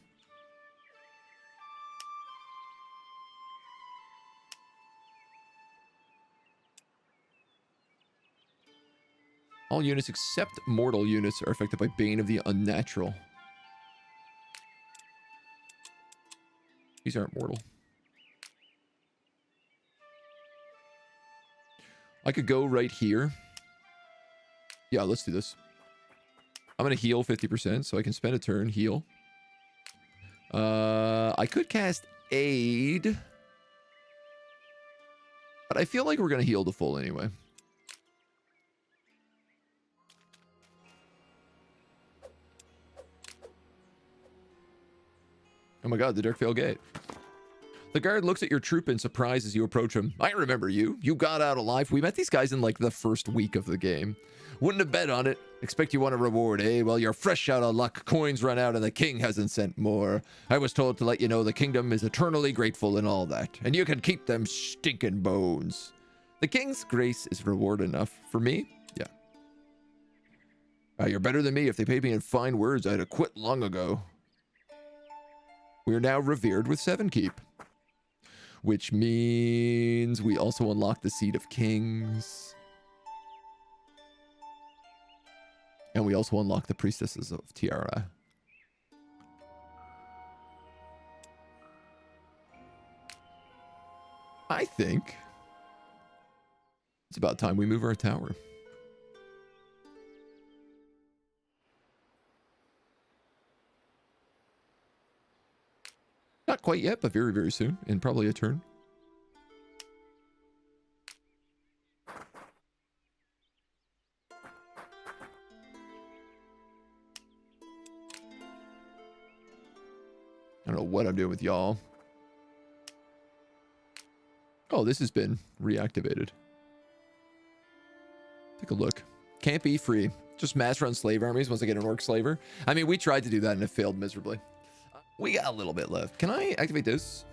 All units except mortal units are affected by Bane of the Unnatural. These aren't mortal. I could go right here. Yeah, let's do this. I'm going to heal 50%, so I can spend a turn, heal. I could cast Aid. But I feel like we're going to heal to full anyway. Oh my god, the Darkvale Gate. The guard looks at your troop in surprise as you approach him. I remember you. You got out alive. We met these guys in like the first week of the game. Wouldn't have bet on it. Expect you want a reward, eh? Well, you're fresh out of luck. Coins run out and the king hasn't sent more. I was told to let you know the kingdom is eternally grateful and all that. And you can keep them stinking bones. The king's grace is reward enough. For me? Yeah. You're better than me. If they paid me in fine words, I'd have quit long ago. We are now revered with 7 keep. Which means we also unlock the Seed of Kings. And we also unlock the Priestesses of Tiara. I think it's about time we move our tower. Not quite yet, but very, very soon. In probably a turn. I don't know what I'm doing with y'all. Oh, this has been reactivated. Take a look. Can't be free. Just mass run slave armies once I get an orc slaver. I mean, we tried to do that and it failed miserably. We got a little bit left. Can I activate this?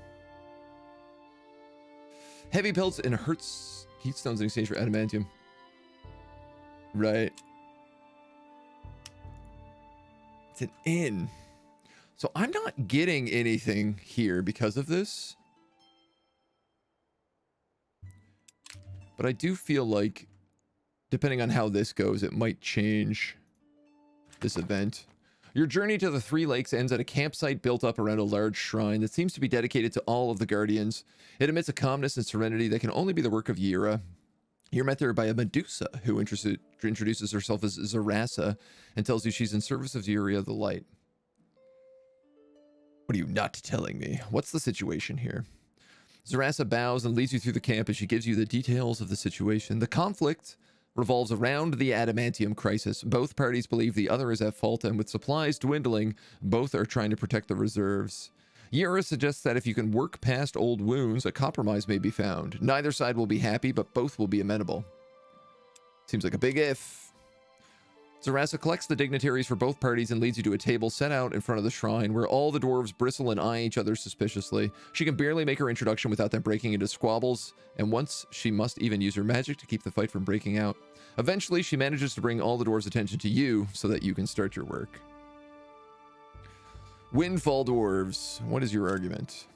Heavy pelts and hurts heat stones in exchange for adamantium. Right. It's an inn. So I'm not getting anything here because of this. But I do feel like, depending on how this goes, it might change this event. Your journey to the Three Lakes ends at a campsite built up around a large shrine that seems to be dedicated to all of the Guardians. It emits a calmness and serenity that can only be the work of Yira. You're met there by a Medusa, who introduces herself as Zarasa and tells you she's in service of Yira the Light. What are you not telling me? What's the situation here? Zarasa bows and leads you through the camp as she gives you the details of the situation. The conflict revolves around the adamantium crisis. Both parties believe the other is at fault, and with supplies dwindling, both are trying to protect the reserves. Yira suggests that if you can work past old wounds, a compromise may be found. Neither side will be happy, but both will be amenable. Seems like a big if. Zarasa collects the dignitaries for both parties and leads you to a table set out in front of the shrine where all the dwarves bristle and eye each other suspiciously. She can barely make her introduction without them breaking into squabbles, and once she must even use her magic to keep the fight from breaking out. Eventually, she manages to bring all the dwarves' attention to you so that you can start your work. Windfall dwarves. What is your argument?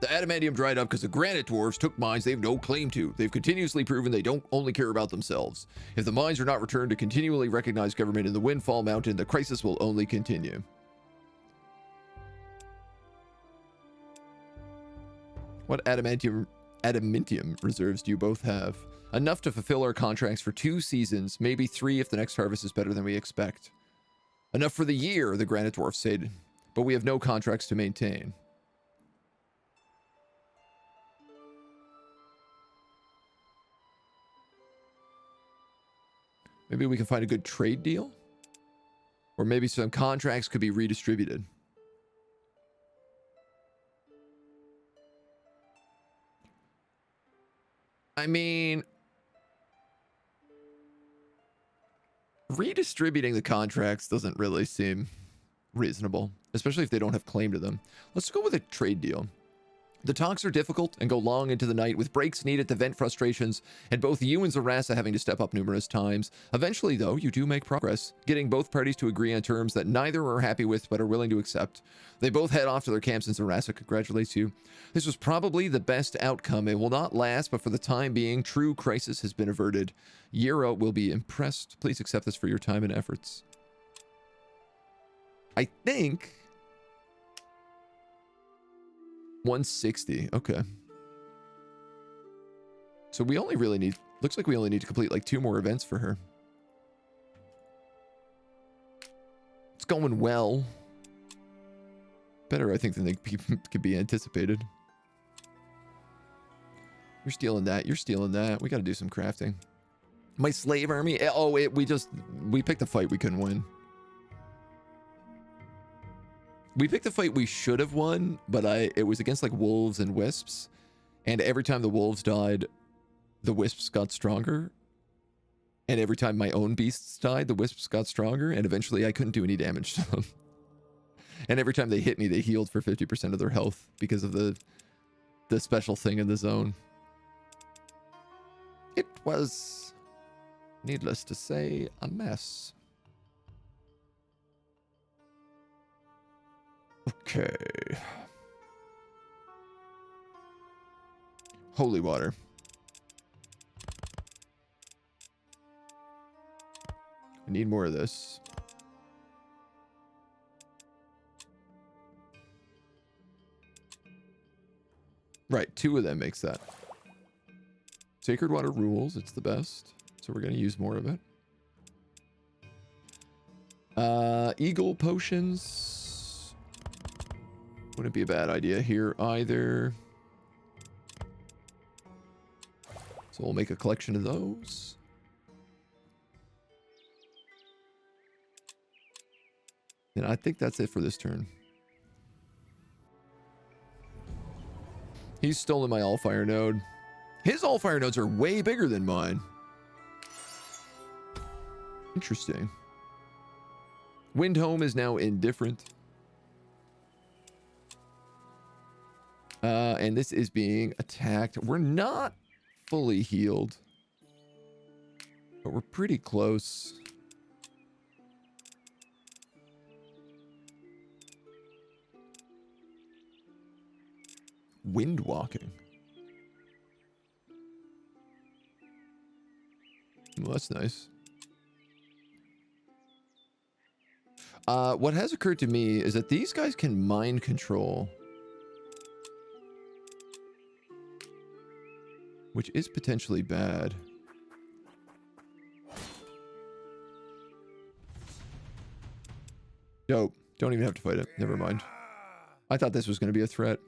The adamantium dried up because the granite dwarves took mines they've no claim to. They've continuously proven they don't only care about themselves. If the mines are not returned to continually recognized government in the Windfall Mountain, the crisis will only continue. What adamantium reserves do you both have? Enough to fulfill our contracts for 2 seasons, maybe 3 if the next harvest is better than we expect. Enough for the year, the granite dwarf said, but we have no contracts to maintain. Maybe we can find a good trade deal? Or maybe some contracts could be redistributed. I mean, redistributing the contracts doesn't really seem reasonable, especially if they don't have claim to them. Let's go with a trade deal. The talks are difficult and go long into the night, with breaks needed to vent frustrations, and both you and Zarasa having to step up numerous times. Eventually, though, you do make progress, getting both parties to agree on terms that neither are happy with but are willing to accept. They both head off to their camps, and Zarasa congratulates you. This was probably the best outcome. It will not last, but for the time being, true crisis has been averted. Yira will be impressed. Please accept this for your time and efforts. I think 160. Okay. So we only really need, looks like we only need to complete like 2 more events for her. It's going well. Better, I think, than they could be anticipated. You're stealing that. You're stealing that. We got to do some crafting. My slave army. Oh, wait, we picked a fight we couldn't win. We picked a fight we should have won, but it was against like wolves and wisps. And every time the wolves died, the wisps got stronger. And every time my own beasts died, the wisps got stronger. And eventually I couldn't do any damage to them. And every time they hit me, they healed for 50% of their health because of the special thing in the zone. It was, needless to say, a mess. Okay. Holy water. I need more of this. Right, 2 of them makes that. Sacred water rules, it's the best. So we're going to use more of it. Eagle potions. Wouldn't be a bad idea here either. So we'll make a collection of those. And I think that's it for this turn. He's stolen my Allfire node. His Allfire nodes are way bigger than mine. Interesting. Windhome is now indifferent. And this is being attacked. We're not fully healed, but we're pretty close. Wind walking. Well, that's nice. What has occurred to me is that these guys can mind control, which is potentially bad. Dope. Don't even have to fight it. Never mind. I thought this was going to be a threat.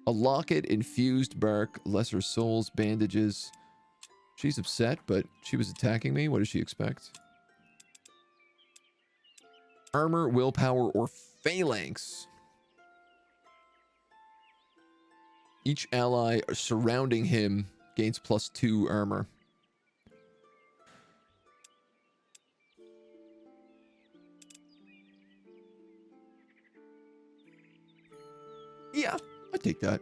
A locket, infused bark, lesser souls, bandages. She's upset, but she was attacking me. What does she expect? Armor, willpower, or phalanx. Each ally surrounding him gains +2 armor. Yeah, I'd take that.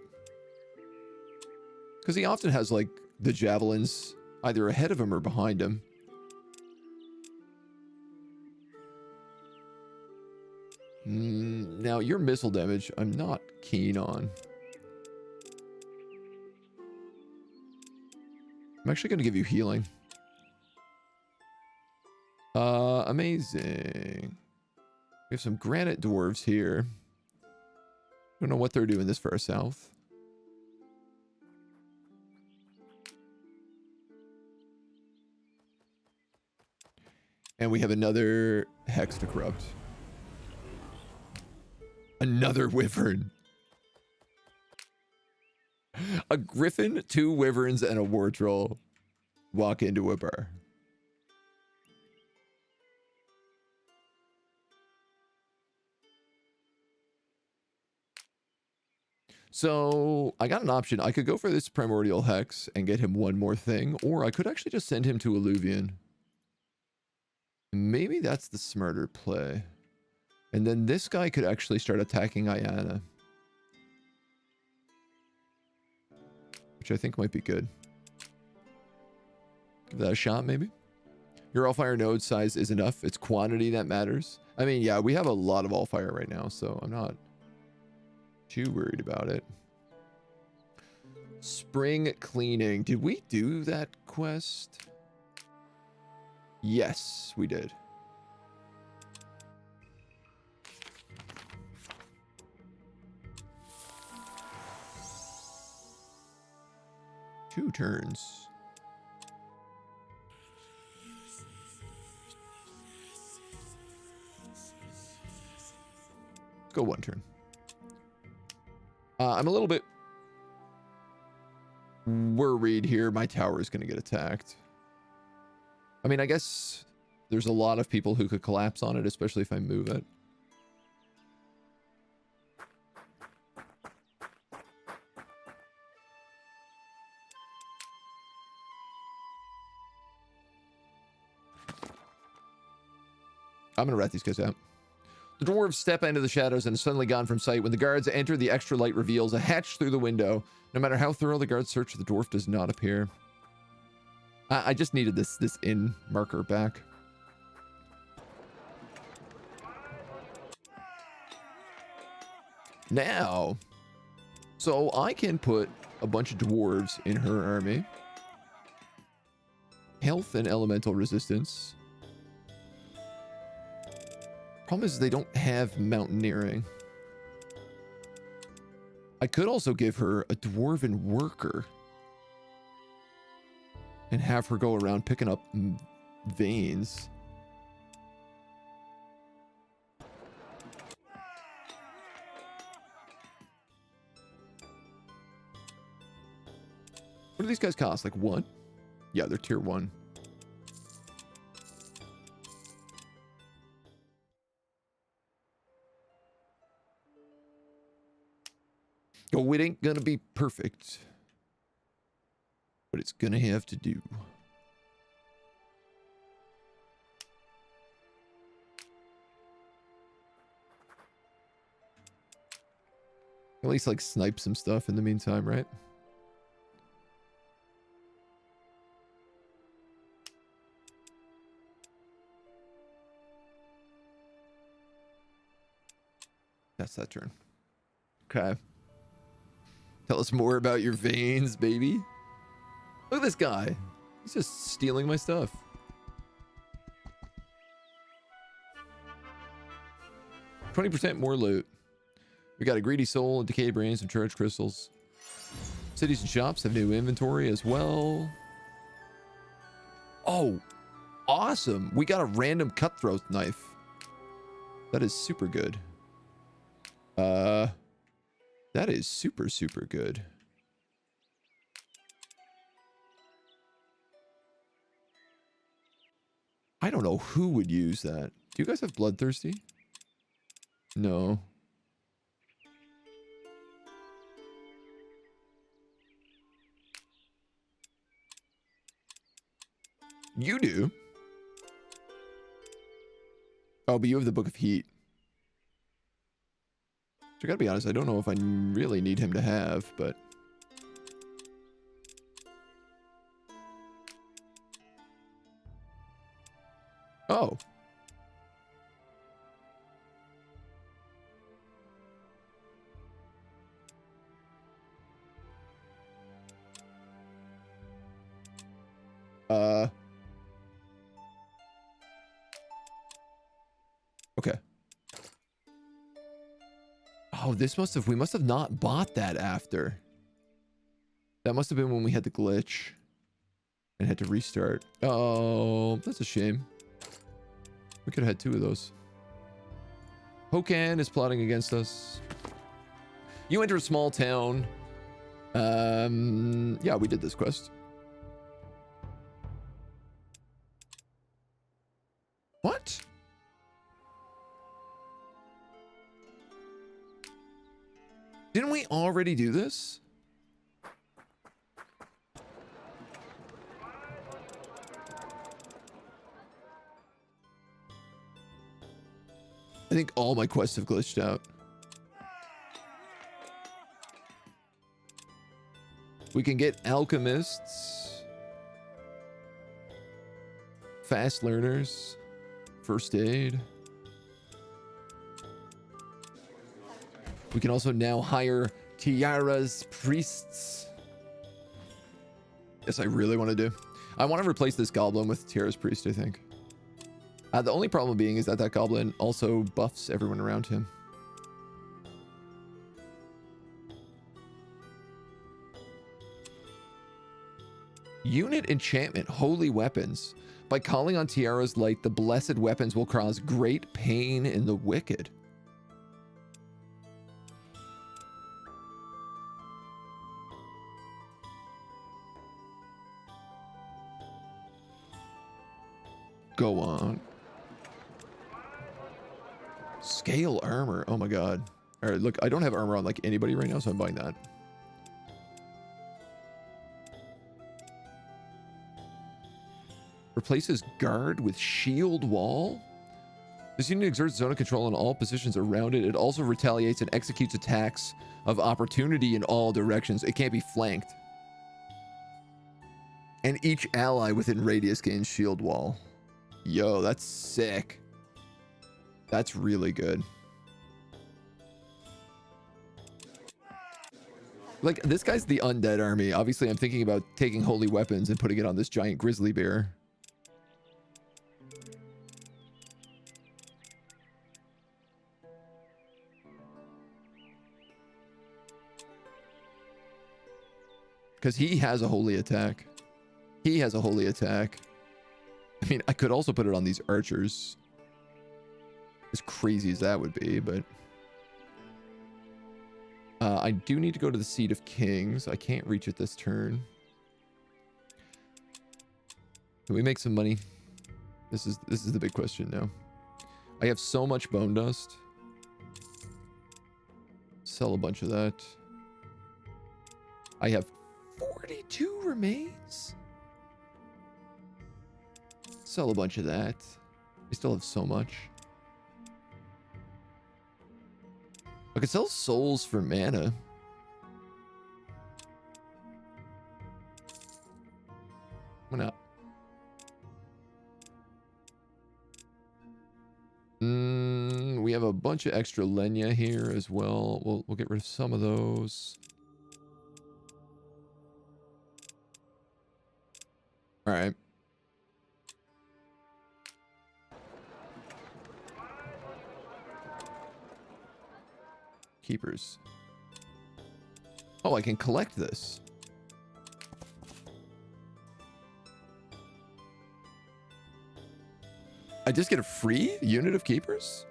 Because he often has, like, the javelins either ahead of him or behind him. Now, your missile damage, I'm not keen on. I'm actually going to give you healing. Amazing. We have some granite dwarves here. Don't know what they're doing this far south. And we have another hex to corrupt. Another wyvern. A griffin, 2 wyverns, and a war troll walk into a bar. So I got an option. I could go for this primordial hex and get him one more thing, or I could actually just send him to Alluvion. Maybe that's the smarter play. And then this guy could actually start attacking Ayana, which I think might be good. Give that a shot, maybe. Your Allfire node size is enough. It's quantity that matters. I mean, yeah, we have a lot of Allfire right now, so I'm not too worried about it. Spring cleaning. Did we do that quest? Yes, we did. Two turns. Let's go one turn. I'm a little bit worried here. My tower is going to get attacked. I mean, I guess there's a lot of people who could collapse on it, especially if I move it. I'm going to rat these guys out. The dwarves step into the shadows and is suddenly gone from sight. When the guards enter, the extra light reveals a hatch through the window. No matter how thorough the guards search, the dwarf does not appear. I just needed this in marker back. Now, so I can put a bunch of dwarves in her army. Health and elemental resistance. Problem is they don't have mountaineering. I could also give her a dwarven worker and have her go around picking up veins. What do these guys cost? Like 1? Yeah, they're tier 1. Oh, it ain't gonna be perfect, but it's gonna have to do. At least like snipe some stuff in the meantime, right? That's that turn. Okay. Tell us more about your veins, baby. Look at this guy. He's just stealing my stuff. %, more loot. We got a greedy soul, a decayed brain, some charged crystals. Cities and shops have new inventory as well. Oh, awesome. We got a random cutthroat knife. That is super good. That is super, super good. I don't know who would use that. Do you guys have Bloodthirsty? No. You do? Oh, but you have the Book of Heat. So I gotta be honest, I don't know if I really need him to have, but... Oh. Okay. Oh, we must have not bought that after. That must have been when we had the glitch and had to restart. Oh, that's a shame. We could have had 2 of those. Hokan is plotting against us. You enter a small town. Yeah, we did this quest. What? Didn't we already do this? I think all my quests have glitched out. We can get alchemists, fast learners, first aid. We can also now hire tiaras, priests. Yes, I really want to do. I want to replace this goblin with tiara's priest, I think. The only problem being is that goblin also buffs everyone around him. Unit enchantment, holy weapons. By calling on Tiara's light, the blessed weapons will cause great pain in the wicked. Go on. Scale armor. Oh my god. All right, look, I don't have armor on like anybody right now, so I'm buying that. Replaces guard with shield wall. This unit exerts zone of control on all positions around it. It also retaliates and executes attacks of opportunity in all directions. It can't be flanked. And each ally within radius gains shield wall. Yo, that's sick. That's really good. Like, this guy's the undead army. Obviously, I'm thinking about taking holy weapons and putting it on this giant grizzly bear. Because he has a holy attack. He has a holy attack. I mean, I could also put it on these archers. As crazy as that would be, but... I do need to go to the Seat of Kings. I can't reach it this turn. Can we make some money? This is the big question now. I have so much bone dust. Sell a bunch of that. I have 42 remains. Sell a bunch of that. I still have so much. I could sell souls for mana. Why not? We have a bunch of extra Lenya here as well. We'll get rid of some of those. All right. Keepers. Oh, I can collect this. I just get a free unit of keepers?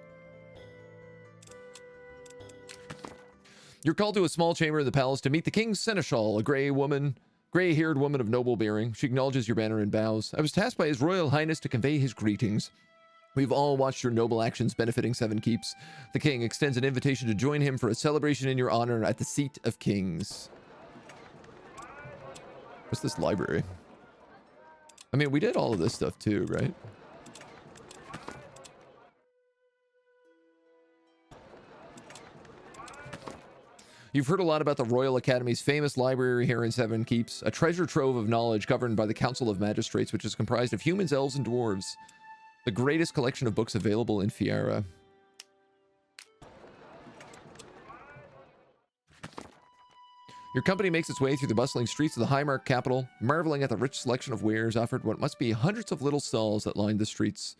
You're called to a small chamber in the palace to meet the king's seneschal, a gray-haired woman of noble bearing. She acknowledges your banner and bows. I was tasked by His Royal Highness to convey his greetings. We've all watched your noble actions benefiting Seven Keeps. The king extends an invitation to join him for a celebration in your honor at the Seat of Kings. What's this library? I mean, we did all of this stuff too, right? You've heard a lot about the Royal Academy's famous library here in Seven Keeps, a treasure trove of knowledge governed by the Council of Magistrates, which is comprised of humans, elves, and dwarves. The greatest collection of books available in Fiera. Your company makes its way through the bustling streets of the Highmark capital, marveling at the rich selection of wares offered what must be hundreds of little stalls that line the streets.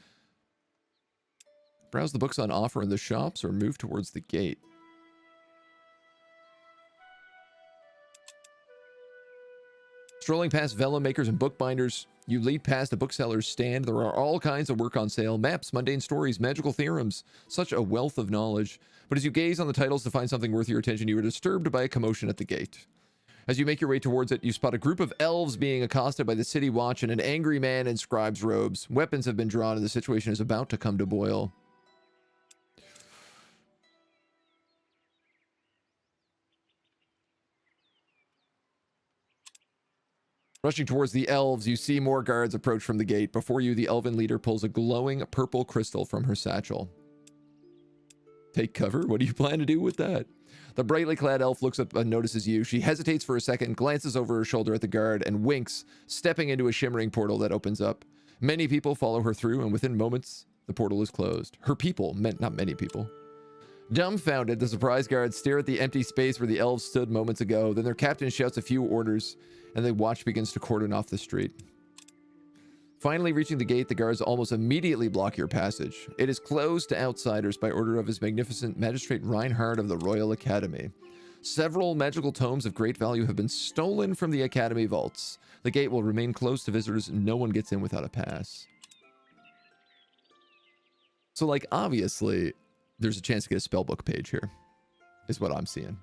Browse the books on offer in the shops or move towards the gate. Strolling past vellum makers and bookbinders, you lead past a bookseller's stand. There are all kinds of work on sale. Maps, mundane stories, magical theorems. Such a wealth of knowledge. But as you gaze on the titles to find something worth your attention, you are disturbed by a commotion at the gate. As you make your way towards it, you spot a group of elves being accosted by the city watch and an angry man in scribe's robes. Weapons have been drawn and the situation is about to come to boil. Rushing towards the elves, you see more guards approach from the gate. Before you, the elven leader pulls a glowing purple crystal from her satchel. Take cover? What do you plan to do with that? The brightly clad elf looks up and notices you. She hesitates for a second, glances over her shoulder at the guard, and winks, stepping into a shimmering portal that opens up. Many people follow her through, and within moments, the portal is closed. Her people, not many people. Dumbfounded, the surprise guards stare at the empty space where the elves stood moments ago. Then their captain shouts a few orders, and the watch begins to cordon off the street. Finally reaching the gate, the guards almost immediately block your passage. It is closed to outsiders by order of His Magnificent Magistrate Reinhard of the Royal Academy. Several magical tomes of great value have been stolen from the Academy vaults. The gate will remain closed to visitors. No one gets in without a pass. So, like, obviously, there's a chance to get a spellbook page here, is what I'm seeing.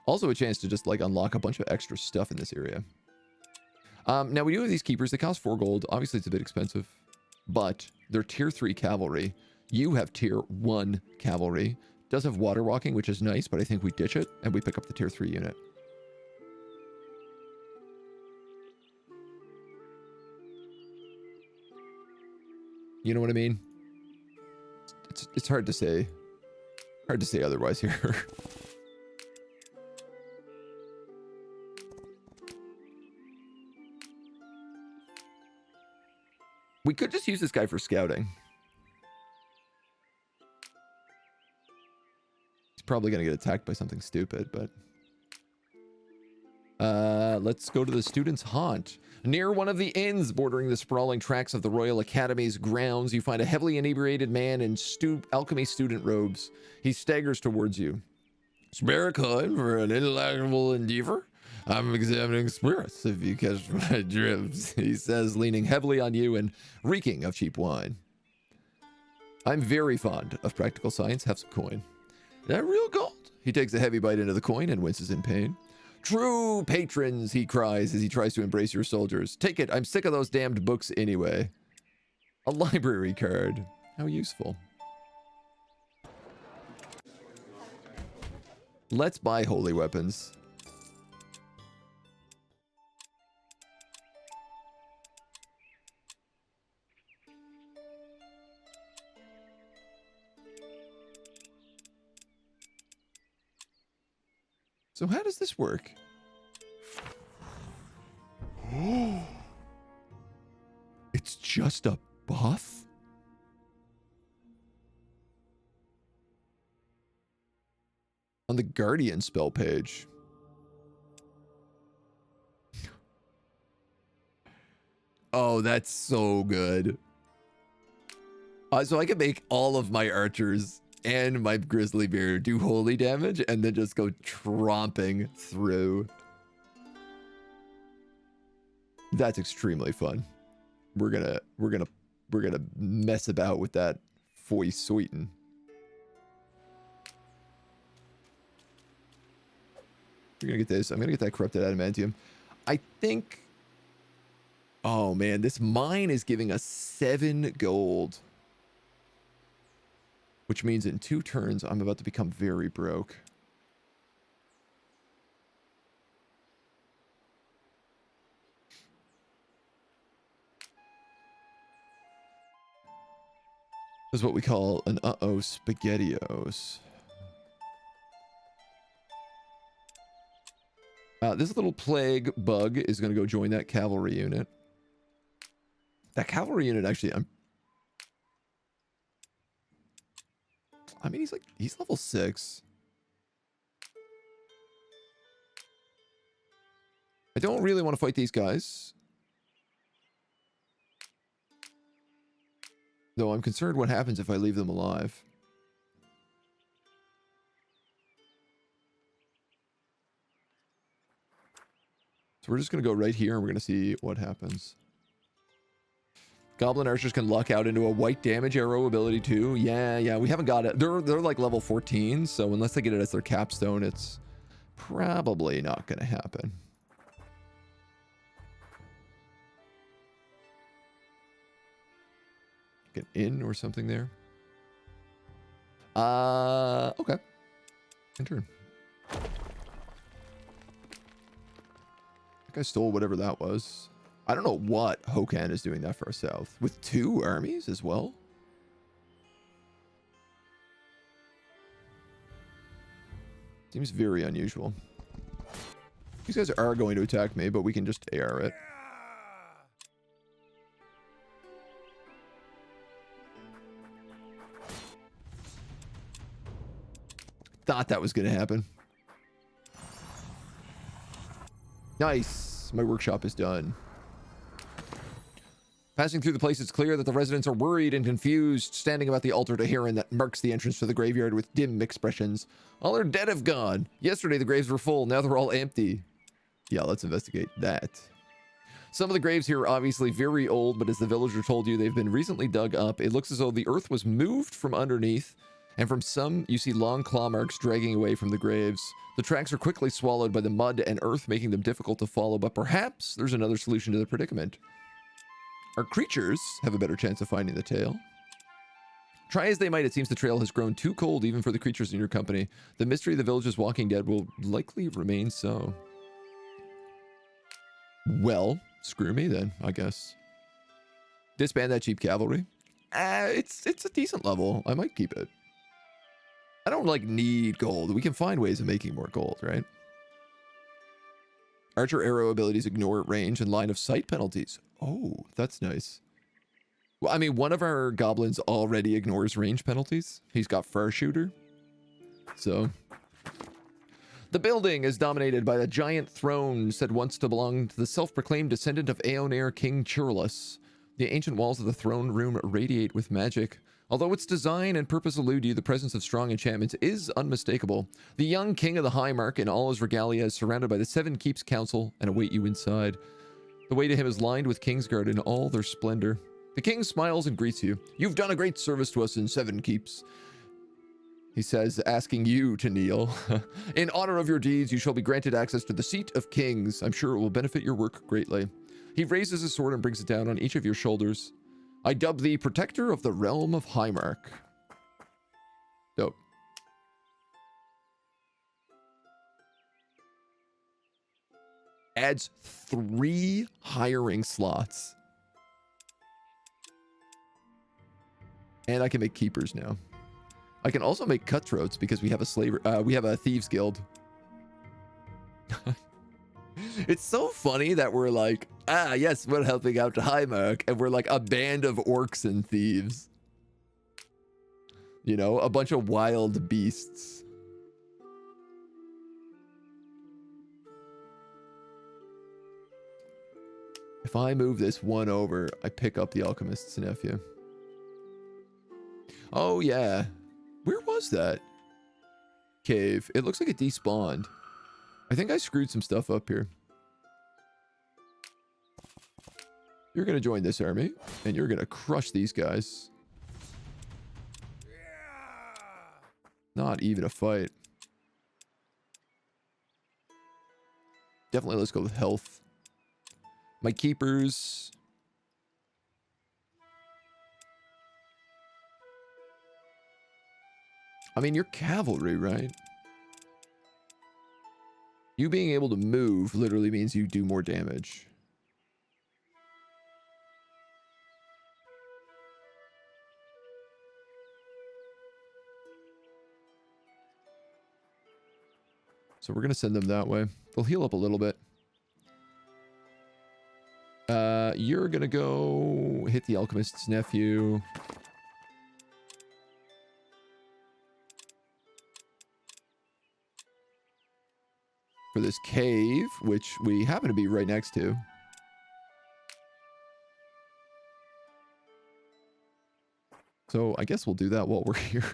Also a chance to just, like, unlock a bunch of extra stuff in this area. Now, we do have these keepers. They cost 4 gold. Obviously, it's a bit expensive, but they're tier 3 cavalry. You have tier 1 cavalry. Does have water walking, which is nice, but I think we ditch it, and we pick up the tier 3 unit. You know what I mean? It's hard to say. Hard to say otherwise here. We could just use this guy for scouting. He's probably going to get attacked by something stupid, but... let's go to the student's haunt. Near one of the inns bordering the sprawling tracks of the Royal Academy's grounds, you find a heavily inebriated man in alchemy student robes. He staggers towards you. Spare a coin for an intellectual endeavor? I'm examining spirits, if you catch my drift, he says, leaning heavily on you and reeking of cheap wine. I'm very fond of practical science. Have some coin. That real gold? He takes a heavy bite into the coin and winces in pain. True patrons, he cries as he tries to embrace your soldiers. Take it. I'm sick of those damned books anyway. A library card. How useful. Let's buy holy weapons. So how does this work? It's just a buff? On the Guardian spell page. Oh, that's so good. So I can make all of my archers and my grizzly bear do holy damage and then just go tromping through. That's extremely fun. We're gonna mess about with that foy soitin. We're gonna get this. I'm gonna get that corrupted adamantium. I think. Oh man, this mine is giving us 7 gold. Which means in 2 turns, I'm about to become very broke. This is what we call an uh-oh spaghettios. This little plague bug is going to go join that cavalry unit. That cavalry unit, actually, I mean, he's level 6. I don't really want to fight these guys. Though I'm concerned what happens if I leave them alive. So we're just going to go right here and we're going to see what happens. Goblin archers can luck out into a white damage arrow ability too. Yeah, we haven't got it. They're like level 14, so unless they get it as their capstone, it's probably not going to happen. Get in or something there. Okay. In turn. I think I stole whatever that was. I don't know what Hokan is doing that for our south. With 2 armies as well? Seems very unusual. These guys are going to attack me, but we can just AR it. Thought that was going to happen. Nice. My workshop is done. Passing through the place, it's clear that the residents are worried and confused, standing about the altar to Heron that marks the entrance to the graveyard with dim expressions. All our dead have gone. Yesterday the graves were full, now they're all empty. Yeah, let's investigate that. Some of the graves here are obviously very old, but as the villager told you, they've been recently dug up. It looks as though the earth was moved from underneath, and from some, you see long claw marks dragging away from the graves. The tracks are quickly swallowed by the mud and earth, making them difficult to follow, but perhaps there's another solution to the predicament. Our creatures have a better chance of finding the tail. Try as they might, it seems the trail has grown too cold even for the creatures in your company. The mystery of the village's walking dead will likely remain so. Well, screw me then, I guess. Disband that cheap cavalry. It's a decent level. I might keep it. I don't need gold. We can find ways of making more gold, right? Archer arrow abilities ignore range and line of sight penalties. Oh, that's nice. Well, I mean, one of our goblins already ignores range penalties. He's got Far Shooter. So. The building is dominated by a giant throne said once to belong to the self-proclaimed descendant of Aeonair King Churlus. The ancient walls of the throne room radiate with magic. Although its design and purpose elude you, the presence of strong enchantments is unmistakable. The young king of the High Mark in all his regalia is surrounded by the 7 Keeps Council and await you inside. The way to him is lined with Kingsguard in all their splendor. The king smiles and greets you. You've done a great service to us in 7 Keeps. He says, asking you to kneel. In honor of your deeds, you shall be granted access to the seat of kings. I'm sure it will benefit your work greatly. He raises his sword and brings it down on each of your shoulders. I dub thee protector of the realm of Highmark. Dope. Adds 3 hiring slots. And I can make keepers now. I can also make cutthroats because we have a slaver. We have a thieves guild. It's so funny that we're like, ah, yes, we're helping out Highmark, and we're like a band of orcs and thieves. You know, a bunch of wild beasts. If I move this one over, I pick up the Alchemist's nephew. Oh, yeah. Where was that cave? It looks like it despawned. I think I screwed some stuff up here. You're going to join this army, and you're going to crush these guys. Not even a fight. Definitely let's go with health. My keepers. I mean, you're cavalry, right? You being able to move literally means you do more damage. So we're going to send them that way. They'll heal up a little bit. You're going to go hit the Alchemist's nephew. For this cave, which we happen to be right next to. So I guess we'll do that while we're here.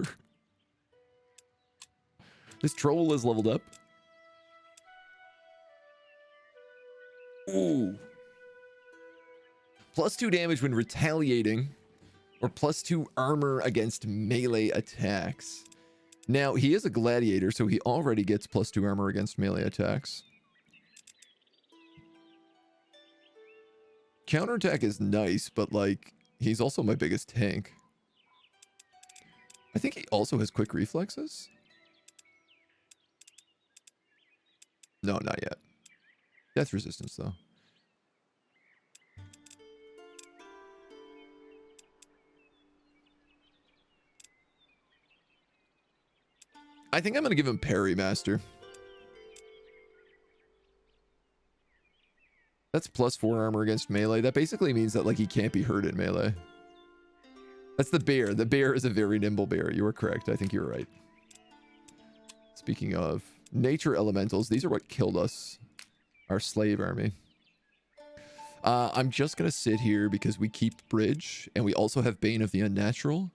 This troll is leveled up. Ooh. +2 damage when retaliating, or +2 armor against melee attacks. Now, he is a gladiator, so he already gets +2 armor against melee attacks. Counterattack is nice, but, like, he's also my biggest tank. I think he also has quick reflexes. No, not yet. Death resistance, though. I think I'm going to give him Parry Master. That's +4 armor against melee. That basically means that, like, he can't be hurt in melee. That's the bear. The bear is a very nimble bear. You are correct. I think you're right. Speaking of nature elementals, these are what killed us. Our slave army. I'm just going to sit here because we keep Bridge, and we also have Bane of the Unnatural.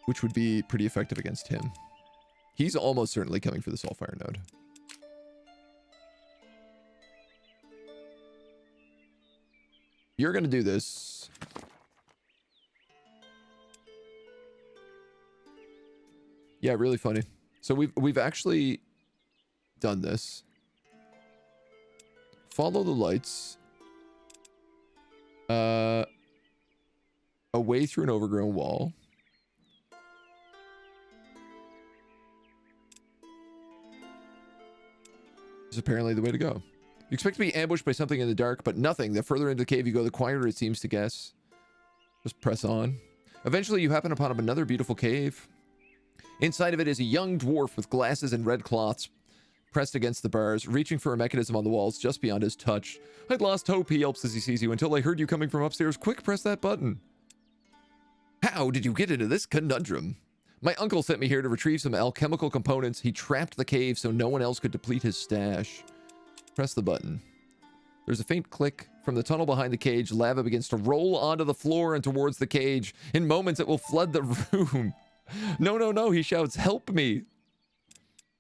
Which would be pretty effective against him. He's almost certainly coming for this Allfire node. You're going to do this. Yeah, really funny. So we've actually done this. Follow the lights. Away through an overgrown wall. Is apparently the way to go. You expect to be ambushed by something in the dark, but nothing. The further into the cave you go, the quieter it seems to guess. Just press on. Eventually, you happen upon another beautiful cave. Inside of it is a young dwarf with glasses and red cloths pressed against the bars, reaching for a mechanism on the walls just beyond his touch. I'd lost hope, he yelps as he sees you, until I heard you coming from upstairs. Quick, press that button. How did you get into this conundrum? My uncle sent me here to retrieve some alchemical components. He trapped the cave so no one else could deplete his stash. Press the button. There's a faint click. From the tunnel behind the cage, lava begins to roll onto the floor and towards the cage. In moments, it will flood the room. No, no, no, he shouts, help me.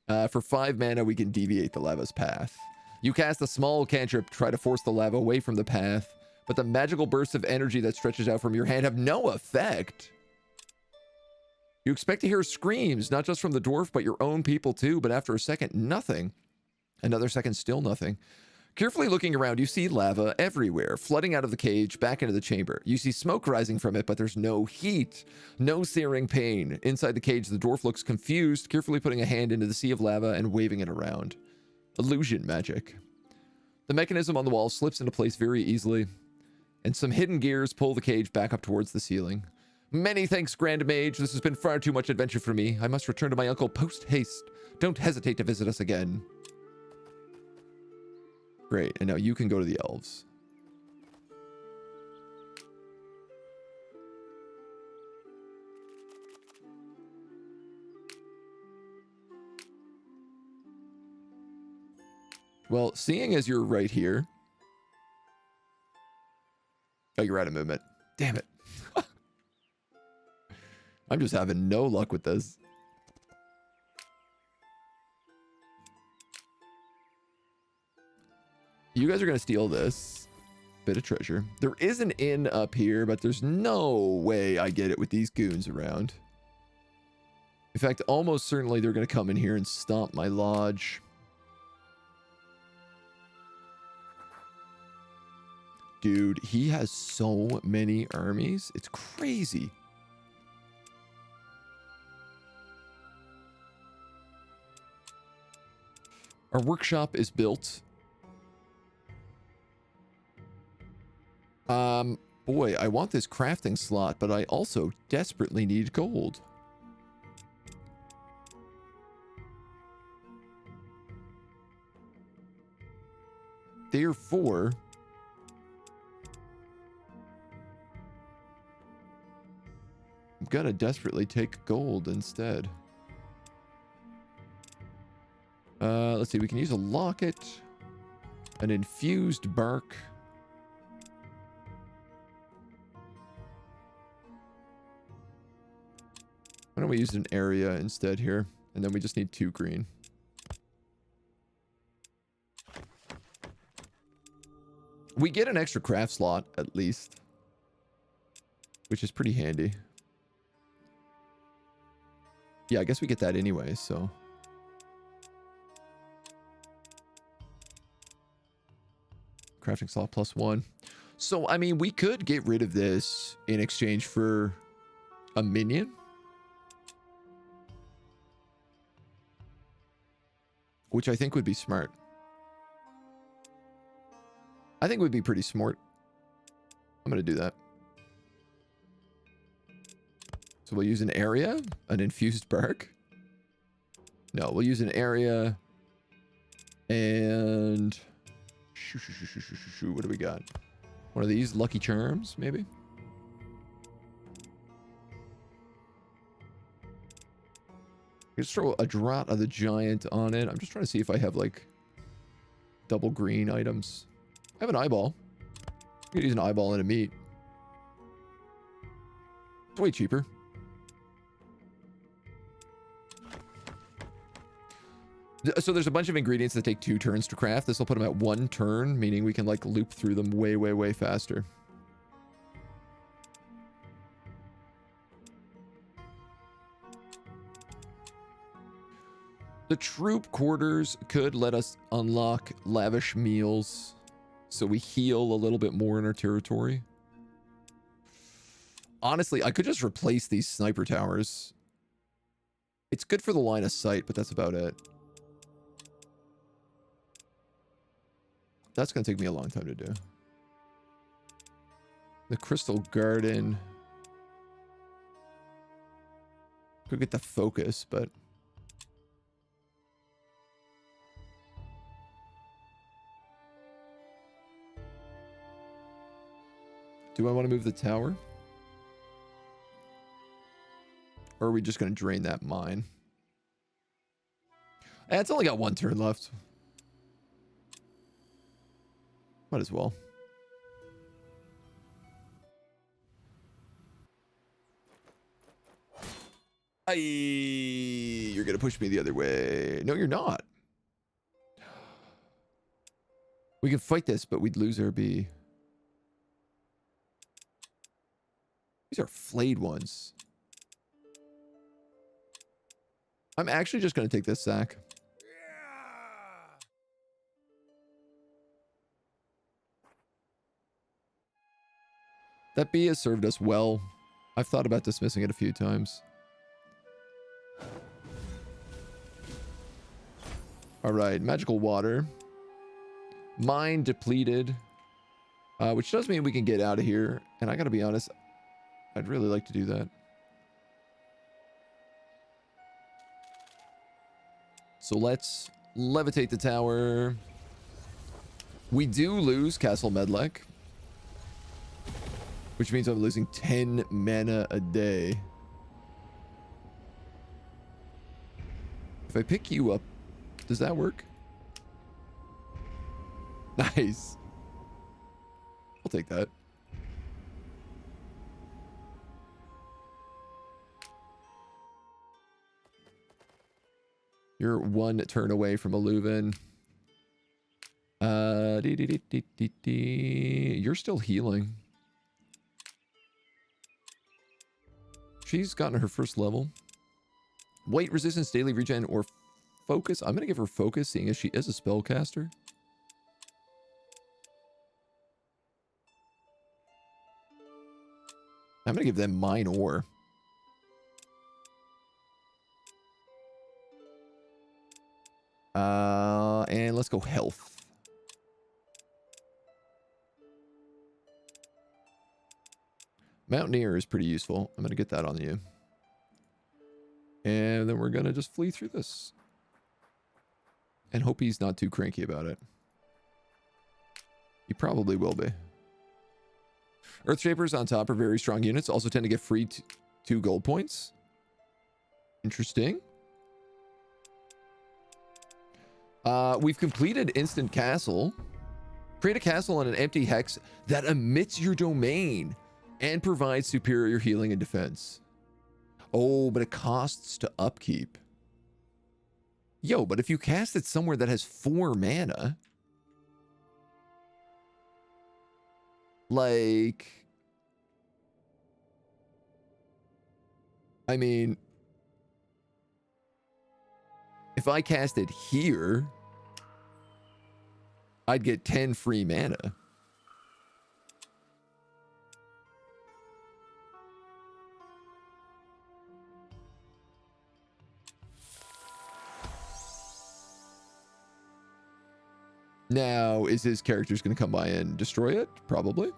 For 5 mana, we can deviate the lava's path. You cast a small cantrip, try to force the lava away from the path, but the magical bursts of energy that stretches out from your hand have no effect. You expect to hear screams, not just from the dwarf, but your own people too, but after a second, nothing. Another second, still nothing. Carefully looking around, you see lava everywhere, flooding out of the cage, back into the chamber. You see smoke rising from it, but there's no heat, no searing pain. Inside the cage, the dwarf looks confused, carefully putting a hand into the sea of lava and waving it around. Illusion magic. The mechanism on the wall slips into place very easily, and some hidden gears pull the cage back up towards the ceiling. Many thanks, Grand Mage. This has been far too much adventure for me. I must return to my uncle post-haste. Don't hesitate to visit us again. Great, and now you can go to the elves. Well, seeing as you're right here... Oh, you're out of movement. Damn it. I'm just having no luck with this. You guys are going to steal this bit of treasure. There is an inn up here, but there's no way I get it with these goons around. In fact, almost certainly they're going to come in here and stomp my lodge. Dude, he has so many armies. It's crazy. Our workshop is built. Boy, I want this crafting slot, but I also desperately need gold. Therefore, I'm gonna desperately take gold instead. Let's see, we can use a locket, an infused bark. Why don't we use an area instead here? And then we just need 2 green. We get an extra craft slot, at least. Which is pretty handy. Yeah, I guess we get that anyway, so... Crafting slot +1. So, I mean, we could get rid of this in exchange for a minion. Which I think would be smart. I think would be pretty smart. I'm going to do that. So we'll use an area, an infused bark. No, we'll use an area and... What do we got? One of these lucky charms, maybe? Just throw a Drought of the Giant on it. I'm just trying to see if I have, like, double green items. I have an eyeball. I could use an eyeball and a meat. It's way cheaper. So there's a bunch of ingredients that take 2 turns to craft. This will put them at 1 turn, meaning we can, like, loop through them way, way, way faster. The troop quarters could let us unlock lavish meals, so we heal a little bit more in our territory. Honestly, I could just replace these sniper towers. It's good for the line of sight, but that's about it. That's going to take me a long time to do. The Crystal Garden. Could get the focus, but... Do I want to move the tower? Or are we just going to drain that mine? It's only got 1 turn left. Might as well. You're going to push me the other way. No, you're not. We can fight this, but we'd lose our bee. These are flayed ones. I'm actually just going to take this sack. That bee has served us well. I've thought about dismissing it a few times. All right, magical water. Mine depleted. Which does mean we can get out of here. And I gotta be honest, I'd really like to do that. So let's levitate the tower. We do lose Castle Medlec, which means I'm losing 10 mana a day. If I pick you up, does that work? Nice. I'll take that. You're one turn away from a Leuven. You're still healing. She's gotten her first level. White resistance, daily regen, or focus. I'm going to give her focus, seeing as she is a spellcaster. I'm going to give them mine ore. And let's go health. Mountaineer is pretty useful. I'm going to get that on you. And then we're going to just flee through this. And hope he's not too cranky about it. He probably will be. Earthshapers on top are very strong units. Also tend to get free 2 gold points. Interesting. We've completed Instant Castle. Create a castle on an empty hex that emits your domain and provides superior healing and defense. Oh, but it costs to upkeep. Yo, but if you cast it somewhere that has 4 mana, like, I mean, if I cast it here, I'd get 10 free mana. Now, is his character's going to come by and destroy it? Probably.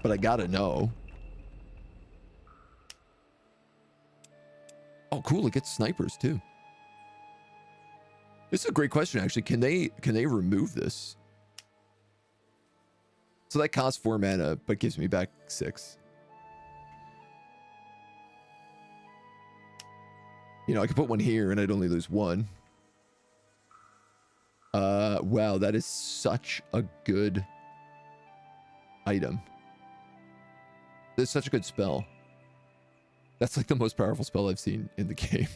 But I gotta know. Oh, cool. It gets snipers too. This is a great question, actually. Can they remove this? So that costs 4 mana, but gives me back 6. You know, I could put one here and I'd only lose 1. Wow, that is such a good item. It's such a good spell. That's like the most powerful spell I've seen in the game.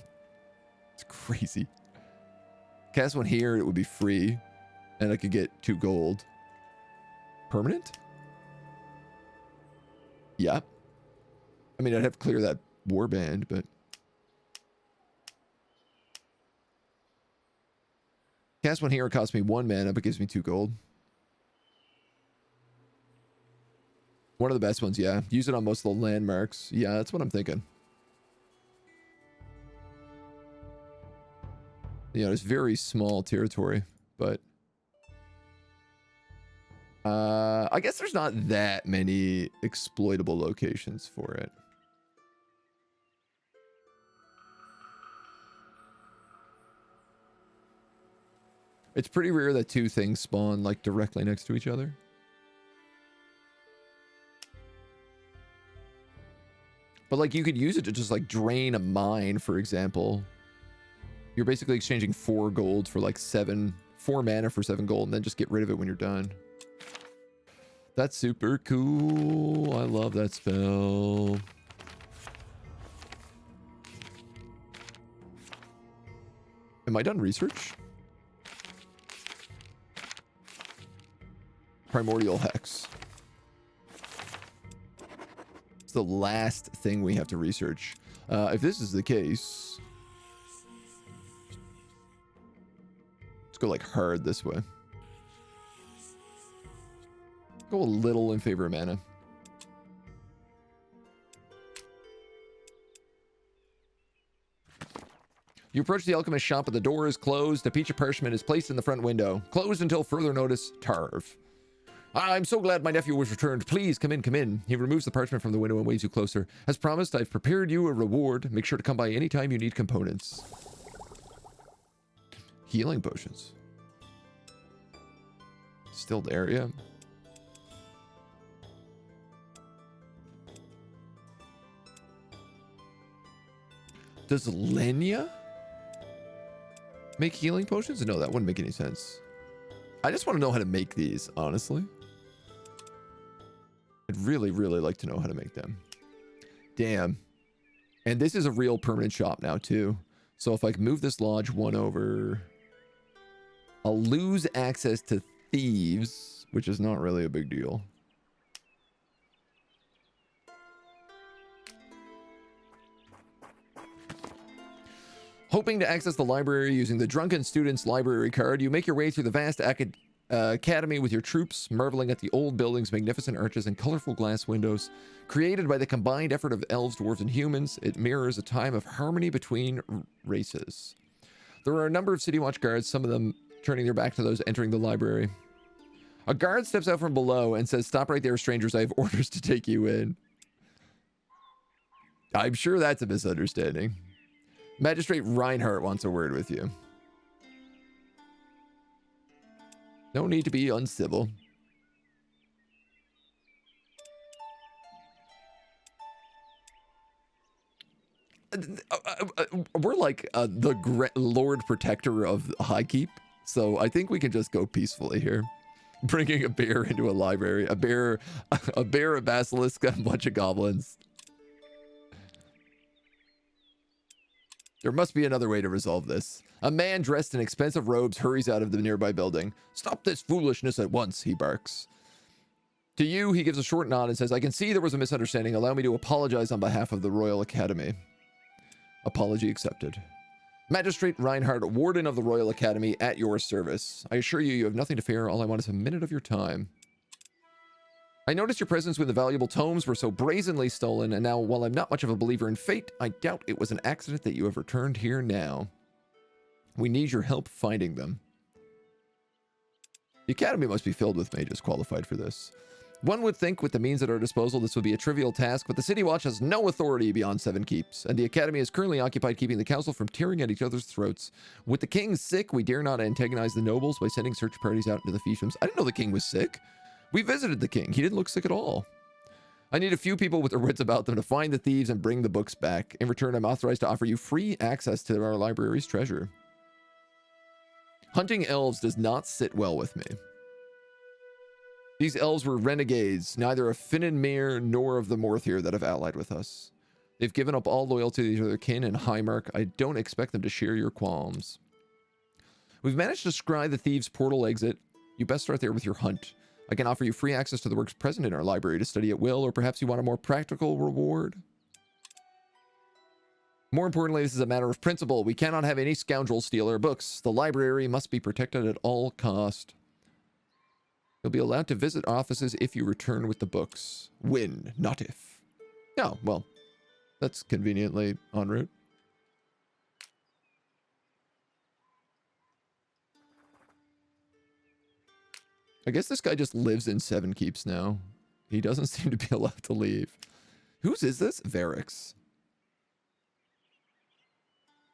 It's crazy. Cast one here, it would be free. And I could get 2 gold. Permanent? Yeah. I mean, I'd have to clear that warband, but... Cast one here, it costs me 1 mana, but gives me 2 gold. One of the best ones, yeah. Use it on most of the landmarks. Yeah, that's what I'm thinking. You know, it's very small territory, but... I guess there's not that many exploitable locations for it. It's pretty rare that 2 things spawn, like, directly next to each other. But, like, you could use it to just, like, drain a mine, for example. You're basically exchanging 4 gold for, like, 4 mana for 7 gold, and then just get rid of it when you're done. That's super cool. I love that spell. Am I done research? Primordial Hex. It's the last thing we have to research. If this is the case... Let's go, like, hard this way. Go a little in favor of mana. You approach the Alchemist shop, but the door is closed. A piece of parchment is placed in the front window. Closed until further notice, Tarv. I'm so glad my nephew was returned. Please, come in, come in. He removes the parchment from the window and waves you closer. As promised, I've prepared you a reward. Make sure to come by anytime you need components. Healing potions. Still there, yeah. Does Lenya make healing potions? No, that wouldn't make any sense. I just want to know how to make these, honestly. I'd really, really like to know how to make them. Damn. And this is a real permanent shop now, too. So if I can move this lodge one over, I'll lose access to thieves, which is not really a big deal. Hoping to access the library using the Drunken Student's Library card, you make your way through the vast academy with your troops, marveling at the old building's magnificent arches and colorful glass windows. Created by the combined effort of elves, dwarves, and humans, it mirrors a time of harmony between races. There are a number of City Watch guards, some of them turning their back to those entering the library. A guard steps out from below and says, "Stop right there, strangers. I have orders to take you in." I'm sure that's a misunderstanding. Magistrate Reinhardt wants a word with you. No need to be uncivil. We're like the Lord Protector of Highkeep, so I think we can just go peacefully here. Bringing a bear into a library, a bear, a basilisk, and a bunch of goblins. There must be another way to resolve this. A man dressed in expensive robes hurries out of the nearby building. "Stop this foolishness at once," he barks. To you, he gives a short nod and says, "I can see there was a misunderstanding. Allow me to apologize on behalf of the Royal Academy." Apology accepted. Magistrate Reinhardt, Warden of the Royal Academy, at your service. I assure you, you have nothing to fear. All I want is a minute of your time. I noticed your presence when the valuable tomes were so brazenly stolen, and now, while I'm not much of a believer in fate, I doubt it was an accident that you have returned here now. We need your help finding them. The Academy must be filled with mages qualified for this. One would think with the means at our disposal this would be a trivial task, but the City Watch has no authority beyond 7 keeps, and the Academy is currently occupied keeping the council from tearing at each other's throats. With the king sick, we dare not antagonize the nobles by sending search parties out into the fiefdoms. I didn't know the king was sick. We visited the king. He didn't look sick at all. I need a few people with their wits about them to find the thieves and bring the books back. In return, I'm authorized to offer you free access to our library's treasure. Hunting elves does not sit well with me. These elves were renegades, neither of Finnenmere nor of the Morthier that have allied with us. They've given up all loyalty to their kin and Highmark. I don't expect them to share your qualms. We've managed to scry the thieves' portal exit. You best start there with your hunt. I can offer you free access to the works present in our library to study at will, or perhaps you want a more practical reward. More importantly, this is a matter of principle. We cannot have any scoundrels steal our books. The library must be protected at all cost. You'll be allowed to visit offices if you return with the books. When, not if. Oh, well, that's conveniently en route. I guess this guy just lives in 7 keeps now. He doesn't seem to be allowed to leave. Whose is this? Varric's.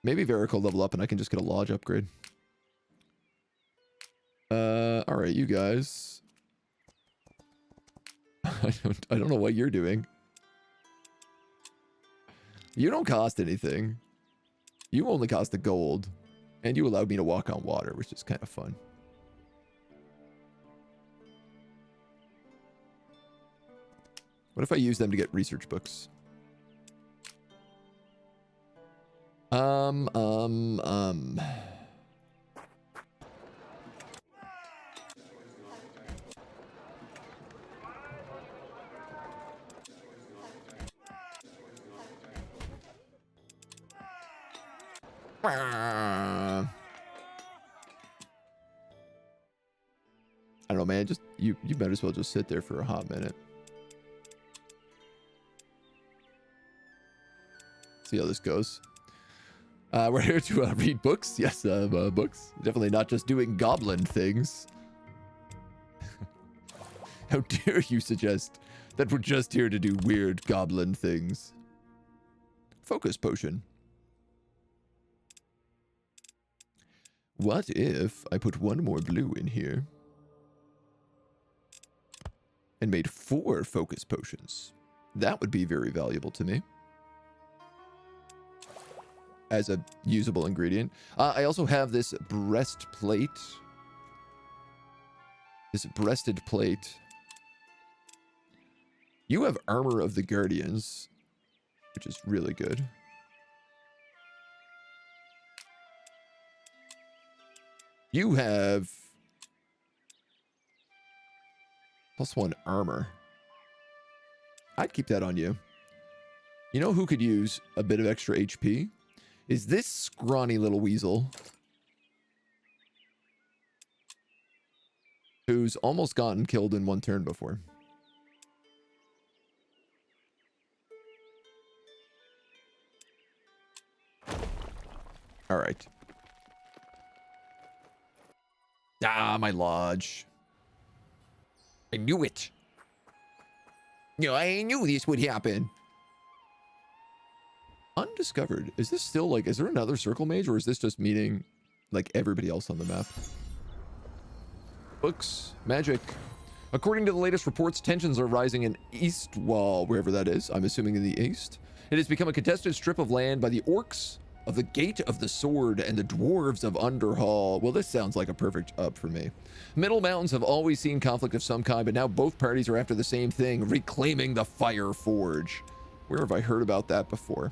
Maybe Varric will level up and I can just get a lodge upgrade. Alright, you guys. I don't know what you're doing. You don't cost anything. You only cost the gold. And you allowed me to walk on water, which is kind of fun. What if I use them to get research books? I don't know, man. Just you might as well just sit there for a hot minute. See how this goes. We're here to read books. Yes, books. Definitely not just doing goblin things. How dare you suggest that we're just here to do weird goblin things? Focus potion. What if I put one more blue in here and made 4 focus potions? That would be very valuable to me as a usable ingredient. I also have this breastplate. This breasted plate. You have Armor of the Guardians, which is really good. You have +1 armor. I'd keep that on you. You know who could use a bit of extra HP? Is this scrawny little weasel who's almost gotten killed in 1 turn before. All right. Ah, my lodge. I knew it. You know, I knew this would happen. Undiscovered. Is this still like, is there another circle mage, or is this just meeting like everybody else on the map? Books, magic. According to the latest reports, tensions are rising in East Wall, wherever that is. I'm assuming in the east. It has become a contested strip of land by the orcs of the Gate of the Sword and the dwarves of Underhall. Well, this sounds like a perfect up for me. Middle Mountains have always seen conflict of some kind, but now both parties are after the same thing, reclaiming the Fire Forge. Where have I heard about that before?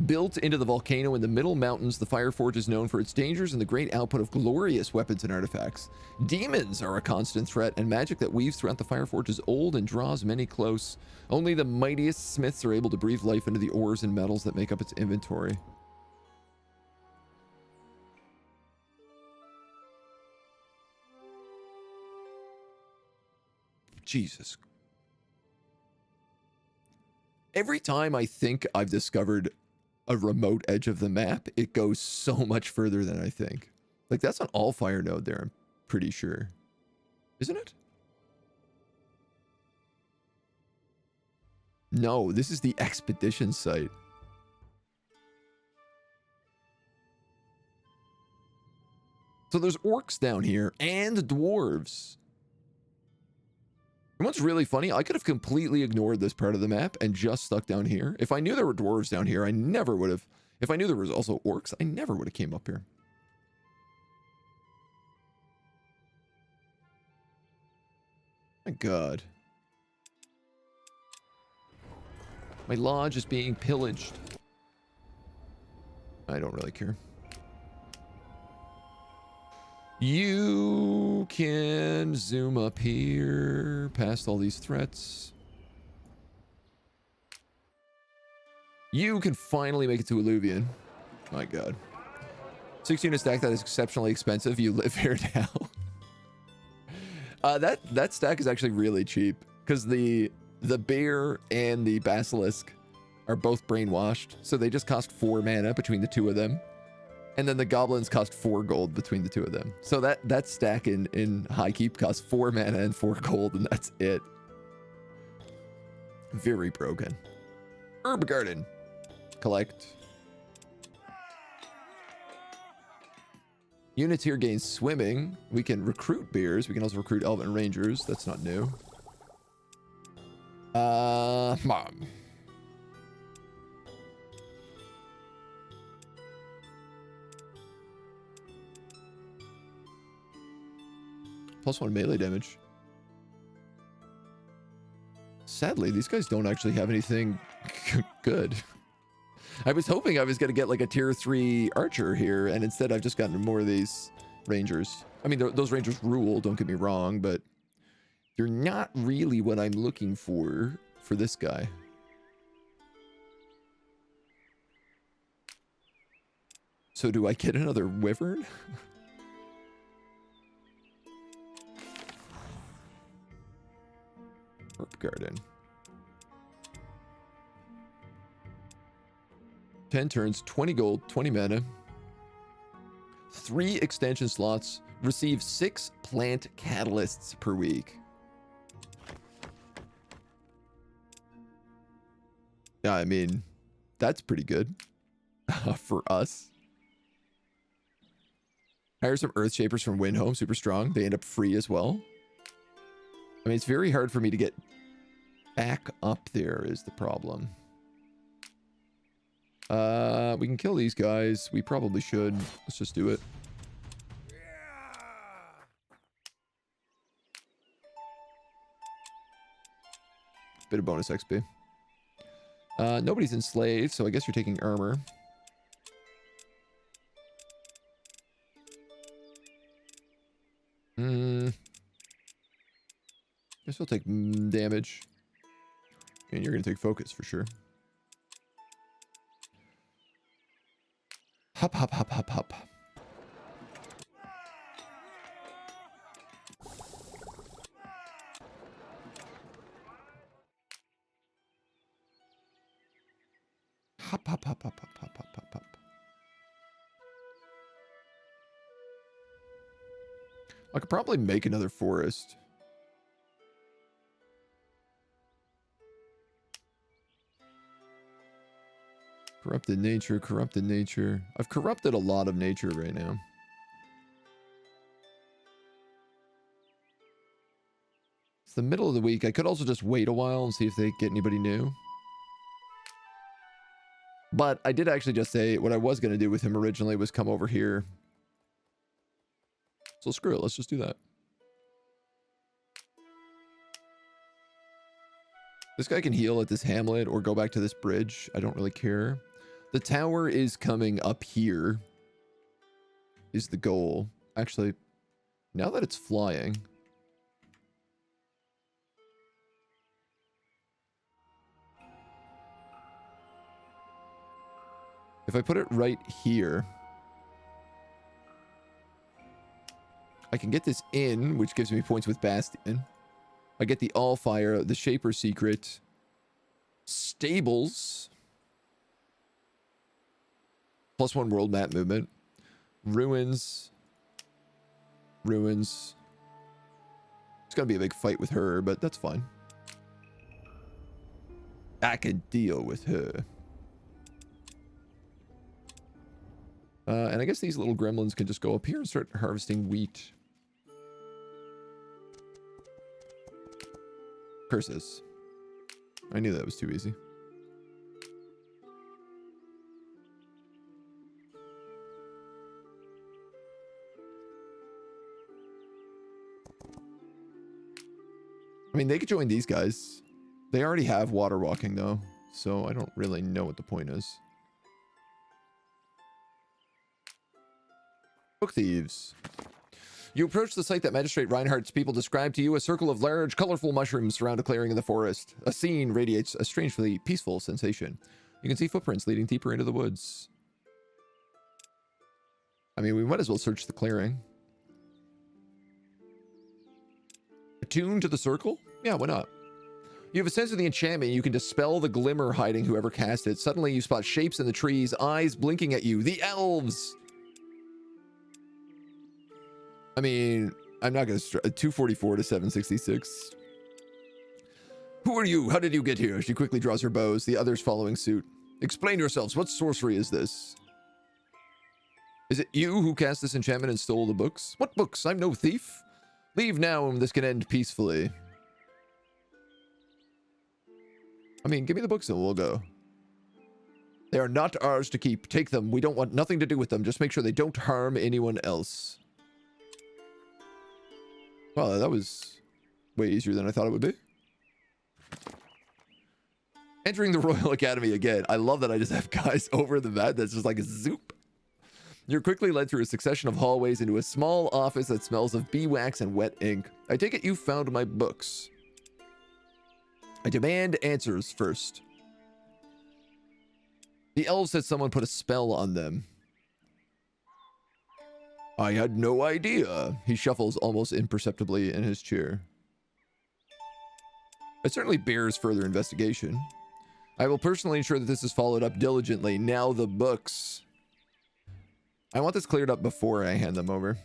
Built into the volcano in the Middle Mountains, the Fire Forge is known for its dangers and the great output of glorious weapons and artifacts. Demons are a constant threat, and magic that weaves throughout the Fire Forge is old and draws many close. Only the mightiest smiths are able to breathe life into the ores and metals that make up its inventory. Jesus. Every time I think I've discovered a remote edge of the map, it goes so much further than I think. Like, that's an Allfire node there, I'm pretty sure. Isn't it? No, this is the expedition site. So there's orcs down here and dwarves. And what's really funny, I could have completely ignored this part of the map and just stuck down here. If I knew there were dwarves down here, I never would have. If I knew there was also orcs, I never would have came up here. My God. My lodge is being pillaged. I don't really care. You can zoom up here past all these threats. You can finally make it to Alluvion. My God. 6 unit stack, that is exceptionally expensive. You live here now. That stack is actually really cheap because the bear and the basilisk are both brainwashed, so they just cost 4 mana between the 2 of them. And then the goblins cost 4 gold between the 2 of them. So that stack in high keep costs 4 mana and 4 gold, and that's it. Very broken. Herb garden. Collect. Units here gain swimming. We can recruit bears. We can also recruit elven rangers. That's not new. Mom. +1 melee damage. Sadly, these guys don't actually have anything good. I was hoping I was going to get like a tier 3 archer here, and instead I've just gotten more of these rangers. I mean, those rangers rule, don't get me wrong, but they're not really what I'm looking for this guy. So do I get another wyvern? Herb garden. 10 turns, 20 gold, 20 mana. 3 extension slots. Receive 6 plant catalysts per week. Yeah, I mean, that's pretty good for us. Hire some Earth Shapers from Windhome, super strong. They end up free as well. I mean, it's very hard for me to get back up there is the problem. We can kill these guys. We probably should. Let's just do it. Bit of bonus XP. Nobody's enslaved, so I guess you're taking armor. Guess I'll take damage. And you're going to take focus for sure. Hop, hop, hop, hop, hop. Hop, hop, hop, hop, hop, hop, hop, hop, hop. I could probably make another forest. Corrupted nature, corrupted nature. I've corrupted a lot of nature right now. It's the middle of the week. I could also just wait a while and see if they get anybody new. But I did actually just say what I was going to do with him originally was come over here. So screw it. Let's just do that. This guy can heal at this hamlet or go back to this bridge. I don't really care. The tower is coming up here. Is the goal. Actually, now that it's flying. If I put it right here, I can get this in, which gives me points with Bastion. I get the Allfire, the Shaper secret, stables, +1 world map movement, ruins, ruins. It's gonna be a big fight with her, but that's fine. I can deal with her. And I guess these little gremlins can just go up here and start harvesting wheat. Curses. I knew that was too easy. I mean, they could join these guys. They already have water walking, though, so I don't really know what the point is. Book thieves. You approach the site that Magistrate Reinhardt's people described to you. A circle of large, colorful mushrooms surround a clearing in the forest. A scene radiates a strangely peaceful sensation. You can see footprints leading deeper into the woods. I mean, we might as well search the clearing. Attuned to the circle? Yeah, why not? You have a sense of the enchantment. You can dispel the glimmer hiding whoever cast it. Suddenly, you spot shapes in the trees, eyes blinking at you. The elves! I mean, I'm not going to... 244 to 766. Who are you? How did you get here? She quickly draws her bows, the others following suit. Explain yourselves. What sorcery is this? Is it you who cast this enchantment and stole the books? What books? I'm no thief. Leave now and this can end peacefully. I mean, give me the books and we'll go. They are not ours to keep. Take them. We don't want nothing to do with them. Just make sure they don't harm anyone else. Well, that was way easier than I thought it would be. Entering the Royal Academy again. I love that I just have guys over the mat that's just like a zoop. You're quickly led through a succession of hallways into a small office that smells of beeswax and wet ink. I take it you found my books. I demand answers first. The elves said someone put a spell on them. I had no idea. He shuffles almost imperceptibly in his chair. It certainly bears further investigation. I will personally ensure that this is followed up diligently. Now the books. I want this cleared up before I hand them over.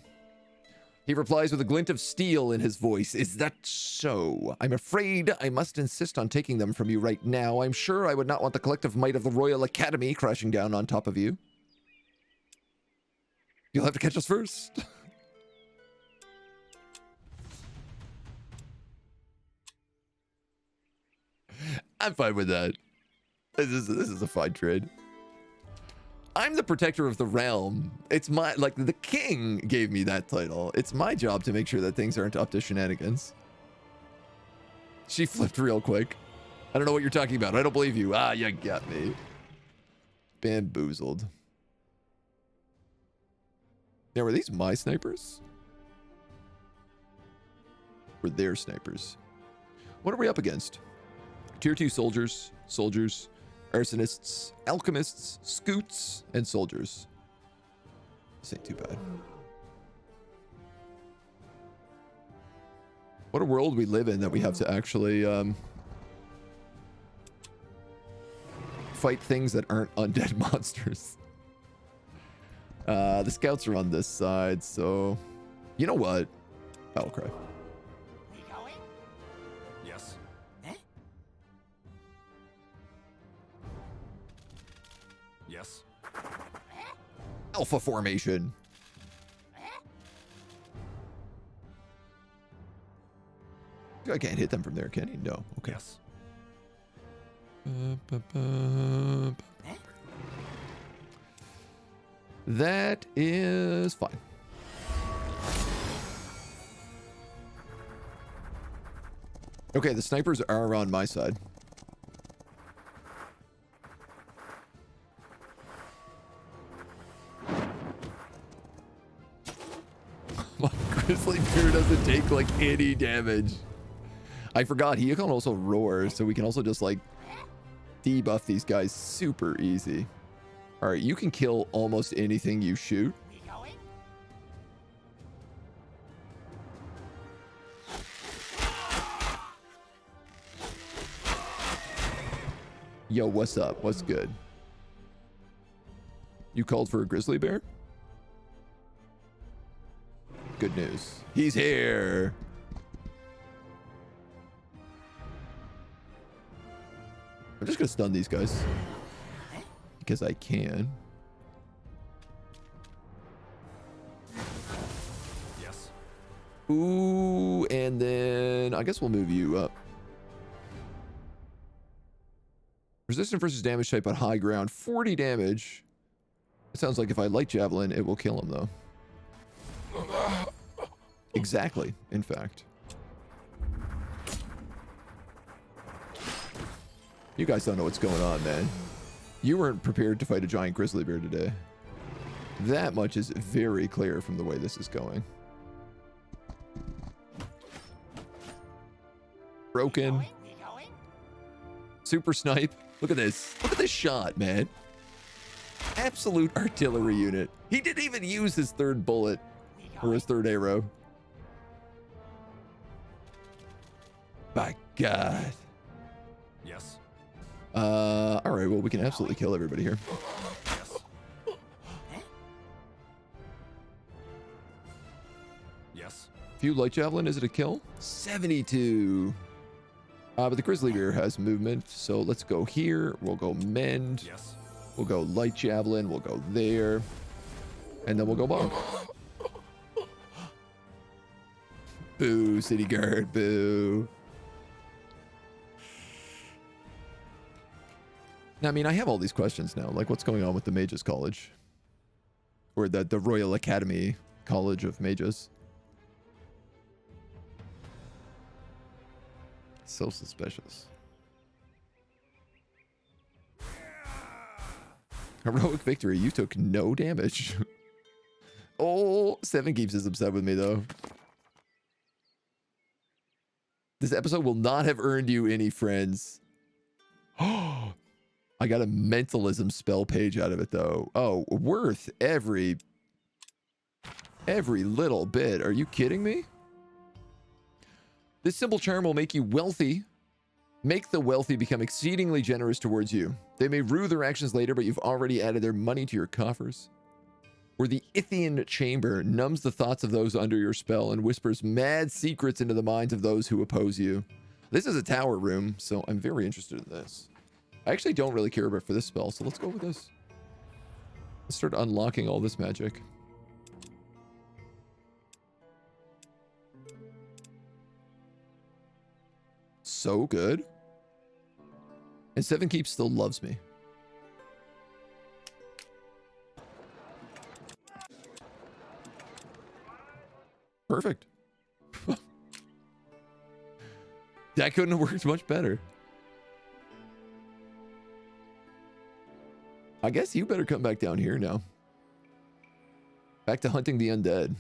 He replies with a glint of steel in his voice. Is that so? I'm afraid I must insist on taking them from you right now. I'm sure I would not want the collective might of the Royal Academy crashing down on top of you. You'll have to catch us first. I'm fine with that. This is a fine trade. I'm the protector of the realm. It's my, like, the king gave me that title. It's my job to make sure that things aren't up to shenanigans. She flipped real quick. I don't know what you're talking about. I don't believe you. Ah, you got me. Bamboozled. Now, were these my snipers? Were their snipers? What are we up against? Tier 2 soldiers, arsonists, alchemists, scoots, and soldiers. This ain't too bad. What a world we live in that we have to actually fight things that aren't undead monsters. The scouts are on this side, so you know what? Battlecry. We going? Yes. Yes. Alpha formation. I can't hit them from there, can you? No. Okay. Yes. That is fine. Okay, the snipers are on my side. My grizzly bear doesn't take like any damage. I forgot he can also roar, so we can also just like debuff these guys super easy. All right, you can kill almost anything you shoot. We going? Yo, what's up? What's good? You called for a grizzly bear? Good news. He's here. I'm just gonna stun these guys. Because I can. Yes. Ooh, and then I guess we'll move you up. Resistant versus damage type on high ground. 40 damage. It sounds like if I light javelin, it will kill him though. Exactly, in fact. You guys don't know what's going on, man. You weren't prepared to fight a giant grizzly bear today. That much is very clear from the way this is going. Broken. We going? Super snipe. Look at this. Look at this shot, man. Absolute artillery unit. He didn't even use his third bullet or his third arrow. My God. Yes. All right. Well, we can absolutely kill everybody here. Yes. Yes. Few light javelin. Is it a kill? 72. But the grizzly bear has movement, so let's go here. We'll go mend. Yes. We'll go light javelin. We'll go there, and then we'll go bonk. Boo, city guard. Boo. Now, I mean, I have all these questions now. Like, what's going on with the Mages College? Or the Royal Academy College of Mages? So suspicious. Heroic victory. You took no damage. Oh, Seven Keeps is upset with me, though. This episode will not have earned you any friends. Oh, I got a mentalism spell page out of it, though. Oh, worth every little bit. Are you kidding me? This simple charm will make you wealthy. Make the wealthy become exceedingly generous towards you. They may rue their actions later, but you've already added their money to your coffers. Or the Ithian chamber numbs the thoughts of those under your spell and whispers mad secrets into the minds of those who oppose you. This is a tower room, so I'm very interested in this. I actually don't really care about for this spell, so let's go with this. Let's start unlocking all this magic. So good. And Seven Keep still loves me. Perfect. That couldn't have worked much better. I guess you better come back down here now. Back to hunting the undead.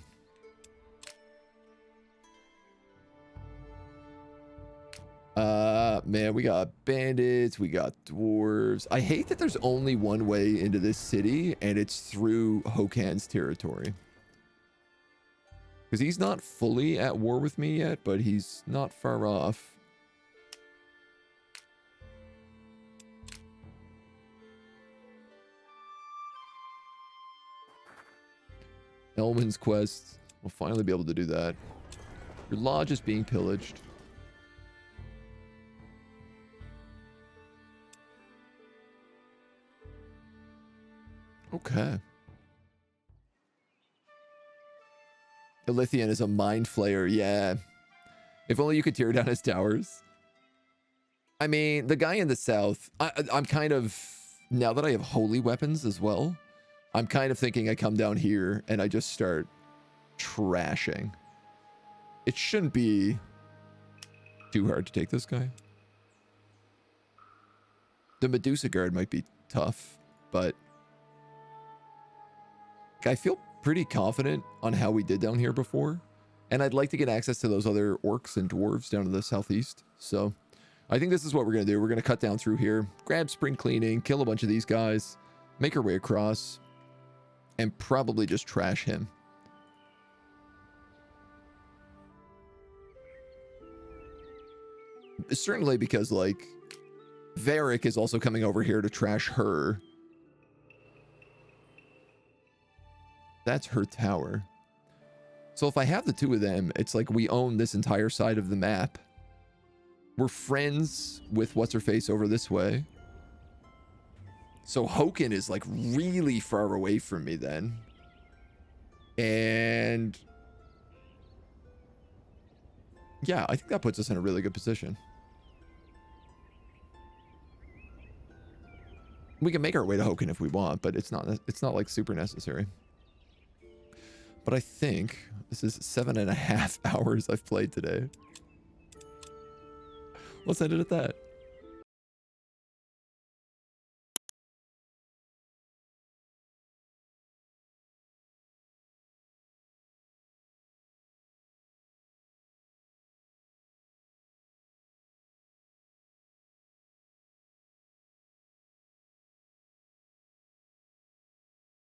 Man, we got bandits, we got dwarves. I hate that there's only one way into this city, and it's through Hokan's territory. Because he's not fully at war with me yet, but he's not far off. Elman's quest. We'll finally be able to do that. Your lodge is being pillaged. Okay. Elithian is a mind flayer, yeah. If only you could tear down his towers. I mean, the guy in the south, I'm kind of, now that I have holy weapons as well, I'm kind of thinking I come down here and I just start trashing. It shouldn't be too hard to take this guy. The Medusa guard might be tough, but I feel pretty confident on how we did down here before. And I'd like to get access to those other orcs and dwarves down to the southeast. So I think this is what we're going to do. We're going to cut down through here, grab spring cleaning, kill a bunch of these guys, make our way across, and probably just trash him. Certainly because, like, Varric is also coming over here to trash her. That's her tower. So if I have the two of them, it's like we own this entire side of the map. We're friends with what's-her-face over this way. So Hokan is like really far away from me then. And yeah, I think that puts us in a really good position. We can make our way to Hokan if we want, but it's not like super necessary. But I think this is 7.5 hours I've played today. Let's end it at that.